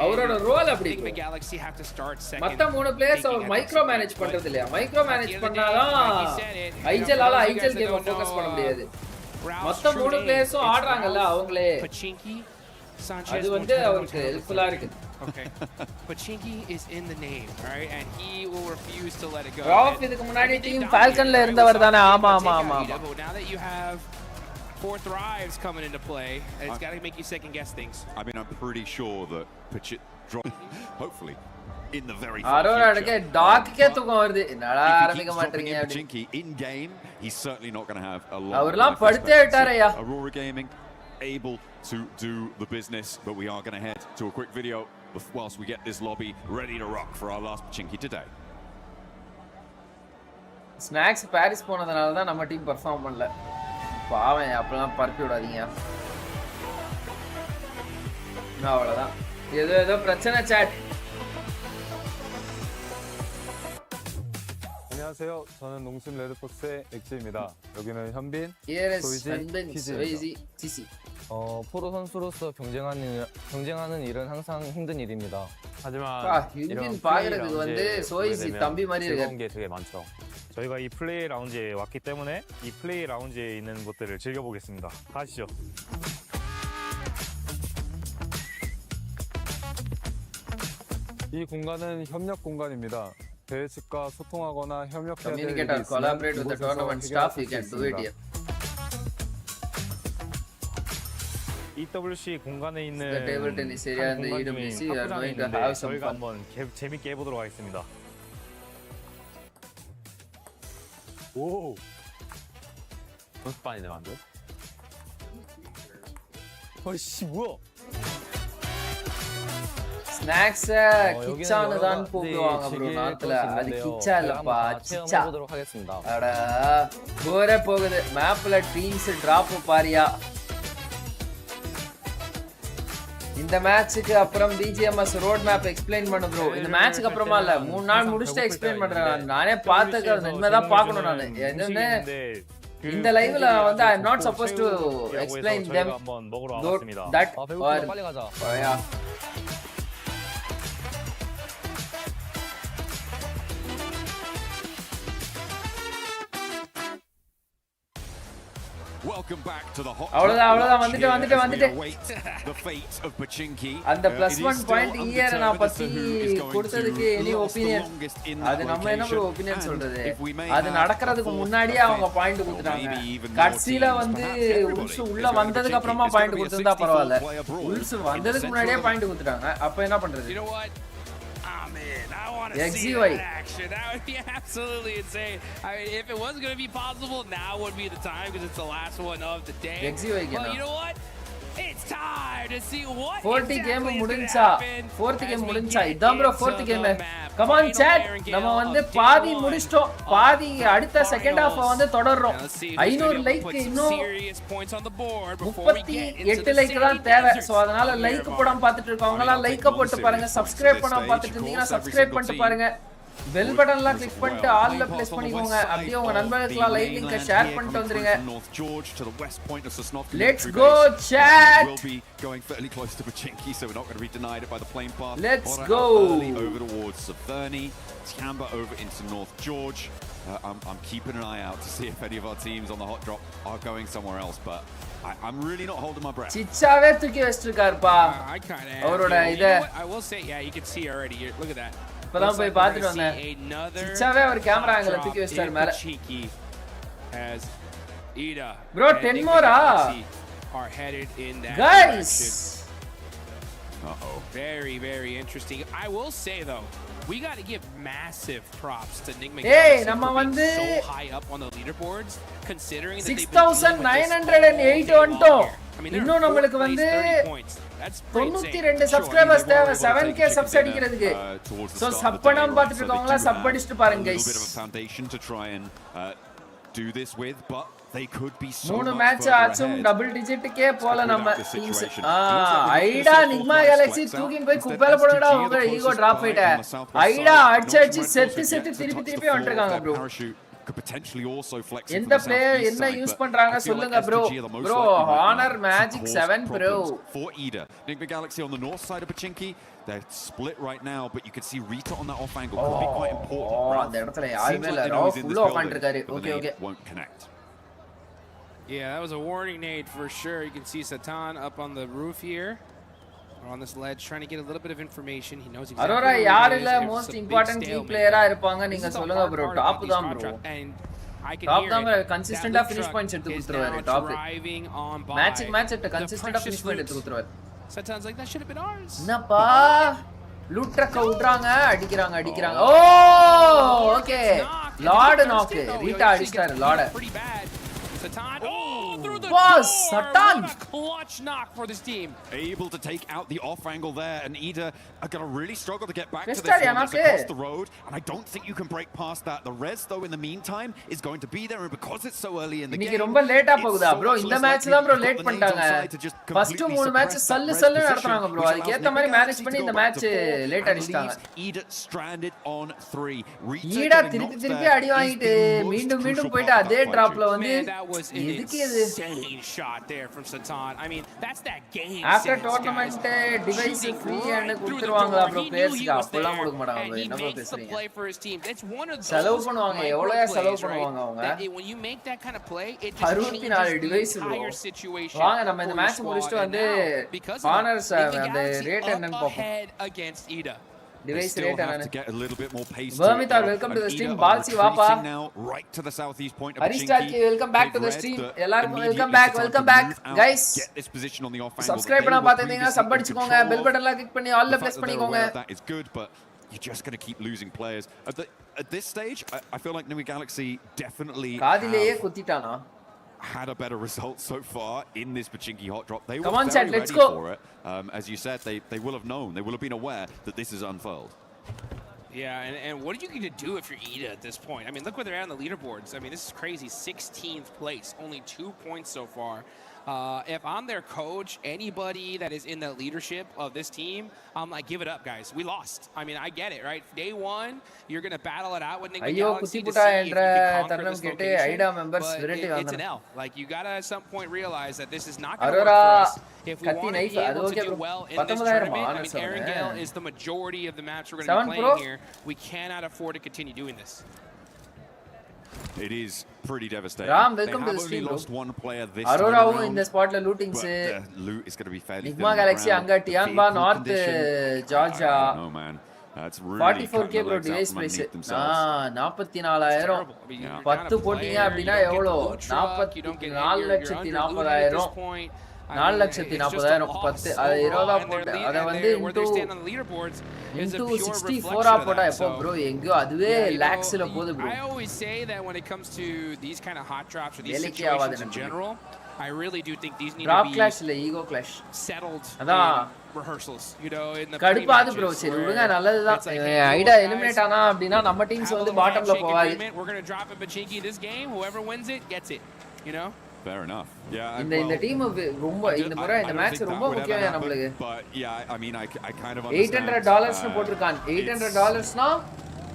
அவரோட role அப்படி Enigma Galaxy have to start second. மத்த மூணு players அவர் micro manage பண்றது இல்லையா micro manage பண்ணாதான் ஐஜெலால eye gel game focus பண்ண முடியாது மத்த மூணு பிளேயர்ஸும் ஆடுறாங்கல்ல அவங்களே அது வந்து அவருக்கு ஹெல்ப்ஃபுல்லா இருக்கு Okay. Pachinki is in the name, all right? And he will refuse to let it go. Rough இதுக்கு முன்னாடி டீம் ஃபால்கன்ல இருந்தவர் தானே ஆமா ஆமா ஆமா But now that you have 4 Thrives coming into play, it's got to make you second guess things. I mean, I'm pretty sure that hopefully in the very அரோராடே டாக்கே தூக்கம் வருது என்னடா ஆரம்பிக்க மாட்டீங்க Pachinki in game, he's certainly not going to have a lot. அவர்லாம் படுத்தே விட்டாரையா Aurora Gaming able to do the business, but we are going to head to a quick video whilst we get this lobby ready to rock for our last Pachinki today. Snacks Paris போனதனால தான் நம்ம team perform பண்ணல பாவம் அப்பலாம் பரப்பி விடாதீங்க அவ்வளவுதான் ஏதோ பிரச்சனை chat 안녕하세요. 저는 농심 레드폭스의 엑지입니다. 여기는 현빈, 소이지, 티시. 프로 선수로서 경쟁하는 일은 항상 힘든 일입니다. 하지만 이런 플레이 라운지에 즐거운 게 되게 많죠. 저희가 이 플레이 라운지에 왔기 때문에 이 플레이 라운지에 있는 것들을 즐겨보겠습니다. 가시죠. 이 공간은 협력 공간입니다. 대회 측과 소통하거나 협력해야 될 일이 있으면 collaborate with the tournament staff, you can do it here. EWC 공간에 있는 The table tennis area and the EWC are going to have some 저희가 fun. 한번 재밌게 해보도록 하겠습니다. 오, 연습반이네 완전. 어이씨 뭐야? Snacks கிச்சான்னு தான் கூப்பிடுவாங்க ப்ரோ நார்த்ல அது கிச்சா இல்லப்பா சிச்சா அட போரே போகுது மேப்ல டீம்ஸ் டிராப் பாரியா இந்த மேட்ச்சுக்கு அப்புறம் BGMS ரோட் மேப் எக்ஸ்பிளைன் பண்ணு ப்ரோ இந்த மேட்ச்சுக்கு அப்புறமா இல்ல 3 நாள் முடிச்சிட்டு எக்ஸ்பிளைன் பண்றேன் நானே பார்த்தேன் இனிமேதான் பார்க்கணும் நான் என்னன்னு இந்த லைவ்ல வந்து I am not supposed to explain them that or yeah Welcome back to the hot. அவ்வளவுதான் வந்துட்டேன் The fate of Pachinki. அந்த +1 பாயிண்ட் இயர் நான் பத்தி கொடுத்ததுக்கு எனி ஒபினியன் அது நம்ம என்ன ஒரு ஒபினியன் சொல்றது அது நடக்கிறதுக்கு முன்னாடியே அவங்க பாயிண்ட் கொடுத்துட்டாங்க கட்சில வந்து உல்ஸ் உள்ள வந்ததுக்கு அப்புறமா பாயிண்ட் கொடுத்திருந்தா பரவாயில்லை உல்ஸ் வந்ததுக்கு முன்னாடியே பாயிண்ட் கொடுத்துட்டாங்க அப்ப என்ன பண்றது I want to see that action. That would be absolutely insane. I mean, if it wasn't going to be possible, now would be the time because it's the last one of the day. But you know what? It's time to see what exactly is fourth game முடிஞ்சா இதான் bro fourth game come on chat நம்ம வந்து பாதி முடிச்சிட்டோம் பாதி அடுத்த second half வந்து தொடர்றோம் 500 like இன்னும் 38 லைக் தான் தேவை சோ அதனால லைக் போடாம பார்த்துட்டு இருக்கவங்க எல்லாம் லைக் போட்டு பாருங்க சப்ஸ்கிரைப் பண்ணாம பார்த்துட்டு இருந்தீங்கன்னா சப்ஸ்கிரைப் பண்ணிட்டு பாருங்க பெல் பட்டன்லாம் கிளிக் பண்ணிட்டு ஆல்ல ப்ளேஸ் பண்ணிக்கோங்க அப்படியே உங்க நண்பர்களுக்கு லைக் லிங்கை ஷேர் பண்ணிட்டு வந்துருங்க Let's go chat We'll be going fairly close to Pachinki so we're not going to be denied it by the plane path. Let's go over towards Saverny, Tiamba over into North George. I'm keeping an eye out to see if any of our teams on the hot drop are going somewhere else but I'm really not holding my breath. சிச்சாவே தூக்கி வச்சிருக்காருப்பா அவரோட இத I will say yeah you can see already look at that இப்பதான் போய் பார்த்துட்டு வந்தேன் சிச்சாவே அவர் camera angle தூக்கி வச்சாரு மேல as Ida bro 10 more are headed in that guys very very interesting I will say though we got to give massive props to Enigma நம்ம வந்து so high up on the leaderboards considering that 6908 வந்துட்டோம் இன்னும் நம்மளுக்கு வந்து 92 subscribers தேவை 7k subs அடிக்கிறதுக்கு so sub பண்ணாம பார்த்துட்டு இருக்கவங்க சப் அடிச்சிட்டு பாருங்க guys do this with, but they could be so மூணு much மேட்ச் further ஆச்சும் ahead. டபுள் டிஜிட்டுக்கே போல நம்ம Without this teams situation. Looks like we ஐடா need to see நிக்மா full Galaxy flex out. தூக்கின்னு போய் Instead, குப்பையில போடுங்கடா STG are உங்க the ego closest drop by ஃபைட்ட on the southwest ஐடா side. அடிச்சு Not அடிச்சு too செத்து much செத்து closer திருப்பி yet to திருப்பி touch the வந்துருக்காங்க floor of bro their parachute. Could potentially also flex it எந்த from the பிளேயர் southeast என்ன side, யூஸ் but பண்றாங்க I feel like சொல்லுங்க bro STG are the most bro likely right honour now magic to 7 cause bro problems for Ida. Enigma Galaxy on the north side of Pachinki, they're split right now, but you can see Rita on that off angle could be quite important. அந்த இடத்துல Seems யாருமே like இல்ல they know ரா he's in this ஃபுல்லா building, உட்கார்ந்திருக்காரு but the okay okay nade won't connect. Yeah, that was a warning nade for sure. You can see Satan up on the roof here, or on this ledge, trying to get a little bit of information. He knows exactly Aurora where யார் it இல்ல is. There's most a big important key stalemate பிளேயரா there. இருப்பாங்க This நீங்க is the சொல்லுங்க hard bro part top about these தான் bro contracts, and I can top hear தான் it. கன்சிஸ்டன்ட்டா That finish loop points truck எடுத்து is கொடுத்துருவாரு now top driving on by. Match எடுத்து the கன்சிஸ்டன்ட்டா precious finish point எடுத்து loot. கொடுத்துருவாரு Satan's like, that should have been ours. என்னப்பா loot ட்ரக்க விட்றாங்க அடிக்கிறாங்க ஓ okay Lord knock Rita அடிச்சாரு Lord Pretty bad. Satan, through the Boss, door! Satan! What a clutch knock for this team. Able to take out the off angle there, and Ida are going to really struggle to get back to Mr. this one. It's Yanake. across the road, and I don't think you can break past that. The res, though, in the meantime, is going to be there, and because it's so early in the இன்னைக்கு game, ரொம்ப லேட்டா it's போகுதா so bro much இந்த less match likely தான் bro you've got late the nades on பண்ணிட்டாங்க side to just first completely மூணு match suppress சல்லு that சல்லு res நடத்துறாங்க ப்ரோ position, அதுக்கு which ஏத்த மாதிரி allows மேனேஜ் Enigma பண்ணி இந்த Galaxy match to go back late and அடிச்சிட்டாங்க leaves Ida stranded on 3. Rita ஈடா getting திருப்பி knocked திருப்பி there அடி is வாங்கிட்டு the most மீண்டும் மீண்டும் crucial போயிட்டு part of அதே that டிராப்ல fight. வந்து Man, that was an எதுக்கு இது insane shot there from Satan. I mean, that's that game after sense, tournament guys. Device Shooting free right and through the கொடுத்துருவாங்களா door. Bro He knew he பிளேயர்ஸ்க்கு was அப்பலாம் there, கொடுக்க மாட்டாங்க and bro he என்ன bro makes the பேசுறீங்க play for his team. It's one of செலவு those பண்ணுவாங்க micro எவ்வளவு செலவு plays, right? பண்ணுவாங்க அவங்க That when you make that kind of play, it just 64 changes the device bro entire situation. வாங்க நம்ம இந்த for your மேட்ச் squad. முடிச்சிட்டு And வந்து now, because of that, honours Enigma அந்த Galaxy ரேட் up என்னன்னு பாப்போம் ahead against Ida. They device still rate have to என்னன்னு get a little bit more pace to it, Vermithal, though. welcome to the And stream. Ida are Balsi, வாப்பா. retreating now right to the southeast point of Aristaki, Pachinki. welcome back to the They've read stream. that எல்லாருக்கும் welcome immediately back, it's time welcome to back. move out, Guys, get this position on the off angle subscribe that பண்ணா they were பாத்தீங்கன்னா previously sub in அடிச்சுக்கோங்க control bell of. பட்டன்ல click பண்ணி ஆல்ல The press fact that they're பண்ணிக்கோங்க aware of that is good, but you're just going to keep losing players. At this stage, I feel like Enigma Galaxy definitely காதிலேயே have குத்திட்டானா had a better result so far in this Pachinki hot drop. They Come were on, very chat, let's ready go. for it. As you said, they will have known, they will have been aware that this is unfurled. Yeah, and what are you going to do if you're Ida at this point? I mean, look where they're at on the leaderboards. I mean, this is crazy. 16th place, only 2 points so far. If I'm their coach, anybody that is in the leadership of this team, I'm like, give it up, guys. We lost. I mean, I get it, right? Day one, you're going to battle it out with Enigma ஐயோ Galaxy குத்தி to புட்டா see if you என்ற can conquer தருணம் this கேட்டு location. ஐடா members But விரட்டி it's an வந்தனர் L. Like, you got to at some point realize that this is not going to work Arora for us. If we கத்தி want to knife be அது able to okay do bro well in this 19000 tournament, I honours mean, Aaron Gale is the majority of the match we're going to 7 be Pro? playing here. We cannot afford to continue doing this. It is pretty devastating. Ram, They welcome have to the only stream, bro. lost one player this அரோராவும் time இந்த around, ஸ்பாட்ல lootings but the loot is going to be fairly thin Nigma on the galaxy ground. அங்க The டியான்பா vehicle north condition, Georgia I don't know, man. That's really 44k cutting the bro legs out device from prize underneath themselves. 44000 10 போட்டீங்க அப்படினா எவ்வளோ 4 லட்சத்தி 40000 4 லட்சத்தி 40000 10 அது 20 போட்டு அத வந்து into 64 போட்டா எப்போ ப்ரோ எங்கயோ அதுவே லாக்ஸ்ல போகுது bro I always say that when it comes to these kind of hot drops or these வேலைக்கே situations ஆகாது in எனக்கு general, I really do think these need drop to be clash இல்ல ego clash settled அதான் in rehearsals, you know, in the கடுப்பாது bro pre-matches சரி where விடுங்க நல்லதுதான் it's like, hey, ஐடா guys, எலிமினேட் ஆனா அப்படினா நம்ம டீம்ஸ் have a வந்து little பாட்டம்ல handshake போவாது agreement. We're going to drop in Pachinki this game. Whoever wins it gets it, you know? Fair enough. Yeah. இந்த டீம் ரொம்ப இந்த முறை இந்த மேட்ச் ரொம்ப முக்கியம் நமக்கு. But yeah, I mean, I kind of understand. $800 னு போட்டுருக்கான். $800 னா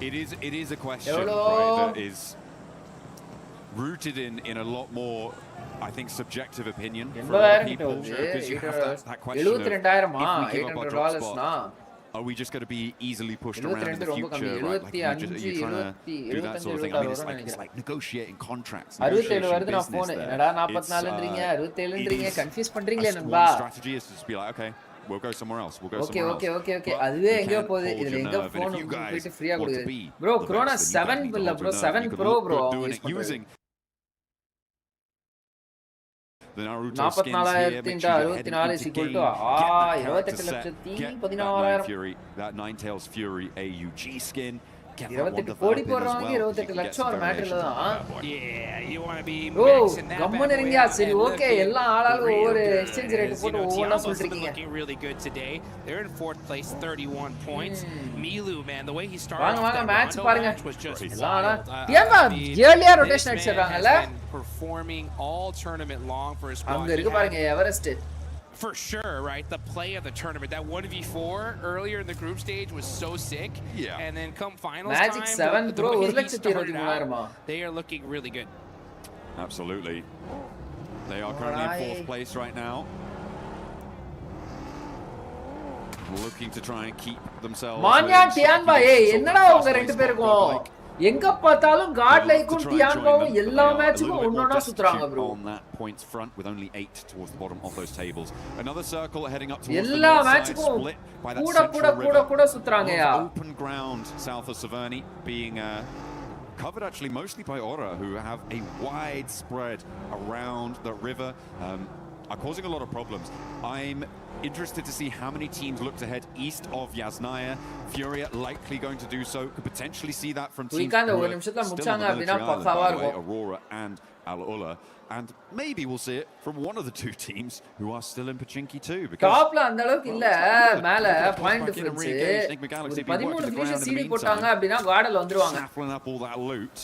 it is a question, right, that is rooted in a lot more, I think, subjective opinion for a lot of people, because you have that question of, if we give up our drop spot, are we just going to be easily pushed around in the future, right? Like, you're trying to do that sort of thing. I mean, it's like negotiating contracts. 67 வருது நான் phone என்னடா 44ன்றீங்க 67ன்றீங்க confuse பண்றீங்களே நண்பா. Strategy is to just be like, okay, we'll go somewhere else. We'll go okay, somewhere okay, else. okay. அதுவே எங்கயோ போகுது. இதுல எங்க phone போயிட்டு ஃப்ரீயா கொடுக்குது. bro Corona 7 இல்ல bro 7 Pro bro. The Naruto skins here, make sure you're heading into game, get that character set, get that Ninetales Fury AUG skin, get that one 28 கோடி developing as போறவங்க well. 28 லட்சம் ஒரு மேட்டர்ல தான். Yeah, you want to be oh maxing that come on bad boy இருங்கயா out சரி and okay looking எல்லாம் ஆளாளுக்கு real ஒவ்வொரு good. எக்ஸ்சேஞ்ச் ரேட் As, போட்டு you know, ஒவ்வொண்ணா Tiago's been சொல்றீங்க. looking really good today. They're in 4th place, 31 points. Milu, man, the way he started வாங்க off வாங்க that மேட்ச் Rondo பாருங்க. match was just எல்லாம் wild. ஏமா I mean, ஏர்லியா this rotation man அடிச்சிராங்கல. has been performing all tournament long for his squad. அங்க இருக்கு பாருங்க Everest. For sure, right? The play of the tournament, that 1v4 earlier in the group stage was so sick. Yeah. And then come finals Magic time, 7 the bro way 1 he லட்சத்தி started 23,000 out, they are looking really good. Absolutely. They are currently in 4th place right now. Looking to try and keep themselves. மான்யான் டியான்பா ஏய் என்னடா உங்க ரெண்டு பேருக்கும் எங்க பார்த்தாலும் காட்லைக்கும் டியான்பாவும் எல்லா மேட்சுக்கும் ஒண்ணொண்ணா சுத்துறாங்க bro. On that points front with only 8 towards the bottom of those tables. Another circle heading up towards எல்லா the north side, மேட்சுக்கும் split by that கூட கூட central கூட river. கூட சுத்துறாங்கயா. Open ground south of Severny being covered actually mostly by Aura, who have a wide spread around the river, are causing a lot of problems. I'm interested to see how many teams look to head east of Yasnaya. Furia likely going to do so. Could potentially see that from teams who are still on the military island, by the way, Aurora and Al-Ula. And maybe we'll see it from one of the two teams who are still in Pachinki too. டாப்ல அந்த அளவுக்கு இல்ல மேல point difference. 13 finish CD போட்டாங்க அப்படினா கார்டல் வந்துருவாங்க. Snaffling up all that loot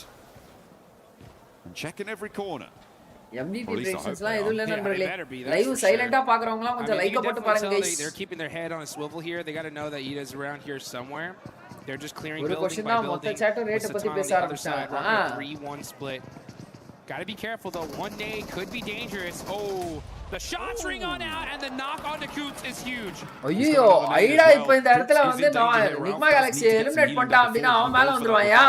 and checking every corner. MVP predictionsலாம் எதுவும் இல்ல நண்பர்களே. லைவ் சைலண்டா பாக்குறவங்கலாம் கொஞ்சம் லைக் போட்டு பாருங்க guys. They're keeping their head on a swivel here. They got to know that Ida's around here somewhere. They're just clearing ஒரு building question by தான் building. மொத்த சாட் ரேட் பத்தி பேச ஆரம்பிச்சாங்க. 3-1 split. Got to be careful though. One day could be dangerous. Oh, the shots ring on out and the knock on the Coots is huge. ஐயோ ஐடா இப்போ இந்த இடத்துல வந்து நிக்மா கேலக்ஸி எலிமினேட் பண்ணிட்டான் அப்படினா அவன் மேல வந்துருவான்யா.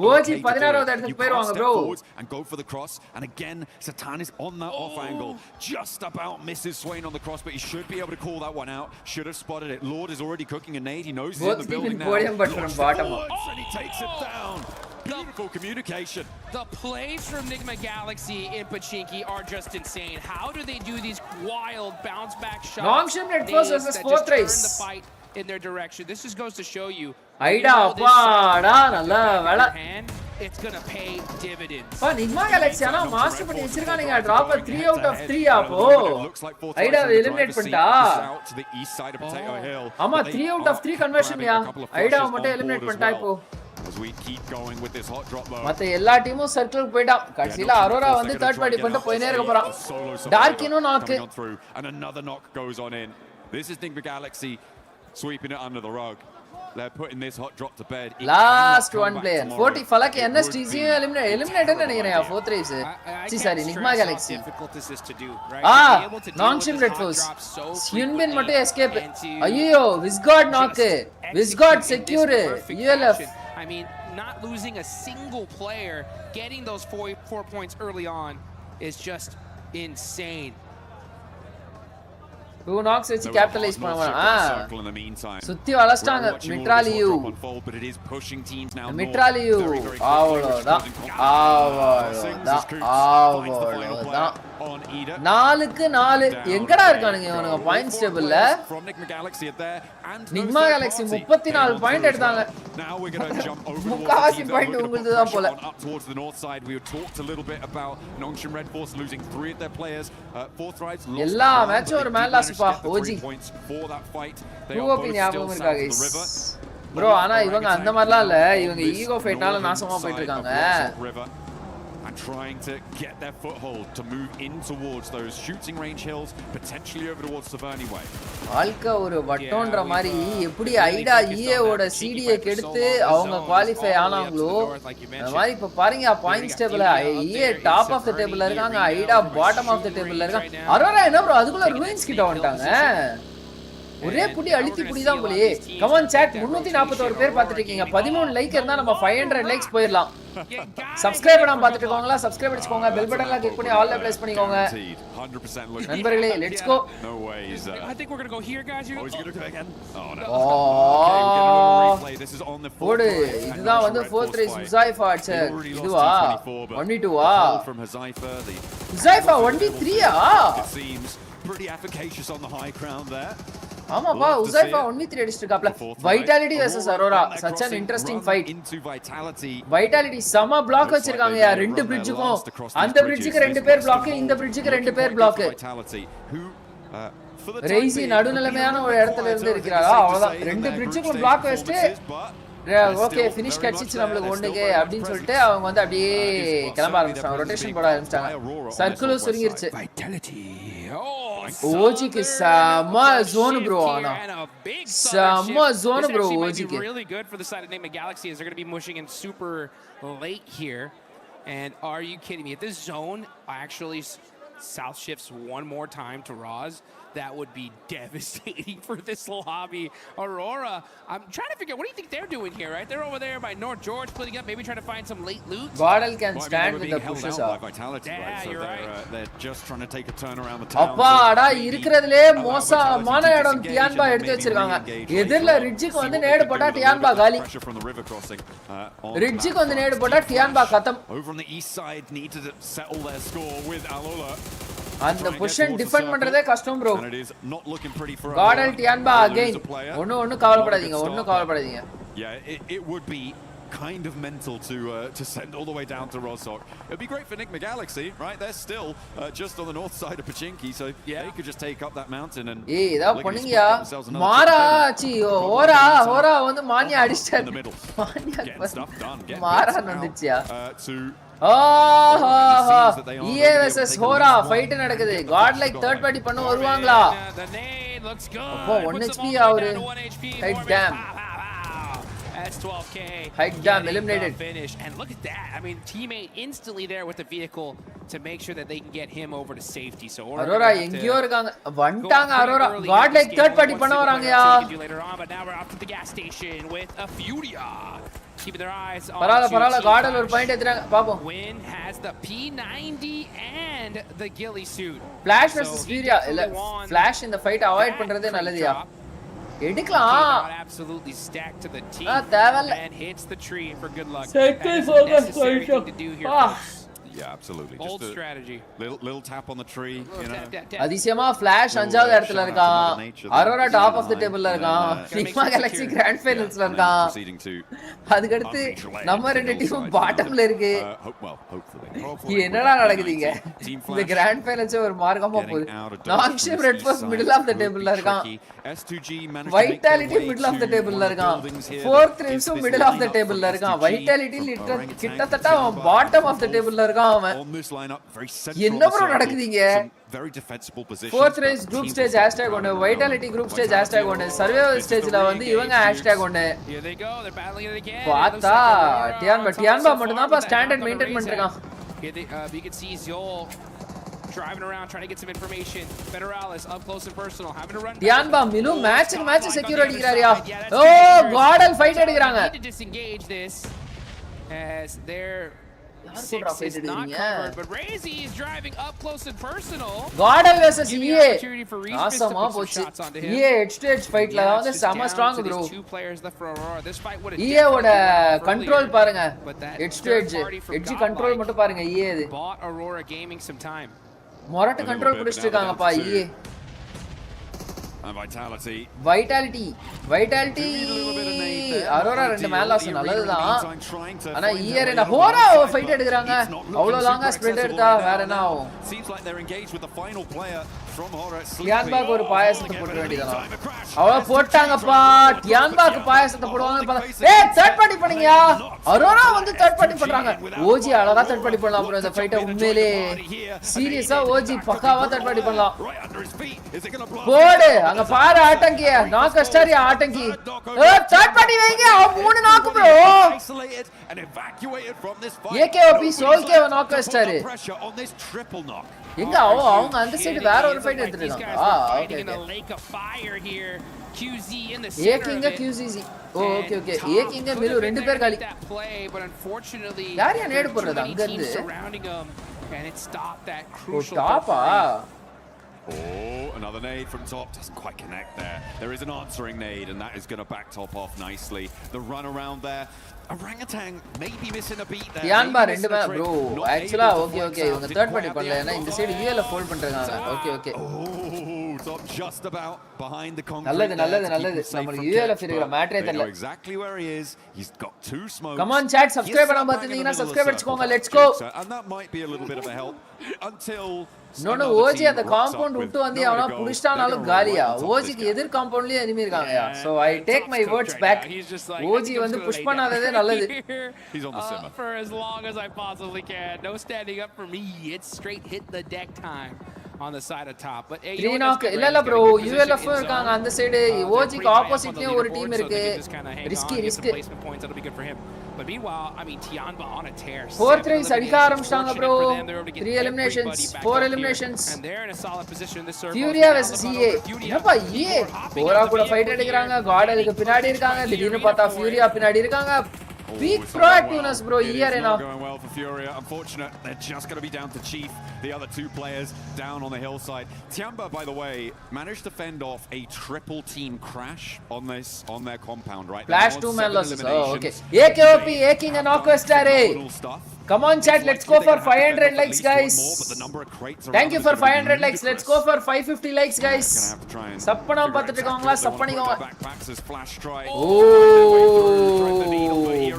ஓஜி 16வது இடத்துக்கு போயிடுவாங்க bro. And go for the cross, and again Satan is on that off angle, just about misses Swain on the cross, but he should be able to call that one out. Should have spotted it. Lord is already cooking a nade. He knows he's in the building now. But from bottom and he takes it down. Beautiful communication. The plays from Nigma Galaxy in Pachinki are just insane. How do they do these wild bounce back shots? Nongshim at first versus fourth race. The fight in their direction. This just goes to show you. ஐடா அப்பாடா நல்ல வேளை. It's going to pay dividends. பா நிக்மா Galaxy ஆனா master பண்ணி வச்சிருக்கானுங்க. Drop 3 out of 3 அப்போ ஐடா eliminate பண்ணிட்டா. ஆமா 3 out of 3 கன்வர்ஷன் யா. ஐடா மட்டும் எலிமினேட் பண்ணிட்டா இப்போ. As we keep going with this hot drop though. மத்த எல்லா டீமும் சர்க்கிள் போய்டாம். கடைசில அரோரா வந்து தேர்ட் பார்ட்டி பண்ணிட்டு போயினே இருக்க போறான். டார்க்கினோ knock and another knock goes on in. This is Nigma Galaxy sweeping it under the rug. They're putting this hot drop to bed. Last one player 40 Falak NSTC eliminate நினைக்கிறேன் fourth race. sorry Nigma Galaxy. Non-shim red force. Hyunbin மட்டும் escape. ஐயோ Visgod knock. Visgod secure. ULF. I mean, not losing a single player, getting those 4 points early on is just insane. 2 knocks வச்சு capitalise பண்ணுவாங்க. சுத்தி வளஸ்டாங்க மிட்ராலியூ. மிட்ராலியூ அவ்வளவுதான். அவ்வளவுதான். 4க்கு 4 எங்கடா இருக்கானுங்க இவனுங்க பாயிண்ட்ஸ் டேபிள்ல? நிக்மா கேலக்ஸி 34 பாயிண்ட் எடுத்தாங்க. முக்காவாசி பாயிண்ட் உங்களுக்கு தான் போல. எல்லா மேட்சும் ஒரு மேட்ச் லாஸ் பா ஓஜி. ஞாபகம் இருக்கா गाइस? ப்ரோ ஆனா இவங்க அந்த மாதிரிலாம் இல்ல. இவங்க ஈகோ ஃபைட்னால நாசமா போயிட்டு இருக்காங்க. And trying to get their foothold to move in towards those shooting range hills, potentially over towards Severny way. ஆல்கா ஒரு வட்டோன்ற மாதிரி எப்படி ஐடா EA ஓட CDA கெடுத்து அவங்க குவாலிஃபை ஆனாங்களோ அந்த மாதிரி இப்ப பாருங்க பாயிண்ட்ஸ் டேபிள்ல EA டாப் ஆஃப் தி டேபிள்ல இருக்காங்க. ஐடா பாட்டம் ஆஃப் தி டேபிள்ல இருக்காங்க. அரோரா என்ன ப்ரோ அதுக்குள்ள ரூயின்ஸ் கிட்ட வந்துட்டாங்க. ஒரே புடி அழுத்தி புடி தான் போலயே. கம் ஆன் chat 341 பேர் பார்த்துட்டு இருக்கீங்க. 13 லைக் இருந்தா நம்ம 500 லைக்ஸ் போயிரலாம். சப்ஸ்கிரைப் பண்ணாம பார்த்துட்டு இருக்கவங்களா சப்ஸ்கிரைப் பண்ணிக்கோங்க. பெல் பட்டன்ல கிளிக் பண்ணி ஆல்ல ப்ளேஸ் பண்ணிக்கோங்க. நண்பர்களே let's go. I think we're going to go here guys. You're going to go again. Oh no. Okay, we're getting another replay. This is on the fourth race. இதுதான் வந்து fourth race Huzaifa அடிச்ச இதுவா 1v2வா? From Huzaifa the Huzaifa 1v3 ah? It seems pretty efficacious on the high ground there. ஆமாப்பா உசைஃபா 1v3 அடிச்சிருக்காப்ல. Vitality versus Aurora, such an interesting fight. Vitality சம block வச்சிருக்காங்கயா ரெண்டு பிரிட்ஜுக்கும். அந்த பிரிட்ஜுக்கு ரெண்டு பேர் பிளாக், இந்த பிரிட்ஜுக்கு ரெண்டு பேர் பிளாக். ரெய்சி நடுநிலைமையான ஒரு இடத்துல இருந்து இருக்கிறாரா, அவ்வளவுதான். ரெண்டு பிரிட்ஜுக்கும் பிளாக் வச்சிட்டு ஓகே ஃபினிஷ் கட்சிச்சு நம்மளுக்கு ஒண்ணுக்கு அப்படின்னு சொல்லிட்டு அவங்க வந்து அப்படியே கிளம்ப ஆரம்பிச்சிட்டாங்க, ரொட்டேஷன் போட ஆரம்பிச்சிட்டாங்க. சர்க்கிளும் சுருங்கிருச்சு. ஓஜிக்கு செம்ம ஜோன் ப்ரோ, ஆனா செம்ம ஜோன் ப்ரோ ஓஜிக்கு. Really good for the side of Enigma Galaxy as they're going to be mushing in super late here. And are you kidding me? If this zone actually south shifts one more time to Roz, that would be devastating for this lobby. Aurora, I'm trying to figure out, what do you think they're doing here, right? They're over there by North George splitting up, maybe trying to find some late loot. Godal can stand with the pushes up. Yeah, you're right. They're just trying to take a turn around the town. அப்பாடா இருக்குறதுலயே மோசமான இடம் டியான்பா எடுத்து வச்சிருக்காங்க. எதிர்ல ரிட்ஜுக்கு வந்து நேடு போட்டா டியான்பா காலி. ரிட்ஜுக்கு வந்து நேடு போட்டா டியான்பா கதம். Over on the east side need to settle their score with Alola. அந்த பொசிஷன் டிஃபெண்ட் பண்றதே கஷ்டம் ப்ரோ. Caudal டியான்பா again. ஒண்ணு கவலைப்படாதீங்க. Yeah, it would be kind of mental to send all the way down to Rozhok. It'd be great for Enigma Galaxy, right? They're still just on the north side of Pachinki, so they could just take up that mountain and இதா பண்ணீங்கயா. மாராச்சி ஓரா வந்து mania அடிச்சாரு. மாரா நந்துச்சியா. EA versus Hora fight நடக்குது. GodLike third party பண்ண வருவாங்களா? அப்போ 1 HP அவரு. Head damn. That's 12k. Height damn eliminated. Finish. And look at that. I mean, teammate instantly there with the vehicle to make sure that they can get him over to safety. So Aurora எங்கயோ இருக்காங்க. வந்துட்டாங்க Aurora. GodLike third party பண்ண வராங்கயா. Later on, but now we're off to the gas station with a Furia. Keeping their eyes on பரவாயில்ல caudal ஒரு point எடுத்துறாங்க பாப்போம். Win has the P90 and the ghillie suit. Flash versus Furia இல்ல Flash இந்த fight avoid பண்றதே நல்லதுயா. எடுக்கலாம். Absolutely stacked to the team and hits the tree for good luck. Second focus to do here. Yeah, absolutely. Bold strategy. Little tap on the tree, you know. அதிசயமா Flash அஞ்சாவது இடத்துல இருக்கான். Aurora top of the table ல இருக்கான். Enigma Galaxy Grand Finals ல இருக்கான். அதுக்கு அடுத்து நம்ம ரெண்டு டீமும் பாட்டம்ல இருக்கு. என்னடா நடக்குதுங்க? இந்த Grand Finals ஒரு மார்க்கமா போகுது. Nongshim Red Force middle of the table ல இருக்கான். Vitality middle of the table ல இருக்கான். Fourth Race middle of the table ல இருக்கான். Vitality கிட்டத்தட்ட bottom of the table ல இருக்கான். என்ன ப்ரோ நடக்குதுங்க? Fourth race group stage hashtag ஒன்னு, Vitality group stage hashtag ஒன்னு, survival stageல வந்து இவங்க hashtag ஒன்னு. பார்த்தா டியான்பா மட்டும் தான் ஸ்டாண்டர்ட் மெயின்டைன் பண்ணிருக்கான். You can see Zol driving around trying to get some information. Federalis up close and personal having to run. Tianba மிலு மேட்ச் செக்யூர் அடிக்கறாரியா. ஓ காடல் ஃபைட் எடுக்கறாங்க. To disengage this as their six is not covered, but Razy is driving up close and personal. Godal versus EA. Awesome போச்சு. EA edge fightல வந்து செம strong bro. Two players left for Aurora. This fight would have EA ஓட control பாருங்க. edge control மட்டும் பாருங்க EA இது. Bought Aurora Gaming some time. மொரட்ட control புடிச்சிட்டு இருக்காங்கப்பா EA. Vitality Aurora ரெண்டு மேல லாஸ் நல்லதுதான். ஆனா EA ரெண்டு ஹோரா ஃபைட் எடுக்கறாங்க. அவ்வளவு லாங்கா ஸ்ப்ரெட் எடுத்தா வேற என்ன ஆகும்? டியான்பாக்கு ஒரு பாயாசத்தை போட வேண்டியதானா? அவ்வளவு போட்டாங்கப்பா. டியான்பாக்கு பாயாசத்தை போடுவாங்க. ஏய் தேர்ட் பார்ட்டி பண்ணீங்கயா? அரோரா வந்து தேர்ட் பார்ட்டி பண்றாங்க. ஓஜி அழகா தேர்ட் பார்ட்டி பண்ணலாம் bro. இந்த ஃபைட்ட உண்மையிலே சீரியஸா ஓஜி பக்காவா தேர்ட் பார்ட்டி பண்ணலாம். போடு அங்க பாரு ஆட்டங்கிய நாக் அஸ்டாரி ஆட்டங்கி. தேர்ட் பார்ட்டி வைங்க. மூணு நாக் bro. AKOP சோல்கே நாக் அஸ்டாரி. எங்க அவங்க அந்த சைடு வேற ஒரு ஃபைட் எடுத்துட்டு இருக்காங்க. ஏகிங்க QZZ. ஓகே ஏகிங்க மிலு ரெண்டு பேர் காலி. யார் நேடு போறது அங்க இருந்து? டாப்பா? Oh, another nade from top doesn't quite connect there. There is an answering nade, and that is going to back top off nicely. The run around there, Orangutan may be missing a beat there. Tianba ரெண்டு மேல bro actually okay இவங்க third party பண்ணல ஏனா இந்த side ULF hold பண்றாங்க okay Top just about behind the concrete. நல்லது நமக்கு ULF இருக்கிற மேட்டரே தெரியல. Exactly where he is. He's got two smokes. Come on chat, subscribe பண்ணாம பாத்தீங்கன்னா subscribe அடிச்சுக்கோங்க. Let's go. And that might be a little bit of a help until No OG அந்த compound விட்டு வந்து அவனா புடிச்சானாலும் காலியா. OG க்கு எதிர் காம்பவுண்ட்லயே எனிமி இருக்காங்கயா. So I take my words back. OG வந்து புஷ் பண்ணாததே நல்லது. He's on the simmer. For as long as I possibly can. No standing up for me. It's straight hit the deck time on the side of top. But hey, இல்ல bro ULF இருக்காங்க அந்த side. OG க்கு ஆப்போசிட்லயே ஒரு team இருக்கு. Risk But meanwhile, I mean, Tianba on a tear. 4-3 அடிக்க ஆரம்பிச்சாங்க bro. 3 eliminations, 4 eliminations. And they're in a solid position in this circle. Furia vs EA. என்னப்பா EA Bora கூட ஃபைட் எடுக்கறாங்க. GodLike பின்னாடி இருக்காங்க. திடீர்னு பார்த்தா Furia பின்னாடி இருக்காங்க. Big proactiveness bro here now. Going well for Furia. Unfortunate, they're just going to be down to Chief, the other two players down on the hillside. Tianba, by the way, managed to fend off a triple team crash on their compound, right? Flash 2-man losses. Oh, okay. AKOP, A-King and Aquastare. Come on chat, let's go for 500 likes guys. Thank you for 500 likes. Let's go for 550 likes guys. சப்பனா பார்த்துட்டு இருக்கவங்களா sub பண்ணிக்கோங்க. Oh,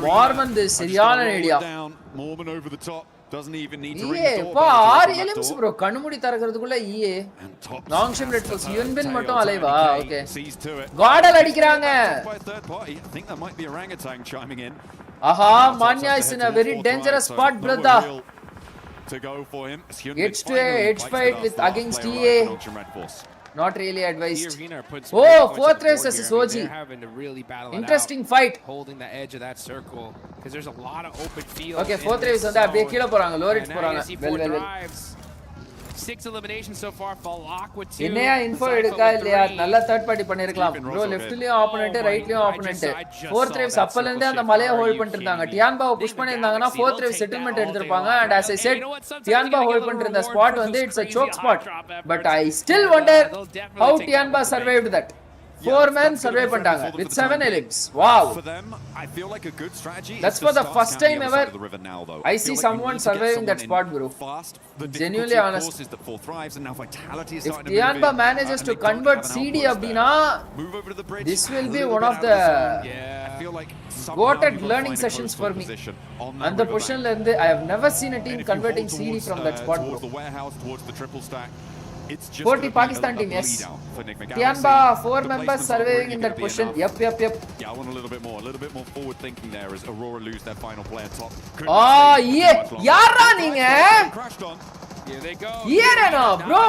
Mormon this சரியான idea. Mormon over the top. Doesn't even need to ring the door. 6 elims bro கண்ணுமுடி தரக்கிறதுக்குள்ள EA long shim red plus Yunbin மட்டும் அலைவா. Okay. GodLike அடிக்குறாங்க. I think that might be Orangutan chiming in. Aha, Manya is in a very dangerous spot brother. To go for him. Gets to a edge fight with against EA. Not really advised. Oh, 4th race is OG. Interesting fight. Holding the edge of that circle because there's a lot of open field. Okay, 4th race வந்து அப்படியே கீழ போறாங்க. Low rates போறாங்க. Well. 6 eliminations so far for Lock with 2. என்னையா info எடுக்கா இல்லையா? நல்ல third party பண்ணிருக்கலாம். bro லெஃப்ட்லயும் ஆப்போனன்ட் ரைட்லயும் ஆப்போனன்ட். 4th wave அப்பல இருந்தே அந்த மலைய ஹோல்ட் பண்ணிட்டு இருந்தாங்க. டியான்பா புஷ் பண்ணிருந்தாங்கன்னா 4th wave செட்டில்மென்ட் எடுத்துப்பாங்க. And as I said, Tianba hold பண்ணிட்டு இருந்த ஸ்பாட் வந்து it's a choke spot. But I still wonder how Tianba survived that. 4 men survive பண்ணிட்டாங்க with 7 elims. Wow. For them, I feel like a good strategy. That's for the first time ever I see someone surviving that spot bro. Genuinely honest. If Tianba manages to convert CD abdina, this will be one of the goated learning sessions for me. And the position la irundhu I have never seen a team converting CD from that spot bro. The warehouse towards the triple stack. 40 Pakistan team, yes. Tianba, 4 members surviving in that position. Yep. Yeah, I want a little bit more forward thinking there as Aurora lose their final player top. Oh, yeah. Yara neenga. Here they go. Here na, bro.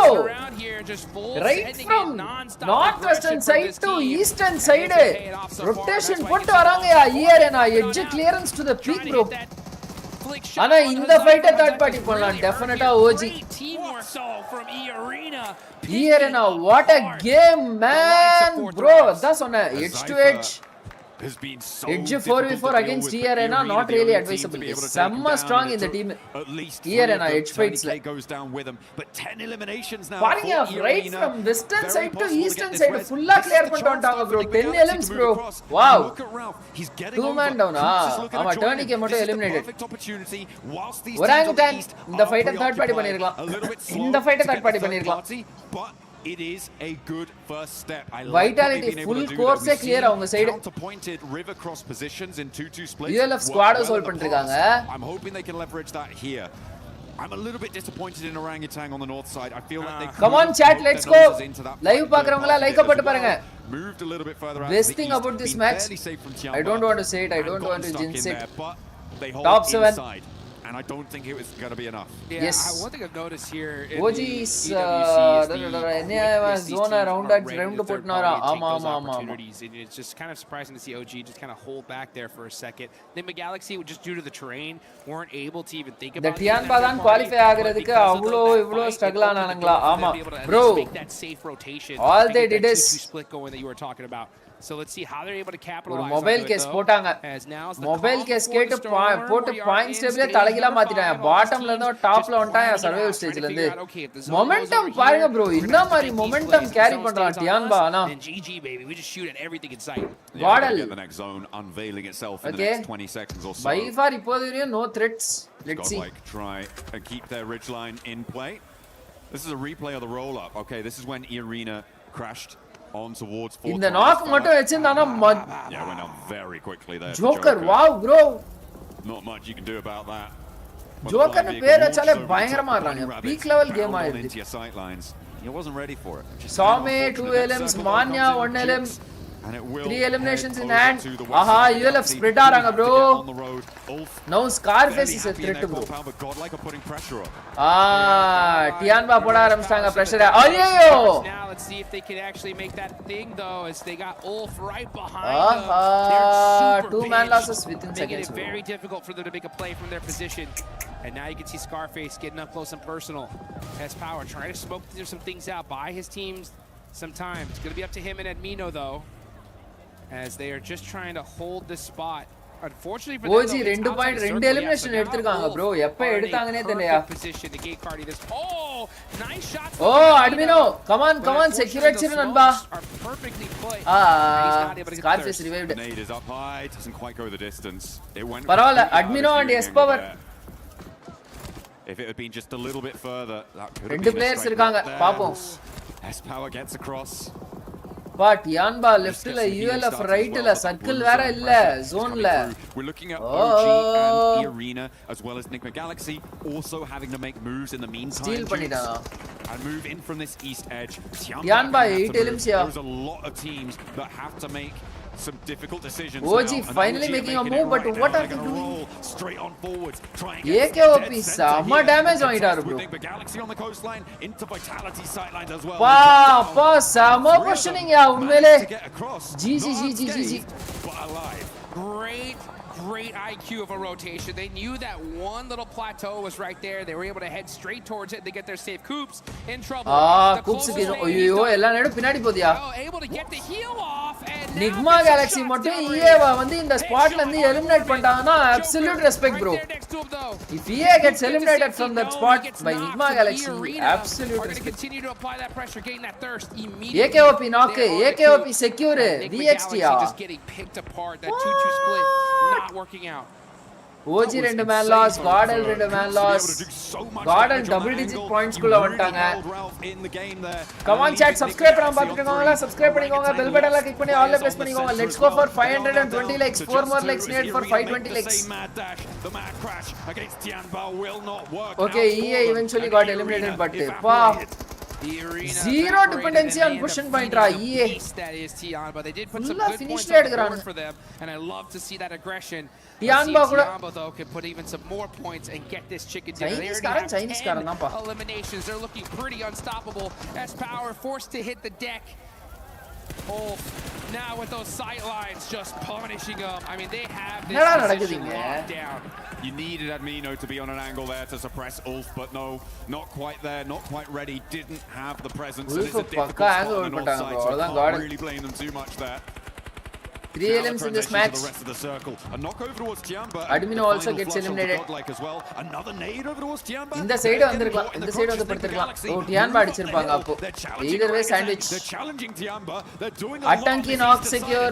Right from northwestern side to eastern side. Rotation pottu varanga ya. Here na edge clearance to the peak bro. ஆனா இந்த ஃபைட்ட third party பண்ணலாம் டெஃபினட்டா OG. Here na what a game man bro. That's on edge to edge. Edge 4v4 against ERNA not really advisable. Samma strong in the team. ERNA edge fights like goes down with him, but 10 eliminations now. பாருங்க right from western side to eastern side full clear பண்ணிட்டு வந்தாங்க bro. 10 elims bro. Wow. Two man down ஆமா டர்னிக்கே மட்டும் eliminated. Orangutan இந்த ஃபைட்ட third party பண்ணிருக்கலாம். இந்த ஃபைட்ட third party பண்ணிருக்கலாம். It is a good first step. I like Vitality full course clear avanga side. Pointed river cross positions in 2-2 splits. ULF squad hold பண்ணிருக்காங்க. I'm hoping they can leverage that here. I'm a little bit disappointed in Orangutan on the north side. I feel like they Come on chat, let's go. Live பாக்குறவங்களா like போட்டு பாருங்க. Moved a little bit further out. Best thing about this match, I don't want to say it, I don't want to jinx it. Top 7. And I don't think it was going to be enough. Yeah, yes. One thing I've noticed here in OG is zone around that round potnara. Opportunities. It's just kind of surprising to see OG just kind of hold back there for a second. Then Galaxy, just due to the terrain, weren't able to even think about the Tianba dan qualify ஆகிறதுக்கு அவ்ளோ இவ்ளோ struggle ஆனாங்களா. ஆமா bro, that safe rotation. All they did is split going that you were talking about. So let's see how they're able to ஒரு capitalize mobile on it case though. போட்டாங்க As now is the mobile calm case before கேட்டு the storm. போட்டு We are points in டேபிளே stage தலைகீழா number மாத்திட்டாங்க 5. All பாட்டம்ல these இருந்து teams டாப்ல just வந்துட்டாங்க grinding it survival out, trying ஸ்டேஜ்ல to இருந்து figure out, okay, if the zone goes momentum over பாருங்க here, ப்ரோ we're இந்த gonna have to மாதிரி take these momentum plays. If carry the zone பண்றான் stays on டியான்பா us, ஆனா then GG baby, we just shoot at everything in sight. Godal. Get the next zone unveiling itself in the Okay. next 20 seconds or so. By far இப்போது வரையும் no threats let's see GodLike try and keep their ridge line in play. This is a replay of the roll up. Okay, this is when Arena crashed on towards 4. இந்த knock மட்டும் வெச்சிருந்தானா yeah, went down very quickly there. Joker wow bro Not much you can do about that. Joker பேர் வச்சாலே பயங்கரமா இருக்காங்க peak level game ஆயிடுச்சு He wasn't ready for it. சாமே 2 LMs மான்யா 1 LM And it will 3 eliminations in hand. Aha, ULF spread ஆறாங்க bro. Now Scarface is a threat bro. GodLike are putting pressure on. Tianba போட ஆரம்பிச்சாங்க pressure. ஐயோ. Now let's see if they can actually make that thing though, as they got Ulf right behind them. They're super 2 man losses within making seconds. It very difficult for them to make a play from their position. And now you can see Scarface getting up close and personal. Has power, trying to smoke some things out, buy his teams some time. It's going to be up to him and Admino though, as they are just trying to hold this spot. Unfortunately for them, OG 2 point 2 elimination எடுத்துட்டாங்க bro. எப்ப எடுத்தாங்கனே தெரியல. Position to gate Cardi this. Oh, nice shots. Oh, Admino, come on, secure chiru nanba. Are perfectly put. Scarface revived. Nade is up high, doesn't quite go the distance. It went. Paravala, Admino and S Power. If it had been just a little bit further, that could have been. 2 players irukanga, paapom. S Power gets across. But Tianba left la ULF right la circle vera illa zone la. We're looking at OG and Arena as well as Enigma Galaxy also having to make moves in the meantime. Steal pannidana. And move in from this east edge. Tianba 8 LMs here. There's a lot of teams that have to make some difficult decisions. OG finally making a move, but what are they doing? Straight on forwards, trying AKOP sama damage ஆயிட்டாரு bro. Galaxy on the coastline into Vitality sidelines as well. Pa sama questioning ya unmele. GG. But alive. Great IQ of a rotation. They knew that one little plateau was right there. They were able to head straight towards it. They get their save. Coops in trouble. Coops ஐயோ எல்லா நேரம் பின்னாடி போதியா. Able to get the heal off and Enigma Galaxy மட்டும் EA வந்து இந்த ஸ்பாட்ல இருந்து eliminate பண்ணிட்டாங்கன்னா absolute respect bro. If EA gets eliminated from that spot by Enigma Galaxy, absolute respect. Continue to apply that pressure, getting that thirst immediately. AKOP knock, AKOP secure, VXT just getting picked apart. That 2-2 split not working out. OG 2 man loss, Godal 2 man loss. Godal double digit points குள்ள வந்துட்டாங்க. Come on chat, subscribe பண்ணாம பார்த்துட்டு இருக்கவங்க subscribe பண்ணிக்கோங்க, bell button la click பண்ணி all la press பண்ணிக்கோங்க. Let's go for 520 likes, 4 more likes needed for 520 likes. Okay, EA eventually got eliminated, but zero dependency on push and point EA. That is Tianba. They did put some good points on the board for them, and I love to see that aggression. Tianba though can put even some more points and get this chicken dinner. They Chinese already have 10 eliminations. They're looking pretty unstoppable. S Power forced to hit the deck. Oh, now with those sight lines just punishing them. I mean, they have this position locked down. You needed Admino to be on an angle there to suppress Ulf, but no, not quite there, not quite ready, didn't have the presence, and it's a difficult spot on the north side, so I can't really blame them too much there. 3 LMs in this match. The rest of the circle. A knock over towards Tianba. Admino also gets eliminated. GodLike as well. Another nade over towards Tianba. இந்த side வந்திருக்கலாம், இந்த side வந்து படுத்திருக்கலாம். ஓ Tianba அடிச்சிருப்பாங்க அப்போ. Either way sandwich. They're challenging Tianba. They're doing Attanki knock secure.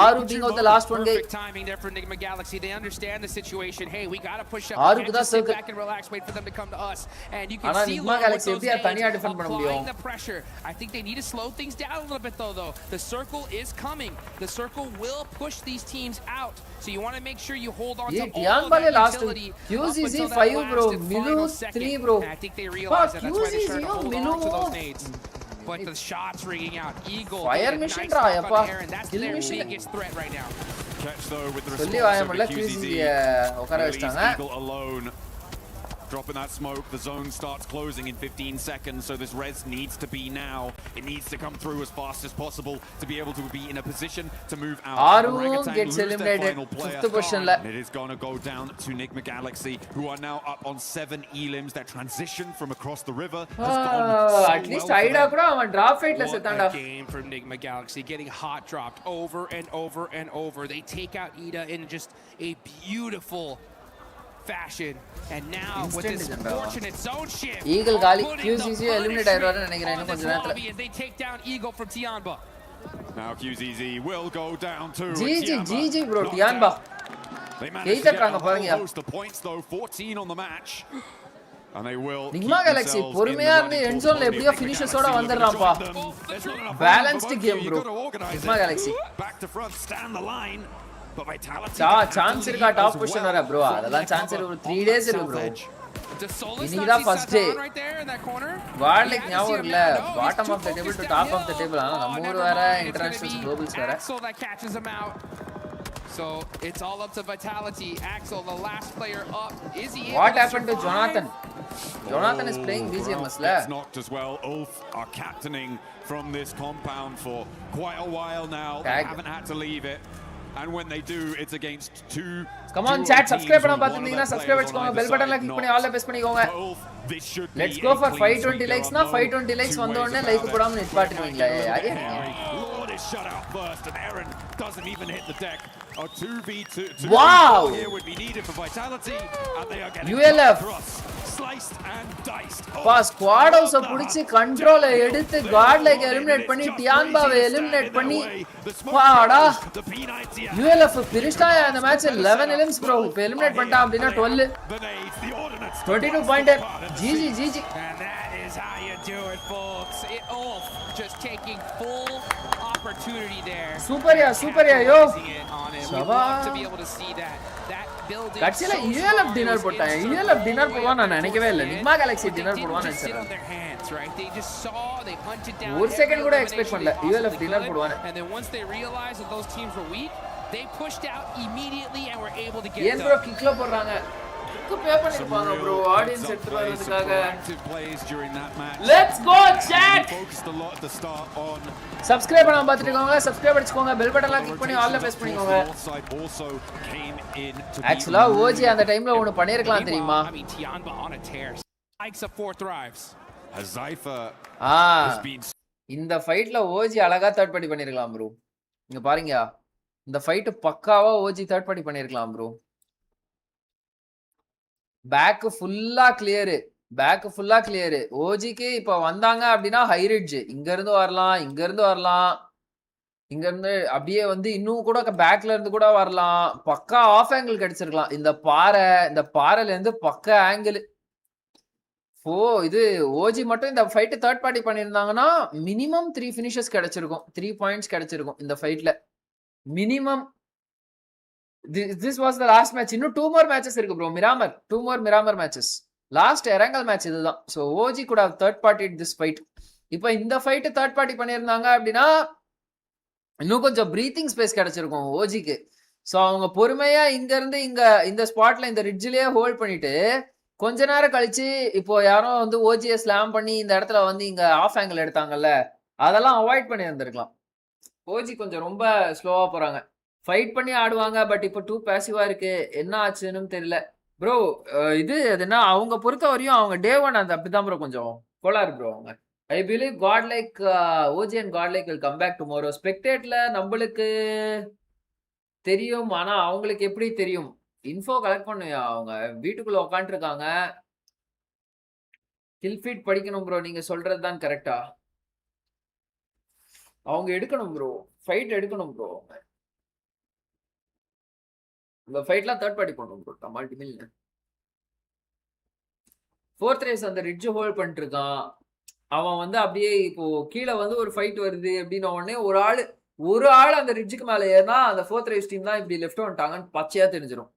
Aru being out the last one guy. Perfect timing there for Enigma Galaxy. They understand the situation. Hey, we got to push up. Aru kuda sit back and relax, wait for them to come to us. And you can see Enigma Galaxy எப்படியா தனியா defend பண்ண முடியும்? The pressure. I think they need to slow things down a little bit though. The circle is coming. The circle will push these teams out, so you want to make sure you hold on to all of that utility. QCC 5 bro, Milu 3 bro. I think they realize that. That's why they're trying to hold on to those nades. But the shots ringing out. Eagle fire mission ra yappa, kill mission. Biggest threat right now. Catch though with the response of QCC. okara vechtaanga. Eagle alone. Dropping that smoke, the zone starts closing in 15 seconds, so this res needs to be now. It needs to come through as fast as possible to be able to be in a position to move out. Orangutan gets eliminated. 5th position. It is going to go down to Nigma Galaxy, who are now up on 7 elims. Their transition from across the river has gone so at least Ida kuda avan drop fight la setanda. Game from Nigma Galaxy, getting hot dropped over and over and over. They take out Ida in just a beautiful fashion, and now with this fortunate zone shift, Eagle gali QCC eliminate aayiruvara nenikiren innu konja nerathila. They take down Eagle from Tianba. Now QZZ will go down to GG bro Tianba. They managed to get almost the points though, 14 on the match. And they will Nigma Galaxy பொறுமையா இருந்து end zone ல எப்படியோ finishes ஓட வந்துறான்ப்பா. Balanced game bro. Nigma Galaxy back to front, stand the line. But Vitality chance இருக்கா top position வர bro. அதெல்லாம் chance இருக்கு, 3 days இருக்கு bro. இன்னைக்கு தான் first day. GodLike ஞாபகம் இல்ல, bottom of the table to top of the table. ஆனா நம்ம ஊர் வேற international globals வேற. So it's all up to Vitality. Axel, the last player up. Is he? What happened to Jonathan? Jonathan is playing BGMS la. It's knocked as well. Ulf are captaining from this compound for quite a while now. They haven't had to leave it. And when they do, it's against two. Come on chat, subscribe பண்ண பாத்தீங்கன்னா subscribe வெச்சுக்கோங்க, bell button la click பண்ணி all la press பண்ணிக்கோங்க. Let's go for 520 likes na 520 likes வந்த உடனே like போடாம நிப்பாட்டிடுவீங்களா? யாரே Lord is shut out first and Aaron doesn't even hit the deck. A 2v2 wow here would be needed for Vitality, and they are getting ULF sliced and diced. பா squad house புடிச்சு control எடுத்து GodLike eliminate பண்ணி டியான்பாவை eliminate பண்ணி பாடா ULF பிரிஸ்டா அந்த match 11 எலிம்ஸ் bro. இப்போ eliminate பண்ணிட்டான் அப்படினா 12 22.8 GG and that is how you do it folks. It all just taking full opportunity there. Super ya yo Saba to be able to see that building. கட்சில ULF dinner போட்டாங்க. ULF dinner போடுவான்னு நான் நினைக்கவே இல்ல. Nigma Galaxy dinner போடுவான்னு நினைச்சேன். ஒரு second கூட expect பண்ணல ULF dinner போடுவான்னு. And then once they realized that those teams were weak, they pushed out immediately and were able to get ஏன் ப்ரோ கிக்ல போடுறாங்க? கிக் பே பண்ணிருப்பாங்க ப்ரோ ஆடியன்ஸ் எடுத்து வரதுக்காக. Let's go chat. சப்ஸ்கிரைப் பண்ணாம பாத்துக்கோங்க, சப்ஸ்கிரைப் அடிச்சுக்கோங்க, பெல் பட்டன்ல click பண்ணி ஆல்ல பிரஸ் பண்ணிக்கோங்க. ஆக்சுவலா ஓஜி அந்த டைம்ல ஒன்னு பண்ணிருக்கலாம் தெரியுமா? இந்த ஃபைட்ல ஓஜி அழகா தேர்ட் பார்ட்டி பண்ணிருக்கலாம் ப்ரோ. இங்க பாருங்க, இந்த ஃபைட் பக்காவா ஓஜி தேர்ட் பார்ட்டி பண்ணிருக்கலாம் ப்ரோ. பேக் ஃபுல்லா கிளியர். ஓஜிக்கு இப்ப வந்தாங்க அப்படின்னா ஹை ரிட்ஜ், இங்க இருந்து வரலாம், இங்க இருந்து அப்படியே வந்து இன்னும் கூட பேக்ல இருந்து கூட வரலாம். பக்கா ஆஃப் ஆங்கிள் கிடைச்சிருக்கலாம். இந்த பாறைல இருந்து பக்கா ஆங்கிள். இது ஓஜி மட்டும் இந்த ஃபைட் தேர்ட் பார்ட்டி பண்ணிருந்தாங்கன்னா மினிமம் 3 ஃபினிஷஸ் கிடைச்சிருக்கும், 3 பாயிண்ட்ஸ் கிடைச்சிருக்கும் இந்த ஃபைட்ல minimum. This was the last match. இன்னும் 2 more matches இருக்கு bro. Two more Miramar matches. Last Erangel match இதுதான். ஸோ ஓஜி கூட தேர்ட் பார்ட்டி திஸ் ஃபைட். இப்போ இந்த ஃபைட் தேர்ட் பார்ட்டி பண்ணியிருந்தாங்க அப்படின்னா இன்னும் கொஞ்சம் பிரீத்திங் ஸ்பேஸ் கிடைச்சிருக்கும் ஓஜிக்கு. ஸோ அவங்க பொறுமையா இங்க இருந்து இந்த ஸ்பாட்ல இந்த ரிட்ஜ்லயே ஹோல்ட் பண்ணிட்டு கொஞ்ச நேரம் கழிச்சு இப்போ யாரோ வந்து ஓஜியை ஸ்லாம் பண்ணி இந்த இடத்துல வந்து இங்க ஆஃப் ஆங்கிள் எடுத்தாங்கல்ல, அதெல்லாம் அவாய்ட் பண்ணி இருந்திருக்கலாம். ஓஜி கொஞ்சம் ரொம்ப ஸ்லோவா போறாங்க. ஃபைட் பண்ணி ஆடுவாங்க, பட் இப்போ டூ பேசிவா இருக்கு. என்ன ஆச்சுன்னு தெரியல ப்ரோ. அது என்ன அவங்க பொறுத்த வரையும் அவங்க டே ஒன் அந்த அப்படிதான் ப்ரோ கொஞ்சம் கோளாறு ப்ரோ அவங்க. I believe GodLike OG and GodLike will come back tomorrow. ஸ்பெக்டேட்ல நம்மளுக்கு தெரியும், ஆனா அவங்களுக்கு எப்படி தெரியும்? இன்ஃபோ கலெக்ட் பண்ணுயா, அவங்க வீட்டுக்குள்ள உட்காந்துருக்காங்க. கில் ஃபீட் படிக்கணும் ப்ரோ, நீங்க சொல்றது தான் கரெக்டா? அவங்க எடுக்கணும் ப்ரோ, ஃபைட் எடுக்கணும் ப்ரோ. இந்த ஃபைட்லாம் தேர்ட் பார்ட்டி பண்ணும் ப்ரோ. மல்டிமில் 4th ரேஸ் அந்த ரிட்ஜ் ஹோல்ட் பண்ணிட்டு இருக்கான். அவன் வந்து அப்படியே இப்போ கீழே வந்து ஒரு ஃபைட் வருது அப்படின்ன உடனே ஒரு ஆள் அந்த ரிட்ஜுக்கு மேலே ஏறினா அந்த 4th ரேஸ் டீம் தான் இப்படி லெஃப்ட் வந்துட்டாங்கன்னு பச்சையா தெரிஞ்சிடும்.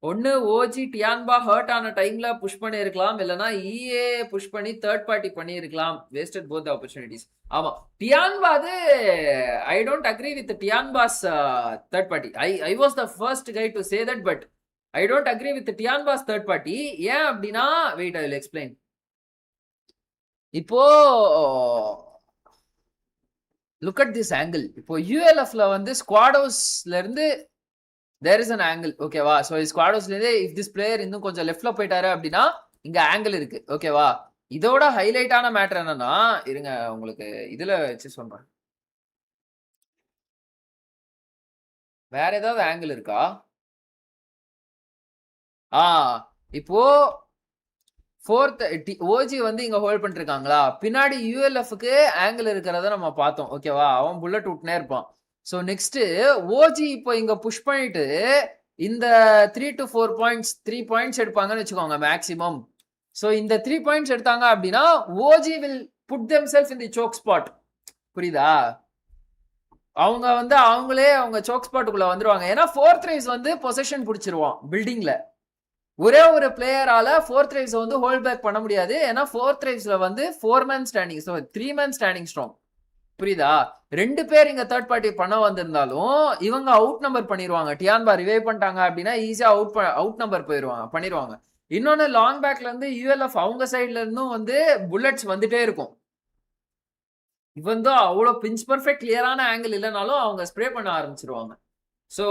ஒன்னு ஓஜி டியான்பா ஹர்ட் ஆன டைம்ல புஷ் பண்ணி இருக்கலாம், இல்லைன்னா EA புஷ் பண்ணி தேர்ட் பார்ட்டி பண்ணி இருக்கலாம். Wasted both opportunities. ஆமா, Tianba I don't agree with Tianba's third party. I was the first guy to say that, but I don't agree with Tianba's third party. ஏன் அப்படின்னா wait, I will explain. இப்போ look at this angle. இப்போ ULFல வந்து squad houseல இருந்து there is an angle, ஓகேவா? so squad houseல இருந்து if this player இன்னும் கொஞ்சம் லெஃப்ட்ல போயிட்டாரு அப்படின்னா இங்க ஆங்கிள் இருக்கு, ஓகேவா? இதோட ஹைலைட்டான மேட்டர் என்னன்னா, இருங்க உங்களுக்கு இதுல வச்சு சொல்றேன். வேற ஏதாவது ஆங்கிள் இருக்கா? இப்போ ஃபோர்த் ஓஜி வந்து இங்க ஹோல்ட் பண்ணிட்டு இருக்காங்களா, பின்னாடி யூஎல்எஃப்க்கு ஆங்கிள் இருக்கிறத நம்ம பார்த்தோம், ஓகேவா? அவன் புல்லட் விட்டுனே இருப்பான். ஸோ நெக்ஸ்ட் ஓஜி இப்போ இங்க புஷ் பண்ணிட்டு இந்த 3 to 4 பாயிண்ட்ஸ் 3 பாயிண்ட்ஸ் எடுப்பாங்கன்னு வச்சுக்கோங்க மேக்ஸிமம். ஸோ இந்த 3 பாயிண்ட்ஸ் எடுத்தாங்க அப்படின்னா OG will put themselves in the choke spot. புரியுதா? அவங்க வந்து அவங்களே அவங்க சோக் ஸ்பாட்டுக்குள்ள வந்துருவாங்க. ஏன்னா ஃபோர்த் ரைஸ் வந்து பொசிஷன் பிடிச்சிருவான் பில்டிங்ல. ஒரே ஒரு பிளேயரால ஃபோர்த் ரைஸ் வந்து ஹோல்ட் பேக் பண்ண முடியாது. ஏன்னா ஃபோர்த் ரைஸ்ல வந்து 4 man standing, so 3 man standing strong. புரியுதா? 2 பேர் இங்க தேர்ட் பார்ட்டி பண்ண வந்திருந்தாலும் இவங்க அவுட் நம்பர் பண்ணிடுவாங்க. டியான்பா ரிவைவ் பண்ணிட்டாங்க அப்படின்னா ஈஸியா அவுட் நம்பர் பண்ணிடுவாங்க. இன்னொன்னு லாங் பேக்ல இருந்து யூஎல்எஃப் அவங்க சைட்ல இருந்தும் வந்து புல்லட்ஸ் வந்துட்டே இருக்கும். இவன் தான் அவ்வளோ பிஞ்ச் பர்ஃபெக்ட் கிளியரான ஆங்கிள் இல்லைனாலும் அவங்க ஸ்ப்ரே பண்ண ஆரம்பிச்சிருவாங்க. ஸோ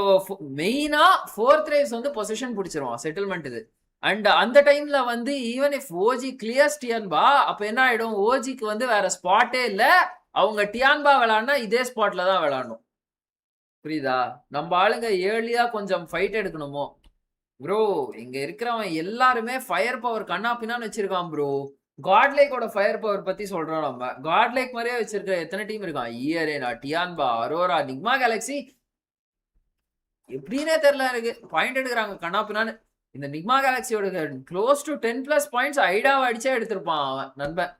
மெயினா ஃபோர்த் ரைஸ் வந்து பொசிஷன் பிடிச்சிருவான் செட்டில்மெண்ட் இது. அண்ட் அந்த டைம்ல வந்து ஈவன் இஃப் ஓஜி கிளியர்ஸ் டியான்பா, அப்ப என்ன ஆயிடும், ஓஜிக்கு வந்து வேற ஸ்பாட்டே இல்லை. அவங்க டியான்பா விளையாடினா இதே ஸ்பாட்ல தான் விளையாடணும். புரியுதா? நம்ம ஆளுங்க ஏர்லியா கொஞ்சம் ஃபைட் எடுக்கணுமோ ப்ரோ. இங்க இருக்கிறவன் எல்லாருமே ஃபயர் பவர் கண்ணாப்பினான்னு வச்சிருக்கான் ப்ரோ. காட்லைக்கோட ஃபயர் பவர் பத்தி சொல்றோம். நம்ம காட்லைக் மாதிரியே வச்சிருக்கிற எத்தனை டீம் இருக்கான், ERA, டியான்பா, அரோரா, நிக்மா கேலக்ஸி, எப்படின்னே தெரியல எனக்கு. பாயிண்ட் எடுக்கிறாங்க கண்ணாப்பினான்னு. இந்த நிக்மா கேலக்சியோட க்ளோஸ் டு 10+ பாயிண்ட்ஸ் ஐடாவை அடிச்சே எடுத்திருப்பான் அவன் நண்பன்.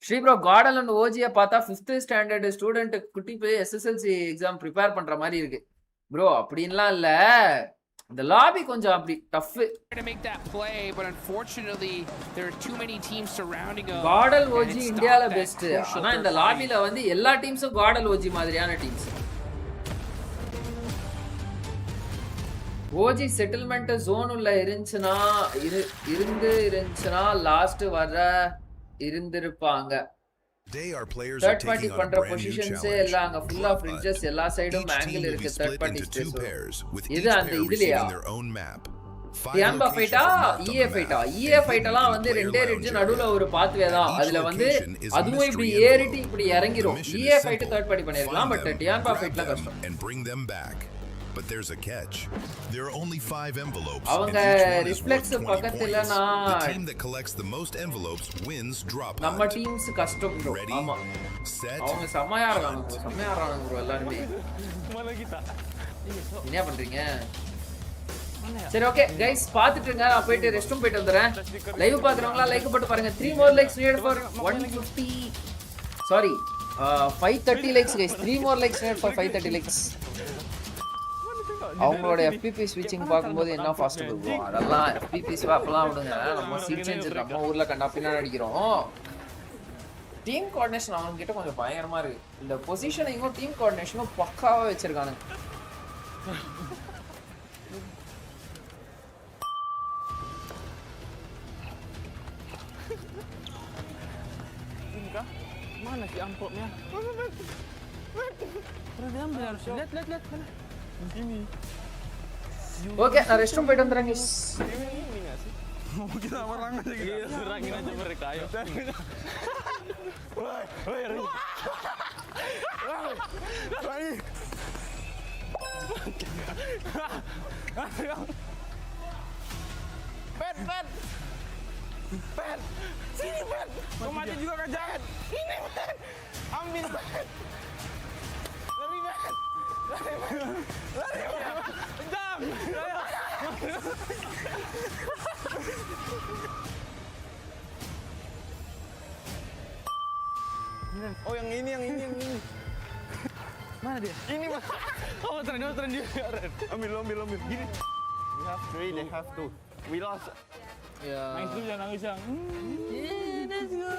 ஸ்ரீ ப்ரோ, காடல் அண்ட் ஓஜியை பார்த்தா 5th ஸ்டாண்டர்ட் ஸ்டூடெண்ட் குட்டி போய் SSLC எக்ஸாம் ப்ரிப்பேர் பண்ற மாதிரி இருக்கு ப்ரோ. அப்படின்லாம் இல்ல, இந்த லாபி கொஞ்சம் அப்படி டஃப். காடல் ஓஜி இந்தியால பெஸ்ட். ஆனா இந்த லாபில வந்து எல்லா டீம்ஸும் காடல் ஓஜி மாதிரியான டீம்ஸ். ஓஜி செட்டில்மெண்ட் ஜோன் உள்ள இருந்துச்சுன்னா லாஸ்ட் வர இருந்திருப்பாங்க. தேர்ட் பார்ட்டி பண்ற பொசிஷன்ஸ் எல்லாம் அங்க ஃபுல்லா ஃப்ரிட்ஜஸ் எல்லா சைடும் ஆங்கிள் இருக்கு. தேர்ட் பார்ட்டி ஸ்பேஸ் இது அந்த இதுலயா டியான்பா ஃபைட்டா EA ஃபைட்டா? EA ஃபைட்டெல்லாம் வந்து 2 ரிட்ஜ் நடுவுல ஒரு பாத்வே தான். அதுல வந்து அதுவும் இப்படி ஏறிட்டு இப்படி இறங்கிரும். EA ஃபைட் தேர்ட் பார்ட்டி பண்ணிருக்கலாம், பட் டியான்பா ஃபைட்ல கஷ்டம். But there's a catch. There are only 5 envelopes. அவங்க reflex பக்கத்துலனா the team that collects the most envelopes wins drop hunt. நம்ம டீம்ஸ் கஷ்டம் ப்ரோ. ஆமா, அவங்க செமையா இருக்காங்க ப்ரோ எல்லாரும். என்ன பண்றீங்க? சரி ஓகே கைஸ், பாத்துட்டு இருங்க. நான் போயிட்டு ரெஸ்ட் ரூம் போயிட்டு வந்துறேன். லைவ் பாக்குறவங்களா லைக் போட்டு பாருங்க. 3 more likes needed for 150. Sorry, 530 likes guys. 3 more likes needed for 530 likes. அவங்களோட FPP ஸ்விட்சிங் பார்க்கும்போது என்ன ஃபாஸ்ட் இருக்கும். அதெல்லாம் FPP ஸ்வாப்லாம் விடுங்க. நம்ம சீட் சேஞ்ச் நம்ம ஊர்ல கண்ணாப்பினா அடிக்கிறோம். டீம் கோஆர்டினேஷன் அவங்க கிட்ட கொஞ்சம் பயங்கரமா இருக்கு. இந்த பொசிஷனிங்கும் டீம் கோஆர்டினேஷனும் பக்காவா வச்சிருக்கானுங்க. Mana si ampotnya? Pernah diambil harusnya. Lihat. Ini. Oke, nah restroom போயிட்டு வந்துறேன் guys. Ini enggak sih? Kita orang aja gitu. Iya, serangin aja mereka ayo. Woi. Pet. Sini, Pet. Kau mati juga kan jangan. Ini, Pet. Ambil, Pet. Lari, Pet. Lari, Jam. Oh, yang ini. Mana dia? Ini, Mas. Oh, tren dia. Ambil. Gini. We have 3, they have 2. We lost. Ya. Main terus jangan nangis yang. Let's go.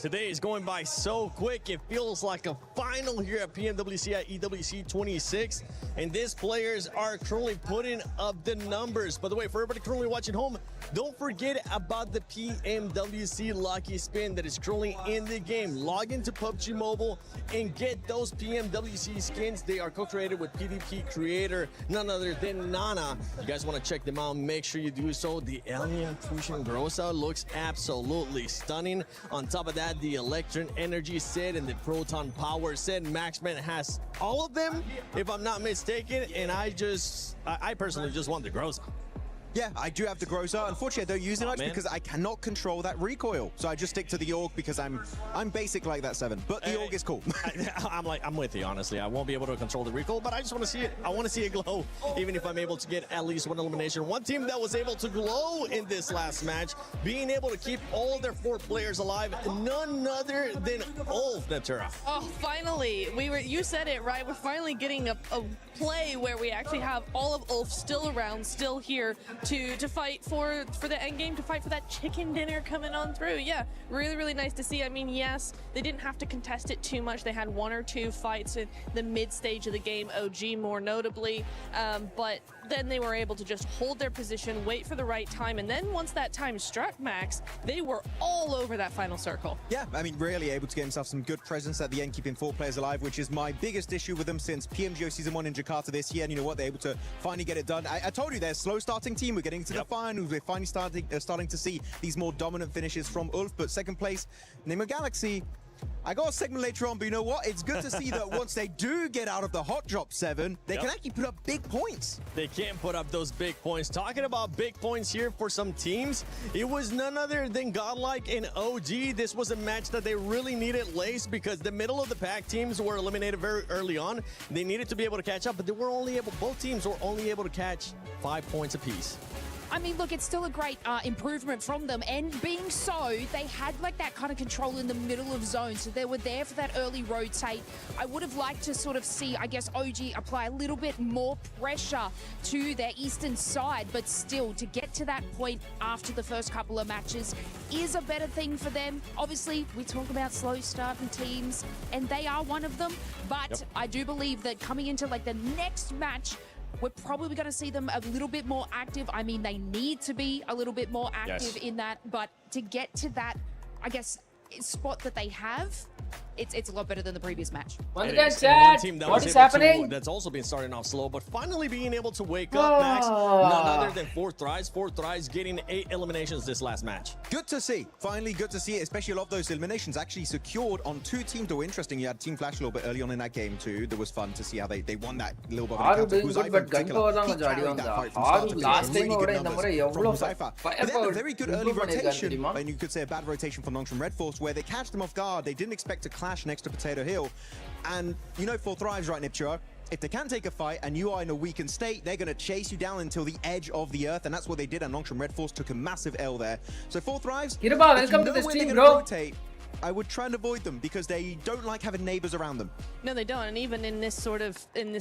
Today is going by so quick. It feels like a final here at PMWC at EWC 26. And these players are currently putting up the numbers. By the way, for everybody currently watching home, don't forget about the PMWC Lucky Spin that is currently in the game. Log into PUBG Mobile and get those PMWC skins. They are co-created with PvP creator, none other than Nana. You guys want to check them out, make sure you do so. The Alien Fusion Grossa looks absolutely stunning. On top of that, the Electron Energy set and the Proton Power set. Maxman has all of them, if I'm not mistaken, and I personally just want the Grossa. Yeah, I do have the Groza. Unfortunately, I don't use it much because I cannot control that recoil. So I just stick to the AUG because I'm basic like that, Seven. But the AUG is cool. I'm with you, honestly. I won't be able to control the recoil, but I just want to see it. I want to see it glow, even if I'm able to get at least one elimination. One team that was able to glow in this last match, being able to keep all their 4 players alive, none other than Ulf, Natura. Oh, finally. You said it, right? We're finally getting a play where we actually have all of Ulf still around, still here to fight for the end game, to fight for that chicken dinner coming on through. Yeah, really, really nice to see. I mean, yes, they didn't have to contest it too much. They had 1 or 2 fights in the mid stage of the game, OG more notably, but then they were able to just hold their position, wait for the right time, and then once that time struck, Max, they were all over that final circle. Yeah, I mean, really able to get himself some good presence at the end, keeping 4 players alive, which is my biggest issue with them since PMGO Season 1 in Jakarta this year. And you know what? They're able to finally get it done. I told you, they're a slow starting team. We're getting to the finals. We're finally starting to see these more dominant finishes from Ulf. But second place, Nemo Galaxy. I got a segment later on, but you know what? It's good to see that once they do get out of the hot drop, Seven, they can actually put up big points. They can put up those big points. Talking about big points here for some teams, it was none other than GodLike and OG. This was a match that they really needed lace because the middle of the pack teams were eliminated very early on. They needed to be able to catch up, but they were only able, both teams were only able to catch 5 points apiece. I mean, look, it's still a great improvement from them. And being so, they had like that kind of control in the middle of zone. So they were there for that early rotate. I would have liked to sort of see, I guess, OG apply a little bit more pressure to their eastern side. But still, to get to that point after the first couple of matches is a better thing for them. Obviously, we talk about slow starting teams, and they are one of them. But I do believe that coming into like the next match, we're probably going to see them a little bit more active. I mean, they need to be a little bit more active in that, but to get to that, I guess, spot that they have, it's a lot better than the previous match. One team that what is happening? That's also been starting off slow, but finally being able to wake up, Max. None other than 4 tries. 4 tries, getting 8 eliminations this last match. Good to see. Finally, good to see it. Especially a lot of those eliminations actually secured on 2 teams that were interesting. You had Team Flash a little bit early on in that game too. That was fun to see how they won that little bit of encounter. Last time a very good early rotation, and you could say a bad rotation from Long Red Force, where they catch them off guard. They didn't expect to clash next to Potato Hill. And you know 4 Thrives, right, Nipchura? If they can take a fight and you are in a weakened state, they're going to chase you down until the edge of the earth, and that's what they did. And Longsham Red Force took a massive L there. So 4 Thrives, Kirba, welcome to the stream, bro. Rotate, I would try and avoid them because they don't like having neighbors around them. No, they don't. And even in this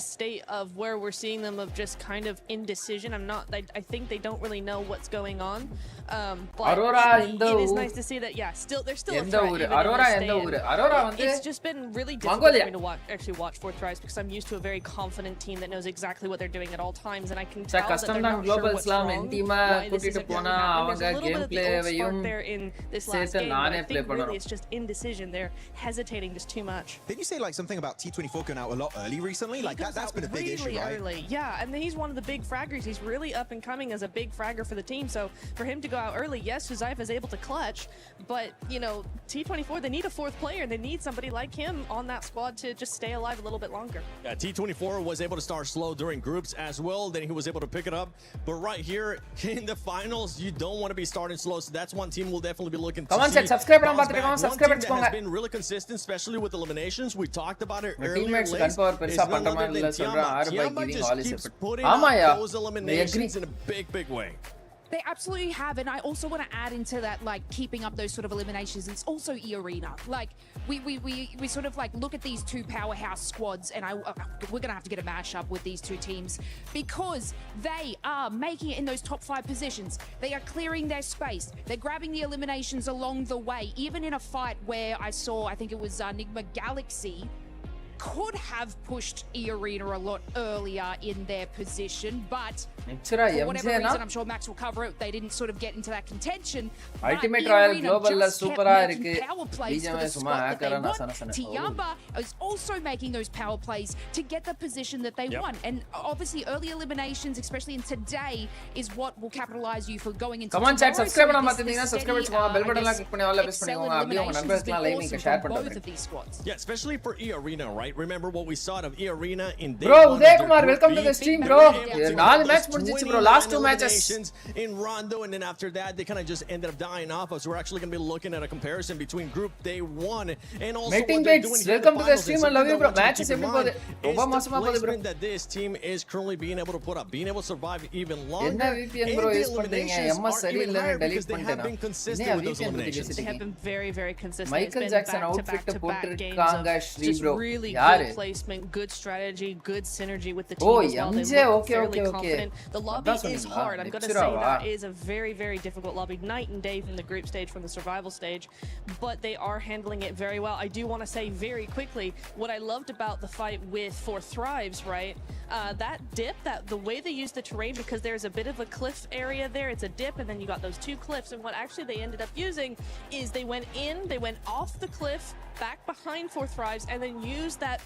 state of where we're seeing them of just kind of indecision, I think they don't really know what's going on. But Aurora, it is nice to see that, they're still a threat even in this Aurora, it's just been really difficult for me to actually watch 4 Thrives because I'm used to a very confident team that knows exactly what they're doing at all times, and I can tell that they're not sure what's wrong, why this isn't going to happen. There's a little bit of the old spark there in this last game, but I think really it's just indecision. They're hesitating just too much. Did you say like something about T24 going out a lot early recently? Like that's been a big issue, right? Early. Yeah, and he's one of the big fraggers. He's really up and coming as a big fragger for the team. So for him to go out early, yes, Shazaifa is able to clutch, but you know, T24, they need a 4th player. They need somebody like him on that squad to just stay alive a little bit longer. Yeah, T24 was able to start slow during groups as well. Then he was able to pick it up. But right here in the finals, you don't want to be starting slow. So that's one team we'll definitely be looking to come on, see. Subscribe one team that has been really consistent, especially with eliminations. We talked about it earlier. Tiamba just keeps putting up those eliminations in a big way. They absolutely have, and I also want to add into that, like, keeping up those sort of eliminations. It's also E-Arena. Like, we sort of like look at these two powerhouse squads, and we're gonna have to get a mashup with these two teams because they are making it in those top 5 positions. They are clearing their space. They're grabbing the eliminations along the way. Even in a fight where I think it was Nigma Galaxy could have pushed E-Arena a lot earlier in their position, but for whatever reason, I'm sure Max will cover it, they didn't sort of get into that contention. Ultimate Royal Global la super irukku. BGMI suma Tiamba is also making those power plays to get the position that they want. And obviously early eliminations, especially in today, is what will capitalize you for going into Come on chat, subscribe பண்ண மாட்டீங்கன்னா subscribe பண்ணிக்கோங்க, bell button la click பண்ணி all press பண்ணிக்கோங்க. அப்படியே உங்க நண்பர்களுக்கு live link share பண்ணுங்க. Yeah, especially for E-Arena, right? Remember what we saw of E-Arena in day bro, one Uday Kumar, welcome to the stream, bro. 4 match முடிஞ்சிச்சு bro, last 2 matches in Rondo, and then after that they kind of just ended up dying off us. We're actually going to be looking at a comparison between group day 1 and also Meeting what they're Bates, doing here welcome in to the the stream. I love you bro. Matches எப்படி போகுது? ரொம்ப மோசமா போகுது bro. That this team is currently being able to put up, being able to survive even longer. என்ன VPN bro use பண்றீங்க? MS சரியில்லை delete பண்ணிட்டேன். Consistent with those eliminations. They have been very, very consistent. Michael Jackson outfit போட்டுருக்காங்க Sri bro. Really யாரு? good placement, good strategy, good synergy with the Oh, team as well. MJ, They look okay, fairly okay. confident. The lobby is hard. I'm going to say that is a very, very difficult lobby. Night and day from the group stage, from the survival stage, but they are handling it very well. I do want to say very quickly what I loved about the fight with For Thrives, right? That dip, the way they use the terrain, because there's a bit of a cliff area there. It's a dip, and then you got those 2 cliffs. And what actually they ended up using is they went off the cliff, back behind For Thrives, and then used that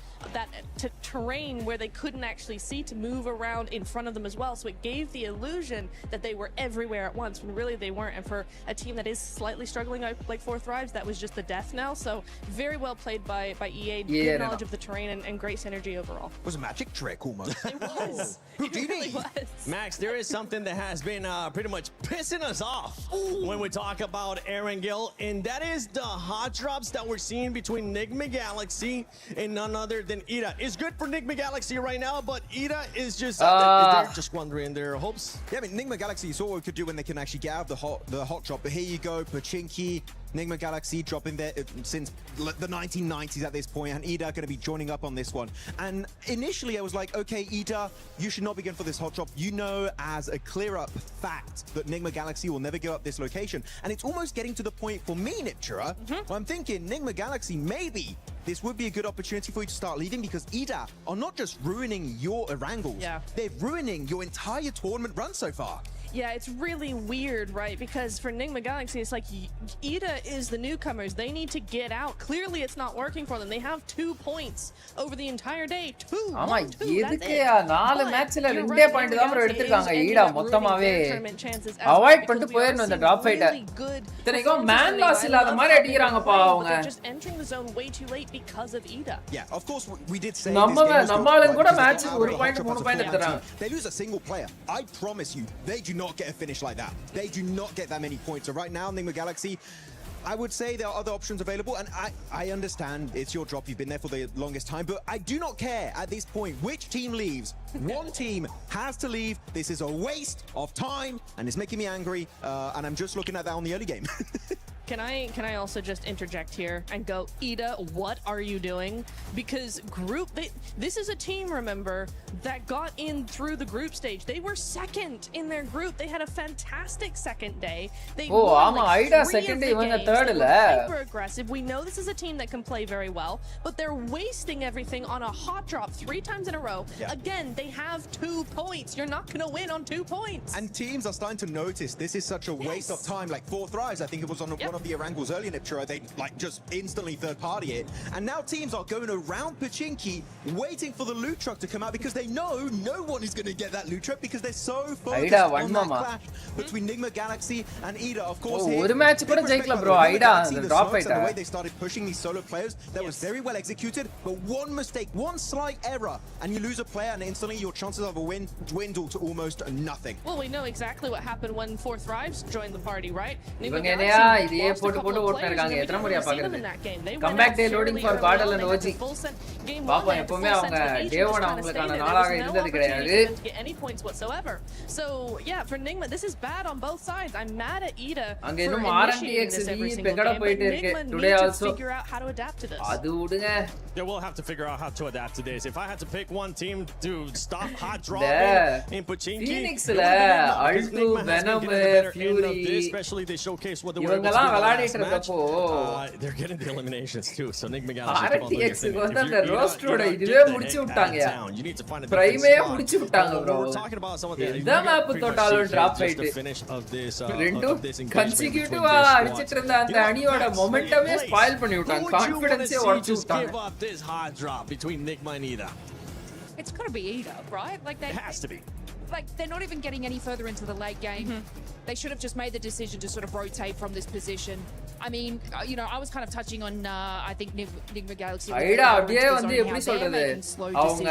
terrain where they couldn't actually see to move around in front of them as well. So it gave the illusion that they were everywhere at once when really they weren't. And for a team that is slightly struggling like For Thrives, that was just the death knell. So very well played by EA. Good knowledge of the terrain and great synergy overall. It was a magic trick almost. It was. It really was. Max, there is something that has been pretty much pissing us off when we talk about Erangel, and that is the hot drops that we're seeing between Nigma Galaxy and none other than Ida. It's good for Nigma Galaxy right now, but Ida is just they're just squandering their hopes. Yeah, I mean, Nigma Galaxy saw what we could do when they can actually get out of the hot drop. But here you go, Pachinki, Nigma Galaxy dropping there since the 1990s at this point, and Ida going to be joining up on this one. And initially I was like, okay, Ida, you should not be going for this hot drop. You know as a clear-up fact that Nigma Galaxy will never give up this location. And it's almost getting to the point for me, Niptura, where I'm thinking, Nigma Galaxy, maybe this would be a good opportunity for you to start leaving, because Ida are not just ruining your Erangels, they're ruining your entire tournament run so far. Yeah, it's really weird, right? Because for Nigma Galaxy, it's like Ida is the newcomers. They need to get out. Clearly, it's not working for them. They have 2 points over the entire day. 2. ஆமா, இதுக்கு 4 மேட்ச்ல 2 point தான் bro எடுத்துட்டாங்க. ஈடா மொத்தமாவே avoid பண்ணிட்டு போயிரணும் இந்த drop ஃபைட்ட. இத்தனைக்கும் man loss இல்லாத மாதிரி அடிக்குறாங்கப்பா அவங்க. Just entering the zone way too late because of Ida. Yeah, of course we did say நம்மால கூட மேட்ச்க்கு 1 பாயிண்ட் 3 பாயிண்ட் எடுத்துறாங்க. They lose a single player. I promise you, they do not get a finish like that. They do not get that many points. So right now, Nigma Galaxy, I would say there are other options available, and I understand it's your drop. You've been there for the longest time, but I do not care at this point which team leaves. One team has to leave. This is a waste of time, and it's making me angry. And I'm just looking at that on the early game. Can I also just interject here and go, Ida, what are you doing? Because this is a team, remember, that got in through the group stage. They were second in their group. They had a fantastic second day. They won like Ida 3 second day won the third they were hyper aggressive. We know this is a team that can play very well, but they're wasting everything on a hot drop 3 times in a row. Yeah. Again, they have 2 points. You're not going to win on 2 points. And teams are starting to notice this is such a waste of time. Like 4 Thrives, I think it was on one of the Erangels earlier, Niptura, they like just instantly third party it. And now teams are going around Pachinki waiting for the loot truck to come out, because they know no one is going to get that loot truck, because they're so focused on that clash between Nigma Galaxy and Ida. Of course, one match kuda jaikala bro. Ida the drop fight, the way they started pushing these solo players, that was very well executed, but one mistake, one slight error, and you lose a player, and instantly your chances of a win dwindle to almost nothing. Well, we know exactly what happened when 4 Thrives joined the party, right? இவங்க என்னையா இதே அப்படியே போட்டு போட்டு ஓட்டுன இருக்காங்க எத்தனை முறையா பாக்குறது comeback day loading for caudal and OG பாப்போம் எப்பவுமே அவங்க டே 1 அவங்களுக்கான நாளாக இருந்தது கிடையாது so yeah for Nigma this is bad on both sides. I'm mad at Ida அங்க இன்னும் RNTX பெங்கட போயிட்டே இருக்கு today also figure out how to adapt to this. அது விடுங்க they will have to figure out how to adapt to this. If I had to pick one team to stop hot dropping in Pochinki, Phoenix la Altu Venom Fury especially they showcase what they were இவங்க எல்லாம் விளையாடிட்டு இருக்கப்போ they're getting the eliminations too. So Nigma Galaxy RNTX வந்து அந்த ரோஸ்டரோட இதுவே முடிச்சு விட்டாங்க பிரைமே முடிச்சு விட்டாங்க bro இந்த மேப் தொட்டாலும் டிராப் ஆயிட்டு ரெண்டு கன்சிக்யூட்டிவா அடிச்சிட்டு இருந்த அந்த அணியோட மொமெண்டமே ஸ்பாயில் பண்ணி விட்டாங்க கான்ஃபிடன்ஸே உடைச்சு விட்டாங்க this hot drop between Nigma and Ida. It's got to be Ida, right? Like it has to be. Like they're not even getting any further into the late game. They should have just made the decision to sort of rotate from this position. I mean, you know, I was kind of touching on I think Nigma Galaxy. ஐடா அப்படியே வந்து எப்படி சொல்றது அவங்க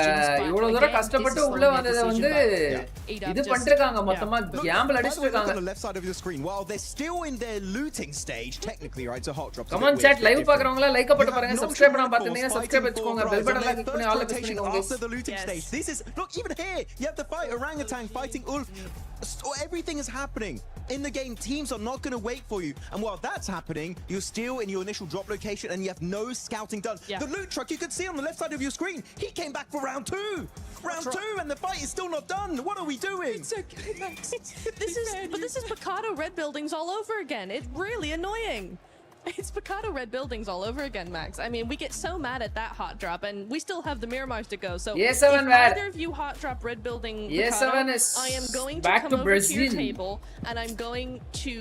இவ்வளவு தூரம் கஷ்டப்பட்டு உள்ள வந்தத வந்து இது பண்ணிருக்காங்க மொத்தமா கேம்பிள் அடிச்சிருக்காங்க on the left side of your screen while they're still in their looting stage technically, right? So hot drops. Come on chat live பாக்குறவங்க லைக் போட்டு பாருங்க சப்ஸ்கிரைப் பண்ணாம பாத்தீங்கன்னா சப்ஸ்கிரைப் வெச்சுக்கோங்க பெல் பட்டன்ல கிளிக் பண்ணி ஆல் பிரஸ் பண்ணிக்கோங்க after the looting stage. This is look even here you have the fight Orangutan fighting Ulf. Everything is happening in the game. Teams are not going to wait for you, and while that's happening you're still in your initial drop location and you have no scouting done. The loot truck you could see on the left side of your screen, he came back for round 2 and the fight is still not done. What are we doing? It's okay, Max. This is Picado red buildings all over again. It's really annoying. It's Picado red buildings all over again, Max. I mean, we get so mad at that hot drop, and we still have the Miramars to go. So if either of you hot drop red building Picado, I am going to come over to your table, and I'm going to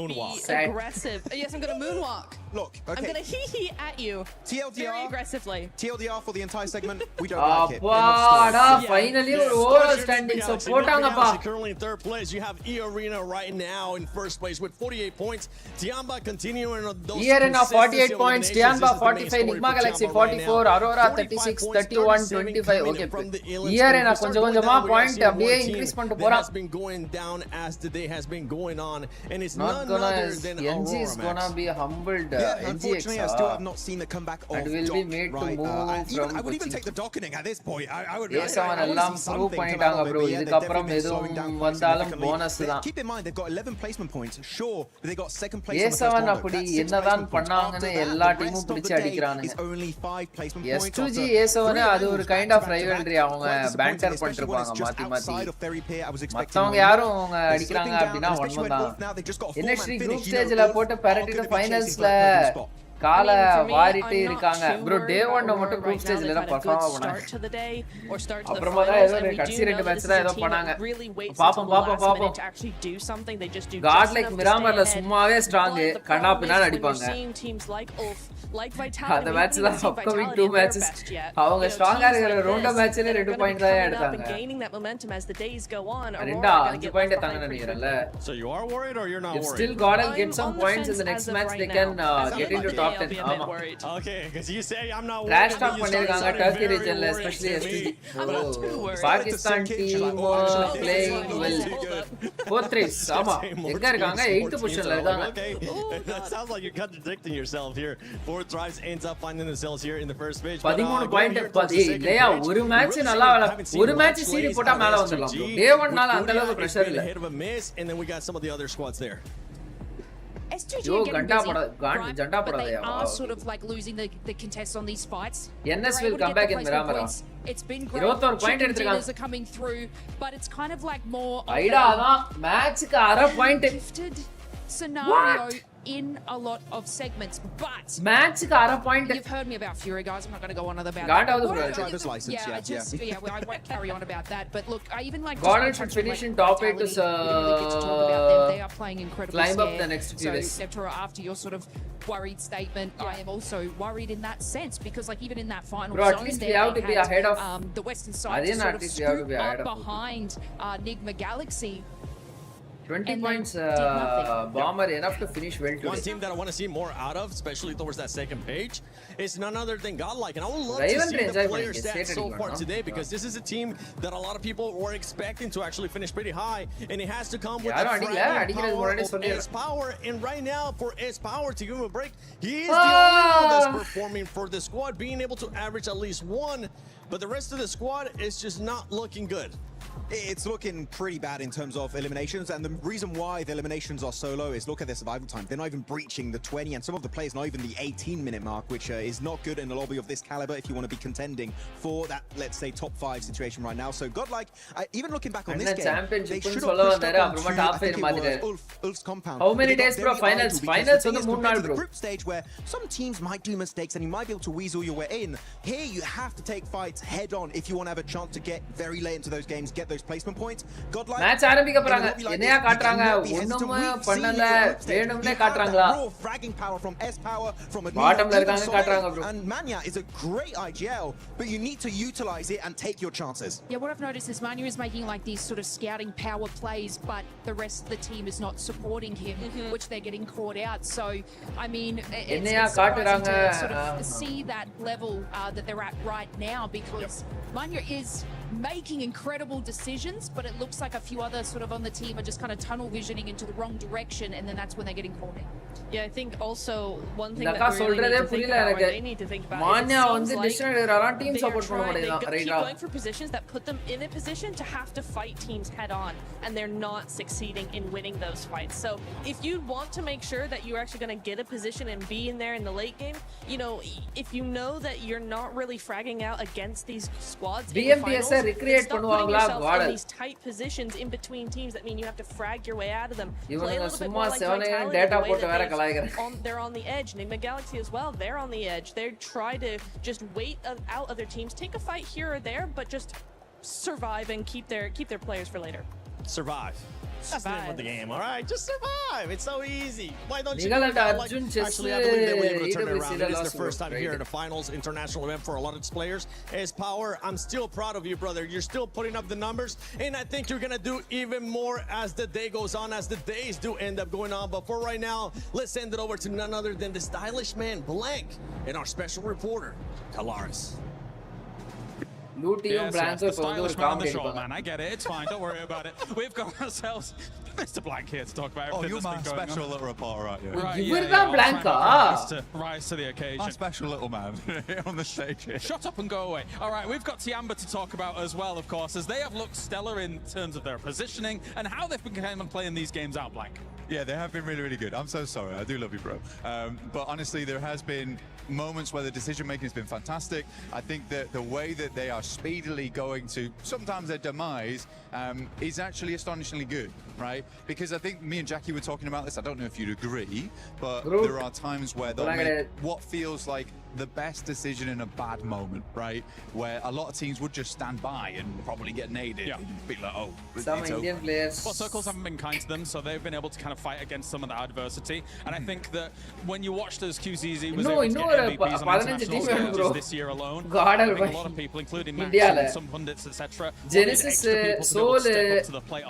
moonwalk. Be aggressive. Yes, I'm going to moonwalk. Look, okay. I'm going to hee at you. TLDR. Very aggressively. TLDR for the entire segment. We don't like it. Appada, finally ஒரு overall standing so போட்டாங்கப்பா. Currently in third place. You have E Arena right now in first place with 48 points. Tiamba continuing on those. E Arena 48 points, Tiamba 45, Nigma Galaxy 44, Aurora 36, 31, 25. Okay. E Arena கொஞ்சம் கொஞ்சமா point அப்படியே increase பண்ணிட்டு போறான். Has been going down as the day has been going on, and it's none other than NG is gonna be humbled. Unfortunately, I still have not seen the comeback of and will be made to move from I would even take the docketing at this point. I would ஏசவன் எல்லாம் prove பண்ணிட்டாங்க bro இதுக்கு அப்புறம் எதுவும் வந்தாலும் bonus தான். Keep in mind they've got 11 placement points. Sure, but they got second place ஏசவன் அப்படி என்னதான் பண்ணாங்கன்னு எல்லா டீமும் பிடிச்சு அடிக்குறாங்க. It's only 5 placement points. S2G ஏசவன் அது ஒரு கைண்ட் ஆஃப் ரைவல்ரி அவங்க பேண்டர் பண்ணிருப்பாங்க மாத்தி மாத்தி. மத்தவங்க யாரும் அவங்க அடிக்குறாங்க அப்படினா ஒண்ணுதான். NXT குரூப் ஸ்டேஜ்ல போட்டு பரட்டிட்டு ஃபைனல்ஸ்ல கால வாரிட்டே இருக்காங்க bro day 1 மட்டும் group stageல தான் பெர்ஃபார்ம் பண்ணாங்க அப்புறமா தான் ஏதோ கடைசி ரெண்டு மேட்ச் தான் ஏதோ பண்ணாங்க பாப்போம் godlike மிராமர்ல சும்மாவே ஸ்ட்ராங் கண்ணா பின்னால அடிப்பாங்க அந்த மேட்ச் தான் அப்கமிங் 2 மேட்சஸ் அவங்க ஸ்ட்ராங்கா இருக்கிற ரெண்டு மேட்ச்ல 2 பாயிண்ட் தான் எடுத்தாங்க ரெண்டா 5 பாயிண்ட் தாங்க நினைக்கிறேன்ல so you are worried or you're not worried still godl get some points in the next match they can get into top 10 ஆமா okay because you say I'm not worried crash talk பண்ணிருக்காங்க turkey regionல especially STG Pakistan team playing well fourth race ஆமா எங்க இருக்காங்க 8th பொசிஷன்ல இருக்காங்க that sounds like you're contradicting yourself here. Fourth drives ends up finding themselves here in the first page 13 point இல்லையா ஒரு match நல்லா ஒரு மேட்ச் சீரி போட்டா மேல வந்துடலாம் டே 1 நால அந்த அளவுக்கு பிரஷர் இல்ல and then we got some of the other squads there. STG they are sort of like losing the contest on these fights. NS will come back in Miramar. It's been great. 21 point எடுத்துட்டாங்க are coming through but it's kind of like more ஐடா தான் மேட்ச்க்கு அரை point scenario in a lot of segments but matchக்கு அரை point you've heard me about Fury guys. I'm not going to go on about God that. driver's license I won't carry on about that but look I even like God should finish in top 8 to they are playing incredibly climb up the next few days. So after your sort of worried statement I am also worried in that sense because like even in that final bro, zone at least there, we have to be ahead of the western side to sort of scoop up behind Nigma Galaxy 20 and points, they did nothing. Bomber enough to finish well today. One team that I want to see more out of, especially towards that second page, is none other than GodLike. And I would love to see the player stats so far today, because this is a team that a lot of people were expecting to actually finish pretty high, and it has to come with the power of S-Power. And right now, for S-Power, to give him a break, he is the only one that's performing for the squad, being able to average at least one, but the rest of the squad is just not looking good. It's looking pretty bad in terms of eliminations, and the reason why the eliminations are so low is look at their survival time. They're not even breaching the 20, and some of the players not even the 18-minute mark, which is not good in a lobby of this caliber if you want to be contending for that, let's say, top 5 situation right now. So GodLike, even looking back on this game, they should have pushed up onto, I think it was Ulf's compound. How many days, bro? Finals on the moon now, bro. The group stage where some teams might do mistakes and you might be able to weasel your way in. Here, you have to take fights head on if you want to have a chance to get very late into those games, get those placement points. GodLike match ஆரம்பிக்க போறாங்க என்னையா காட்றாங்க ஒண்ணுமே பண்ணல வேணும்னே காட்றாங்களா fragging power from S power from a bottomல இருக்காங்க காட்றாங்க bro and Manya is a great IGL, but you need to utilize it and take your chances. Yeah, what I've noticed is Manya is making like these sort of scouting power plays, but the rest of the team is not supporting him, which they're getting caught out. So I mean, it's surprising to sort of see that level that they're at right now, because Manya is making incredible decisions, but it looks like a few other sort of on the team are just kind of tunnel visioning into the wrong direction, and then that's when they're getting caught in. Yeah, I think also one thing that we really need to think about Manya வந்து decision எடுக்கறான் team support பண்ண மாட்டேங்கிறான் ரைட்டா keep going for positions that put them in a position to have to fight teams head on, and they're not succeeding in winning those fights. So if you want to make sure that you're actually going to get a position and be in there in the late game, you know, if you know that you're not really fragging out against these squads in the finals, recreate பண்ணுவாங்களா God in these tight positions in between teams that mean you have to frag your way out of them. Play a little bit more like data போட்டு வேற கலாய்க்கறாங்க. They're on the edge. Enigma Galaxy as well, they're on the edge. They try to just wait out other teams, take a fight here or there, but just survive and keep their players for later. Survive. That's the name of the game, all right? Just survive. It's so easy. Why don't you? Actually, I believe they were able to turn it around. It is their first time here in the finals international event for a lot of its players. As Power, I'm still proud of you, brother. You're still putting up the numbers, and I think you're gonna do even more as the day goes on, as the days do end up going on. But for right now, let's send it over to none other than the stylish man, Blank, and our special reporter, Kalaris. Looting Blanco for the stylish man, short man. I get it. It's fine. Don't worry about it. We've got ourselves Mr. Blank here to talk about everything. Oh, you're my special little reporter, right? Yeah. Right, rise to the occasion. My special little man on the stage here. Shut up and go away. All right, we've got Tiamba to talk about as well, of course, as they have looked stellar in terms of their positioning and how they've been playing these games out, Blank. Yeah, they have been really, really good. I'm so sorry. I do love you, bro. But honestly, there has been moments where the decision-making has been fantastic. I think that the way that they are speedily going to sometimes their demise is actually astonishingly good, right? Because I think me and Jackie were talking about this. I don't know if you'd agree, but there are times where they'll make what feels like the best decision in a bad moment, right? Where a lot of teams would just stand by and probably get naded and be like, oh, some Indian players. Well, Circles haven't been kind to them, so they've been able to kind of fight against some of that adversity. And I think that when you watch those QZZ was able to get MVPs on international stages this year alone, I think a lot of people, including Max and some pundits, etc., Genesis, Soul, GodLike,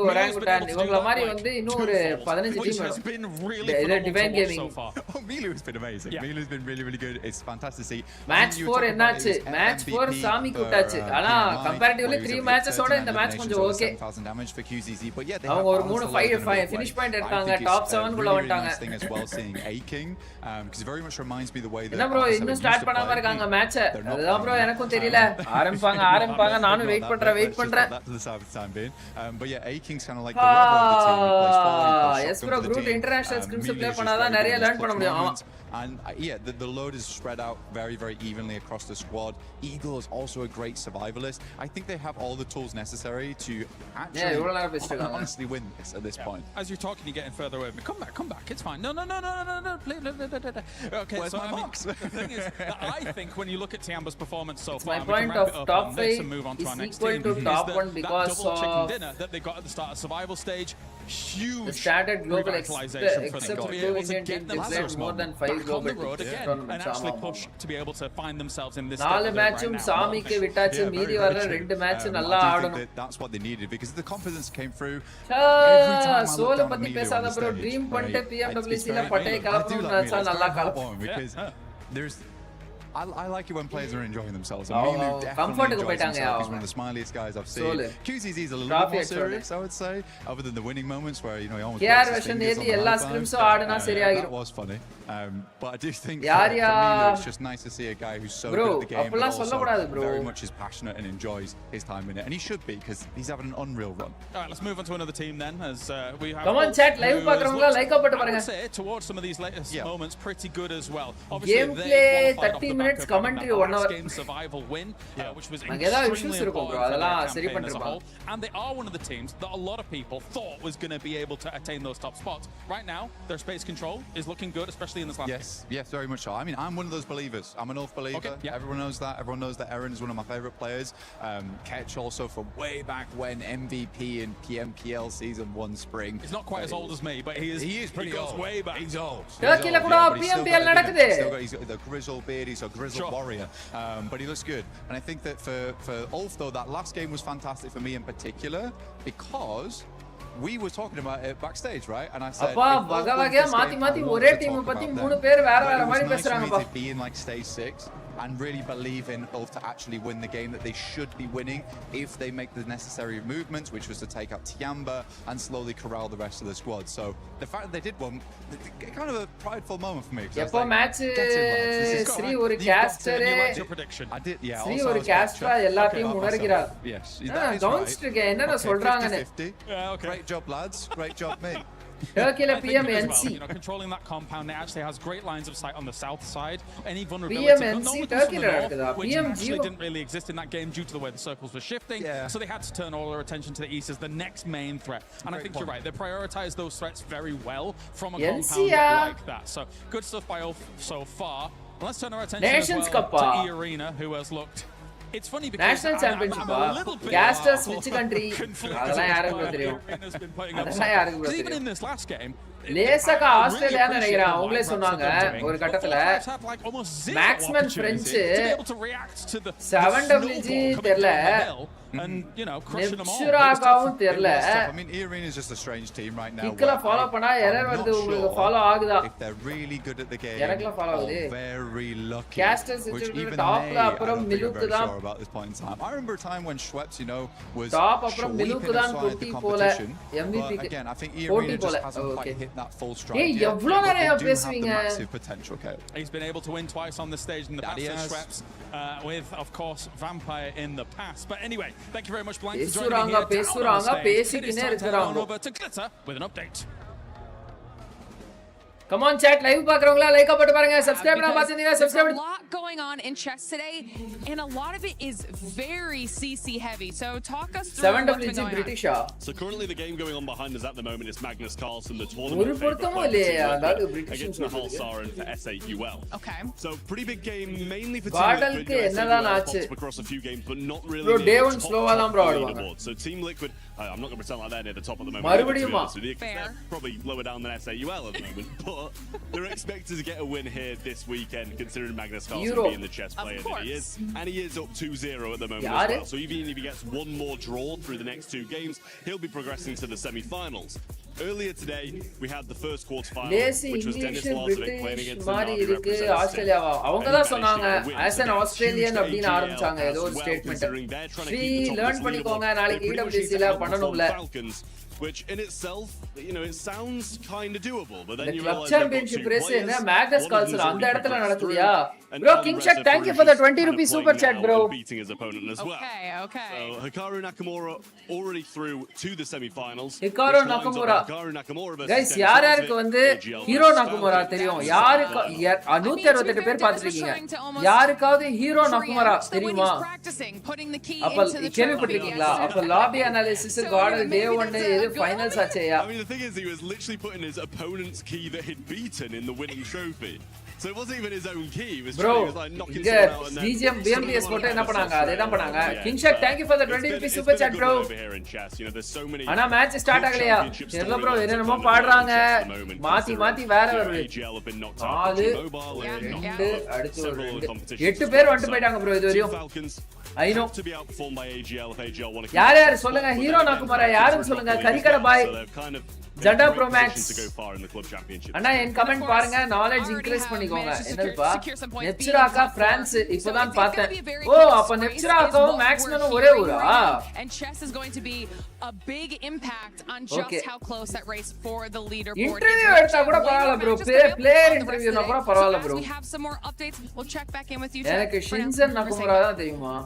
Orangutan, இவங்கள மாதிரி வந்து இன்னும் ஒரு 15 which has been really phenomenal so far. Oh, Milu has been amazing. Milu's been really, really good. It's fantastic to see. Match 4 என்னாச்சு? Match 4 சாமி கூட்டாச்சு. ஆனா comparatively 3 matches ஓட இந்த match கொஞ்சம் okay. 7000 damage for QZZ, but yeah, they அவங்க ஒரு 3 finish point எடுத்தாங்க. Top 7 குள்ள வந்துட்டாங்க. Thing as well, seeing A-King, because it very much reminds me the way that என்ன bro இன்னும் ஸ்டார்ட் பண்ணாம இருக்காங்க match. அதுதான் bro எனக்கும் தெரியல. ஆரம்பிப்பாங்க நானும் வெயிட் பண்றேன். But yeah, A-King's kind of like the rebel of the team. He plays forward, yes bro, group international scrims play பண்ணாதான் நிறைய learn பண்ண முடியும். And yeah, the load is spread out very, very evenly across the squad. Eagle is also a great survivalist. I think they have all the tools necessary to actually honestly win this at this point. As you're talking, you're getting further away. Come back. It's fine. No. Please. Okay, where's my box? The thing is, that I think when you look at Tiamba's performance so far, my point of top 5 is equal to top 1 because double chicken dinner that they got at the start of survival stage huge. The standard global revitalization for them except to be two able to Indian get teams themselves declared more than 5 back on global the road again and actually push to be able to find themselves in this நாலு மேட்சும் சாமிக்கு விட்டாச்சு மீதி வர ரெண்டு match நல்லா ஆடணும் That's what they needed because the confidence came through. சோல பத்தி பேசாத bro ட்ரீம் பண்ணிட்டு PMWC ல பட்டை கலப்பணும் நினைச்சா நல்லா கலப்போம் because there's I like it when players are enjoying themselves. And Minu definitely enjoys himself. He's one of the smiliest guys I've seen. QZZ is a little bit more serious, I would say, other than the winning moments where, you know, he almost breaks his fingers on the high five. That was funny. But I do think for Minu, it's just nice to see a guy who's so good at the game, but also very much is passionate and enjoys his time in it. And he should be, because he's having an unreal run. All right, let's move on to another team then, as we have... Come on, chat, live paakravanga like up pattu parunga. I would say, towards some of these latest moments, pretty good as well. Gameplay 30 minutes commentary 1 hour game survival win, which was extremely important for the campaign as a whole. And they are one of the teams that a lot of people thought was going to be able to attain those top spots. Right now, their space control is looking good, especially in this last game. Yes, very much so. I mean, I'm one of those believers. I'm an oath believer. Okay, yeah. Everyone knows that. Everyone knows that Aaron is one of my favorite players. Ketch also from way back when, MVP in PMPL Season 1 Spring. He's not quite as old as me, but he is pretty old. Way back. He's old. Turkey la kuda PMPL nadakudhe. He's got the grizzled beard. He's a grizzled warrior. But he looks good. And I think that for Ulf, though, that last game was fantastic for me in particular because we were talking about it backstage, right? And I said, appa bagaga mathi ore team patti moonu per vera mari pesranga pa. Be in like stage 6 and really believe in Ulf to actually win the game that they should be winning if they make the necessary movements, which was to take out Tiamba and slowly corral the rest of the squad. So the fact that they did one, kind of a prideful moment for me. Eppa match Sri oru caster I did, yeah. Sri oru caster ellathiyum unargirar. Yes, that is right. Enna solranga ne. Yeah, okay. Great job, lads. Great job, mate. Turkey la PMNC. Well, you know, controlling that compound, it actually has great lines of sight on the south side. Any vulnerability, PMNC Turkey la nadakudha. which actually didn't really exist in that game due to the way the circles were shifting. So they had to turn all their attention to the east as the next main threat. And I think you're right. They prioritize those threats very well from a compound like that. So good stuff by Ulf so far. Let's turn our attention as well to E-Arena, who has looked... It's funny because national championship caster switch country adala yaarukku theriyum adala yaarukku theriyum even in this last game லேசக்கா Australia நினைக்கிறேன் அவங்களே சொன்னாங்க ஒரு கட்டத்துல மேக்ஸ்மேன் French 7WG தெரியல and you know crushing them all. Shuragaவும் தெரியல. I mean, E-Arena is just a strange team right now. கிக்கல follow பண்ணா எரர் வருது உங்களுக்கு ஃபாலோ ஆகுதா? If they're really good at the game. எனக்குல ஃபாலோ ஆகுது. Very lucky. Casters even டாப்ல அப்புறம் மிலுக்கு தான். About this point in time. I remember a time when Schweppes, you know, was top அப்புறம் மிலுக்கு தான் தொட்டி போல MVP க்கு. Again, I think E-Arena just hasn't quite hit that full stride. ஏய் எவ்வளவு நேரம் பேசுவீங்க? Massive potential, okay. He's been able to win twice on the stage in the past with Schweppes, with of course Vampire in the past. But anyway, thank you very much, Blank, for joining me here. பேசுறாங்க பேசிக்கினே இருக்காங்க. Over to Glitter with an update. Come on chat, live பாக்குறவங்களா like போட்டு பாருங்க, subscribe பண்ணா பாத்தீங்கன்னா subscribe. There's a lot going on in chess today and a lot of it is very CC heavy. So talk us through 7WG British. So currently the game going on behind us at the moment is Magnus Carlsen, the ஒரு tournament பொருத்தமும் இல்லையா அதாவது against Nahal Sarin for SAUL. Okay. So pretty big game mainly for GodLike என்னதான் ஆச்சு? across a few games but not really. Bro, day one slow-ஆ தான் bro ஆடுவாங்க. So Team Liquid, I'm not going to pretend like they're near the top of the moment. மறுபடியுமா? They're probably lower down than SAUL at the moment, but they're expected to get a win here this weekend, considering Magnus Carlsen being the chess player that he is. And he is up 2-0 at the moment as well. So even if he gets one more draw through the next two games, he'll be progressing to the semi-finals. Earlier today, we had the first quarterfinal, which was Dennis Lazovic playing against மாதிரி இருக்கு ஆஸ்திரேலியாவா. அவங்க தான் சொன்னாங்க as an Australian அப்படினு ஆரம்பிச்சாங்க ஏதோ ஒரு statement. Free learn பண்ணிக்கோங்க, நாளைக்கு EWC ல பண்ணனும்ல. Which in itself, you know, it sounds kind of doable, but then you realize championship race என்ன Magnus Carlsen அந்த இடத்துல நடக்குதுயா? Bro, King Shaq, thank you for the 20 rupees super chat, bro. Beating his opponent as well. Okay. So Hikaru Nakamura already through to the semi-finals. Hikaru Nakamura guys, யாருக்கு வந்து hero நகுமுரா தெரியும்? யாருக்கு 168 பேர் பாத்துட்டீங்க. யாருக்காவது hero நகுமுரா தெரியுமா? அப்ப கேள்விப்பட்டிருக்கீங்களா? அப்ப லாபி அனாலிசிஸ் கார்டல் டே 1 எது finals ஆச்சேயா. I mean, the thing is, he was literally putting his opponent's key that he'd beaten in the winning trophy. So it wasn't even his own key. He was like knocking someone out and then BGM BMBS போட்டு என்ன பண்ணாங்க? அதேதான் பண்ணாங்க. Kingshak, thank you for the 20 rupees super chat bro. ஆனா match start ஆகலையா? தெரியல bro, என்னமோ பாடுறாங்க. மாத்தி வேற வருது. 4 2 அடுத்து 8 பேர் வந்து போய்ட்டாங்க bro இதுவரையும். I know. யார் சொல்லுங்க? ஹீரோ நகுமாரா யாருன்னு சொல்லுங்க? கரிகட பாய் ஜண்டா ப்ரோ மேக்ஸ் அண்ணா என் கமெண்ட் பாருங்க, நாலேஜ் இன்க்ரீஸ் பண்ணிக்கோங்க. என்னப்பா நெப்சிராக்கா பிரான்ஸ் இப்போதான் பார்த்தேன். ஓ அப்ப நெப்சிராக்காவும் மேக்ஸ்மனும் ஒரே ஊரா? And chess is going to be a big impact on just how close that race for the leaderboard. Interview எடுத்தா கூட பரவாயில்ல ப்ரோ, பிளேயர் இன்டர்வியூனா கூட பரவாயில்ல bro. We have some more updates. We'll check back in with you. எனக்கு Shinchan நகுமாரா தான் தெரியுமா?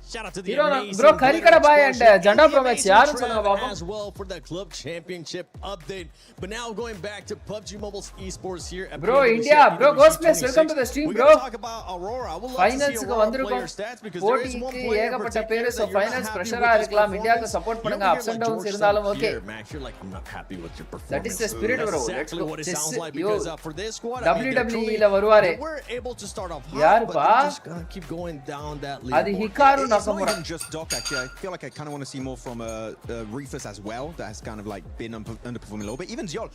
Shout out to the amazing bro, Karikada Bhai and Janda Pro Max yaar solunga paapom as well for the club championship update. But now going back to PUBG Mobile's esports here at bro PMWC India bro Ghostplace welcome to the stream bro. Talk about Aurora. I would love finals to see ku vandirukom போட்டிக்கு ஏகப்பட்ட பேர் so finals pressure-ஆ இருக்கலாம். இந்தியாக்கு support பண்ணுங்க. ups and downs இருந்தாலும் okay. Max, you're like, I'm not happy with your performance. That is the spirit bro. Let's go. What it sounds like because for this squad WWE la varuvaare we're able to start off yaar hot, but pa we're just gonna keep going down that leaderboard. adi Hikaru Nakamura just Doc, actually, I feel like I kind of want to see more from Rufus as well. That has kind of like been underperforming a little bit. Even Ziol.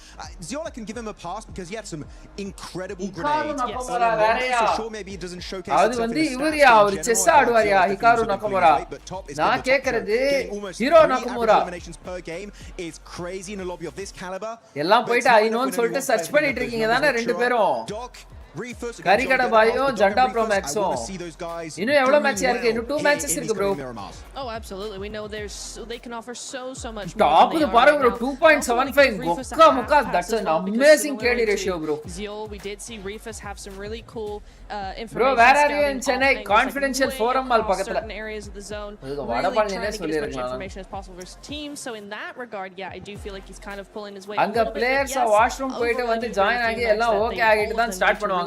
Ziol, I can give him a pass because he had some incredible grenades. So sure, maybe he doesn't showcase himself in the stats. அவர் chess ஆடுவாரியா Hikaru Nakamura? நான் கேக்குறது Hikaru Nakamura per game is crazy in a lobby of this caliber. எல்லாம் போயிட்டு ஐ நோன்னு சொல்லிட்டு search பண்ணிட்டு இருக்கீங்க தானே ரெண்டு பேரும்? கரிகட பாயும் ஜண்டா ப்ரோ மேக்ஸும் இன்னும் எவ்வளவு மேட்ச் இருக்கு? இன்னும் 2 மேட்சஸ் இருக்கு bro. Oh absolutely, we know they can offer so much more. Top இது பாருங்க bro, 2.75 முக்கா முக்கா. That's an amazing KD ratio bro. Ziol, we did see Rufus have some really cool information. Bro, where are you in Chennai? Confidential forum mal பக்கத்துல. Certain areas of the zone. வடபால் என்ன as much information as possible for team. So in that regard, yeah, I do feel like he's kind of pulling his weight. அங்க players washroom போயிட்டு வந்து join ஆகி எல்லாம் okay ஆகிட்டு தான் start பண்ணுவாங்க.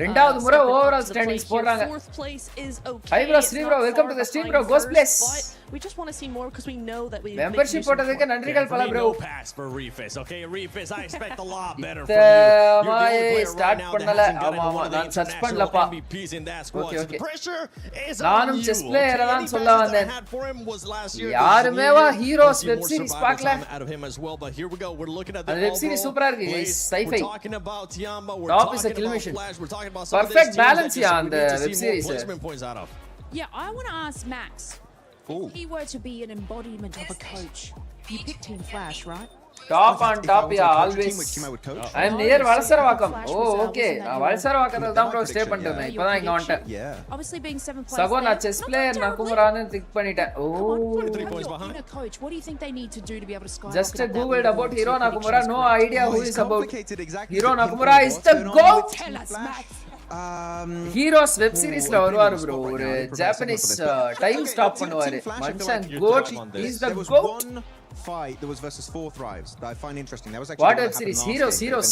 ரெண்டாவது முறை ஓவரால் ஸ்டாண்டிங்ஸ் போடுறாங்க. Hi bro, Sri bro, welcome to the stream bro. Ghostplace. We just want to see more because we know that we membership போட்டதுக்கு நன்றிகள் பல bro. Pass for Rufus. Okay, Rufus, I expect a lot better from you. You're start பண்ணல. ஆமா நான் search பண்ணலப்பா. Okay. நானும் chess player தான் சொல்ல வந்தேன். யாருமேவா ஹீரோஸ் வெப் சீரிஸ் பார்க்கல. அந்த வெப் சீரிஸ் சூப்பரா இருக்கு guys. sci-fi. Top is a kill mission. Perfect balance ya அந்த web series. Yeah, I want to ask Max. If he were to be an embodiment of a coach, you picked Team Flash, right? Top on top yeah, always. I am near Valsaravakkam. Oh okay, நான் Valsaravakkadல தான் bro stay பண்ணிட்டேன். இப்போதான் இங்க வந்துட்டேன். Obviously being 7th place. சகோ நான் chess player நகுமுரான்னு திக் பண்ணிட்டேன். Oh. 23 points behind. Coach, what do you think they need to do to be able to skyrocket? Just googled about Hiro Nakamura, no idea who is about. Hiro Nakamura is the GOAT. Tell us, Max. Heroes web சீரிஸ்ல வருவாரு bro. ஒரு Japanese time stop பண்ணுவாரு. மனுஷன் goat is the goat. Fight that was versus 4 Thrives that I find interesting. That was actually what web series? Heroes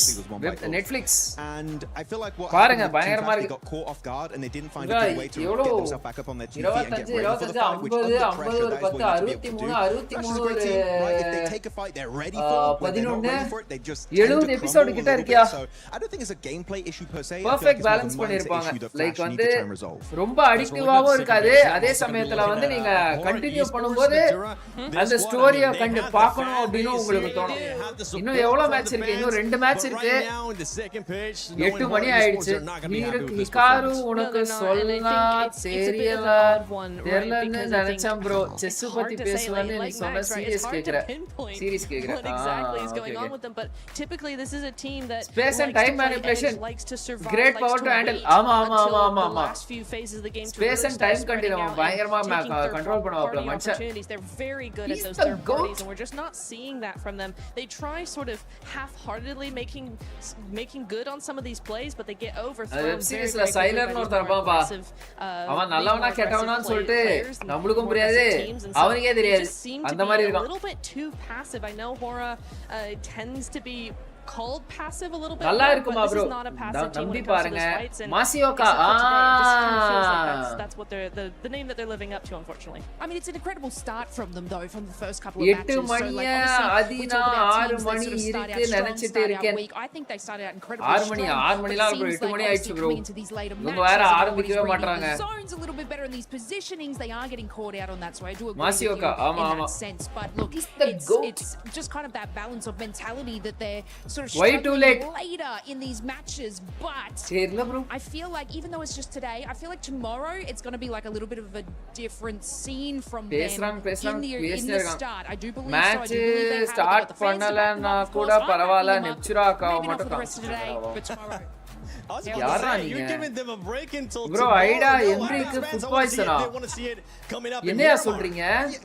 Netflix. And I feel like what பாருங்க பயங்கரமா இருக்கு. got caught off guard and they didn't find a good way to get themselves back up on their 2 feet and get ready for the fight, which under the pressure that is what they have to do. That's a great team, right? If they take a fight they're ready for it. When they're not ready for it, they just 70 episode கிட்ட இருக்கியா? So I don't think it's a gameplay issue per se. Perfect balance பண்ணிருப்பாங்க. Like வந்து ரொம்ப அடிக்டிவாவும் இருக்காது. அதே சமயத்துல வந்து நீங்க கண்டினியூ பண்ணும்போது அந்த ஸ்டோரியை கண்டு பார்க்கணும் அப்படின்னு உங்களுக்கு தோணும். இன்னும் எவ்வளவு மேட்ச் இருக்கு? இன்னும் 2 மேட்ச் இருக்கு. 8 மணி ஆயிடுச்சு. ஹிகாரு உனக்கு சொல்லனா தெரியலன்னு நினைச்சேன் ப்ரோ. செஸ் பத்தி பேசுவான்னு நீ சொன்ன சீரியஸ் கேக்குற. Exactly is going on with them, but typically this is a team that space and time manipulation likes to survive, great power to handle. ஆமா last few phases of the game. Space and time continue பயங்கரமா control பண்ணுவாங்க மனுஷன். They're very good at those third parties and we're just not seeing that from them. They try sort of half-heartedly making good on some of these plays, but they get overthrown. Web series la Siler no தரபாபா. அவன் நல்லவனா கெட்டவனான்னு சொல்லிட்டு நம்மளுக்கும் புரியாது, அவனுக்கே தெரியாது. அந்த மாதிரி இருக்கான். A little bit too passive. I know Hora tends to be called passive a little bit. நல்லா more, இருக்குமா but this bro is not a passive team when தம்பி it comes to பாருங்க this fights, and மாசியோகா except for today, it just kind of feels like that's what they're the name that they're living up to, unfortunately. I mean, it's an incredible start from them though, from the first couple of matches. 8 மணியா Adina 6 மணி இருக்கு நினைச்சிட்டு இருக்கேன் I think they started out incredibly 6 மணிலாம் bro 8 மணி ஆயிடுச்சு bro இவங்க வேற ஆரம்பிக்கவே மாட்டறாங்க zones a little bit better in these positionings. They are getting caught out on that, so I do agree மாசியோகா in that sense. But look, it's just kind of that balance of mentality that they're sort of Way too late later in these matches. But I feel like even though it's just today, I feel like tomorrow it's going to be like a little bit of a different scene from them in the start. I do believe so. I do believe they have start பண்ணலனா கூட பரவாயில்லை நெப்சுரா அக்காவை மட்டும் tomorrow. You're giving them a break until bro ஐடா எம்ரிக்கு food பாய்சனா என்னையா சொல்றீங்க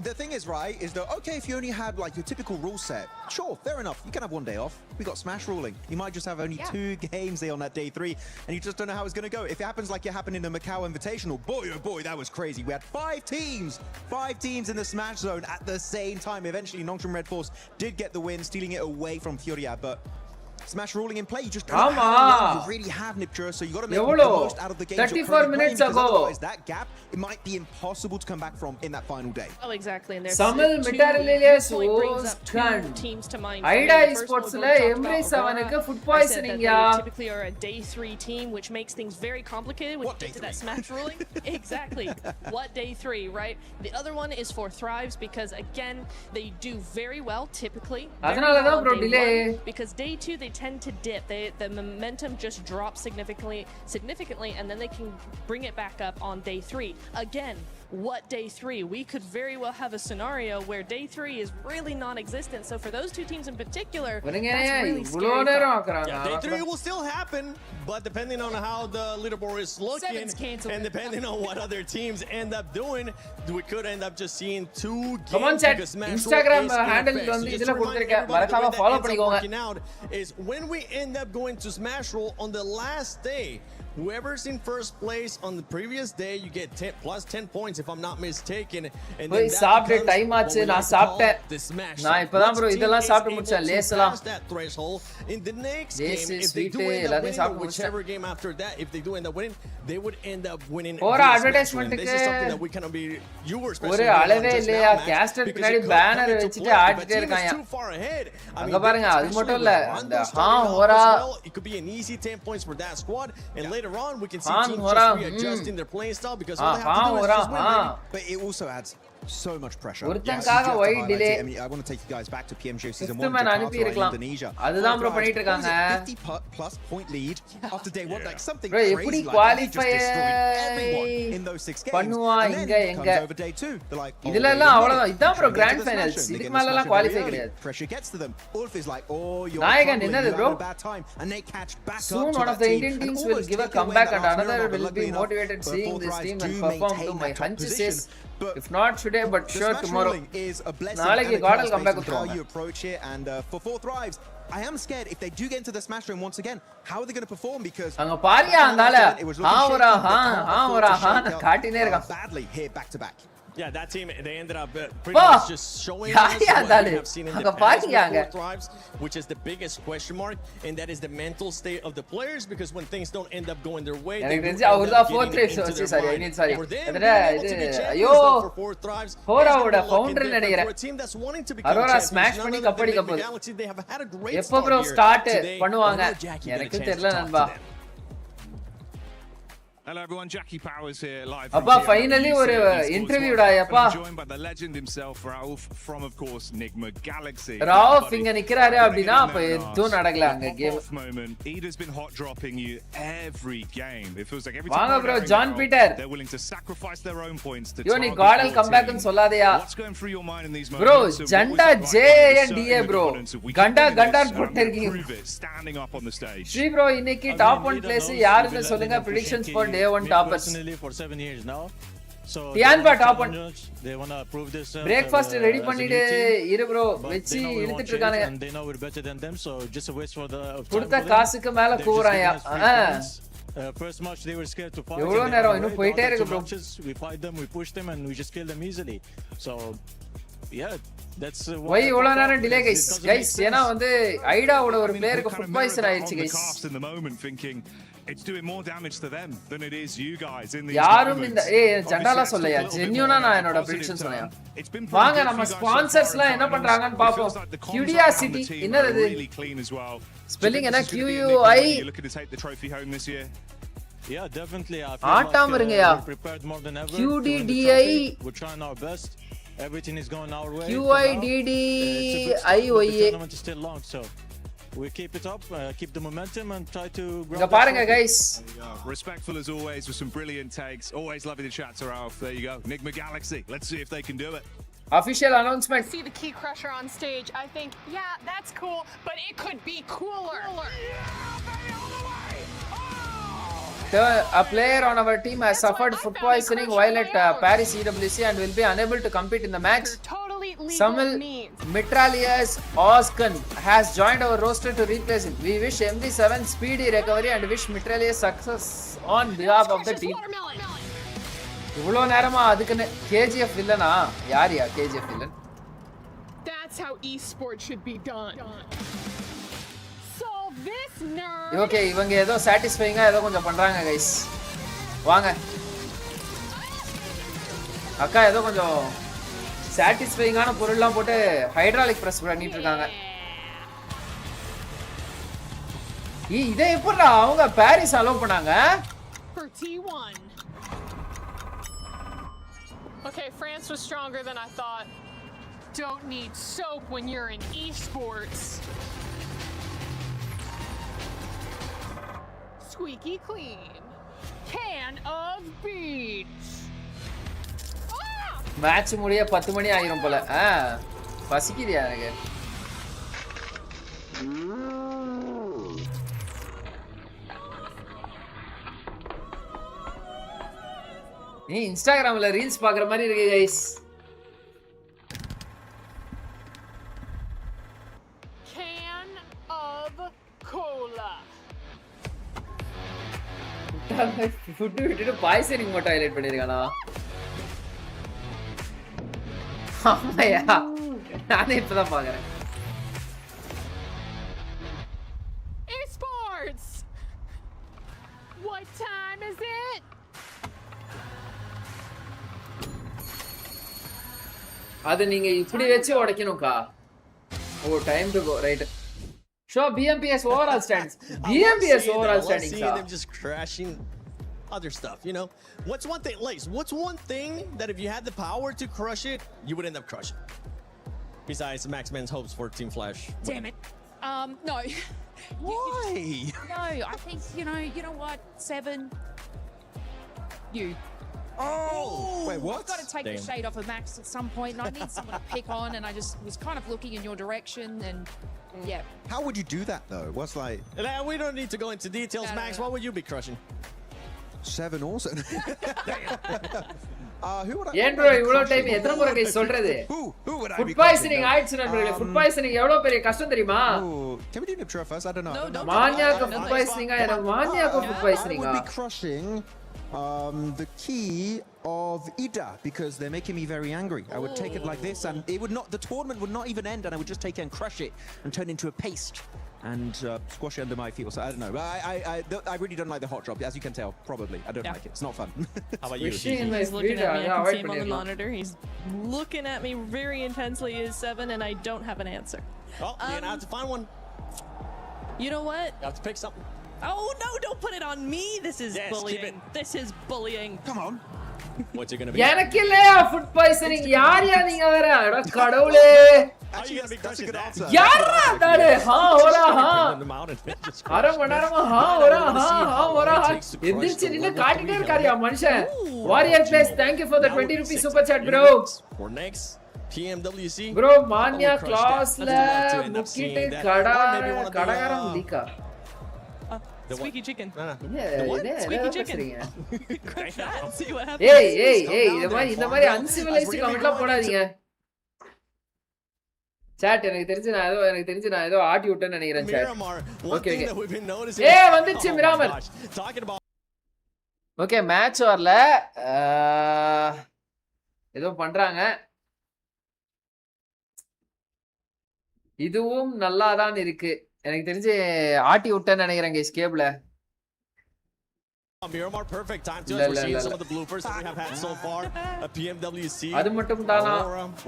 The thing is right is that okay if you only had like your typical rule set, sure, fair enough, you can have one day off. We got smash ruling. You might just have only 2 games there on that day 3 and you just don't know how it's going to go. If it happens like it happened in the Macau Invitational, boy oh boy, that was crazy. We had 5 teams in the smash zone at the same time. Eventually Nongshim Red Force did get the win, stealing it away from Furia, but smash ruling in play, you just don't you really have Nipture, so you got to make the most out of the game. 34 minutes ago that gap, it might be impossible to come back from in that final day. Oh exactly, and there's Samil Mitarilius teams to mind. Ida Esports la MV7 க்கு food poisoning ya typically are a day 3 team, which makes things very complicated when you get to that smash ruling. Exactly. What day 3, right? The other one is for Thrives because again, they do very well typically. அதனால தான் bro delay because day 2 they tend to dip. The momentum just drops significantly and then they can bring it back up on day 3. Again, what day 3? We could very well have a scenario where day 3 is really non-existent. So for those two teams in particular, that's really scary. Day 3 will still happen, but depending on how the leaderboard is looking and depending on what other teams end up doing, we could end up just seeing 2 games. Come on chat, Instagram handle வந்து இதல கொடுத்திருக்கேன் மறக்காம follow பண்ணிக்கோங்க. Is when we end up going to Smash Roll on the last day, whoever's in first place on the previous day, you get 10 plus 10 points if I'm not mistaken. And போய் சாப்பிட்ட time ஆச்சு நான் சாப்பிட்டேன் நான் இப்பதான் bro இதெல்லாம் சாப்பிட்டு முடிச்சேன் லேஸ்லாம் in the next game if they do end up winning whichever game after that, if they do end up winning, they would end up winning. ஒரு அட்வர்டைஸ்மென்ட்க்கு this is something that we cannot be ஒரு அளவே இல்லையா castor பின்னாடி banner வச்சிட்டு ஆடிட்டே இருக்காங்க அங்க பாருங்க அது மட்டும் இல்ல அந்த Hora it could be an easy 10 points for that squad, and later on we can see teams just readjusting their playing style because all they have to do is just win. But it also adds so much pressure. ஒருத்தங்காக wide delay. I mean, I want to take you guys back to PMJ season 1 man அனுப்பி இருக்கலாம் அதுதான் bro பண்ணிட்டு இருக்காங்க 50 plus point lead after day 1, like something bro crazy எப்படி like qualify in those 6 games பண்ணுவா இங்க எங்க over day 2 they're like இதெல்லாம் எல்லாம் அவ்வளவுதான் இதான் bro கிராண்ட் ஃபைனல்ஸ் இதுக்கு மேல எல்லாம் குவாலிஃபை கிடையாது pressure gets to them. Ulf is like oh you're நாயகன் என்னது bro bad time and they catch back soon up. One of the Indian teams will give a comeback and another will be motivated seeing this team and perform to my hunch says if not today but sure tomorrow is a blessing நாளைக்கு caudal comeback how you approach it. And for 4 Thrives, I am scared if they do get into the smash room once again, how are they going to perform? Because அங்க பாரியா அந்தால காட்டினே இருக்கான் badly here back to back. Yeah, that team, they ended up pretty much just showing us what we have seen in the past with Thrives, which is the biggest question mark, and that is the mental state of the players, because when things don't end up going their way, they end up getting into their mind. For them, being able to be champions for 4 Thrives, for a team that's wanting to become champions, none other than the Galaxy, they have had a great start here today. எனக்கு தெரியல நண்பா Hello everyone, Jackie Powers here live. Appa finally ஒரு interview டா அப்பா. Joined by the legend himself, Rauf, from of course Nigma Galaxy. Rauf இங்க நிக்கறாரு அப்படினா அப்ப எதுவும் நடக்கல அங்க game. Eda's been hot dropping you every game. It feels like every வாங்க bro John Peter. They're willing to sacrifice their own points to யோ நீ caudal comeback னு சொல்லாதயா. What's going through your mind in these bro moments? ஜண்டா J and D bro. கண்டா போட்டுருக்கீங்க. Standing up on the stage. Sri bro இன்னைக்கு top 1 place யாருன்னு சொல்லுங்க predictions for day 1 toppers for 7 years now. So Tianba top 1 they want to prove this breakfast ready பண்ணிடு இரு bro வெச்சி இழுத்துட்டு இருக்கானுங்க and they know we're better than them, so just a waste for the கொடுத்த காசுக்கு மேல கூறாயா first match they were scared to fight. எவ்வளவு நேரம் இன்னும் போயிட்டே இருக்கு bro. We fight them, we push them and we just kill them easily. So yeah, that's why இவ்வளவு நேரம் டிலே guys ஏனா வந்து ஐடாவோட ஒரு பிளேயருக்கு ஃபுட் பாய்சன் ஆயிடுச்சு guys. In the moment thinking it's doing more damage to them than it is you guys in these யாரும் இந்த ஜண்டாலா சொல்லலையா ஜென்யூனா நான் என்னோட prediction சொன்னேன். வாங்க நம்ம ஸ்பான்சர்ஸ்லாம் என்ன பண்றாங்கன்னு பாப்போம். Curiosity என்னது இது? ஸ்பெல்லிங் என்ன QUI you're looking to take the trophy home this year. Yeah, definitely. ஆட்டாம இருங்கயா. QDDI we're trying our best. Everything is going our way. QIDDIOA. Tournament is still long, so we keep it up, keep the momentum, and try to. Inga parunga guys. Respectful as always with some brilliant takes. Always lovely to chat to Ralph. There you go, Enigma Galaxy. Let's see if they can do it. Official announcement. See the key crusher on stage. I think, yeah, that's cool, but it could be cooler. A player on our team has suffered food poisoning while at Paris EWC and will be unable to compete in the match. Tamil Mitralias Oskan has joined our roster to replace him. We wish MD7 speedy recovery and wish Mitralias success on behalf of the team. இவ்வளோ நேரமா அதுக்குன்னு KGF வில்லனா யாரியா KGF villain? That's how esports should be done. Solve this nerd. Okay இவங்க ஏதோ சாட்டிஸ்ஃபைங்கா ஏதோ கொஞ்சம் பண்றாங்க गाइस. வாங்க. அக்கா ஏதோ கொஞ்சம் சாட்டிஸ்ஃபைங்கான பொருள்லாம் போட்டு ஹைட்ராலிக் பிரஸ் பண்ணிட்டு இருக்காங்க. இதை எப்படிடா அவங்க பாரிஸ் அலோவ் பண்ணாங்க? For T1. Okay, France was stronger than I thought. Don't need soap when you're in esports. Squeaky clean. Can of beach. Match முடிய 10 மணி ஆயிரும் போல. பசிக்குதியா எனக்கு. நீ இன்ஸ்டாகிராம்ல ரீல்ஸ் பாக்குற மாதிரி இருக்கு guys. Can of cola. Food விட்டுட்டு பாய்சனிங் மட்டும் ஹைலைட் பண்ணிருக்கானா? ஆமாயா நானே இப்பதான் பாக்குறேன். Esports. What time is it? அது நீங்க இப்படி வெச்சு உடைக்கணும்க்கா. Oh time to go right. Show BMPS overall standings. BMPS overall standings. See them just crashing other stuff, you know. What's one thing, Lace? What's one thing that if you had the power to crush it, you would end up crushing? Besides Max Man's hopes for Team Flash. Damn it. No. Why? No, I think you know what? 7. You. Oh, wait, what? I've got to take the shade off of Max at some point, and I need someone to pick on, and I just was kind of looking in your direction, and yeah. How would you do that though? What's like? We don't need to go into details, Max. What would you be crushing? 7 also. Who would I? ஏன் bro இவ்வளவு time எத்தனை முறை கை சொல்றது? Who would I be? Food poisoning ஆயிடுச்சு நண்பர்களே. Food poisoning எவ்வளவு பெரிய கஷ்டம் தெரியுமா? Can we do Niptra first? I don't know. மானியாக்கு food poisoning ஆயிடும். மானியாக்கு food poisoning I would be crushing the key of Ida because they're making me very angry. I would take it like this and it would not, the tournament would not even end and I would just take it and crush it and turn it into a paste and squash it under my feet. So I don't know. I really don't like the hot drop, as you can tell. Probably I don't like it. It's not fun. How about you? He's looking at me. I can see him on the monitor. He's looking at me very intensely. Is 7 and I don't have an answer. Well, you're gonna have to find one. You know what? You have to pick something. Oh no, don't put it on me. This is bullying. This is bullying. Come on. What's it gonna be? எனக்கு இல்லையா food poisoning? யாரியா நீங்க வேற? அட கடவுளே. That's a good answer. யாரா டாடே? ஓரா அரை மணி நேரமா ஓரா எந்திரிச்சு நின்னு காட்டிட்டே இருக்காரியா மனுஷன். Warrior Plays thank you for the 20 rupees super chat bro. For next PMWC. Bro மான்யா கிளாஸ்ல முக்கிட்டு கடகாரம் லீக்கா. Squeaky chicken. Squeaky chicken. Crush that. See what happens. Hey, இந்த மாதிரி uncivilized கமெண்ட்லாம் போடாதீங்க. சாட் எனக்கு தெரிஞ்சு நான் ஏதோ ஆட்டி விட்டேன்னு நினைக்கிறேன் சாட். ஓகே வந்துச்சு மிராமர். ஓகே மேட்ச் வரல ஏதோ பண்றாங்க. இதுவும் நல்லா தான் இருக்கு. எனக்கு தெரிஞ்சு ஆட்டி விட்டேன்னு நினைக்கிறேன் guys கேபிள. Miramar, perfect time to us. We're seeing some of the bloopers that we have had so far. A PMWC. அது மட்டும் தானா?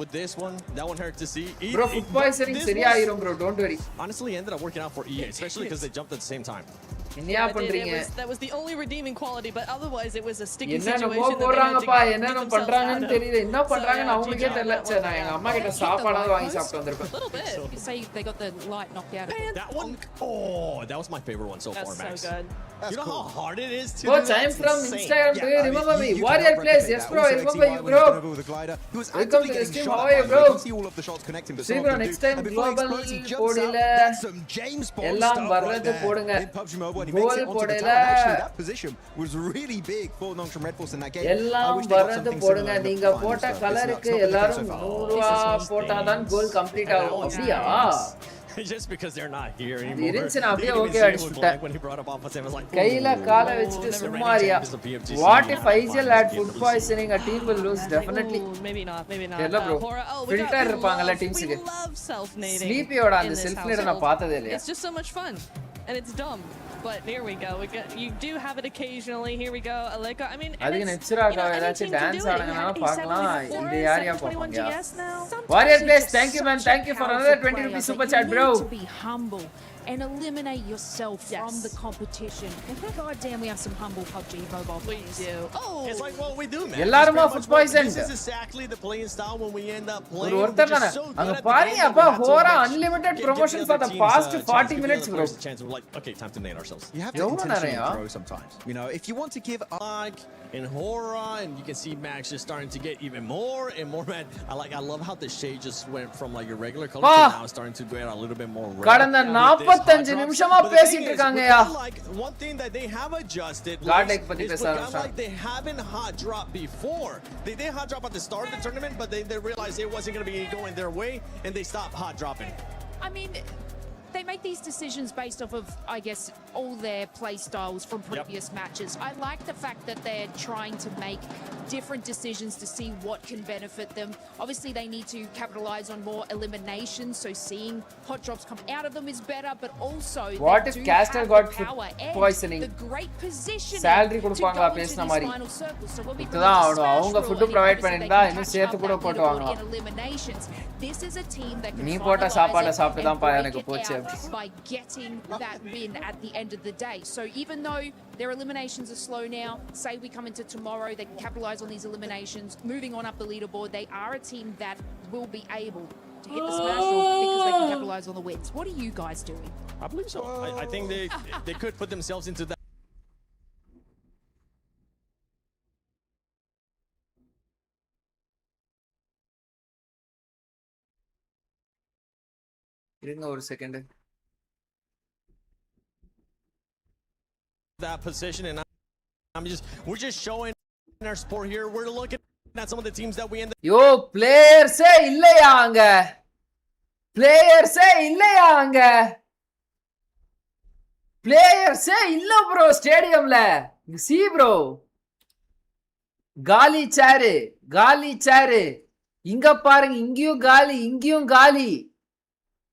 With this one, that one hurt to see. Bro, food poisoning சரியாயிரும் bro, don't worry. Honestly, ended up working out for EA, especially because they jumped at the same time. என்னையா பண்றீங்க? That was the only redeeming quality, but otherwise it was a sticky situation. என்னென்னமோ போறாங்கப்பா, என்னென்ன பண்றாங்கன்னு தெரியல. என்ன பண்றாங்கன்னு அவங்களுக்கே தெரியல. சே நான் எங்க அம்மா கிட்ட சாப்பாடாவது வாங்கி சாப்பிட்டு வந்திருப்பேன். A little bit. You say they got the light knocked out of it. That one, oh, that was my favorite one so far, Max. That's so good. You know how hard it is to Coach, I'm from Instagram. Do you remember me? Warrior Place. Yes, bro. I remember you, bro. Welcome to the stream. How are you, bro? See, bro. Next time global போடல எல்லாம் வர்றது போடுங்க. கோல் போடல எல்லாம் வர்றது போடுங்க. நீங்க போட்ட கலருக்கு எல்லாரும் 100 ரூபாய் போட்டாதான் கோல் கம்ப்ளீட் ஆகும். அப்படியா? Just because they're not here anymore. இருந்துச்சுனா அப்படியே ஓகே அடிச்சிட்டேன். கையில கால வச்சிட்டு சும்மாரியா. What if IGL had food poisoning? A team will lose definitely. Maybe not. இல்ல bro. Filter இருப்பாங்கல டீம்ஸ்க்கு. ஸ்லீப்பியோட அந்த செல்ஃப் நேட நான் பார்த்ததே இல்லையா. It's just so much fun and it's dumb. But here we go. You do have it occasionally. Here we go. Aleka. I mean, அதுக்கு நெப்சராக ஏதாச்சும் dance ஆடுங்கனா பார்க்கலாம். இது யாரையா பாப்பீங்க? Warrior Place, thank you man. Thank you for another 20 rupees super chat bro. To be humble and eliminate yourself from the competition. God damn, we have some humble PUBG mobile players. We do. Oh, it's like what we do, man. எல்லாரும் food poison. This is exactly the playing style when we end up playing. ஒரு ஒருத்தர் அங்க பாருங்க அப்பா Hora unlimited promotion for the past 40 minutes bro. Chance of like, okay, time to name ourselves. You have to intentionally grow sometimes. You know, if you want to give like in Hora, and you can see Max just starting to get even more and more, man. I love how the shade just went from like your regular color to now starting to get a little bit more red. கடந்த 45 நிமிஷமா பேசிட்டு இருக்காங்கயா. Like one thing that they have adjusted, GodLike பத்தி பேசறாங்க. Like they haven't hot drop before. They did hot drop at the start of the tournament, but they realized it wasn't going to be going their way, and they stopped hot dropping. I mean, they make these decisions based off of, I guess, all their play styles from previous matches. I like the fact that they're trying to make different decisions to see what can benefit them. Obviously, they need to capitalize on more eliminations, so seeing hot drops come out of them is better, but also what if Caster got poisoning? The great position salary கொடுப்பாங்களா பேசின மாதிரி. இதுதான் அவங்க food provide பண்ணிருந்தா இன்னும் சேர்த்து கூட போட்டு வாங்கலாம். This is a team that can நீ போட்ட சாப்பாட சாப்பிட்டு தான் பா எனக்கு போச்சு. By getting that win at the end of the day. So even though their eliminations are slow now, say we come into tomorrow, they can capitalize on these eliminations, moving on up the leaderboard. They are a team that will be able to hit the smash because they can capitalize on the wins. What are you guys doing? I believe so. I think they could put themselves into that. இருங்க ஒரு second. That position, and we're just showing our support here. We're looking at some of the teams that we end. Yo, players இல்லையா அங்க? Players இல்லையா அங்க? Players இல்ல bro ஸ்டேடியம்ல. See bro. காலி சேர். இங்க பாருங்க இங்கேயும் காலி.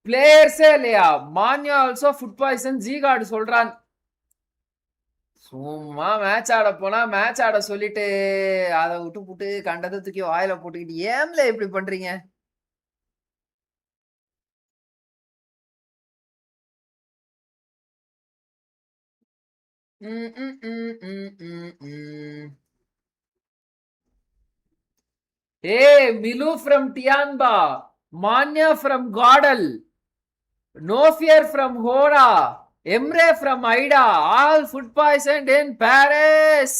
Players இல்லையா? மான்யா also food poison G-guard சொல்றான். சும்மா மேட்ச் ஆட போனா மேட்ச் ஆட சொல்லிட்டு அதை விட்டு புட்டு கண்டதை தூக்கி வாயில போட்டுக்கிட்டு ஏம்ல இப்படி பண்றீங்க? Hey, Milu from Tianba, Manya from Godal, No Fear from Hora, Emre from Aida, all food poisoned in Paris.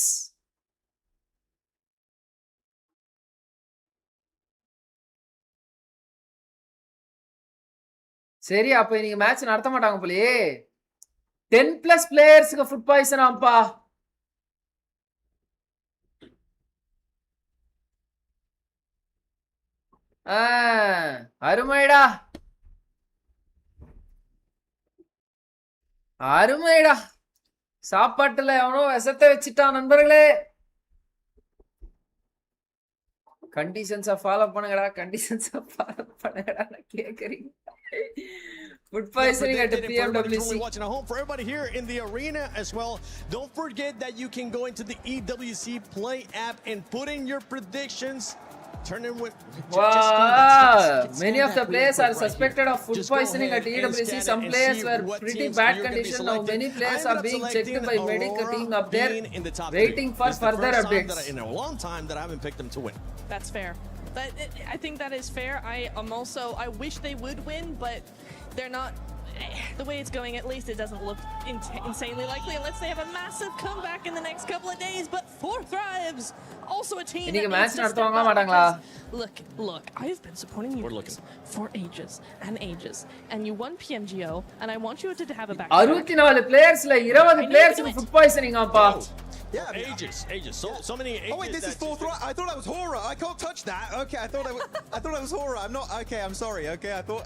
சரி அப்ப இன்னைக்கு மேட்ச் நடத்த மாட்டாங்க போலயே. 10+ பிளேயர்ஸ்க்கு ஃபுட் பாய்சன் ஆம்பா. அருமைடா சாப்பாட்டுல எவனோ விஷத்தை வச்சுட்டான் நண்பர்களே. கண்டிஷன்ஸை ஃபாலோ பண்ணுங்கடா கேக்குறீங்க. Food poisoning at the PMWC. Watching at home, for everybody here in the arena as well, don't forget that you can go into the EWC Play app and put in your predictions. Turn in with wow. Many of the players are suspected of food poisoning at EWC. Some players were pretty bad condition. Now many players are being checked by medical team up there, waiting for further updates. In a long time that I haven't picked them to win. That's fair. I think that is fair. I wish they would win, but they're not. The way it's going, at least it doesn't look insanely likely unless they have a massive comeback in the next couple of days. But 4 Thrives, also a team that needs to step up. Look, I've been supporting you for ages and ages, and you won PMGO, and I want you to have a back. 64 players, 20 players food poisoning appa. Yeah, ages. So many ages. Oh wait, this is 4 Thrives. I thought that was horror. I can't touch that. Okay, I thought that was horror. I'm not. Okay, I'm sorry. Okay, I thought.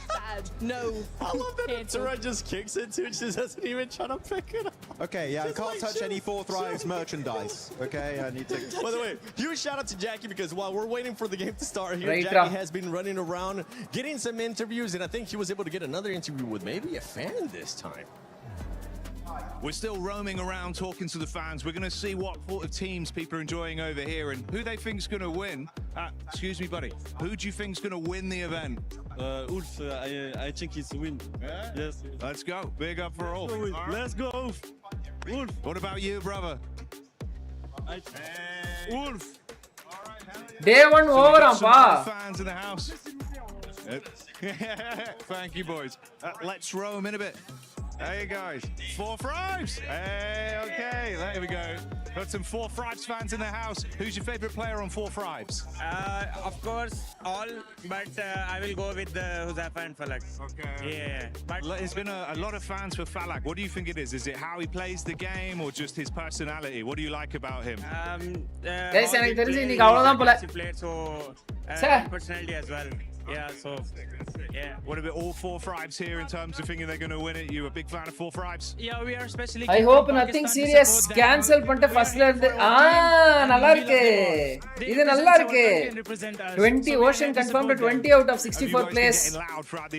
Bad. No. I love that Sarah just kicks it too. She doesn't even try to pick it up. Okay, yeah, I can't touch any 4 Thrives merchandise. Okay, I need to. By the way, huge shout out to Jackie, because while we're waiting for the game to start here, Jackie has been running around, getting some interviews, and I think he was able to get another interview with maybe a fan this time. We're still roaming around talking to the fans. We're going to see what sort of teams people are enjoying over here and who they think is going to win. Excuse me, buddy. Who do you think is going to win the event? Ulf, I think he's win. Yes. Let's go. Big up for Ulf. Let's go, Ulf. Ulf. What about you, brother? Ulf. Day 1 over, appa. Fans in the house. Thank you, boys. Let's roam in a bit. Hey guys, 4 Thrives. Hey, okay, there we go. Got some 4 Thrives fans in the house. Who's your favorite player on 4 Thrives? Of course, all, but I will go with Huzafa and Falak. Okay. Yeah, but there's been a lot of fans for Falak. What do you think it is? Is it how he plays the game or just his personality? What do you like about him? Guys, எனக்கு தெரிஞ்சு இன்னைக்கு அவ்வளவுதான் போல. So personality as well. Yeah, so yeah. What about all 4 Thrives here in terms of thinking they're going to win it? You a big fan of 4 Thrives? Yeah, we are especially. I hope nothing serious. Cancel பண்ணிட்டு ஃபர்ஸ்ட்ல இருந்து. நல்லா இருக்கு. இது நல்லா இருக்கு. 20 Ocean confirmed 20 out of 64 players.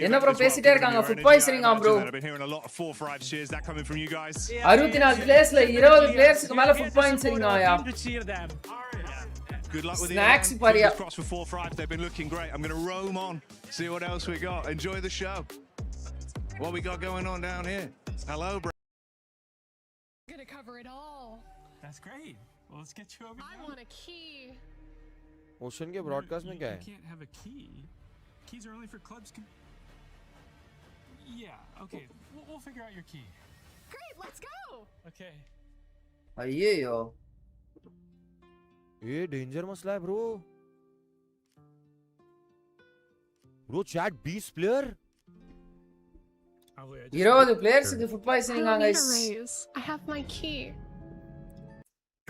என்ன bro பேசிட்டே இருக்காங்க food poisoning bro. I've been hearing a lot of 4 Thrives cheers. That coming from you guys. 64 players ல 20 players-க்கு மேல food poisoning ஆயா. Good luck with snacks the Paria. Cross for 4 Thrives. They've been looking great. I'm going to roam on, see what else we got. Enjoy the show. What we got going on down here? Hello, bro. I'm gonna cover it all. That's great. Well, let's get you over here. I want a key. Ocean के broadcast में क्या है? You can't have a key. Keys are only for clubs. Yeah. Okay. We'll figure out your key. Great. Let's go. Okay. अय्यो. ये danger मसला है bro. Bro, chat 20 player. 20 players-க்கு food poisoning guys. I have my key.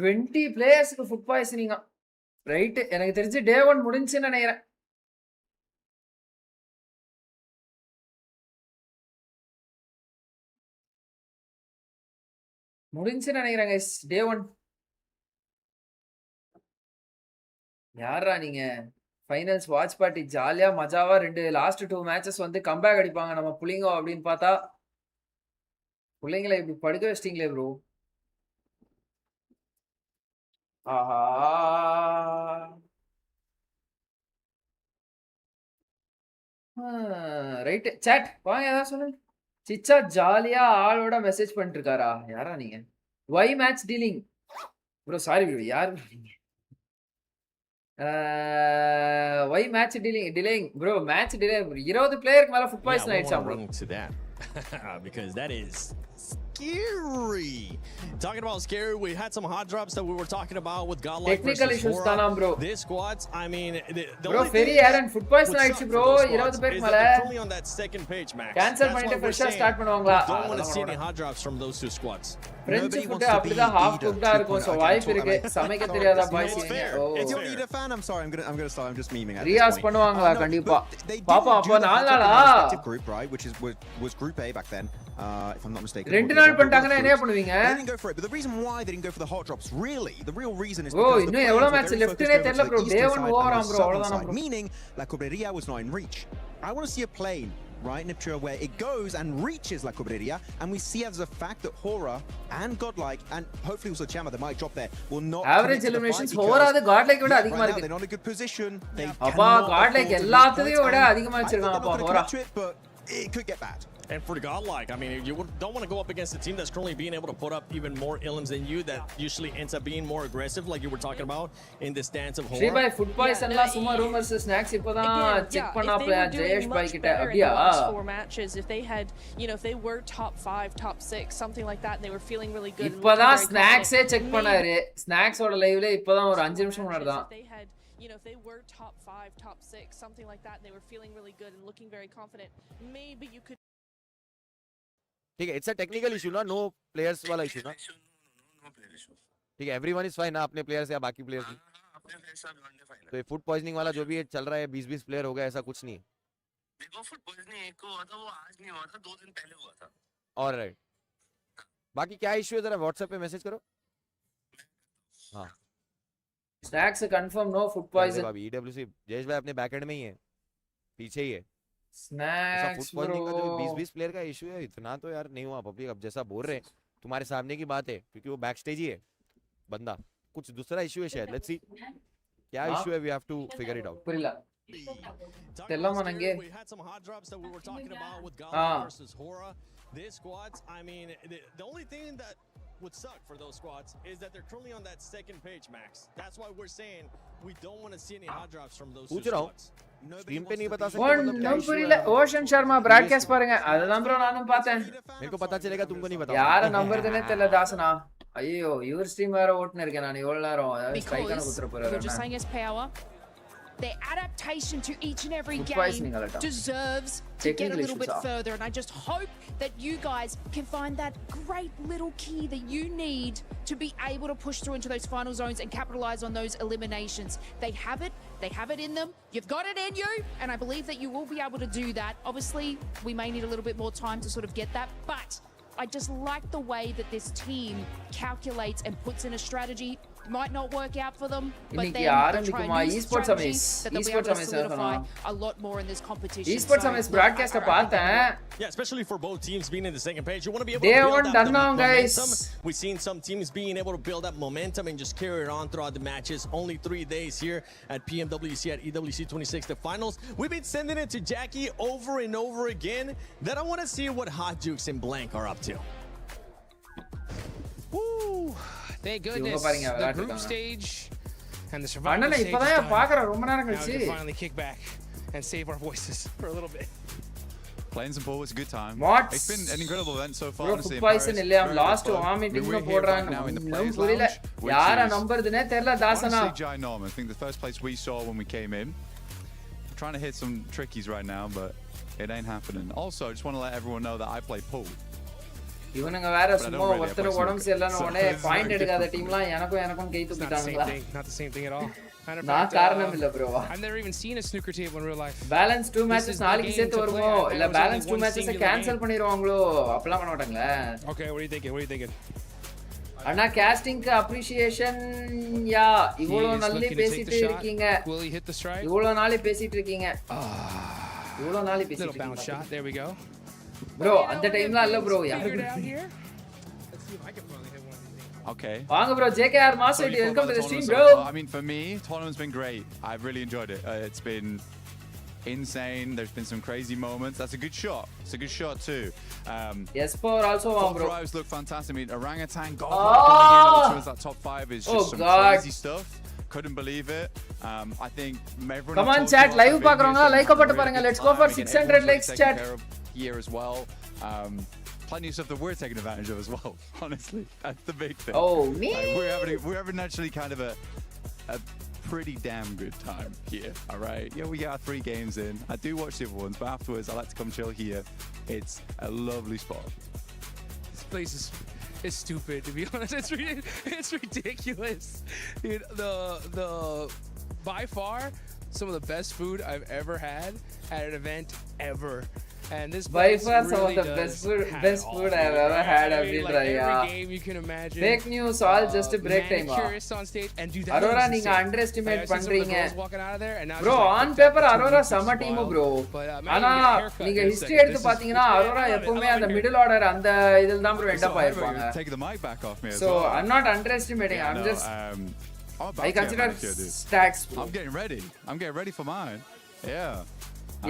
20 players-க்கு food poisoning. Right? எனக்கு தெரிஞ்சு day 1 முடிஞ்சுன்னு நினைக்கிறேன். முடிஞ்சுன்னு நினைக்கிறேன் guys, day 1. யாரா நீங்க? ஃபைனல்ஸ் வாட்ச் பார்ட்டி ஜாலியா மஜாவா லாஸ்ட் 2 மேட்சஸ் வந்து கம்பேக் அடிப்பாங்க நம்ம புள்ளிங்கோ அப்படின்னு பார்த்தா புள்ளிங்களை இப்படி படுக்க வச்சிட்டீங்களே ப்ரோ. ஆஹா, ரைட். சாட் வாங்க, ஏதாவது சொல்லுங்க. சிச்சா ஜாலியா ஆளோட மெசேஜ் பண்ணிட்டு இருக்காரா? யாரா நீங்க? Why match dealing bro. Sorry bro, யாரு நீங்க? why match delaying bro? Match delay 20 player மேல food poison ஆயிடுச்சா bro? To that because that is scary. Talking about scary, we had some hot drops that we were talking about with GodLike technical issues தானா bro. This squads, I mean, bro ferry Aaron food poison ஆயிடுச்சு bro. 20 பேர் மேல only on that second page max. Cancel பண்ணிட்டு ஃப்ரெஷா start பண்ணுவாங்களா? Don't want to see any hot drops from those 2 squads. French food அப்படிதான் half cooked இருக்கும். So வாய்ப்பு இருக்கு சமைக்க தெரியாத boys. If you're Eda fan, I'm sorry, I'm going to start. I'm just memeing at Rias பண்ணுவாங்களா? கண்டிப்பா பாப்பா. அப்ப 4 நாளா group, right, which was group A back then, if I'm not mistaken. 2 நாள் பண்ணிட்டாங்கன்னா என்ன பண்ணுவீங்க? They didn't go for it, but the reason why they didn't go for the hot drops, really, the real reason is because இன்னும் எவ்வளவு match லெஃப்ட்னே தெரியல bro. Day 1 over bro. அவ்வளவுதான் bro. Meaning La Cobreria was not in reach. I want to see a plane right, Niptria, where it goes and reaches La Cobreria, and we see as a fact that Hora and GodLike, and hopefully also Chama, that might drop there, will not average eliminations Hora the GodLike viட அதிகமா இருக்கு. They're not in a good position. They அப்பா GodLike எல்லாத்தையும் விட அதிகமா வச்சிருக்காங்க அப்பா Hora. But it could get bad. And for GodLike, I mean, you don't want to go up against a team that's currently being able to put up even more elims than you, that usually ends up being more aggressive, like you were talking about in this dance of horror. Shri bhai, food poison la summa rumors snacks ipoda check pannapla Jayesh bhai kitta abbiya. Four matches, if they had, you know, if they were top 5, top 6, something like that, and they were feeling really good. Ipoda snacks check pannaru. Snacks oda live la ipoda or 5 nimisham munadha. You know, if they were top 5, top 6, something like that, and they were feeling really good and looking very confident, maybe you could. ठीक है, it's a technical issue ना, no players वाला issue ना. ठीक है, everyone is fine ना, अपने players या बाकी players भी. तो ये food poisoning वाला जो भी चल रहा है, 20-20 player हो गया, ऐसा कुछ नहीं. देखो food poisoning एक को हुआ था, वो आज नहीं हुआ था, 2 दिन पहले हुआ था. All right. बाकी क्या issue है जरा WhatsApp पे message करो. हाँ. Snacks confirm no food poison. अभी EWC जयेश भाई अपने back end में ही है, पीछे ही है. Snacks फुट पॉइजनिंग का जो 20-20 प्लेयर का इशू है, इतना तो यार नहीं हुआ पब्लिक. अब जैसा बोल रहे हैं तुम्हारे सामने की बात है, क्योंकि वो बैक स्टेज ही है बंदा. कुछ दूसरा इशू है शायद. लेट्स सी क्या इशू है. We have to figure it out. पुरिला तेल्ला मनंगे. हां, this squads, I mean, the only thing that would suck for those squads is that they're currently on that second page, Max. That's why we're saying we don't want to see any hot drops from those two squads. Stream पे नहीं बता सकते मतलब क्या पुरिला. Ocean Sharma broadcast பாருங்க, அதுதான் bro நானும் பார்த்தேன். मेरे को पता चलेगा, तुमको नहीं पता. யார நம்பர் தானே தெரியல தாசனா. ஐயோ இவர் ஸ்ட்ரீம் வேற ஓட்ன இருக்கேன் நான் இவ்வளவு நேரம். ஸ்ட்ரைக்கான குத்துற போறாரு. Their adaptation to each and every game deserves to get a little bit further, and I just hope that you guys can find that great little key that you need to be able to push through into those final zones and capitalize on those eliminations. They have it in them. You've got it in you, and I believe that you will be able to do that. Obviously, we may need a little bit more time to sort of get that, but I just like the way that this team calculates and puts in a strategy. Might not work out for them, but then they try and use strategies that they'll be able to solidify a lot more in this competition. Esports Summits broadcast பார்த்தேன். Yeah, especially for both teams being in the second page. You want to be able to build up the momentum. Guys. We've seen some teams being able to build up momentum and just carry it on throughout the matches. Only 3 days here at PMWC at EWC 26, the finals. We've been sending it to Jackie over and over again. Then I want to see what Hot Jukes and Blank are up to. Woo! Thank goodness, the group stage and the survival stage is done. Now we can finally kick back and save our voices for a little bit. Playing some pool, it's a good time. What? It's been an incredible event so far. Food poison illa last meeting no podran. Now in the players lounge, lounge. Yara number dine terla dasana. Honestly, ginormous. I think the first place we saw when we came in. I'm trying to hit some trickies right now, but it ain't happening. Also, just want to let everyone know that I play pool. இவனுங்க வேற சும்மா ஒருத்தர உடம்பு சரியில்லைன்னு உடனே point எடுக்காத டீம்லாம் எனக்கும் கை தூக்கிட்டானுங்களா. Not the same thing at all. நான் காரணம் இல்ல bro. I've never even seen a snooker table in real life. Balance 2 matches நாளைக்கு சேர்த்து வருமோ இல்ல balance 2 matches கேன்சல் பண்ணிடுவாங்களோ அப்பலாம் பண்ண மாட்டாங்களா? Okay, what are you thinking? அண்ணா காஸ்டிங்க்கு அப்ரிசியேஷன். யா இவ்வளவு நல்லி பேசிட்டு இருக்கீங்க. Will he hit the strike? இவ்வளவு நாளி பேசிட்டு இருக்கீங்க. இவ்வளவு நாளி பேசிட்டு இருக்கீங்க. Little bounce shot. There we go. Bro, அந்த டைம்ல இல்ல bro. Okay. வாங்க bro, JKR Master, welcome to the stream bro. I mean, for me, tournament's been great. I've really enjoyed it. It's been insane. There's been some crazy moments. That's a good shot. It's a good shot too. Yes, for also top bro. drives look fantastic. I mean, Orangutan GodLike coming in towards that top 5 is just some crazy stuff. Couldn't believe it. I think everyone. Come on chat, live பாக்குறவங்க like போட்டு பாருங்க. Let's go for 600 likes chat. Here as well. Plenty of stuff that we're taking advantage of as well. Honestly, that's the big thing. Oh man, we're having actually kind of a pretty damn good time here. All right, yeah, we got our 3 games in. I do watch the other ones, but afterwards I like to come chill here. It's a lovely spot. This place is stupid, to be honest. It's ridiculous, dude. The by far some of the best food I've ever had at an event ever. And this by far place some of really the does best food I've ever had. I I've mean, been like every game you can imagine. Fake news, all just a break time. Manicurists on stage, and dude, that Aurora was நீங்க insane. underestimate I've seen some of the பண்றீங்க. girls walking out of there, and now Bro, she's like, on paper "That's Aurora a sama team bro. But, man, ஆனா you get a haircut நீங்க in a history second. எடுத்து This is- பாத்தீங்கன்னா it's great. Aurora I love it. எப்பவுமே I love அந்த it here. middle order அந்த இதில் தான் bro end up ஆயிருப்பாங்க. Taking the mic back off me as So well. I'm not underestimating. Yeah, I'm no, just I'm about I to get consider manicured, dude. stats. Bro. I'm getting ready. I'm getting ready for mine. Yeah.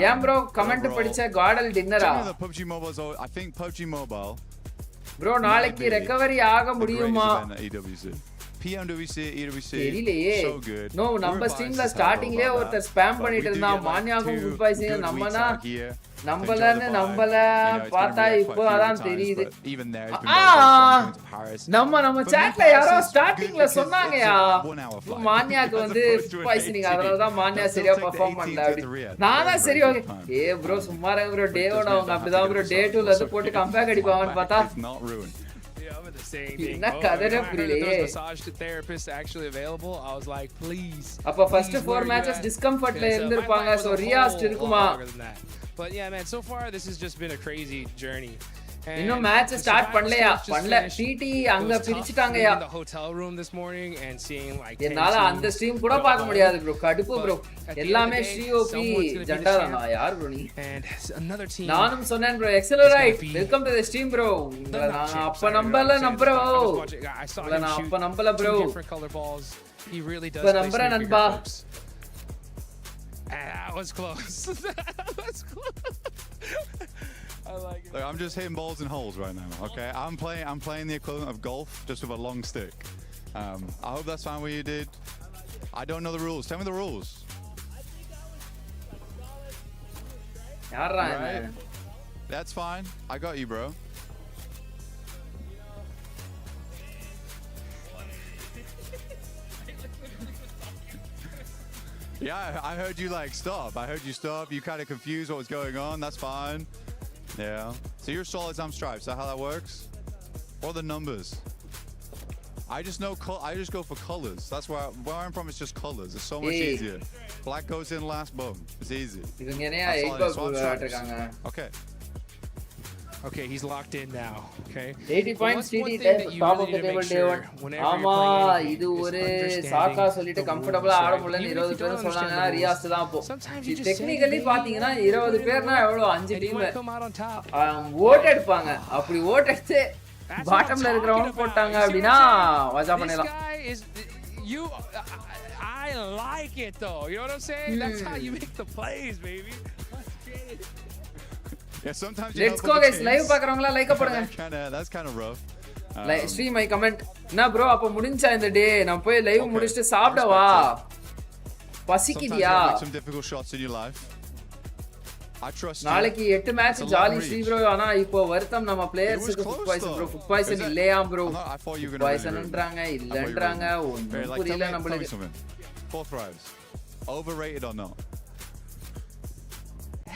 Yeah, bro. Comment படிச்ச godal dinner ah? The PUBG Mobile, I think PUBG Mobile. Bro, நாளைக்கு recovery ஆக முடியுமா? EWC. PMWC, EWC. தெரியலையே. So good. No, நம்ம ஸ்ட்ரீம்ல ஸ்டார்டிங்லயே ஒருத்தர் spam பண்ணிட்டு இருந்தான். மான்யாக்கும் food பாய்சிங் நம்மனா நம்மள பார்த்தா இப்போ அதான் தெரியுது. நம்ம சாட்ல யாரோ ஸ்டார்டிங்ல சொன்னாங்கயா மான்யாக்கு வந்து ஃபுட் பாய்சிங் அதனால தான் மான்யா சரியா பெர்ஃபார்ம் பண்ணல அப்படி. நானா சரி ஓகே ப்ரோ சும்மா ப்ரோ டே 1 அவங்க அப்படிதான் ப்ரோ டே 2ல இருந்து போட்டு கம்பேக் அடிப்பாங்கன்னு பார்த்தா The same thing. என்ன கதற புரியலையே. Massage therapist actually available. I was like, please. அப்ப first 4 matches discomfortல இருந்திருப்பாங்க. So ரியாஸ்ட் இருக்குமா? But yeah, man, so far this has just been a crazy journey. இன்னும் மேட்ச் ஸ்டார்ட் பண்ணலையா? பண்ணல. டிடி அங்க பிரிச்சிட்டாங்கயா. The hotel room this morning and seeing like என்னால அந்த stream கூட பார்க்க முடியாது bro. கடுப்பு bro. எல்லாமே SriOP ஜெண்டா தானா யார் bro நீ? And another team. நானும் சொன்னேன் bro. Accelerate. Welcome to the stream bro. நான் அப்ப நம்பல bro. நான் அப்ப நம்பல bro. Different color balls. He really does. இப்ப நம்பற நண்பா. That was close. That was close. I like it. Look, I'm just hitting balls in holes right now. Okay, I'm playing the equivalent of golf, just with a long stick. I hope that's fine what you did. I don't know the rules. Tell me the rules. Right? That's fine. I got you, bro. Yeah, I heard you like stop. I heard you stop. You kind of confused what was going on. That's fine. Yeah. So you're solids, I'm stripes. Is that how that works? Or the numbers? I just know. I just go for colors. That's where I'm from. It's just colors. It's so much easier. Black goes in last. Boom. It's easy. Okay. Okay, he's locked in now. Okay. 80 points TD top of the table day 1. ஆமா இது ஒரு சாக்கா சொல்லிட்டு கம்ஃபர்ட்டபிளா ஆட முடியலன்னு 20 பேர் சொன்னாங்க ரியாஸ்ட் தான் அப்போ. டெக்னிக்கலி பாத்தீங்கன்னா 20 பேர்னா எவ்வளவு 5 டீம் ஓட் எடுப்பாங்க. அப்படி ஓட் எடுத்து பாட்டம்ல இருக்கிறவங்க போட்டாங்க அப்படினா வாஜா பண்ணலாம். You I like it though. You know what I'm saying? That's how you make the plays, baby. Yeah, sometimes let's go guys. Live பாக்குறவங்களா லைக் பண்ணுங்க. That's kind of rough. Like stream I comment. Na bro அப்ப முடிஞ்சா இந்த டே நான் போய் live முடிச்சிட்டு சாப்பிடவா? பசிக்குதியா? Some difficult shots in your life. I trust you. நாளைக்கு 8 match jolly Sri bro. ஆனா இப்போ வருத்தம் நம்ம பிளேயர்ஸ்க்கு food poison bro. Food poison இல்லையா bro? பாய்சன்ன்றாங்க இல்லன்றாங்க ஒண்ணும் புரியல நம்மளுக்கு. Fourth thrives. Overrated or not?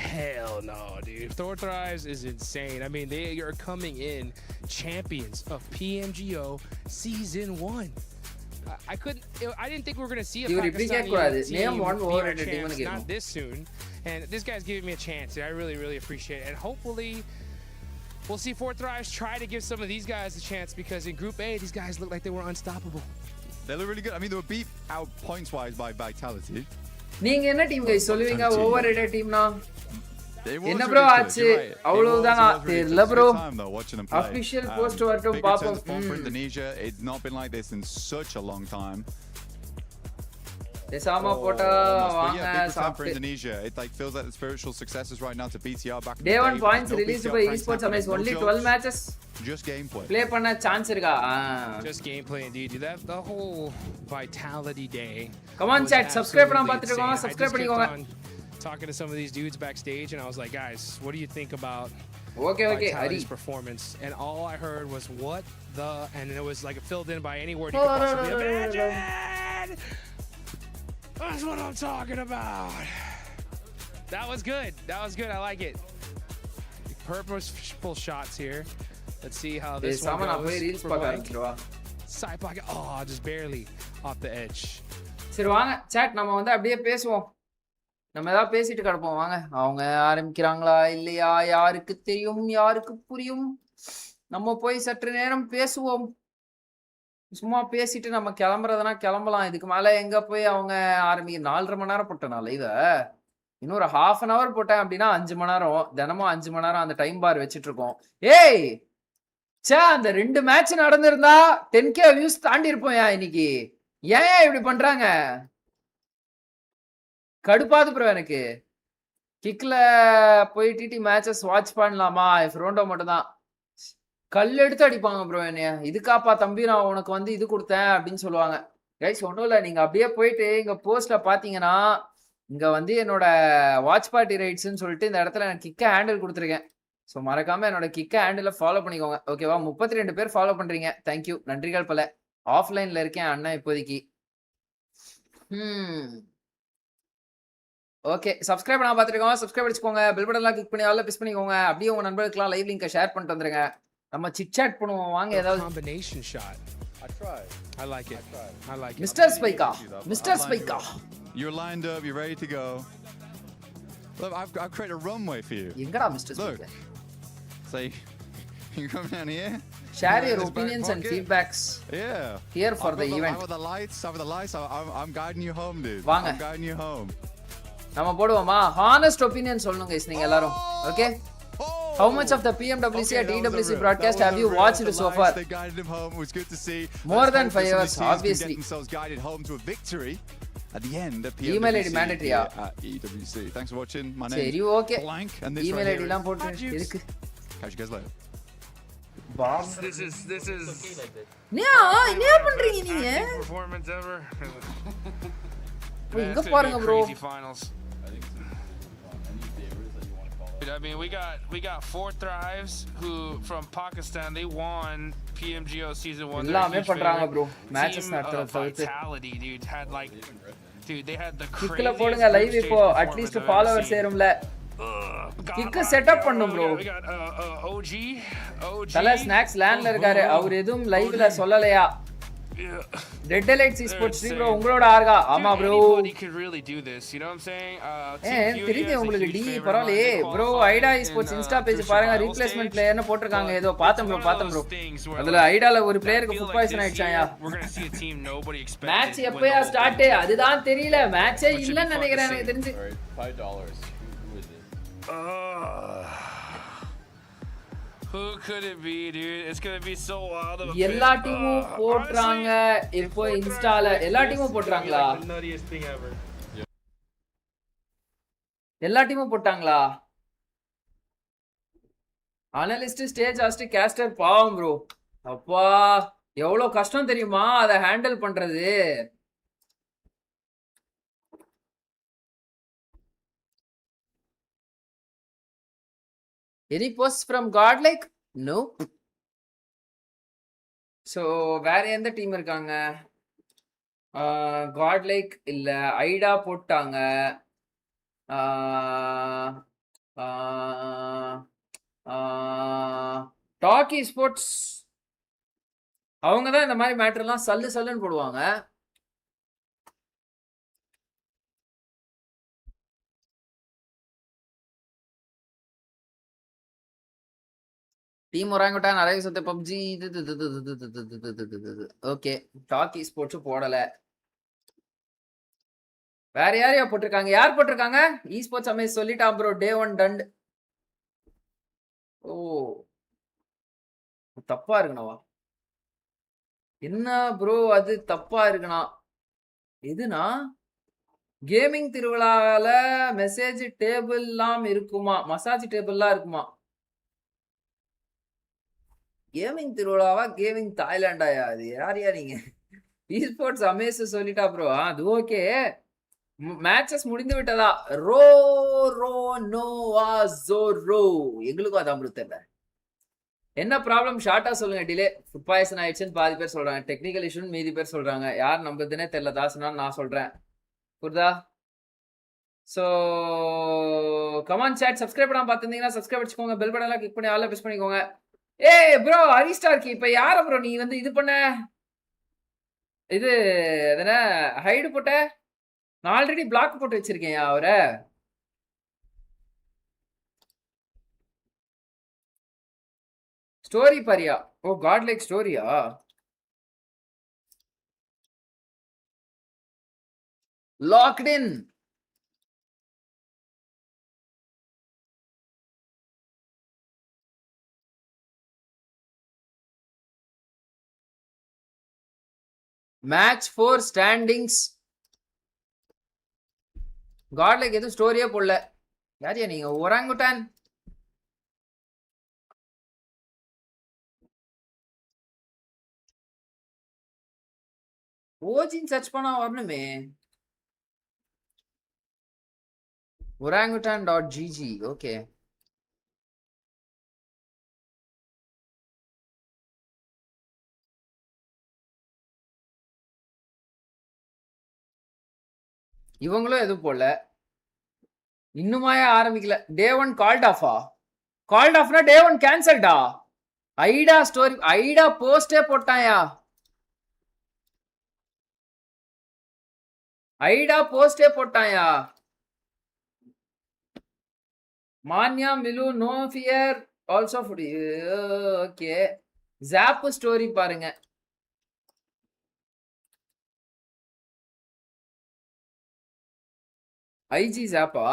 Hell no, dude. Thor Thrives is insane. I mean, they are coming in champions of PMGO Season 1. I didn't think we were going to see a Pakistani team be champs, not this soon. And this guy's giving me a chance. I really, really appreciate it. And hopefully, we'll see Thor Thrives try to give some of these guys a chance because in Group A, these guys look like they were unstoppable. They look really good. I mean, they were beat out points-wise by Vitality. நீங்க என்ன team guys சொல்லுவீங்க overrated டீம்னா என்ன bro ஆச்சு அவ்வளவுதானா தெரியல bro official post வரட்டும் பாப்போம் for Indonesia. It's not been like this in such a long time. Desama போட்டா வாங்க for Indonesia. It like feels like the spiritual successes right now to BTR back. Day 1 points released by Esports Amaze only 12 matches. Just gameplay. Play பண்ண chance இருக்கா? Just gameplay indeed. That the whole Vitality Day. Come on chat, subscribe பண்ண பார்த்துட்டு இருக்கோம். Subscribe பண்ணிக்கோங்க. Talking to some of these dudes backstage and I was like, guys, what do you think about Vitality's performance? And all I heard was what the, and it was like filled in by any word you could possibly imagine. That's what I'm talking about. That was good. That was good. I like it. Purposeful shots here. Let's see how this one goes. Side pocket. Oh, just barely off the edge. சரி வாங்க chat நம்ம வந்து அப்படியே பேசுவோம். நம்ம ஏதாவது பேசிட்டு கிடப்போம் வாங்க. அவங்க ஆரம்பிக்கிறாங்களா இல்லையா யாருக்கு தெரியும், யாருக்கு புரியும். நம்ம போய் சற்று நேரம் பேசுவோம். சும்மா பேசிட்டு நம்ம கிளம்புறதுனா கிளம்பலாம். இதுக்கு மேல எங்க போய் அவங்க 4.5 மணி நேரம் போட்டேன் நான் லைவ. இன்னொரு 1/2 an hour போட்டேன் அப்படின்னா 5 மணி நேரம். தினமும் 5 மணி நேரம் அந்த டைம் பார் வச்சுட்டு இருக்கோம். ஏய் சே, அந்த 2 மேட்ச் நடந்திருந்தா 10k வியூஸ் தாண்டி இருப்போம் இன்னைக்கு. ஏன் இப்படி பண்றாங்க? கடுப்பாது ப்ரோ எனக்கு. கிக்ல போய் டிடி மேட்சஸ் வாட்ச் பண்ணலாமா? ஃப்ரோண்டோ மட்டும் தான். கல் எடுத்து அடிப்பாங்க ப்ரோ என்னைய. இதுக்காப்பா தம்பி நான் உனக்கு வந்து இது கொடுத்தேன் அப்படின்னு சொல்லுவாங்க. கைஸ் ஒன்றும் இல்லை, நீங்கள் அப்படியே போயிட்டு இங்கே போஸ்ட்டில் பார்த்தீங்கன்னா இங்கே வந்து என்னோட வாட்ச் பார்ட்டி ரைட்ஸ்ன்னு சொல்லிட்டு இந்த இடத்துல நான் கிக்க ஹேண்டில் கொடுத்துருக்கேன். ஸோ மறக்காமல் என்னோட கிக்க ஹேண்டில் ஃபாலோ பண்ணிக்கோங்க. ஓகேவா? 32 பேர் ஃபாலோ பண்ணுறீங்க. தேங்க்யூ, நன்றிகள் பல. ஆஃப்லைனில் இருக்கேன் அண்ணன் இப்போதைக்கு. ஓகே, சப்ஸ்கிரைப் பண்ணா பார்த்துருக்கோம். சப்ஸ்கிரைப் அடிச்சுக்கோங்க. பெல் பட்டன்லாம் கிளிக் பண்ணி ஆல்ல பிஸ் பண்ணிக்கோங்க. அப்படியே உங்கள் நண்பர்களுக்குலாம் லைவ் லிங்கை ஷேர் பண்ணிட்டு வந்துருங்க. நம்ம சிட் சாட் பண்ணுவோம் வாங்க. ஏதாவது combination shot. I tried. I like it. I like it. Mister ஸ்பைக்கா, மிஸ்டர் ஸ்பைக்கா. You're lined up, you're ready to go. Look, I've created a runway for you. எங்கடா mister ஸ்பைக்கா? So you come down here. Share your opinions and feedbacks. Yeah. Here for the event. Over the lights, over the lights. I'm guiding you home, dude. வாங்க. I'm guiding you home. நம்ம போடுவோமா? Honest opinion சொல்லணும் guys நீங்க எல்லாரும். Okay? How much of the PMWC at EWC broadcast have you watched so far? They guided him home. It was good to see. More than 5 hours, obviously. Get themselves guided home to a victory at the end of PMWC. Email ID mandatory at EWC. Thanks for watching. My name is okay. Blank and this email right ID லாம் போட்டு இருக்கு. Catch you guys later. Boss, this is என்ன பண்றீங்க நீங்க? performance ever. இங்க பாருங்க bro. I mean, we got 4 Thrives who from Pakistan. They won PMGO season 1. எல்லாமே பண்றாங்க bro. Matches நடத்துறது தவிர்த்து. Vitality, dude, had like, dude, they had the crazy. கிக்ல போடுங்க லைவ் இப்போ at least followers சேரும்ல. கிக் செட்டப் பண்ணும் bro. We got OG. தல snacks லேண்ட்ல இருக்காரு. அவர் எதுவும் லைவ்ல சொல்லலையா? Red Light Esports bro உங்களோட ஆர்கா. ஆமா bro. Anybody could really do this, you know what I'm saying? தெரியுது உங்களுக்கு டி பரவாயில்லையே bro. ஐடா Esports இன்ஸ்டா பேஜ் பாருங்க. ரீப்ளேஸ்மென்ட் பிளேயர்னு போட்டுருக்காங்க. ஏதோ பார்த்தேன் bro. அதுல ஐடால ஒரு பிளேயருக்கு ஃபுட் பாய்சன் ஆயிடுச்சாயா? மேட்ச் எப்பயா ஸ்டார்ட்? அதுதான் தெரியல. மேட்சே இல்லன்னு நினைக்கிறேன் எனக்கு தெரிஞ்சு. $5. Who could it be, dude? It's gonna be so wild. எல்லா டீமும் போட்றாங்க இப்போ இன்ஸ்டால. எல்லா டீமும் போட்றாங்களா? Nuttiest thing ever. எல்லா டீமும் போட்டாங்களா? அனலிஸ்ட், ஸ்டேஜ் ஹாஸ்ட், கேஸ்டர் பாவம் ப்ரோ. அப்பா எவ்வளவு கஷ்டம் தெரியுமா அதை ஹேண்டில் பண்றது. Any posts from GodLike? No. So வேற எந்த டீம் இருக்காங்க? GodLike இல்ல, ஐடா போட்டாங்க. டாக்கி ஸ்போர்ட்ஸ் அவங்க தான் இந்த மாதிரி மேட்டர்லாம் சல்லுன்னு போடுவாங்க. டீம் ஒராங்குட்டான் நிறைய சத்த பப்ஜி. ஓகே, டாக்கி ஸ்போர்ட்ஸ் போடல. வேற யாரையா போட்டிருக்காங்க? யார் போட்டிருக்காங்க? இ ஸ்போர்ட்ஸ் அமேஸ் சொல்லிட்டான் ப்ரோ. டே 1 டண்ட். ஓ தப்பா இருக்குனவா? என்ன ப்ரோ அது தப்பா இருக்குனா? எதுனா கேமிங் திருவிழால மெசேஜ் டேபிள்லாம் இருக்குமா? மசாஜ் டேபிள்லாம் இருக்குமா? கேமிங் திருவிழாவா? கேமிங் தாய்லாண்டாயா? அது யாரையா நீங்க? இ ஸ்போர்ட்ஸ் அமேஸ் சொல்லிட்டா ப்ரோ. அது ஓகே. மேட்சஸ் முடிந்து விட்டதா? ரோ ரோ நோவா ஜோரோ. எங்களுக்கும் அதான் ப்ரோ தெரியல. என்ன ப்ராப்ளம் ஷார்ட்டா சொல்லுங்க. டிலே ஃபுட் பாய்சன் ஆயிடுச்சுன்னு பாதி பேர் சொல்றாங்க. டெக்னிக்கல் இஷ்யூன்னு மீதி பேர் சொல்றாங்க. யார் நம்புறதுன்னே தெரியல. தாசனான்னு நான் சொல்றேன். புரியுதா? So come on chat. சப்ஸ்கிரைப் பண்ணாம பார்த்துருந்தீங்கன்னா சப்ஸ்கிரைப் வச்சுக்கோங்க. பெல் பட்டன்லாம் கிளிக் பண்ணி ஆல்ல ப்ரெஸ் பண்ணிக்கோங்க. ஏய் ப்ரோ அரிஸ்டார்க்கு இப்ப யார ப்ரோ நீ வந்து இது பண்ண? இது எதனா ஹைடு போட்ட? நான் ஆல்ரெடி பிளாக் போட்டு வச்சிருக்கேன் அவரை. ஸ்டோரி பாரியா? ஓ காட்லைக் ஸ்டோரியா? Locked in. Match 4 standings. Godlike எதுவும் ஸ்டோரியே போடல. யாரியா நீங்க? ஒராங்குட்டான். ஓஜின் சர்ச் பண்ணா வரணுமே. orangutan.gg. ஓகே. இவங்களும் எதுவும் போடல. இன்னுமாயே ஆரம்பிக்கல. டே 1 கால்ட் ஆஃபா? கால்ட் ஆஃப்னா டே 1 கேன்சல்டா? ஐடா ஸ்டோரி ஐடா போஸ்டே போட்டாயா? ஐடா போஸ்டே போட்டாயா? மான்யா மிலு no fear also food. Okay. Job story பாருங்க. ஐஜி ஜாப்பா?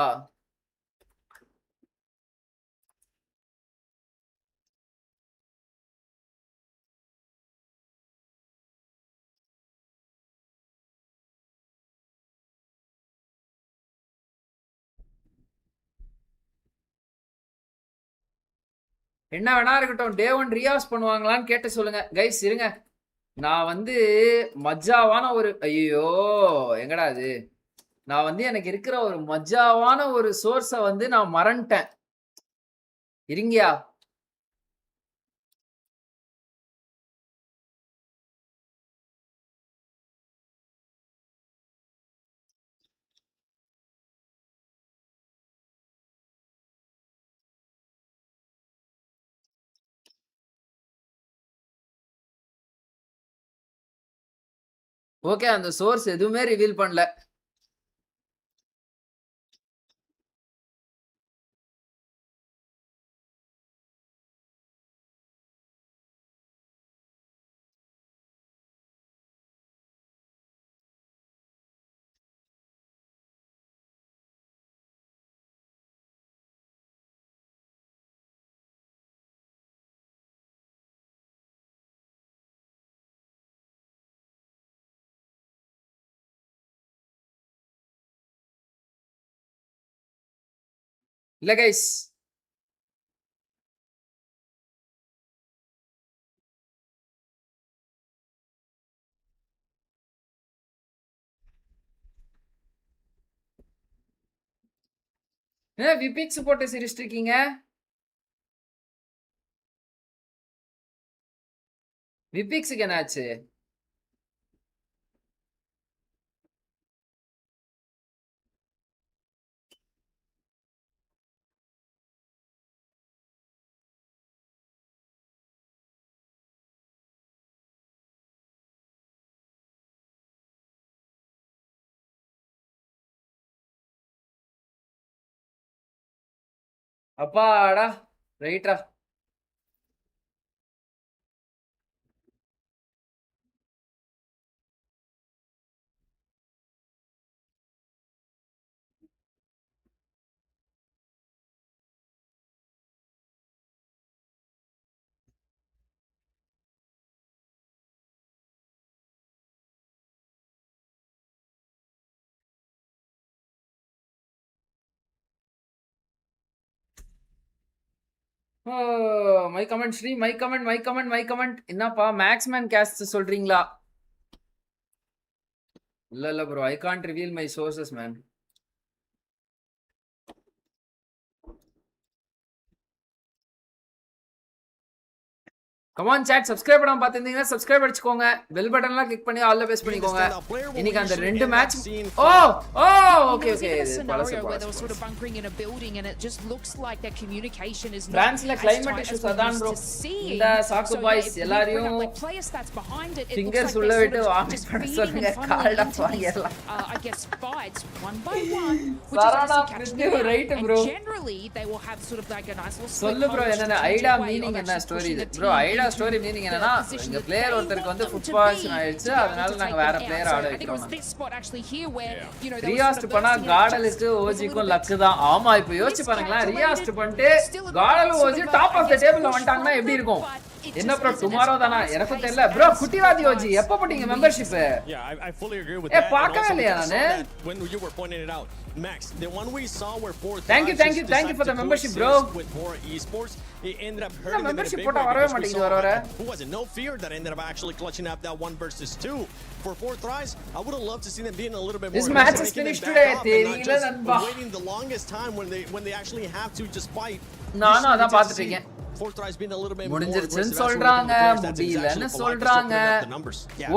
என்ன வேணா இருக்கட்டும். டே 1 ரியாஸ் பண்ணுவாங்களான்னு கேட்டு சொல்லுங்க கைஸ். இருங்க, நான் வந்து மஜாவான ஒரு ஐயோ எங்கடா அது? நான் வந்து எனக்கு இருக்கிற ஒரு மஜாவான ஒரு சோர்ஸை வந்து நான் மறந்துட்டேன். இருங்கயா. ஓகே, அந்த சோர்ஸ் எதுவுமே ரிவீல் பண்ணல. இல்ல கைஸ், விபிக்ஸ் போட்டு சிரிச்சிட்டு இருக்கீங்க. விபிக்ஸுக்கு என்னாச்சு? அப்பாடா, ரைட்டா. My comment Sri, my comment my comment my comment. என்னப்பா மேக்ஸ்மேன் கேஸ்ட் சொல்றீங்களா? இல்ல ப்ரோ, I can't reveal my sources man. Come on chat, subscribe பண்ணாம பாத்துட்டீங்கன்னா subscribe அடிச்சுக்கோங்க. bell button-லாம் click பண்ணி all the best பண்ணிக்கோங்க. இன்னைக்கு அந்த ரெண்டு match okay scenario where they were sort of bunkering in a building and it just looks like their communication is not Franceல climate issues அதான் bro. இந்த சாக்கு பாய்ஸ் எல்லாரையும் players that's behind it fingers உள்ள விட்டு வாமிட் பண்ண சொல்லுங்க. Called off வாங்கிரலாம். I guess fights one by one which Sarana is catching right bro. generally they will have sort of like a nice little சொல்லு bro என்ன ஐடா meaning என்ன story இது bro ஐடா ஸ்டோரி மீனிங் என்னன்னா இந்த பிளேயர் ஒருத்தருக்கு வந்து ஃபுட் பாய்சன் ஆயிடுச்சு அதனால நாங்க வேற பிளேயர் ஆட வைக்கிறோம் ரியாஸ்ட் பண்ணா காடலுக்கு ஓஜிக்கும் லக்கு தான் ஆமா இப்போ யோசிச்சு பாருங்களேன் ரியாஸ்ட் பண்ணிட்டு காடல் ஓஜி டாப் ஆஃப் தி டேபிள்ல வந்துட்டாங்கன்னா எப்படி இருக்கும் என்ன ப்ரோ டுமாரோ தானா எனக்கு தெரியல ப்ரோ குட்டிவாதி ஓஜி எப்ப போட்டீங்க membership I fully agree with that. பார்க்கவே இல்லையா நானு when you were pointing it out Max the one we saw where thank you for the membership bro with Aurora Esports it ended up hurting them membership போட்டா வரவே மாட்டேங்குது வர who was no fear that ended up actually clutching up that 1 versus 2 for fourth tries I would have loved to see them being a little bit more this match is finished today தெரியல நண்பா waiting the longest time when they actually have to just fight நானும் அத பாத்துட்டு இருக்கேன் fourth tries being a little bit more முடிஞ்சிருச்சுன்னு சொல்றாங்க முடியலன்னு சொல்றாங்க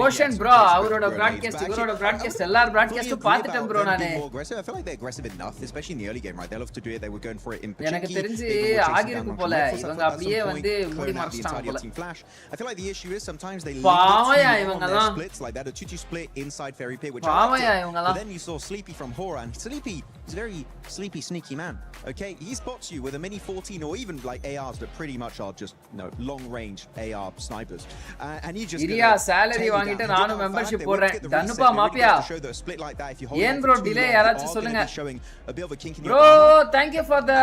ocean bro அவரோட broadcast இவரோட broadcast எல்லார broadcast பாத்துட்டேன் bro நானே I feel like they're aggressive enough especially in the early game right they love to do it they were going for it in எனக்கு தெரிஞ்சு ஆகிருக்கு போல இவங்க அப்படியே வந்து முடி மறைச்சிட்டாங்க போல I feel like the issue is sometimes they பாவயா இவங்கலாம் splits like that a 2-2 split inside Fairy Pit which பாவயா இவங்கலாம் then you saw Sleepy from Hora and Sleepy is a very sleepy sneaky man okay he spots you with a mini 14 or even like ARs that pretty much are just long range AR snipers and he just இரியா salary வாங்கிட்டு நானும் membership போடுறேன் டன்னுப்பா மாப்பியா ஏன் bro delay யாராச்சும் சொல்லுங்க bro thank you for the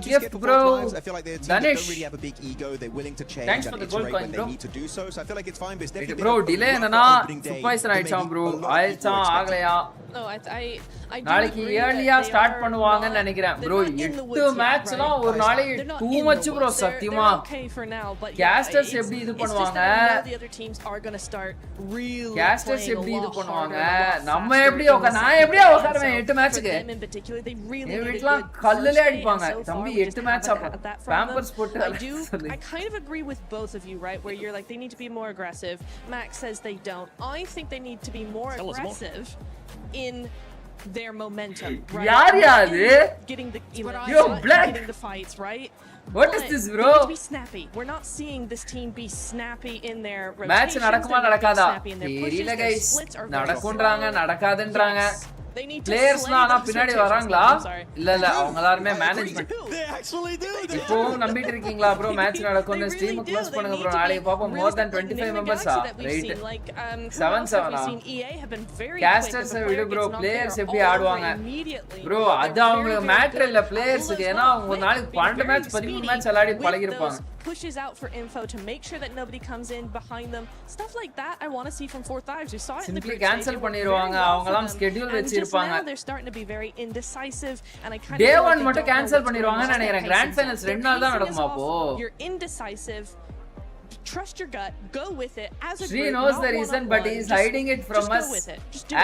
gift bro I feel like they don't really have a big ego they're willing to change thanks for the gold coin bro they need to do so I feel like it's fine but it's definitely bro delay என்னன்னா supervisor ஆயிச்சாம் bro ஆயிச்சாம் ஆகலையா நாளைக்கு ஏர்லியா start பண்ணுவாங்கன்னு நினைக்கிறேன் bro 8 மேட்ச்லாம் ஒரு நாளைக்கு too much bro சத்தியமா casters எப்படி இது பண்ணுவாங்க கேஸ்டர்ஸ் எப்படி இது பண்ணுவாங்க நம்ம எப்படி நான் எப்படியா உட்காருவேன் 8 மேட்ச்க்கு என் வீட்ல கல்லுல அடிப்பாங்க தம்பி 8 மேட்ச் அப்ப பேம்பர்ஸ் போட்டு I kind of agree with both of you right where you're like they need to be more aggressive Max says they don't I think they need to be more aggressive in their momentum right getting the getting the fights right what is this bro be snappy we're not seeing this team be snappy in their match நடக்குமா நடக்காதா தெரியல guys நடக்கும்ன்றாங்க நடக்காதுன்றாங்க players நானா பின்னாடி வராங்களா இல்ல இல்ல அவங்க எல்லாரும் மேனேஜ்மென்ட் இப்போ நம்பிட்டு இருக்கீங்களா bro மேட்ச் நடக்கும்னு ஸ்ட்ரீம் க்ளோஸ் பண்ணுங்க bro நாளைக்கு பாப்போம் more than 25 members right 7 casters விடு bro players எப்படி ஆடுவாங்க bro அது அவங்க மேட்டர் இல்ல players-க்கு ஏனா அவங்க நாளைக்கு 12 மேட்ச் 13 மேட்ச் விளையாடி பழகி இருப்பாங்க pushes out for info to make sure that nobody comes in behind them stuff like that I want to see from fourth dives we saw it in the simply cancel பண்ணிடுவாங்க அவங்கலாம் schedule வெச்சிருப்பாங்க they're starting to be very indecisive and I kind of day 1 மட்டும் cancel பண்ணிடுவாங்கன்னு நினைக்கிறேன் grand finals 2 நாள் தான் நடக்குமா அப்போ you're indecisive trust your gut go with it as a Sri knows the reason but he is hiding it from us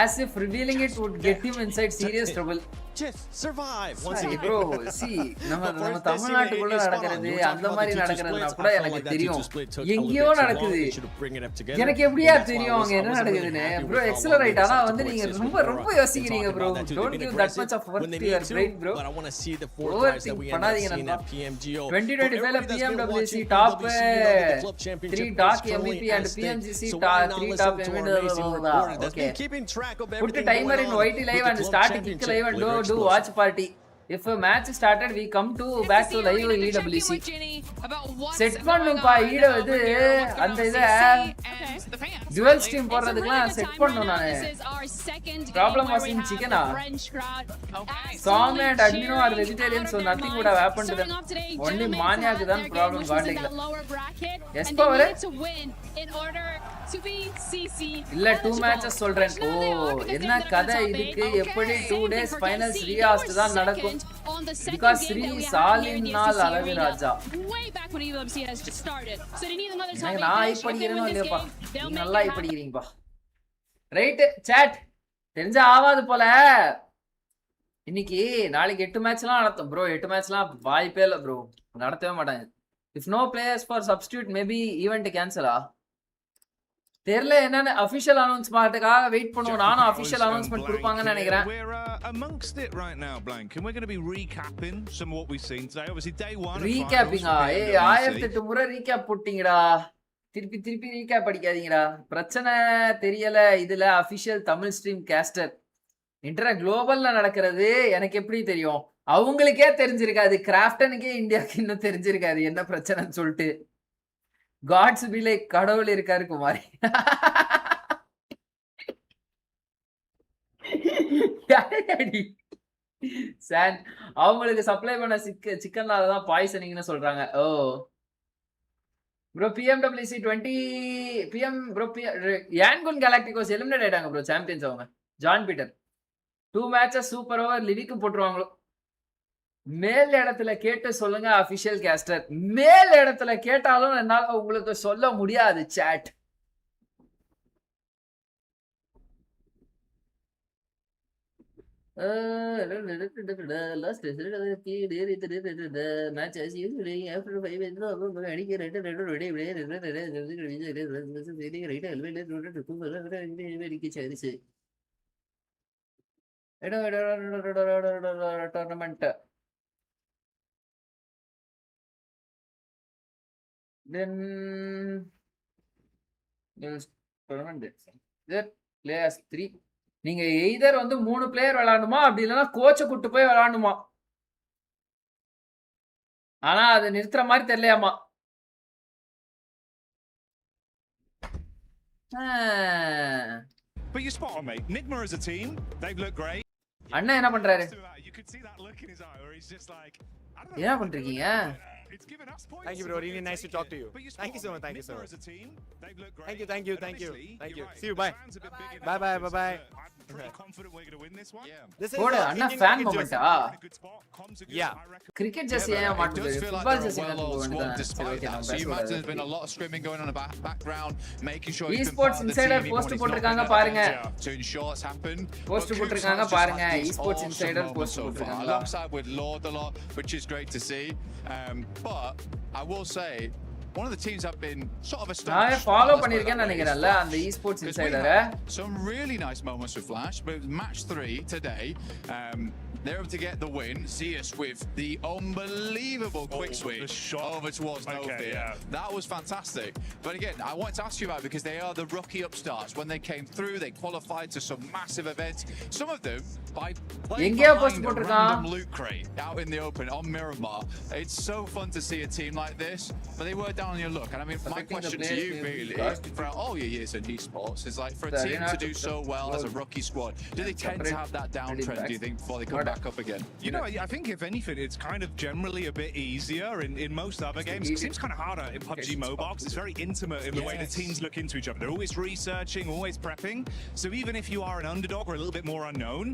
as if revealing it would get him inside serious trouble just survive once again bro see நம்ம தமிழ்நாட்டுக்குள்ள நடக்குது அந்த மாதிரி நடக்குதுன்னா கூட எனக்கு தெரியும் எங்கயோ நடக்குது எனக்கு எப்படியா தெரியும் அங்க என்ன நடக்குதுன்னு bro accelerate ஆனா வந்து நீங்க ரொம்ப யோசிக்கிறீங்க bro don't give that much of work to your brain bro but I want to see the four guys that we end up seeing at PMGO 2025 ல PMWC top 3 dark MVP and PMGC 3 top MVP okay keeping track of put the timer in YT live and start kick live and do watch party if a match started we come to back to live EWC set பண்ணுப்பா ஈட இது அந்த இத dual stream போறதுக்குலாம் set பண்ணனும் நானே problem was in chicken Song and admin are vegetarian so nothing would have happened to them only mania ku dhan problem got like yes power இல்ல 2 matches சொல்றேன் ஓ என்ன கதை இதுக்கு எப்படி 2 days finals recast தான் நடக்கும் because Sri Salinal அழகு ராஜா நான் படிக்கிறேனோ இல்லையாப்பா நீங்க நல்லா படிக்கிறீங்கப்பா ரைட் chat தெரிஞ்ச ஆவாது போல இன்னைக்கு நாளைக்கு 8 மேட்ச்லாம் நடத்தும் bro 8 மேட்ச்லாம் வாய்ப்பே இல்ல bro நடத்தவே மாட்டாங்க If no players for substitute, maybe event cancel. தெரியல என்னன்னு official announcement-க்காக வெயிட் பண்ணுவோம். நானும் official announcement கொடுப்பாங்கன்னு நினைக்கிறேன். We're amongst it right now, Blank, and we're going to be recapping some of what we've seen today. Obviously, day one. Recapping ஏய் 1008 முறை recap போட்டீங்கடா. திருப்பி recap அடிக்காதீங்கடா. பிரச்சனை தெரியல இதுல official Tamil stream caster. Internet குளோபல்ல நடக்கிறது எனக்கு எப்படி தெரியும்? அவங்களுக்கே தெரிஞ்சிருக்காது. கிராஃப்டனுக்கே இந்தியாவுக்கு இன்னும் தெரிஞ்சிருக்காது என்ன பிரச்சனைன்னு சொல்லிட்டு. காட்ஸ் பி லைக் கடவுள் இருக்காரு குமாரி. சார் அவங்களுக்கு சப்ளை பண்ண சிக்கன்னால தான் பாய்சனிங்னு சொல்றாங்க. ஓ bro PMWC 20 PM bro Yangon Galacticos eliminate ஆயிட்டாங்க ப்ரோ சாம்பியன்ஸ் அவங்க. John Peter 2 matches super over லிவிக்கும் போட்டுருவாங்களோ. மேல் இடத்துல கேட்டு சொல்லுங்க அபிஷியல் கேஸ்டர். மேல் இடத்துல கேட்டாலும் என்னால உங்களுக்கு சொல்ல முடியாது சாட். டோர்னமெண்ட் then players 3 நீங்க எய்தர் வந்து 3 பிளேயர் விளையாடணுமா அப்படி இல்லனா கோச்சை கூட்டி போய் விளையாடணுமா. ஆனா அது நிறுத்துற மாதிரி தெரியலையாமா. But you spot on, mate. Nigma as a team, they've looked great. அண்ணா என்ன பண்றாரு? You could see that look in his eye where he's just like, I don't know. என்ன பண்றீங்க? It's given us points. Thank you, bro. Really nice to talk to you. Thank you so much. Thank you so much. Thank you. Thank you. See you. Bye. Bye. I'm pretty confident we're going to win this one. This is Anna fan மொமெண்டா? Yeah. Cricket Jersey ஏன் மாட்டுது? Football Jersey So you imagine there's been a lot of scrimming going on in the background, making sure esports insider post போட்டுருக்காங்க பாருங்க. To ensure it's happened. Post போட்டுருக்காங்க பாருங்க. esports insider post போட்டுருக்காங்க. Alongside with Lord a lot, which is great to see. But I will say one of the teams have been sort of astonished. நான் follow பண்ணிருக்கேன்னு நினைக்கிறேன்ல அந்த esports insider. Some really nice moments with Flash, but match 3 today, they're able to get the win. See us with the unbelievable quick switch over towards Nothing. Yeah. That was fantastic. But again, I wanted to ask you about it because they are the rookie upstarts. When they came through, they qualified to some massive events. Some of them by playing behind a random loot crate out in the open on Miramar. It's so fun to see a team like this. But they were down on your luck. And I mean, my question to you really, for all your years in esports, is like for a team to do so well as a rookie squad, do they tend to have that downtrend, do you think, before they come back up again? You know, I think if anything, it's kind of generally a bit easier in most other games. It seems kind of harder in PUBG Mobile because it's very intimate in the way the teams look into each other. They're always researching, always prepping. So even if you are an underdog or a little bit more unknown,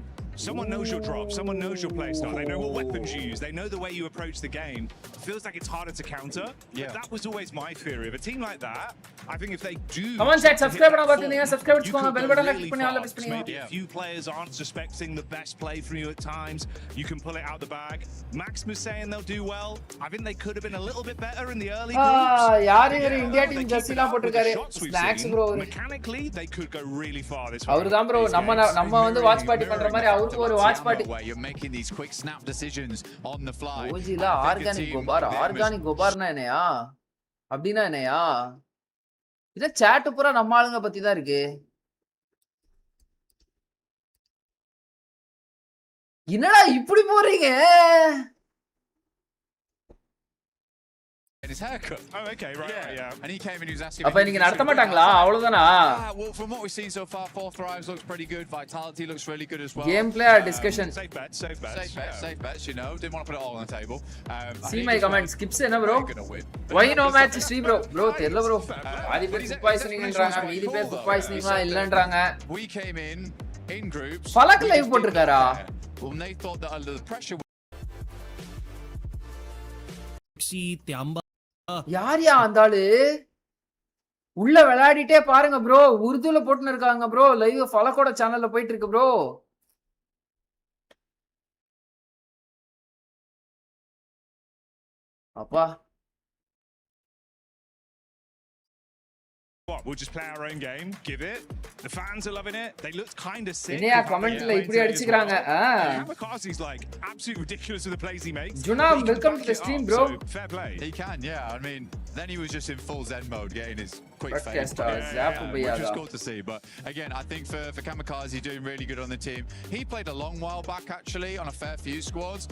someone knows your drop, someone knows your playstyle, they know what weapons you use, they know the way you approach the game. It feels like it's harder to counter. But that was always my theory. Of a team like that, I think if they do... Come on, chat, subscribe பண்ண பாத்தீங்க, subscribe பண்ணிக்கோங்க, bell button click பண்ணி all press பண்ணிக்கோங்க. Maybe a few players aren't suspecting the best play from you at times. You can pull it out the bag. Max was saying they'll do well. I think they could have been a little bit better in the early groups. யார் இவரு India team ஜெர்சிலாம் போட்டுருக்காரு? Snacks bro. Mechanically, they could go really far this way. அவர்தான் bro நம்ம வந்து watch party பண்ற மாதிரி அவருக்கு ஒரு watch party. You're making these quick snap decisions on the fly. ஓஜில ஆர்கானிக் கோபார்னா என்னையா? அப்படினா என்னையா? இத chat பூரா நம்ம ஆளுங்க பத்தி தான் இருக்கு. என்னடா இப்படி போறீங்க? And his haircut. Oh, okay, right, yeah. And he came and he was asking. அப்ப நீங்க நடத்த மாட்டாங்களா? அவ்வளவுதானா? Well, from what we've seen so far, 4 thrives looks pretty good. Vitality looks really good as well. Gameplay or discussion? Safe bets. Safe bets, you know. Didn't want to put it all on the table. See my comments. Skips என்ன bro? Why no match stream bro? Bro, தெரியல bro. ஆதி பேர் food poisoning ன்றாங்க. மீதி பேர் food poisoningலாம் இல்லன்றாங்க. We came in groups. பலக் live போட்டுருக்காரா? Well, they thought that under the pressure. யாரியா அந்தாளு உள்ள விளையாடிட்டே பாருங்க ப்ரோ. உருதுல போட்டுன்னு இருக்காங்க ப்ரோ. லைவ் ஃபலக்கோட சேனல்ல போயிட்டு இருக்கு ப்ரோ. அப்பா What, we'll just play our own game, give it. The fans are loving it. They looked kind of sick. என்னையா கமெண்ட்ல இப்படி அடிச்சுக்கறாங்க Kamikaze's like absolutely ridiculous with the plays he makes. Junam, welcome to the stream, bro. So, fair play. He can, yeah. I mean, then he was just in full Zen mode, getting his quick fade. Which was cool to see. But again, I think for Kamikaze, doing really good on the team. He played a long while back, actually, on a fair few squads.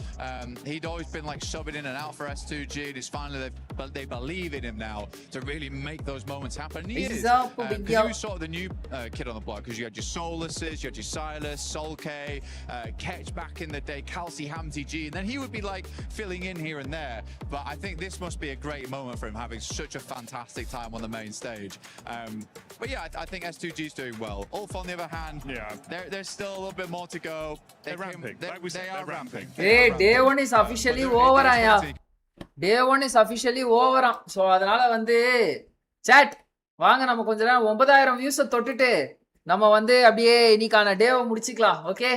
He'd always been like subbing in and out for S2G. And it's finally they believe in him now to really make those moments happen. And he is. He was sort of the new kid on the block, because you had your Solaces, you had your Silas, Sol K, Ketch back in the day, Kelsey, Hamty G, and then he would be like filling in here and there. But I think this must be a great moment for him, having such a fantastic time on the main stage. But yeah, I think S2G is doing well. Ulf, on the other hand, there's still a little bit more to go. They're ramping. They are ramping. Hey, day one is officially over, aya. Day one is officially over. So அதனால வந்து chat வாங்க நம்ம கொஞ்ச நேரம் 9000 views தொட்டுட்டு நம்ம வந்து அப்படியே இன்னைக்கான டேவை முடிச்சுக்கலாம். ஓகே,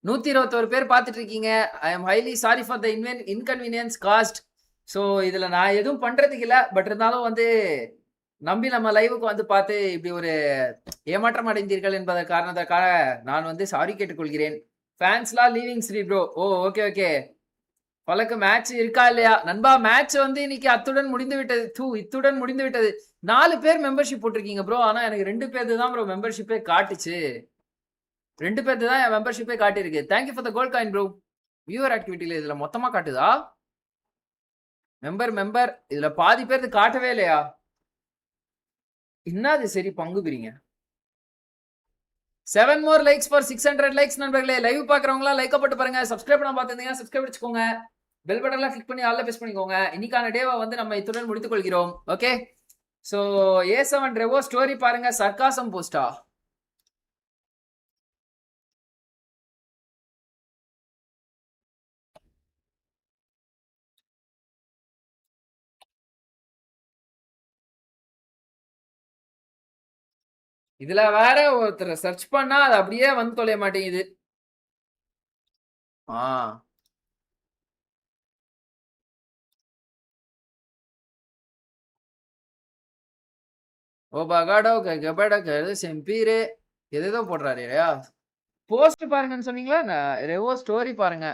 121 பேர் பார்த்துட்டு இருக்கீங்க. I am highly sorry for the inconvenience cost. So இதில் நான் எதுவும் பண்ணுறதுக்கு இல்லை. பட் இருந்தாலும் வந்து நம்பி நம்ம லைவுக்கு வந்து பார்த்து இப்படி ஒரு ஏமாற்றம் அடைந்தீர்கள் என்பதை காரணத்துக்காக நான் வந்து சாரி கேட்டுக்கொள்கிறேன். ஃபேன்ஸ்லாம் லீவிங் ஸ்ரீ ப்ரோ. ஓ ஓகே ஓகே. பலக்கு மேட்ச் இருக்கா இல்லையா நண்பா? மேட்ச் வந்து இன்னைக்கு இத்துடன் முடிந்து விட்டது. 4 பேர் மெம்பர்ஷிப் போட்டிருக்கீங்க ப்ரோ. ஆனா எனக்கு 2 பேர் தான் ப்ரோ மெம்பர்ஷிப்பே காட்டுச்சு. 2 பேர் தான் என் மெம்பர்ஷிப்பே காட்டியிருக்கு. Thank you for the gold coin bro. Viewer ஆக்டிவிட்டியில இதுல மொத்தமா காட்டுதா? மெம்பர் இதுல பாதி பேருக்கு காட்டவே இல்லையா? என்னது சரி பங்கு பிரிங்க. 7 more likes for 600 likes நண்பர்களே. லைவ் பாக்குறவங்களா லைக் போட்டு பாருங்க. சப்ஸ்கிரைப் பண்ண பார்த்திருந்தீங்கன்னா சப்ஸ்கிரைப் வச்சுக்கோங்க. பெல் பட்டன்ல கிளிக் பண்ணி ஆல்ல பிரஸ் பண்ணிக்கோங்க. இன்னைக்கான டேவை வந்து நம்ம இத்துடன் முடித்துக் கொள்கிறோம். Okay, so A7 Revo story பாருங்க. சர்க்காசம் போஸ்டா? இதுல வேற ஒருத்தர் சர்ச் பண்ணா அது அப்படியே வந்து தொலைய மாட்டேங்குது. ஓ பகாடோ கபட செம்பீரு எதோ போடுறாரு இல்லையா? போஸ்ட் பாருங்கன்னு சொன்னீங்களா? ரெவோ ஸ்டோரி பாருங்க.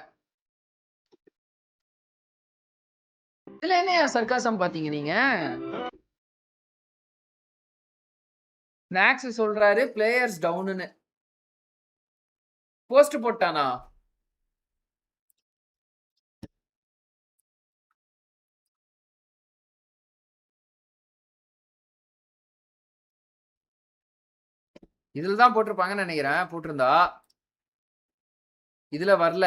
இதுல என்ன சர்க்காசம் பாத்தீங்க நீங்க? ஸ்நாக்ஸ் சொல்றாரு பிளேயர்ஸ் டவுன்னு. போஸ்ட் போட்டானா? இதுல தான் போட்டிருப்பாங்கன்னு நினைக்கிறேன். போட்டிருந்தா இதுல வரல.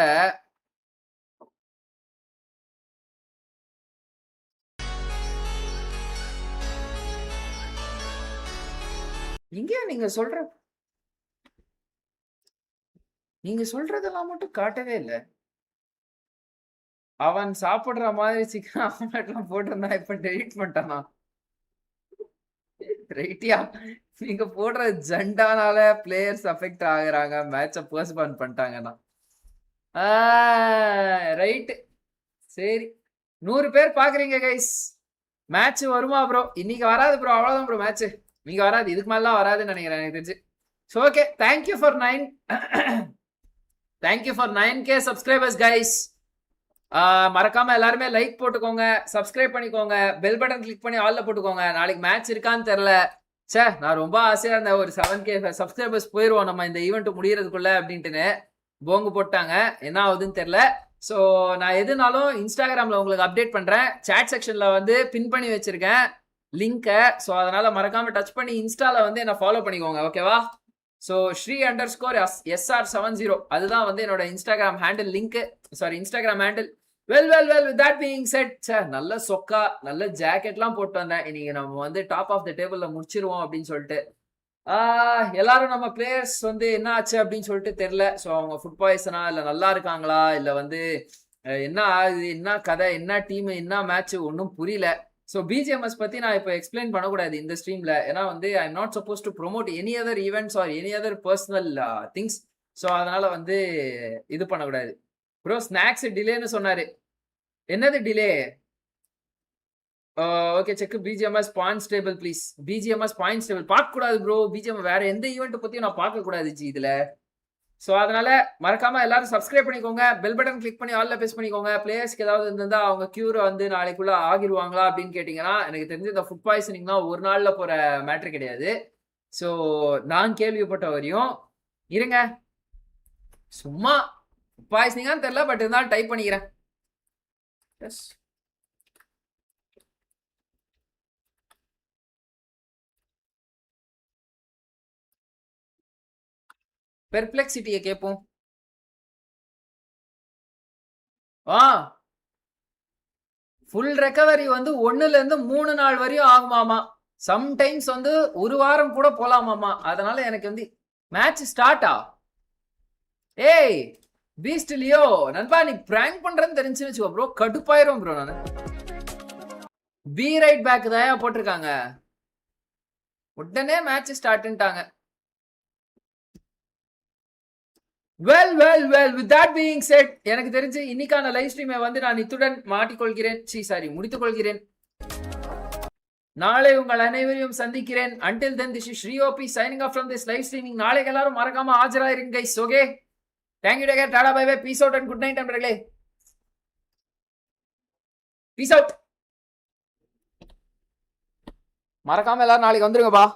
இங்கே நீங்க சொல்றதெல்லாம் மட்டும் காட்டவே இல்லை. அவன் சாப்பிடுற மாதிரி சிக்கன் ஆம்லெட்லாம் போட்டிருந்தா இப்ப டெலிட் பண்ணிட்டானா? ரைட்டியா? நீங்க போடுற ஜண்டானால பிளேயர்ஸ் அஃபெக்ட் ஆகுறாங்க, மேட்சை போஸ்ட்போன் பண்ணிட்டாங்கன்னா. ரைட், சரி. 100 பேர் பாக்குறீங்க கைஸ். மேட்ச் வருமா ப்ரோ? இன்னைக்கு வராது ப்ரோ, அவ்வளவுதான் ப்ரோ மேட்ச். நீங்க வராது, இதுக்கு மேலாம் வராதுன்னு நினைக்கிறேன் எனக்கு தெரிஞ்சு. So okay, thank you for 9K subscribers guys. மறக்காம எல்லாருமே லைக் போட்டுக்கோங்க, சப்ஸ்கிரைப் பண்ணிக்கோங்க, பெல் பட்டன் கிளிக் பண்ணி ஆல்ல போட்டுக்கோங்க. நாளைக்கு மேட்ச் இருக்கான்னு தெரியல. சே, நான் ரொம்ப ஆசையா இருந்தேன் ஒரு 7K சப்ஸ்கிரைபர்ஸ் போயிடுவோம் நம்ம இந்த ஈவெண்ட் முடியறதுக்குள்ள அப்படின்ட்டுன்னு. போங்கு போட்டாங்க, என்ன ஆகுதுன்னு தெரியல. ஸோ நான் எதுனாலும் இன்ஸ்டாகிராமில் உங்களுக்கு அப்டேட் பண்ணுறேன். சேட் செக்ஷனில் வந்து பின் பண்ணி வச்சுருக்கேன் லிங்கை. ஸோ அதனால் மறக்காமல் டச் பண்ணி இன்ஸ்டாவில் வந்து என்னை ஃபாலோ பண்ணிக்கோங்க, ஓகேவா? ஸோ Sri_SR70 அதுதான் வந்து என்னோட Instagram handle link, sorry Instagram handle. Well with that being set, sir நல்ல சொக்கா நல்ல ஜாக்கெட்லாம் போட்டு வந்தேன். இன்னைக்கு நம்ம வந்து டாப் ஆஃப் த டேபிளில் முடிச்சிருவோம் அப்படின்னு சொல்லிட்டு. எல்லாரும் நம்ம பிளேயர்ஸ் வந்து என்ன ஆச்சு அப்படின்னு சொல்லிட்டு தெரியல. ஸோ அவங்க ஃபுட் பாய்சனா இல்லை நல்லா இருக்காங்களா இல்லை வந்து என்ன ஆகுது, என்ன கதை, என்ன டீம், என்ன மேட்ச் ஒன்றும் புரியல. ஸோ பிஜிஎம்எஸ் பற்றி நான் இப்போ எக்ஸ்பிளைன் பண்ணக்கூடாது இந்த ஸ்ட்ரீமில். ஏன்னா வந்து I am not suppose to promote any other events or any other personal things. So அதனால வந்து இது பண்ணக்கூடாது. ப்ரோ ஸ்நாக்ஸ் டிலேன்னு சொன்னாரு. என்னது delay? Okay check BGMS points table please. BGMS points table பார்க்க கூடாது ப்ரோ. பிஜிஎம் வேற எந்த ஈவெண்ட் பத்தியும் நான் பார்க்க கூடாது ஜி இதுல. ஸோ அதனால மறக்காம எல்லாரும் சப்ஸ்கிரைப் பண்ணிக்கோங்க, பெல் பட்டன் கிளிக் பண்ணி ஆல்ல பேஸ் பண்ணிக்கோங்க. பிளேயர்ஸ்க்கு ஏதாவது இருந்தா அவங்க கியூரை வந்து நாளைக்குள்ள ஆகிடுவாங்களா அப்படின்னு கேட்டீங்கன்னா எனக்கு தெரிஞ்சு இந்த ஃபுட் பாய்சனிங் தான் ஒரு நாள்ல போற மேட்ரு கிடையாது. ஸோ நான் கேள்விப்பட்ட வரையும் இருங்க, சும்மா பாய்சனிங்கான்னு தெரியல, பட் இருந்தாலும் டைப் பண்ணிக்கிறேன். எஸ் பெர்ப்ளெக்சிட்டியை கேட்போம். ஃபுல் ரெக்கவரி வந்து 1ல இருந்து 3 நாள் வரையும் ஆகுமாமா. சம்டைம்ஸ் வந்து 1 வாரம் கூட போலாமாமா. அதனால எனக்கு வந்து மேட்ச் ஸ்டார்ட்டா ஏய் பீஸ்ட் லியோ நண்பா நீ பிராங்க் பண்றேன்னு தெரிஞ்சுன்னு வச்சுக்கோ ப்ரோ, கடுப்பாயிரும் ப்ரோ. நானு பி ரைட் பேக் தான் போட்டிருக்காங்க, உடனே மேட்ச் ஸ்டார்ட்ன்ட்டாங்க. Well well well with that being set எனக்கு தெரிஞ்சு இன்னைக்கான லைவ் ஸ்ட்ரீமை வந்து நான் இத்துடன் முடித்துக் கொள்கிறேன். நாளை உங்கள் அனைவரையும் சந்திக்கிறேன். until then this is SriOP signing off from this live streaming. நாளைக்கு எல்லாரும் மறக்காம ஆஜராயிருங்க guys. okay, thank you, take care, டாடா bye bye, peace out and good night நண்பர்களே. Peace out. மறக்காம எல்லாரும் நாளைக்கு வந்துருங்கப்பா.